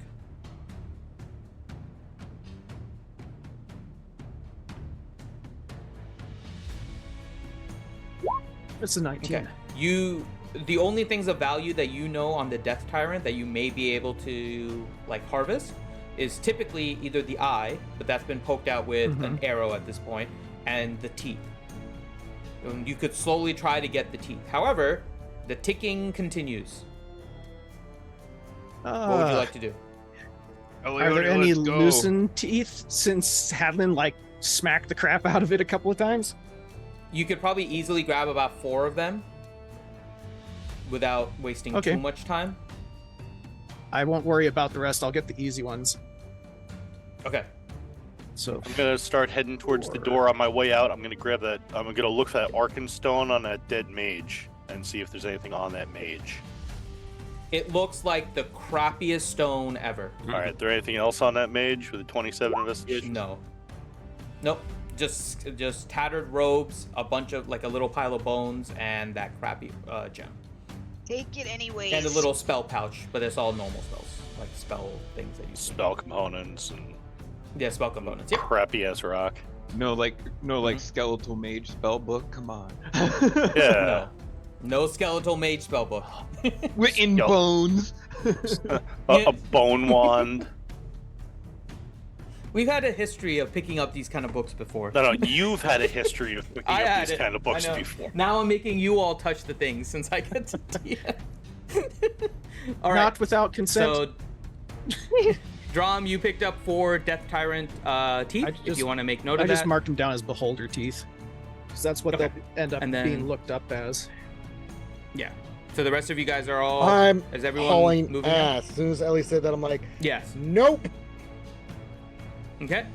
It's a 19. Okay. The only things of value that you know on the Death Tyrant that you may be able to harvest is typically either the eye, but that's been poked out with an arrow at this point, and the teeth. You could slowly try to get the teeth. However, the ticking continues. What would you like to do? Are there any loosened teeth since Hadlin smacked the crap out of it a couple of times? You could probably easily grab about 4 of them without wasting too much time. I won't worry about the rest. I'll get the easy ones. Okay. So I'm gonna start heading towards the door. On my way out, I'm gonna grab that. I'm gonna look for that Arkenstone on that dead mage and see if there's anything on that mage. It looks like the crappiest stone ever. All right, there anything else on that mage with a 27 investigation? No. Nope. Just tattered robes, a bunch of a little pile of bones, and that crappy gem. Take it anyways. And a little spell pouch, but it's all normal spells, like spell things that you spell components and spell components. Yep. Crappy ass rock. No skeletal mage spell book. Come on. Yeah. No skeletal mage spell book. In bones. a bone wand. We've had a history of picking up these kind of books before. No, you've had a history of picking up these kind of books before. Now I'm making you all touch the things since I get to DM. All right. Not without consent. So, Drom, you picked up 4 Death Tyrant teeth. If you want to make note of that. I just marked them down as beholder teeth, because that's what they'll end up And then- being looked up as. Yeah. So the rest of you guys are all. I'm Is everyone hauling moving? ass. As soon as Ellie said that, I'm like, Yes. nope. Okay.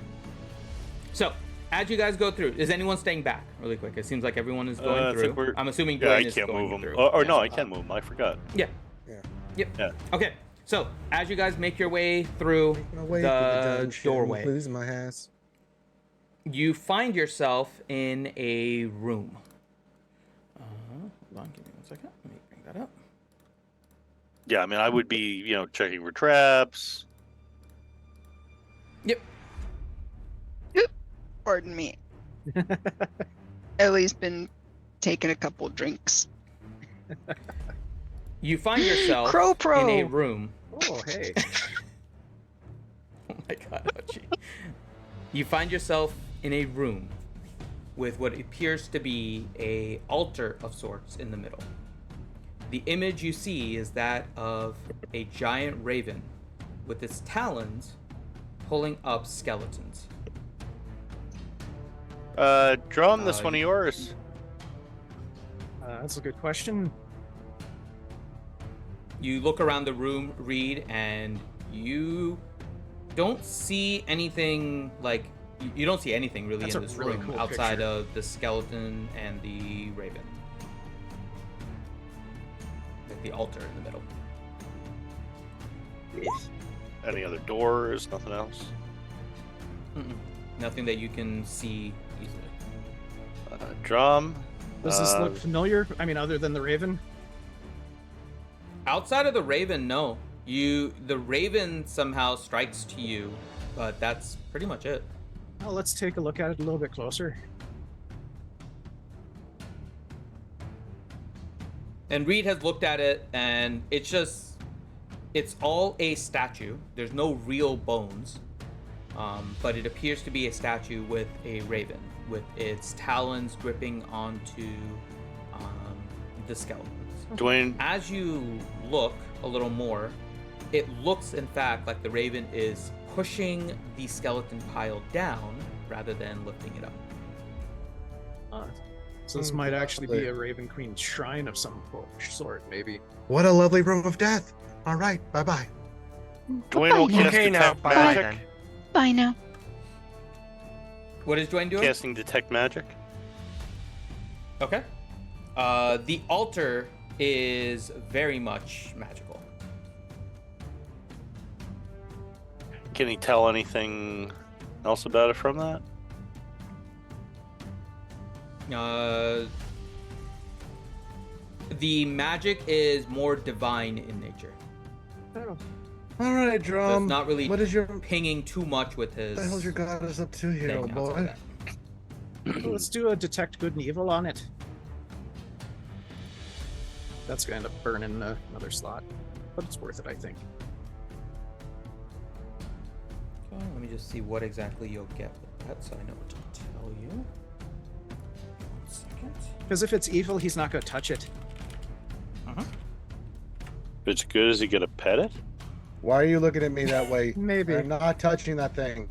So, as you guys go through, is anyone staying back really quick? It seems like everyone is going through. I'm assuming Dwayne I is can't going move them. through. Or no, I can move them. I forgot. Yeah. Yeah. Yep. Yeah. Okay. So, as you guys make your way through the doorway, losing my ass. you find yourself in a room. Hold on, give me 1 second. Let me bring that up. Yeah, I mean, I would be, checking for traps. Yep. Pardon me. Ellie's been taking a couple drinks. You find yourself Crow Pro. in a room. Oh, hey. Oh my god, Archie. You find yourself in a room with what appears to be a altar of sorts in the middle. The image you see is that of a giant raven with its talons pulling up skeletons. Drum, this one of yours. That's a good question. You look around the room, Reed, and you don't see anything like you don't see anything really That's in a this really room cool outside picture. of the skeleton and the raven. Like the altar in the middle. Any other doors? Nothing else? Mm-mm. Nothing that you can see easily. Drum. Does this look familiar? I mean, other than the raven? Outside of the raven, no. The raven somehow strikes to you, but that's pretty much it. Well, let's take a look at it a little bit closer. And Reed has looked at it, and it's all a statue. There's no real bones, but it appears to be a statue with a raven, with its talons gripping onto the skeleton. Dwayne. As you look a little more, it looks in fact like the raven is pushing the skeleton pile down rather than lifting it up. So this might actually be a Raven Queen shrine of some sort, maybe. What a lovely room of death. All right, bye-bye. Dwayne will cast Okay, now, detect bye magic. then. Bye now. What is Dwayne doing? Casting detect magic. Okay. The altar is very much magical. Can he tell anything else about it from that? The magic is more divine in nature. Oh. All right, So it's Drum. not really What is your pinging too much with his. What the hell's your goddess up to here, thing old outside boy? that. Well, let's do a detect good and evil on it. That's going to end up burning another slot, but it's worth it, I think. Okay, let me just see what exactly you'll get with that, so I know what to tell you. 1 second. Because if it's evil, he's not going to touch it. If it's good, is he gonna pet it? Why are you looking at me that way? Maybe. I'm not touching that thing.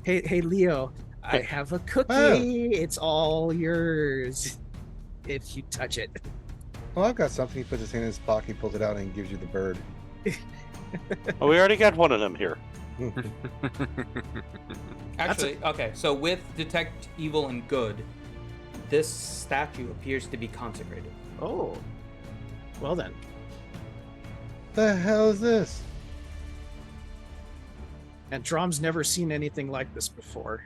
Hey, Leo, I have a cookie. Oh. It's all yours if you touch it. Oh, I've got something. He puts his hand in his pocket, he pulls it out, and he gives you the bird. Oh, we already got one of them here. Actually, okay, so with detect evil and good, this statue appears to be consecrated. Oh. Well then. The hell is this? And Drom's never seen anything like this before.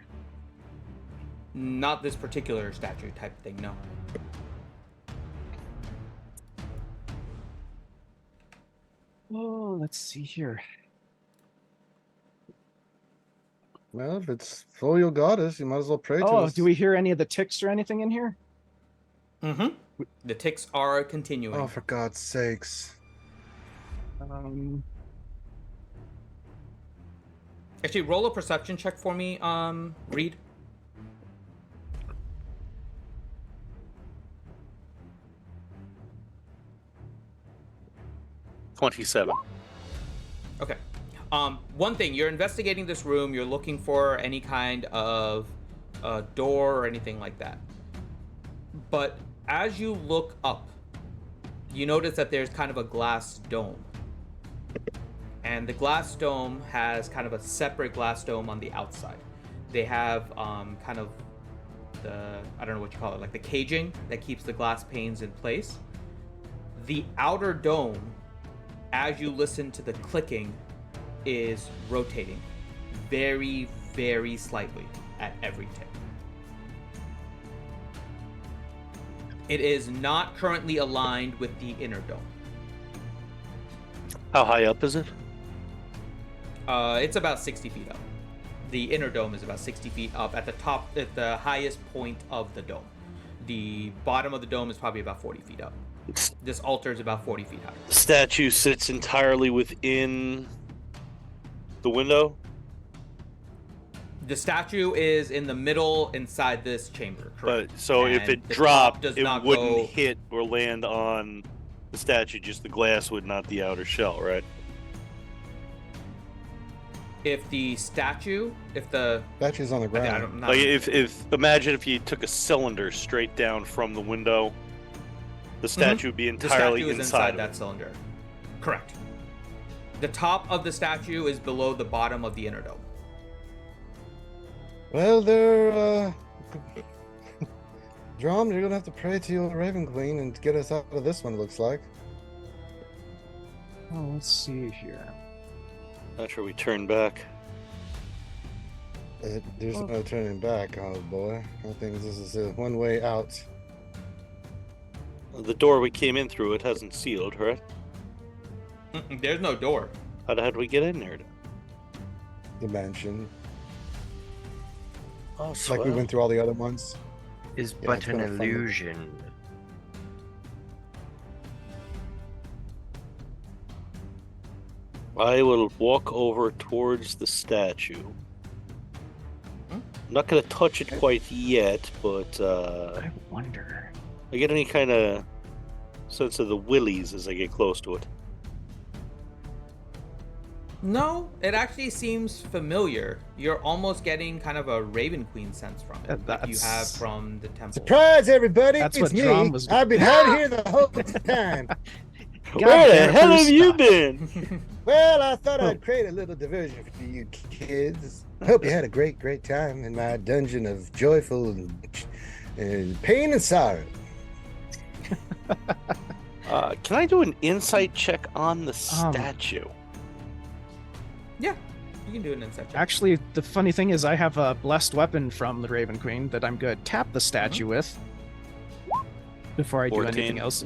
Not this particular statue type thing, no. Oh, let's see here. Well, if it's Folial Goddess, you might as well pray to Oh, us. do we hear any of the ticks or anything in here? Mm-hmm. The ticks are continuing. Oh, for God's sakes. Actually, roll a perception check for me, Reed. $27. Okay. One thing, you're investigating this room, you're looking for any kind of door or anything like that. But as you look up, you notice that there's kind of a glass dome. And the glass dome has kind of a separate glass dome on the outside. They have kind of the, I don't know what you call it, like the caging that keeps the glass panes in place. The outer dome, as you listen to the clicking, is rotating very, very slightly at every tick. It is not currently aligned with the inner dome. How high up is it? It's about 60 feet up. The inner dome is about 60 feet up at the top, at the highest point of the dome. The bottom of the dome is probably about 40 feet up. This altar is about 40 feet high. The statue sits entirely within the window. The statue is in the middle inside this chamber. Correct. But so if And it the top dropped, does it not wouldn't go- hit or land on the statue. Just the glass would, not the outer shell, right? If the statue, if the Statue's on the I ground. don't know. Like if imagine if you took a cylinder straight down from the window, the statue would be The entirely statue is inside of that it. cylinder. Correct. The top of the statue is below the bottom of the inner dome. Well, they're Drum, you're gonna have to pray to your Raven Queen and get us out of this one, looks like. Oh, let's see here. Not sure we turn back. There's no turning back, oh boy. I think this is a one way out. The door we came in through, it hasn't sealed, right? There's no door. How the hell did we get in there? Dimension. Oh, Like we went through all the other ones. Is Yeah, but it's an been a fun- illusion. I will walk over towards the statue. I'm not gonna touch it quite yet, but I wonder. I get any kind of sense of the willies as I get close to it. No, it actually seems familiar. You're almost getting kind of a Raven Queen sense from it, like you have That's- from the temple. Surprise, everybody! That's it's what me. Drum was- I've been hiding here the whole time. Where the damn it, hell Bruce, have you stop. been? Well, I thought I'd create a little diversion for you kids. I hope you had a great time in my dungeon of joyful and pain and sorrow. Can I do an insight check on the statue? Yeah, you can do an insight check. Actually, the funny thing is, I have a blessed weapon from the Raven Queen that I'm going to tap the statue with before I do 14. anything else.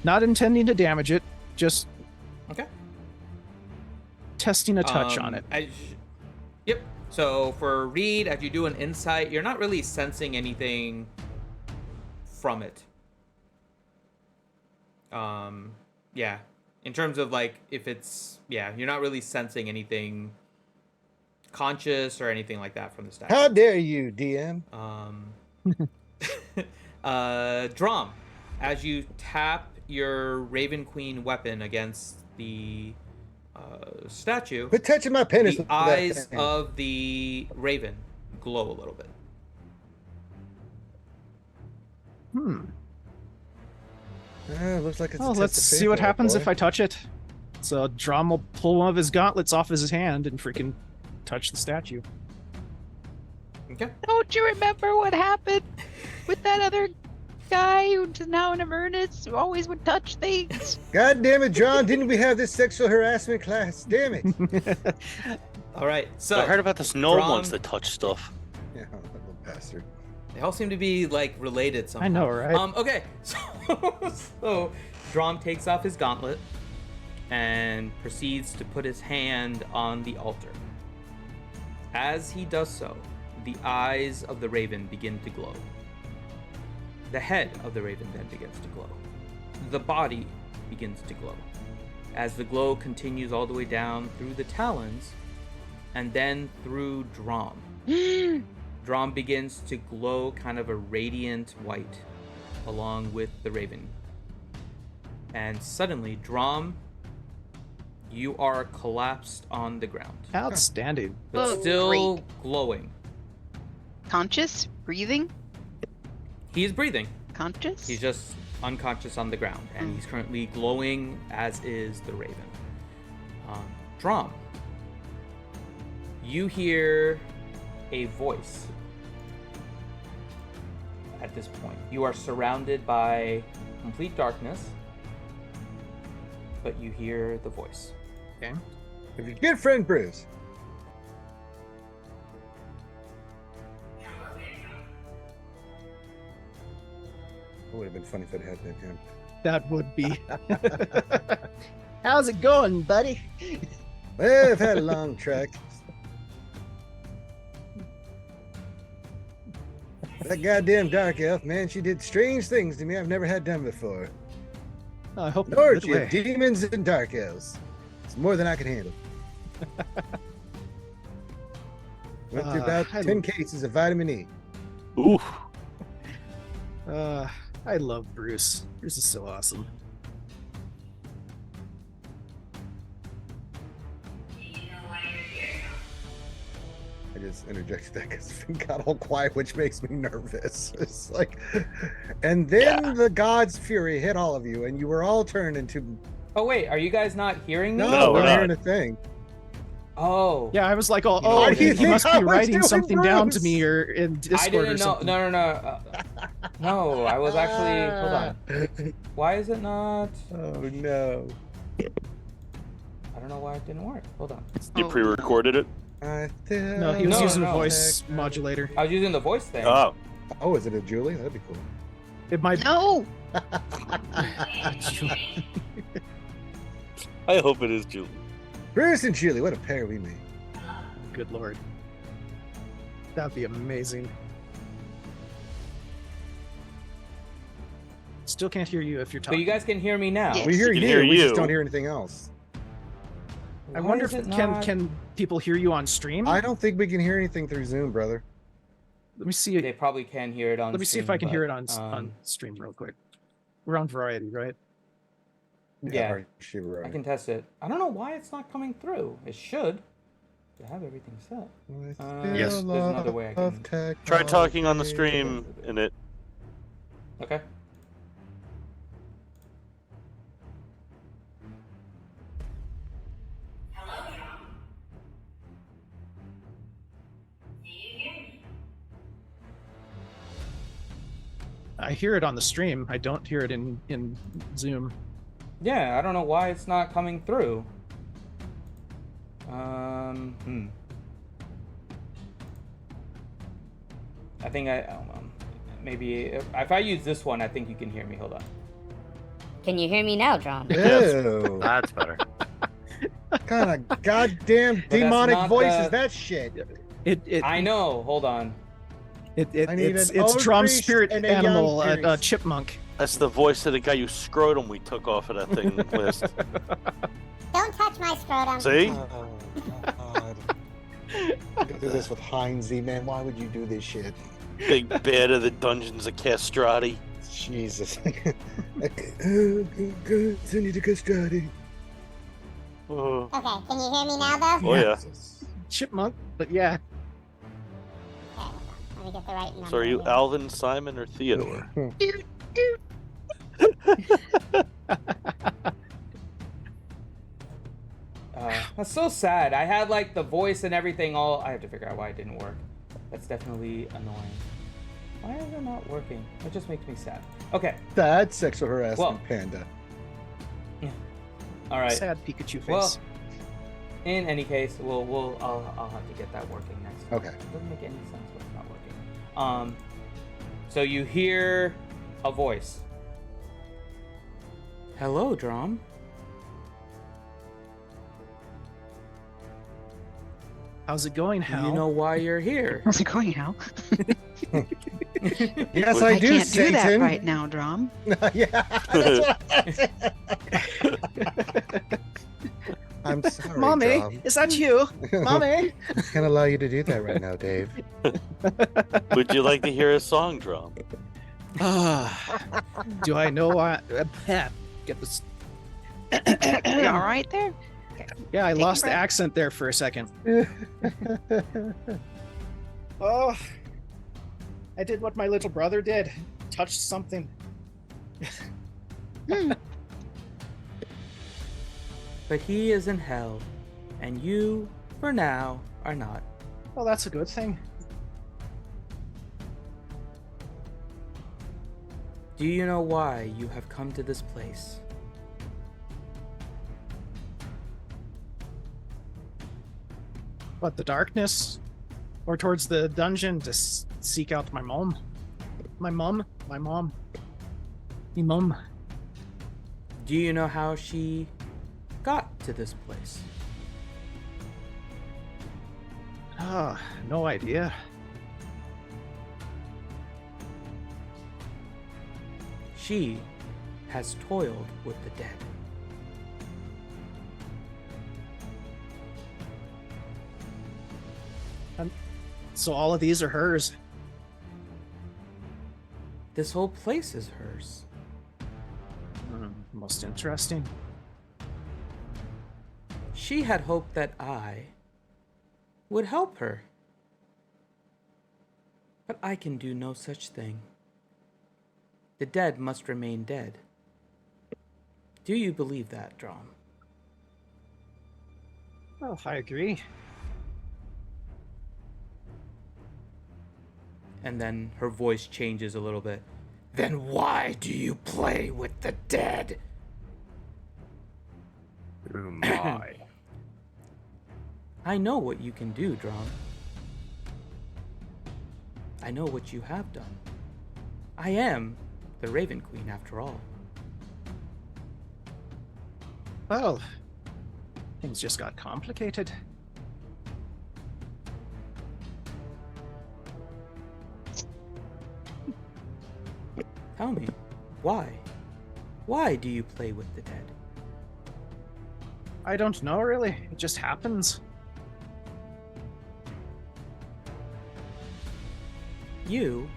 Not intending to damage it, just Okay. testing a touch on it. Yep. So for Reed, as you do an insight, you're not really sensing anything from it. Yeah. In terms of like if it's you're not really sensing anything conscious or anything like that from the statue. How dare you, DM? Drum, as you tap your Raven Queen weapon against the statue, Quit touching my penis. the with that eyes thing. of the Raven glow a little bit. Looks like it's. Well, let's see what happens if I touch it. So Drum will pull one of his gauntlets off his hand and freaking touch the statue. Okay. Don't you remember what happened with that other guy who's now in Avernus who always would touch things? God damn it, John! Didn't we have this sexual harassment class? Damn it! All right. So I heard about this gnome Drum- ones that touch stuff. Yeah, little bastard. They all seem to be like related somehow. I know, right? Okay. So Drum takes off his gauntlet and proceeds to put his hand on the altar. As he does so, the eyes of the raven begin to glow. The head of the raven then begins to glow. The body begins to glow. As the glow continues all the way down through the talons and then through Drum. Drum begins to glow kind of a radiant white along with the raven. And suddenly, Drum, you are collapsed on the ground, Outstanding. but Oh, still great. glowing. Conscious? Breathing? He's breathing. Conscious? He's just unconscious on the ground, and he's currently glowing, as is the raven. Drum, you hear a voice at this point. You are surrounded by complete darkness, but you hear the voice. Okay. If your good friend Bruce. It would have been funny if it had been him. That would be. How's it going, buddy? Well, I've had a long trek. That goddamn dark elf, man, she did strange things to me I've never had done before. I hope An in a good orgy way. of demons and dark elves. It's more than I can handle. Went through about 10 cases of vitamin E. Ooh. I love Bruce. Bruce is so awesome. I just interjected that because Finn got all quiet, which makes me nervous. It's like, and then the god's fury hit all of you, and you were all turned into. Oh wait, are you guys not hearing me? No, we're we're not. hearing a thing. Oh. Yeah, I was like, oh, Why do you he think must I be was writing doing something down to Bruce? me or in Discord I didn't or know. something. No. No, I was actually. Hold on. Why is it not? Oh no. I don't know why it didn't work. Hold on. You pre-recorded it? No, he was No, using no. a voice modulator. I was using the voice thing. Oh. Oh, is it a Julie? That'd be cool. It might. No. I hope it is Julie. Bruce and Julie, what a pair we made. Good lord. That'd be amazing. Still can't hear you if you're But talking. you guys can hear me now. Yes. We hear We you. can hear We just you. don't hear anything else. I Why wonder is if it can not- can people hear you on stream? I don't think we can hear anything through Zoom, brother. Let me see. They probably can hear it on. Let me see if stream, I can but, hear it on stream real quick. We're on Variety, right? Yeah. Shiver. I can test it. I don't know why it's not coming through. It should. I have everything set. Yes. There's another way I can. Try talking on the stream in it. Okay. I hear it on the stream. I don't hear it in Zoom. Yeah, I don't know why it's not coming through. I think maybe if I use this one, I think you can hear me. Hold on. Can you hear me now, John? Ew. That's better. What kind of goddamn that's demonic not voice the- is that shit? I know. Hold on. I need It's an old Drum priest Spirit and a young Animal, a priest. chipmunk. That's the voice of the guy whose scrotum we took off of that thing list. Don't touch my scrotum. See? Oh, God. Do this with Heinzie, man. Why would you do this shit? Big bad of the Dungeons of Castrati. Jesus. Good, send you to castrati. Oh, Okay, can you hear me now, though? oh yeah. Chipmunk, but yeah. Okay, let me get the right number. So are you here. Alvin, Simon, or Theodore? That's so sad. I had like the voice and everything all. I have to figure out why it didn't work. That's definitely annoying. Why is it not working? It just makes me sad. Okay. That's sexual harassment, Well- panda. All right. Sad Pikachu face. Well, in any case, I'll have to get that working next time. Okay. It doesn't make any sense what's not working. So you hear a voice. Hello, Drum. How's it going, Hal? You know why you're here. How's it going, Hal? Yes, I do, can't Satan. do that right now, Drum. Yeah, that's what I said. I'm sorry, Mommy, Dom. is that you? Mommy? I can't allow you to do that right now, Dave. Would you like to hear a song, Drum? Do I know why? Get this. You all right there? Yeah, I Take a lost the breath. accent there for a second. Oh, I did what my little brother did. Touched something. But he is in hell, and you, for now, are not. Well, that's a good thing. Do you know why you have come to this place? What, the darkness? Or towards the dungeon to seek out my mom? My mom? My mom. Me mom. Do you know how she got to this place? Ah, no idea. She has toiled with the dead. So all of these are hers. This whole place is hers. Most interesting. She had hoped that I would help her. But I can do no such thing. The dead must remain dead. Do you believe that, Drom? Well, I agree. And then her voice changes a little bit. Then why do you play with the dead? Oh my. I know what you can do, Drom. I know what you have done. I am the Raven Queen, after all. Well, things just got complicated. Tell me, why? Why do you play with the dead? I don't know, really. It just happens. You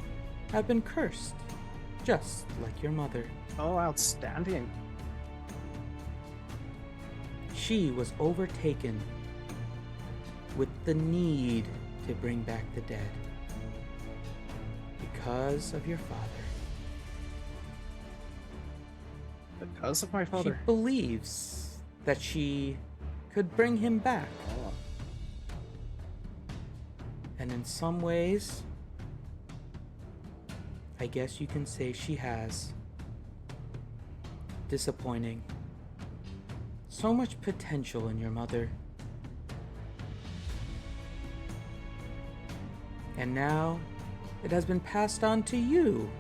have been cursed, just like your mother. Oh, outstanding. She was overtaken with the need to bring back the dead because of your father. Because of my father? She believes that she could bring him back. Oh. And in some ways, I guess you can say she has. Disappointing. So much potential in your mother. And now it has been passed on to you.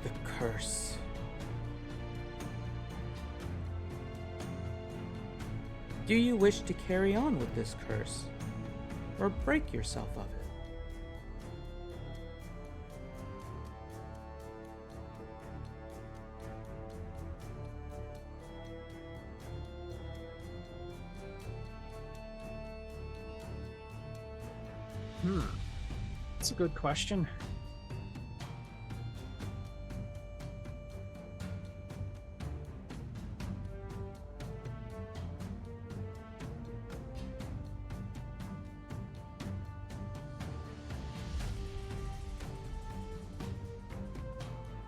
The curse. Do you wish to carry on with this curse, or break yourself of it? That's a good question.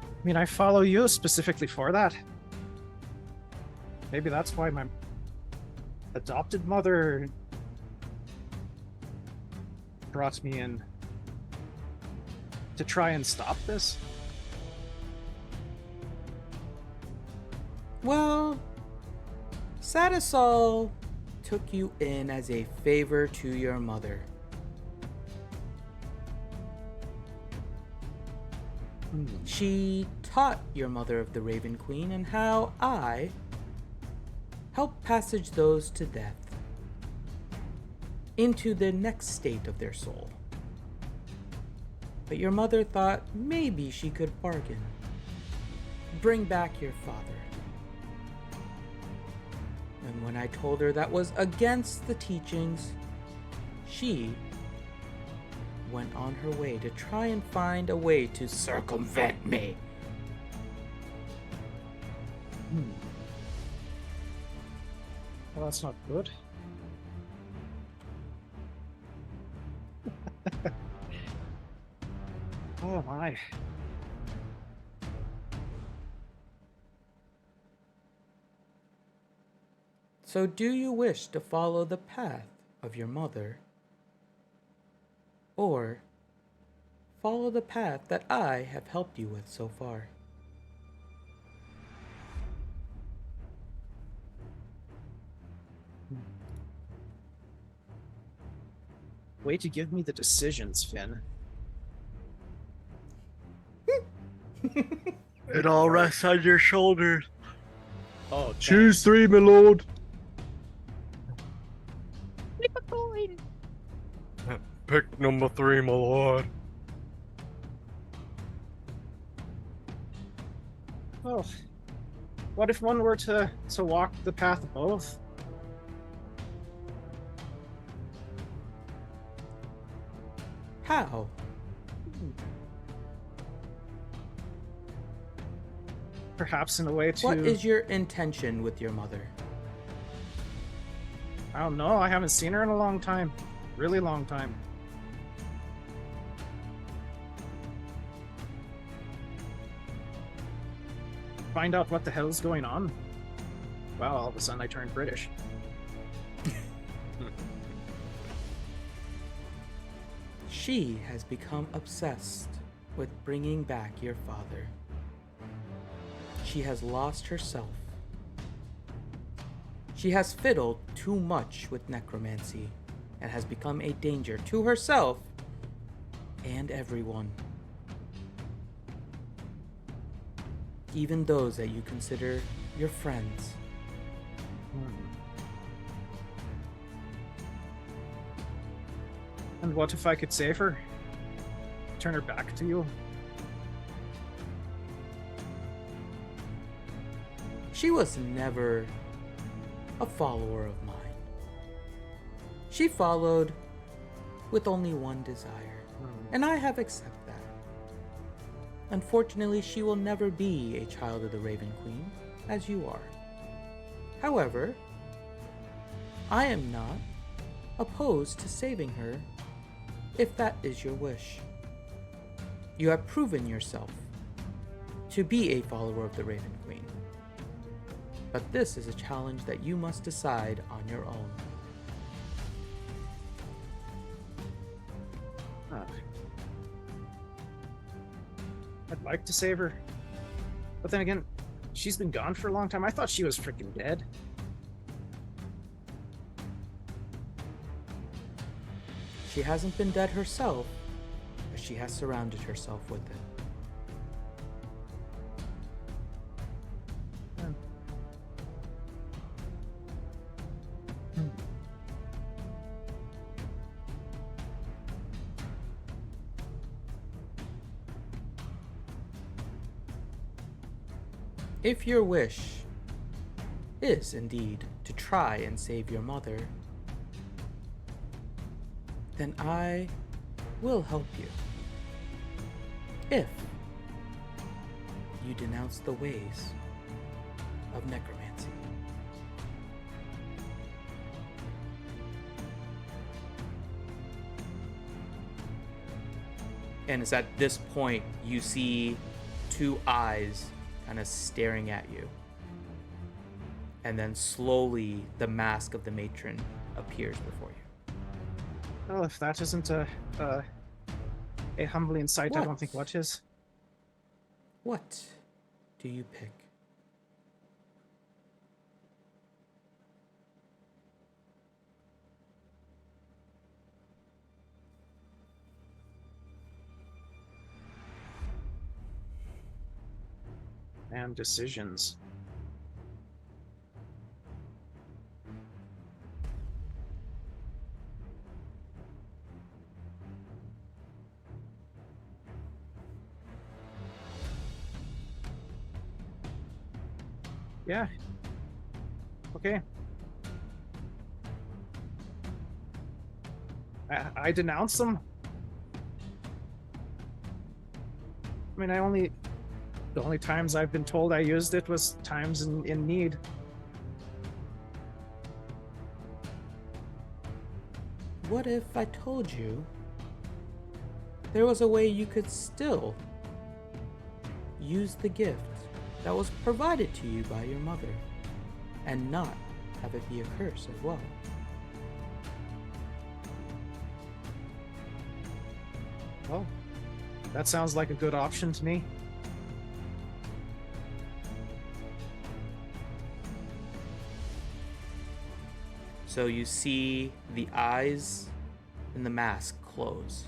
I mean, I follow you specifically for that. Maybe that's why my adopted mother brought me in to try and stop this. Well, Sadisol took you in as a favor to your mother. She taught your mother of the Raven Queen and how I help passage those to death into the next state of their soul. But your mother thought maybe she could bargain. Bring back your father. And when I told her that was against the teachings, she went on her way to try and find a way to circumvent me. Well, that's not good. Oh my. So do you wish to follow the path of your mother? Or follow the path that I have helped you with so far? Way to give me the decisions, Finn. It all rests on your shoulders. Oh, Choose three, my lord. Flip a coin. Pick number 3, my lord. Well, what if one were to walk the path of both? How? Perhaps in a way to... What is your intention with your mother? I don't know. I haven't seen her in a long time. Really long time. Find out what the hell's going on. Wow, all of a sudden I turned British. She has become obsessed with bringing back your father. She has lost herself. She has fiddled too much with necromancy and has become a danger to herself and everyone. Even those that you consider your friends. And what if I could save her? Turn her back to you? She was never a follower of mine. She followed with only one desire, and I have accepted that. Unfortunately, she will never be a child of the Raven Queen, as you are. However, I am not opposed to saving her if that is your wish. You have proven yourself to be a follower of the Raven Queen. But this is a challenge that you must decide on your own. I'd like to save her. But then again, she's been gone for a long time. I thought she was freaking dead. She hasn't been dead herself, but she has surrounded herself with it. If your wish is indeed to try and save your mother, then I will help you. If you denounce the ways of necromancy. And it's at this point you see two eyes kind of staring at you. And then slowly the mask of the matron appears before you. Well, if that isn't a humbling sight, I don't think what is. What do you pick? And decisions. Yeah. Okay. I denounce them. I mean, the only times I've been told I used it was times in need. What if I told you there was a way you could still use the gift that was provided to you by your mother and not have it be a curse as well? Well, that sounds like a good option to me. So you see the eyes in the mask close,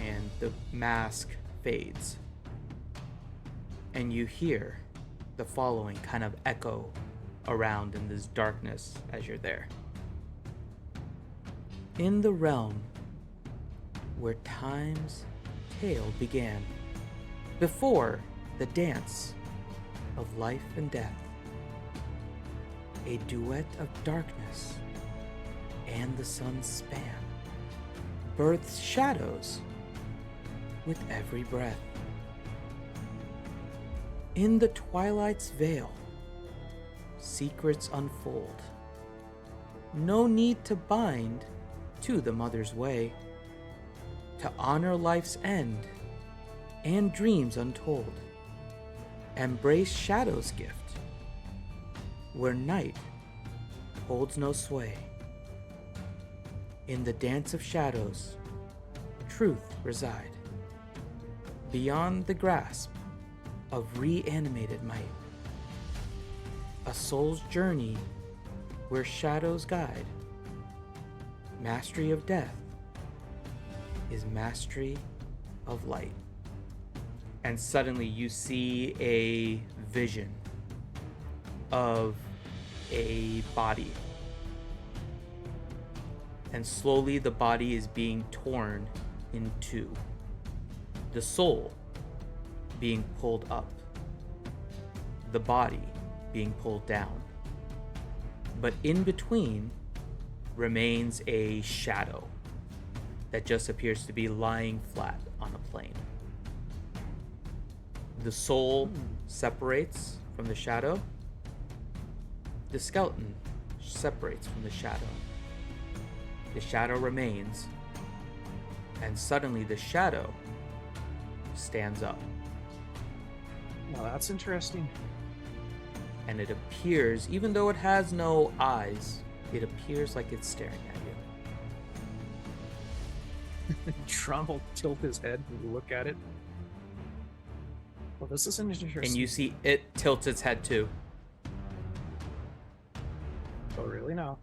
and the mask fades, and you hear the following kind of echo around in this darkness as you're there. In the realm where time's tale began, before the dance of life and death, a duet of darkness and the sun's span, births shadows with every breath. In the twilight's veil, secrets unfold. No need to bind to the mother's way, to honor life's end and dreams untold. Embrace shadow's gift, where night holds no sway. In the dance of shadows, truth reside, beyond the grasp of reanimated might. A soul's journey where shadows guide. Mastery of death is mastery of light. And suddenly you see a vision of a body. And slowly the body is being torn in two. The soul being pulled up. The body being pulled down. But in between remains a shadow that just appears to be lying flat on a plane. The soul separates from the shadow. The skeleton separates from the shadow. The shadow remains, and suddenly the shadow stands up. Well, that's interesting. And it appears, even though it has no eyes, it appears like it's staring at you. Tron will tilt his head and look at it. Well, this is interesting. And you see it tilts its head too. Oh, really? Now,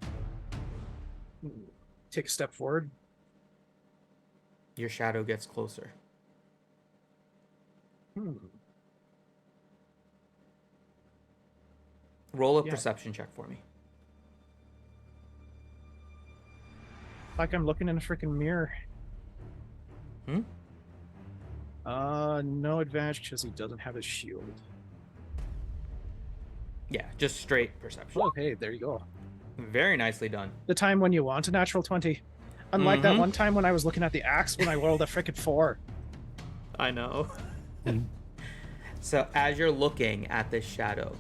take a step forward. Your shadow gets closer. Roll a perception check for me. Like I'm looking in a freaking mirror. No advantage because he doesn't have his shield. Yeah, just straight perception. Oh, hey, there you go. Very nicely done. The time when you want a natural 20. Unlike that one time when I was looking at the axe when I rolled a freaking 4. I know. So as you're looking at this shadow,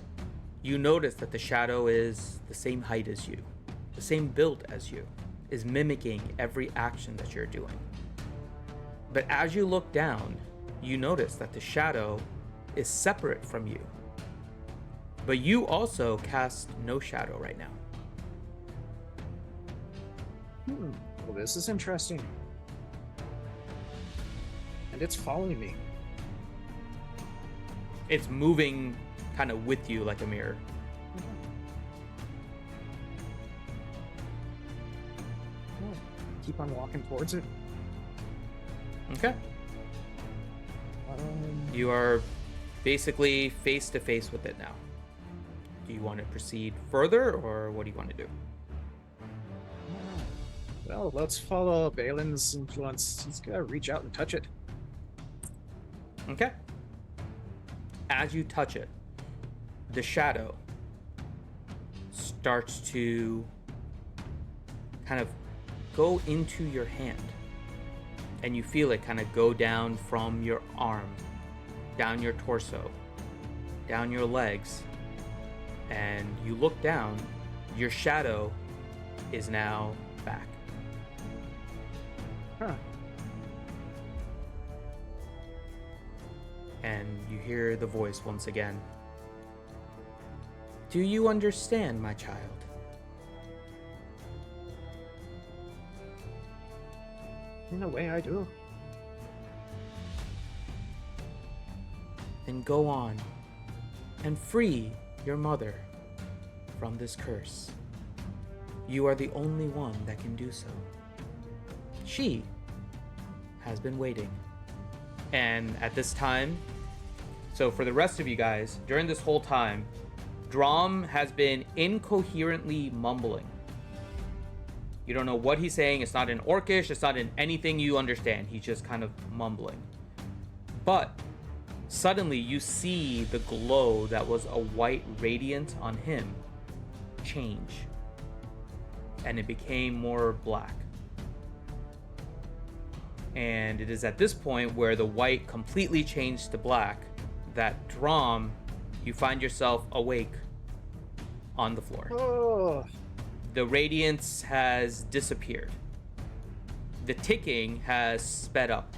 you notice that the shadow is the same height as you, the same build as you, is mimicking every action that you're doing. But as you look down, you notice that the shadow is separate from you. But you also cast no shadow right now. Well, this is interesting. And it's following me. It's moving kind of with you like a mirror. Keep on walking towards it. Okay. You are basically face to face with it now. Do you want to proceed further, or what do you want to do? Well, let's follow Balin's influence. He's gonna reach out and touch it. Okay. As you touch it, the shadow starts to kind of go into your hand. And you feel it kind of go down from your arm, down your torso, down your legs. And you look down, your shadow is now back. And you hear the voice once again. Do you understand, my child? In a way, I do. Then go on and free your mother from this curse. You are the only one that can do so. She has been waiting. And at this time, so for the rest of you guys, during this whole time, Drom has been incoherently mumbling. You don't know what he's saying. It's not in Orcish. It's not in anything you understand. He's just kind of mumbling. But Suddenly, you see the glow that was a white radiant on him change, and it became more black. And it is at this point where the white completely changed to black that Drom, you find yourself awake on the floor. Oh. The radiance has disappeared. The ticking has sped up.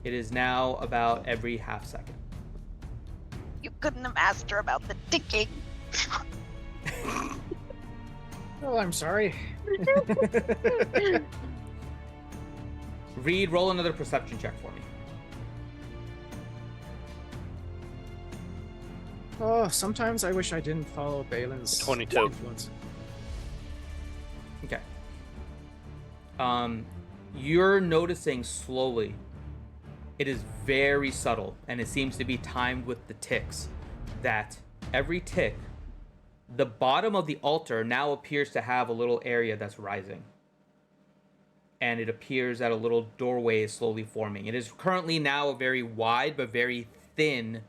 It is now about every half second. You couldn't have asked her about the ticking. Oh, I'm sorry. Reed, roll another perception check for me. Oh, sometimes I wish I didn't follow Balin's 22. influence. Okay. You're noticing slowly. It is very subtle, and it seems to be timed with the ticks. That every tick, the bottom of the altar now appears to have a little area that's rising. And it appears that a little doorway is slowly forming. It is currently now a very wide but very thin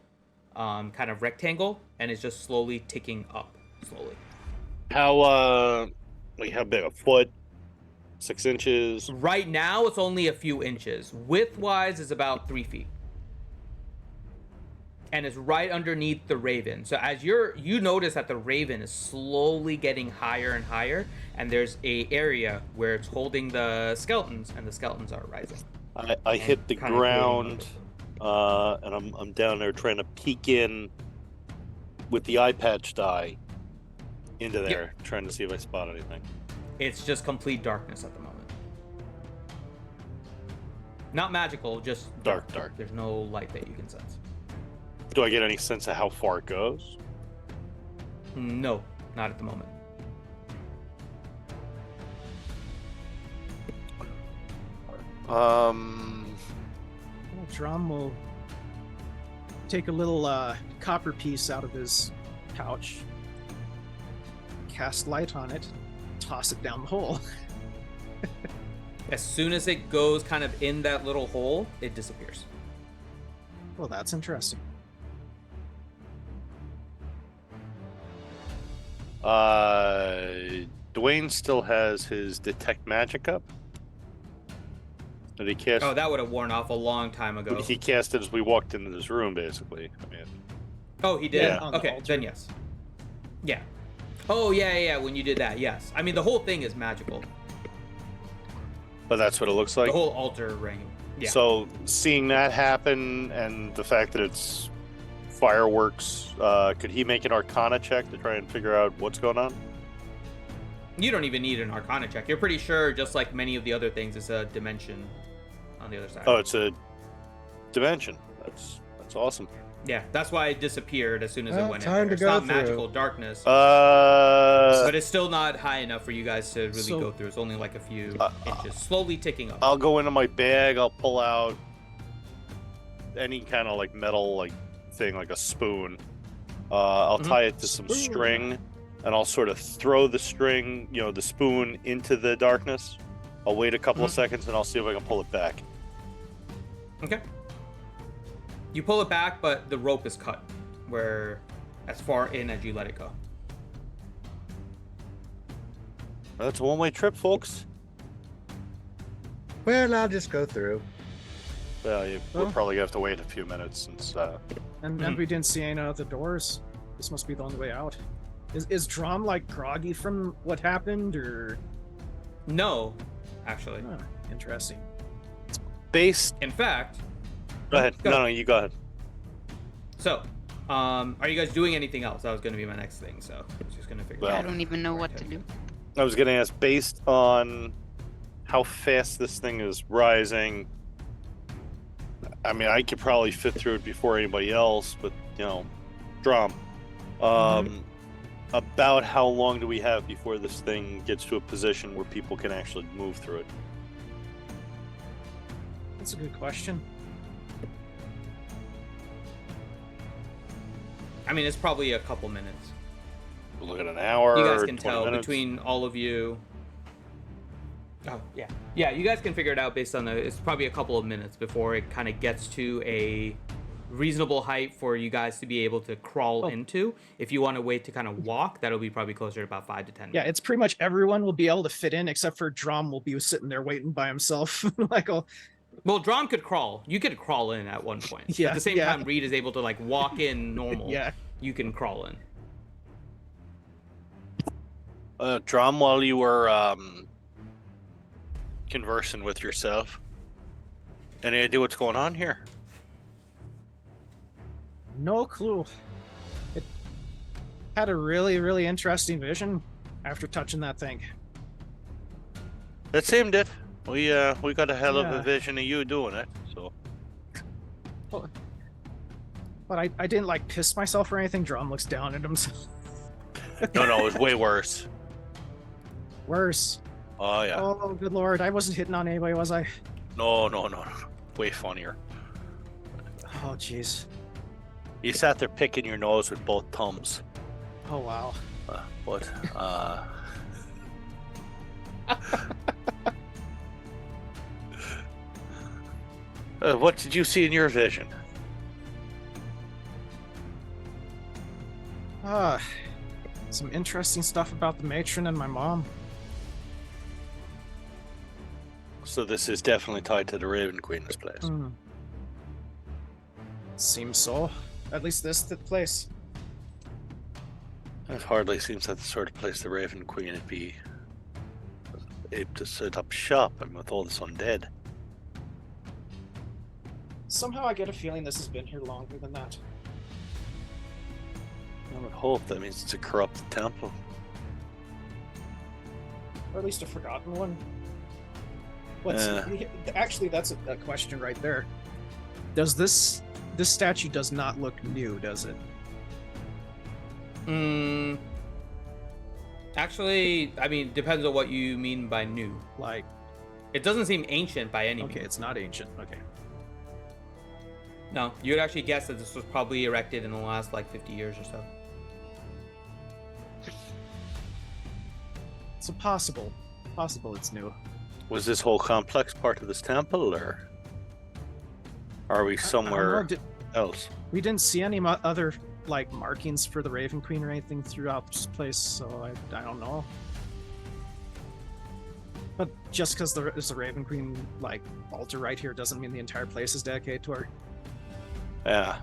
kind of rectangle, and it's just slowly ticking up, slowly. How big? A foot? 6 inches? Right now, it's only a few inches. Width-wise is about 3 feet. And it's right underneath the raven. So as you notice that the raven is slowly getting higher and higher, and there's a area where it's holding the skeletons, and the skeletons are rising. I hit the ground, and I'm down there trying to peek in with the eye patch die into there, trying to see if I spot anything. It's just complete darkness at the moment. Not magical, just dark. There's no light that you can sense. Do I get any sense of how far it goes? No, not at the moment. Drum will take a little copper piece out of his pouch, cast light on it, toss it down the hole. As soon as it goes kind of in that little hole, it disappears. Well, that's interesting. Dwayne still has his detect magic up. Did he cast? Oh, that would have worn off a long time ago. He cast it as we walked into this room, basically. I mean. Oh, he did? Yeah. Okay, then yes. Yeah. Oh, yeah, when you did that, yes. I mean, the whole thing is magical. But that's what it looks like? The whole altar ring. Yeah. So, seeing that happen, and the fact that it's fireworks, could he make an Arcana check to try and figure out what's going on? You don't even need an Arcana check. You're pretty sure, just like many of the other things, it's a dimension on the other side. Oh, it's a dimension. That's awesome. Yeah, that's why it disappeared as soon as it went in. Time to It's go not through. magical darkness. But it's still not high enough for you guys to really go through. It's only like a few inches, slowly ticking up. I'll go into my bag. I'll pull out any kind of like metal like thing, like a spoon. I'll tie it to some string, and I'll sort of throw the string, the spoon into the darkness. I'll wait a couple of seconds, and I'll see if I can pull it back. Okay. You pull it back, but the rope is cut, where as far in as you let it go. That's a one-way trip, folks. Well, I'll just go through. Well, we're probably gonna have to wait a few minutes since. And we didn't see any of the doors. This must be the only way out. Is Drum like groggy from what happened, or? No, actually. Oh, interesting. Based. In fact. Go ahead. No, you go ahead. So, are you guys doing anything else? That was going to be my next thing. So, I was just going to figure out. I don't even know what to do. I was gonna ask, based on how fast this thing is rising. I mean, I could probably fit through it before anybody else, but Drum. About how long do we have before this thing gets to a position where people can actually move through it? That's a good question. I mean, it's probably a couple minutes. We'll look at an hour. You guys can 20 tell minutes. between all of you. Oh, yeah. Yeah, you guys can figure it out based on it's probably a couple of minutes before it kind of gets to a reasonable height for you guys to be able to crawl into. If you want to wait to kind of walk, that'll be probably closer to about 5 to 10 minutes. Yeah, it's pretty much everyone will be able to fit in except for Drum will be sitting there waiting by himself. Like, well, Drum could crawl. You could crawl in at one point. Yeah, At the same time, Reed is able to like walk in normal. Yeah. You can crawl in. Drum, while you were conversing with yourself, any idea what's going on here? No clue. It had a really, really interesting vision after touching that thing. It seemed it. We got a hell of a Yeah. vision of you doing it. So. But I didn't like piss myself or anything. Drum looks down at himself. No, it was way worse. Worse. Oh yeah. Oh, good lord. I wasn't hitting on anybody, was I? No. Way funnier. Oh, jeez. You sat there picking your nose with both thumbs. Oh, wow. What did you see in your vision? Some interesting stuff about the matron and my mom. So this is definitely tied to the Raven Queen's place. Seems so. At least this place. It hardly seems like the sort of place the Raven Queen would be able to set up shop, and with all this undead. Somehow I get a feeling this has been here longer than that. I would hope that means it's a corrupt temple. Or at least a forgotten one. Actually, that's a question right there. Does this statue does not look new, does it? Actually, I mean, depends on what you mean by new. Like, it doesn't seem ancient by any means. Okay, it's not ancient. Okay. No, you would actually guess that this was probably erected in the last like 50 years or so. So possible it's new. Was this whole complex part of this temple, or are we somewhere else? We didn't see any other like markings for the Raven Queen or anything throughout this place, so I don't know. But just because there's a Raven Queen like altar right here doesn't mean the entire place is dedicated to her. Yeah.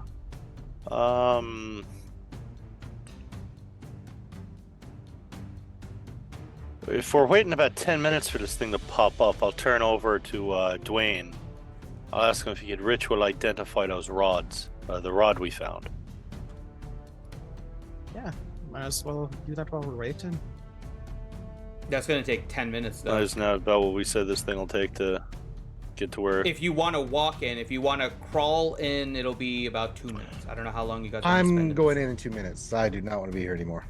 If we're waiting about 10 minutes for this thing to pop up, I'll turn over to Dwayne. I'll ask him if he could ritual identify those rods, the rod we found. Yeah, might as well do that while we're waiting. That's going to take 10 minutes, though. Isn't that about what we said this thing will take to get to where... If you want to walk in, if you want to crawl in, it'll be about 2 minutes. I don't know how long you guys want to spend. I'm going in 2 minutes. I do not want to be here anymore.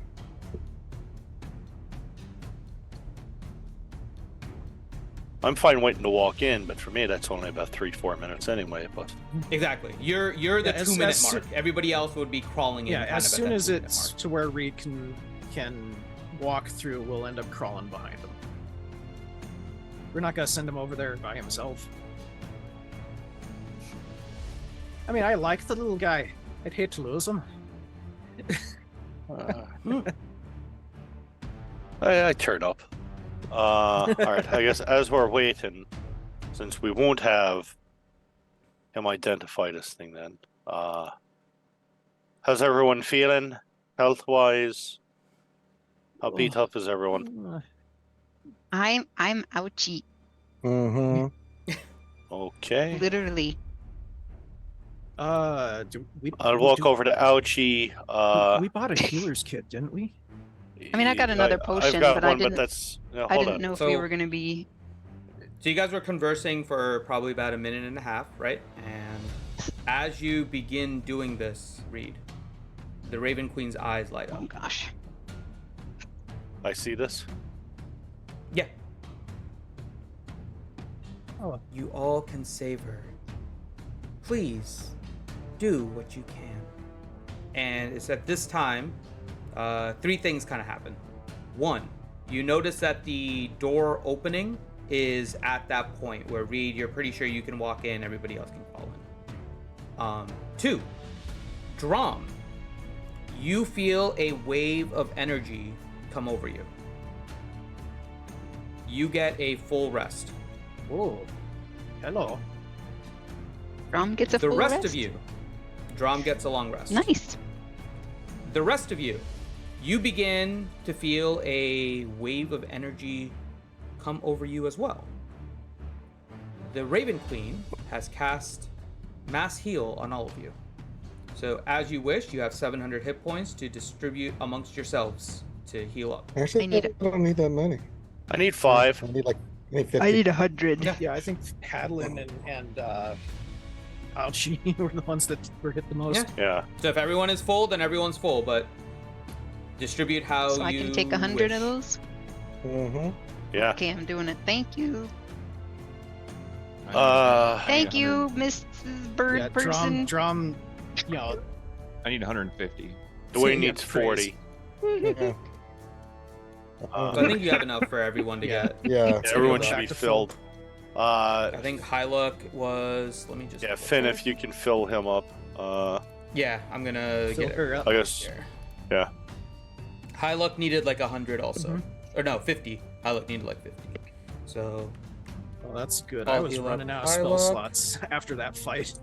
I'm fine waiting to walk in, but for me that's only about 3-4 minutes anyway. But exactly, you're the 2 minute mark. Everybody else would be crawling in. Yeah, as soon as it's to where Reed can walk through, we'll end up crawling behind him. We're not gonna send him over there by himself. I mean, I like the little guy. I'd hate to lose him. I turn up. All right, I guess as we're waiting, since we won't have him identify this thing then, how's everyone feeling health-wise? How beat up is everyone? I'm ouchie. Okay. Literally. I'll walk over to Ouchie. We bought a healer's kit, didn't we? I mean, I got another potion, I've got but one, I didn't. But that's, I didn't know if we were gonna be. So you guys were conversing for probably about a minute and a half, right? And as you begin doing this, Reed, the Raven Queen's eyes light up. Oh gosh. I see this. Yeah. Oh, you all can save her. Please, do what you can. And it's at this time, 3 things kind of happen. 1, you notice that the door opening is at that point where Reed, you're pretty sure you can walk in, everybody else can fall in. 2. Drom. You feel a wave of energy come over you. You get a full rest. Oh, hello. Drom gets a The full rest rest. of you, Drom gets a long rest. Nice. The rest of you, you begin to feel a wave of energy come over you as well. The Raven Queen has cast Mass Heal on all of you. So as you wish, you have 700 hit points to distribute amongst yourselves to heal up. Actually, I need I don't need that many. I need 5. I need 50. I need 100. Yeah, I think Hadlin and Ouchie were the ones that were hit the most. Yeah. So if everyone is full, then everyone's full, but distribute how So I you can take 100 of wish. those? Mm-hmm. Yeah. Okay, I'm doing it. Thank you. Uh, Thank you, Mrs. Bird Yeah, person. Drum, you know, I need 150. Dwayne Yeah, needs 40. Yeah. So I think you have enough for everyone to get. Yeah. Everyone back should be to filled. I think Hyluck was. Let me just. Yeah, Finn, if you can fill him up. Yeah, I'm gonna fill get it. her up. I guess. Here. Yeah. Hyluck needed like 100 also. Mm-hmm. Or no, 50. Hyluck needed like 50. So. Well, that's good. I'll I was heal up running out of spell Hyluck. slots after that fight.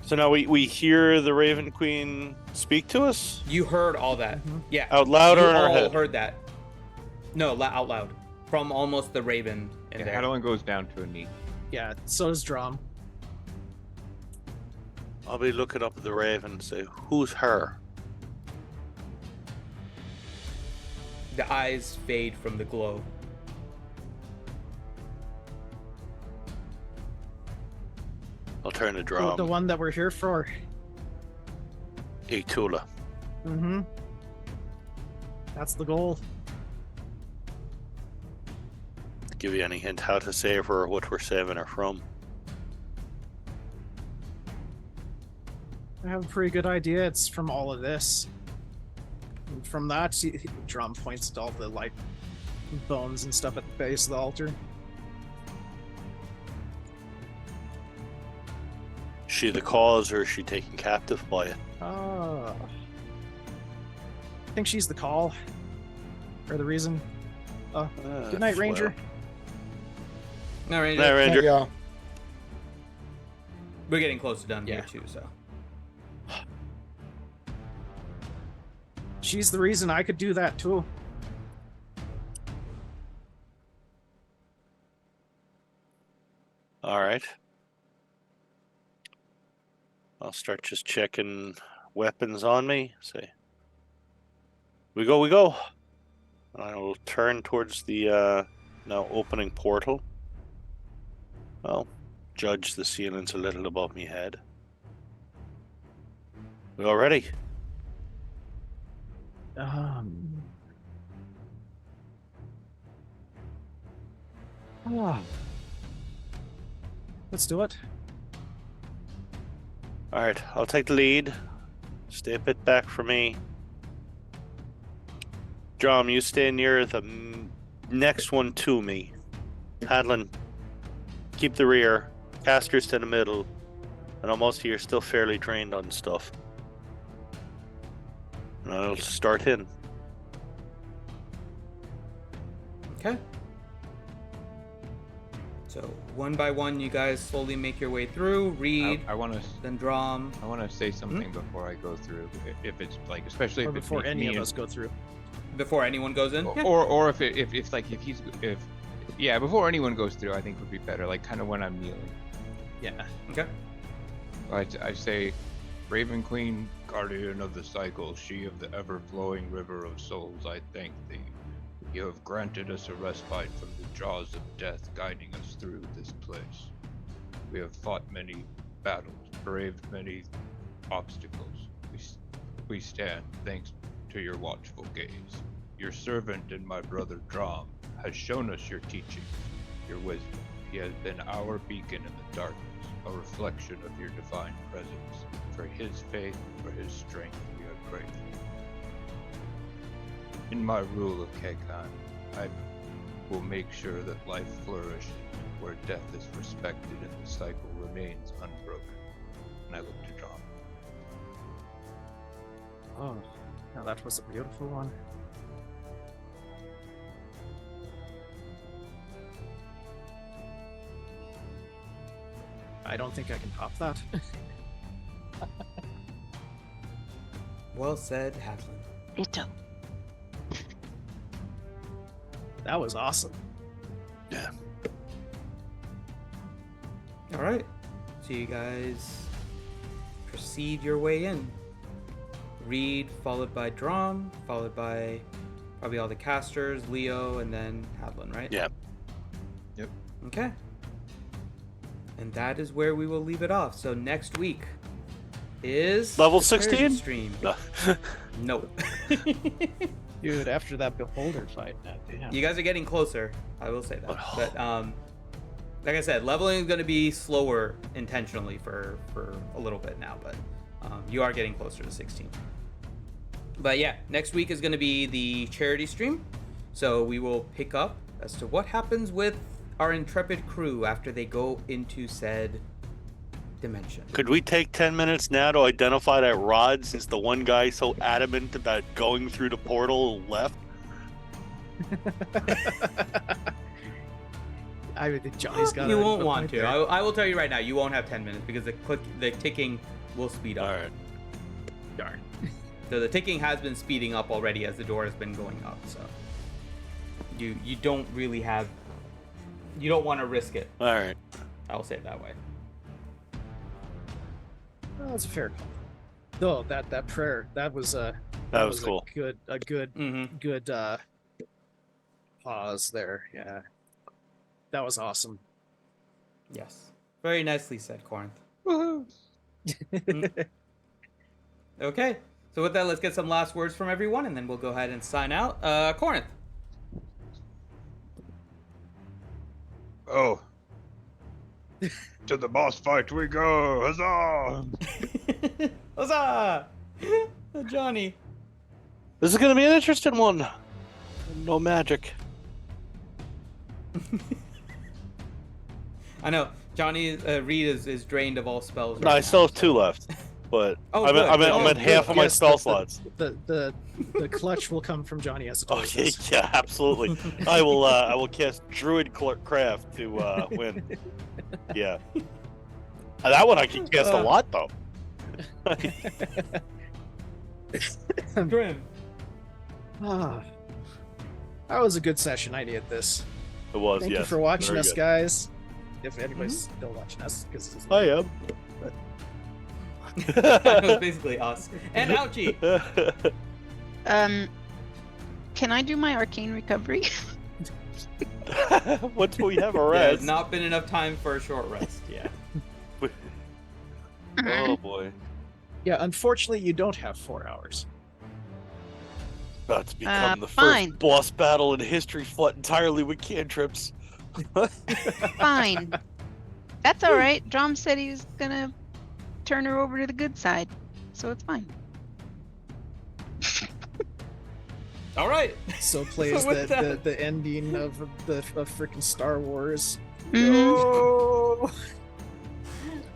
So now we hear the Raven Queen speak to us You heard all that. Yeah. out loud you or in our all head. heard that. No, out loud. From almost the Raven in Yeah, there. Adeline goes down to a knee. Yeah, so does Drum. I'll be looking up at the Raven and say, "Who's her?" The eyes fade from the glow. I'll turn to The Drum. one that we're here for. Hey, Tula. Mm-hmm. That's the goal. Give you any hint how to save her or what we're saving her from? I have a pretty good idea. It's from all of this. And from that, Drum points to all the like bones and stuff at the base of the altar. Is she the cause or is she taken captive by it? I think she's the call. Or the reason. Good night, Ranger. No, Ranger. Night, Ranger. Yeah. We're getting close to done here too, so. She's the reason I could do that too. All right. I'll start just checking weapons on me. Say, we go, we go. I will turn towards the now opening portal. Well, judge the ceiling's a little above me head. We all ready? Let's do it. All right, I'll take the lead. Stay a bit back for me. Drum, you stay near the next one to me. Hadlin, keep the rear. Casters to the middle. And almost here, still fairly drained on stuff. And I'll start in. Okay. So one by one, you guys slowly make your way through. Read, I want to. then Drum. I want to say something before I go through. If it's like, especially Or if it's before me any of and- us go through. Before anyone goes in. or if before anyone goes through, I think would be better. Like kind of when I'm kneeling. Yeah. Okay. I say, Raven Queen, guardian of the cycle, she of the ever-flowing river of souls, I thank thee. You have granted us a respite from the jaws of death, guiding us through this place. We have fought many battles, braved many obstacles. We stand thanks to your watchful gaze. Your servant and my brother Drom has shown us your teachings, your wisdom. He has been our beacon in the darkness, a reflection of your divine presence. For his faith, for his strength, we are grateful. In my rule of Kekan, I will make sure that life flourishes where death is respected and the cycle remains unbroken. And I look to Drom. Oh, now that was a beautiful one. I don't think I can top that. Well said, Hadlin. Ditto. That was awesome. Yeah. All right. So you guys proceed your way in. Reed, followed by Drawn, followed by probably all the casters, Leo, and then Hadlin, right? Yeah. Yep. Okay. And that is where we will leave it off. So next week is Level the Tyrant 16? stream. No. Dude, after that Beholder fight, damn. You guys are getting closer. I will say that. But like I said, leveling is going to be slower intentionally for a little bit now, but you are getting closer to 16. But yeah, next week is going to be the charity stream. So we will pick up as to what happens with our intrepid crew after they go into said dimension. Could we take 10 minutes now to identify that rod, since the one guy so adamant about going through the portal left? I think Johnny's got. You won't want to. I will tell you right now, you won't have 10 minutes because the ticking will speed up. All right. Darn. So the ticking has been speeding up already as the door has been going up. So you don't really have. You don't want to risk it. All right. I'll say it that way. Well, that's a fair call. No, that prayer, that was cool. A good pause there. Yeah. That was awesome. Yes. Very nicely said, Corinth. Woohoo! Okay. So with that, let's get some last words from everyone, and then we'll go ahead and sign out. Corinth. Oh. To the boss fight we go! Huzzah! Huzzah! Johnny. This is going to be an interesting one. No magic. I know. Johnny Reed is drained of all spells. No, I still have 2 left, but I'm at half of my spell slots. The clutch will come from Johnny as a Oh yeah, absolutely. I will cast Druid Craft to win. Yeah. That one I can cast a lot though. Grim. That was a good session. I needed this. It was. Thank you for watching us, guys. If anybody's still watching us, because I am. It was basically us and Ouchie. Can I do my arcane recovery? Once we have a Yeah, rest. it's not been enough time for a short rest. Yeah. Oh boy. Yeah, unfortunately, you don't have 4 hours. About to become the fine. first boss battle in history fought entirely with cantrips. Fine. That's all right. Drum said he was gonna turn her over to the good side, so it's fine. All right. So plays So with the ending of freaking Star Wars. No.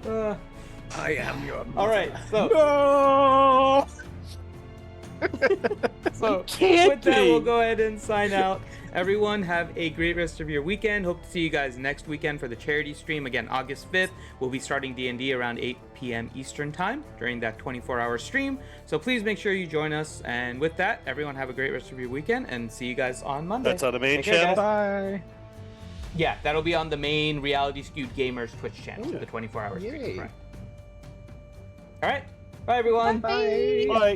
I am your mother. All right. So. No. So Can't with that, be. we'll go ahead and sign out. Everyone, have a great rest of your weekend. Hope to see you guys next weekend for the charity stream. Again, August 5th. We'll be starting D&D around 8 p.m. Eastern time during that 24-hour stream. So please make sure you join us. And with that, everyone have a great rest of your weekend and see you guys on Monday. That's on the main Take care, channel? guys. Bye. Yeah, that'll be on the main Reality Skewed Gamers Twitch channel, Ooh. the 24-hour stream. Yay. Right. All right. Bye, everyone. Bye. Bye.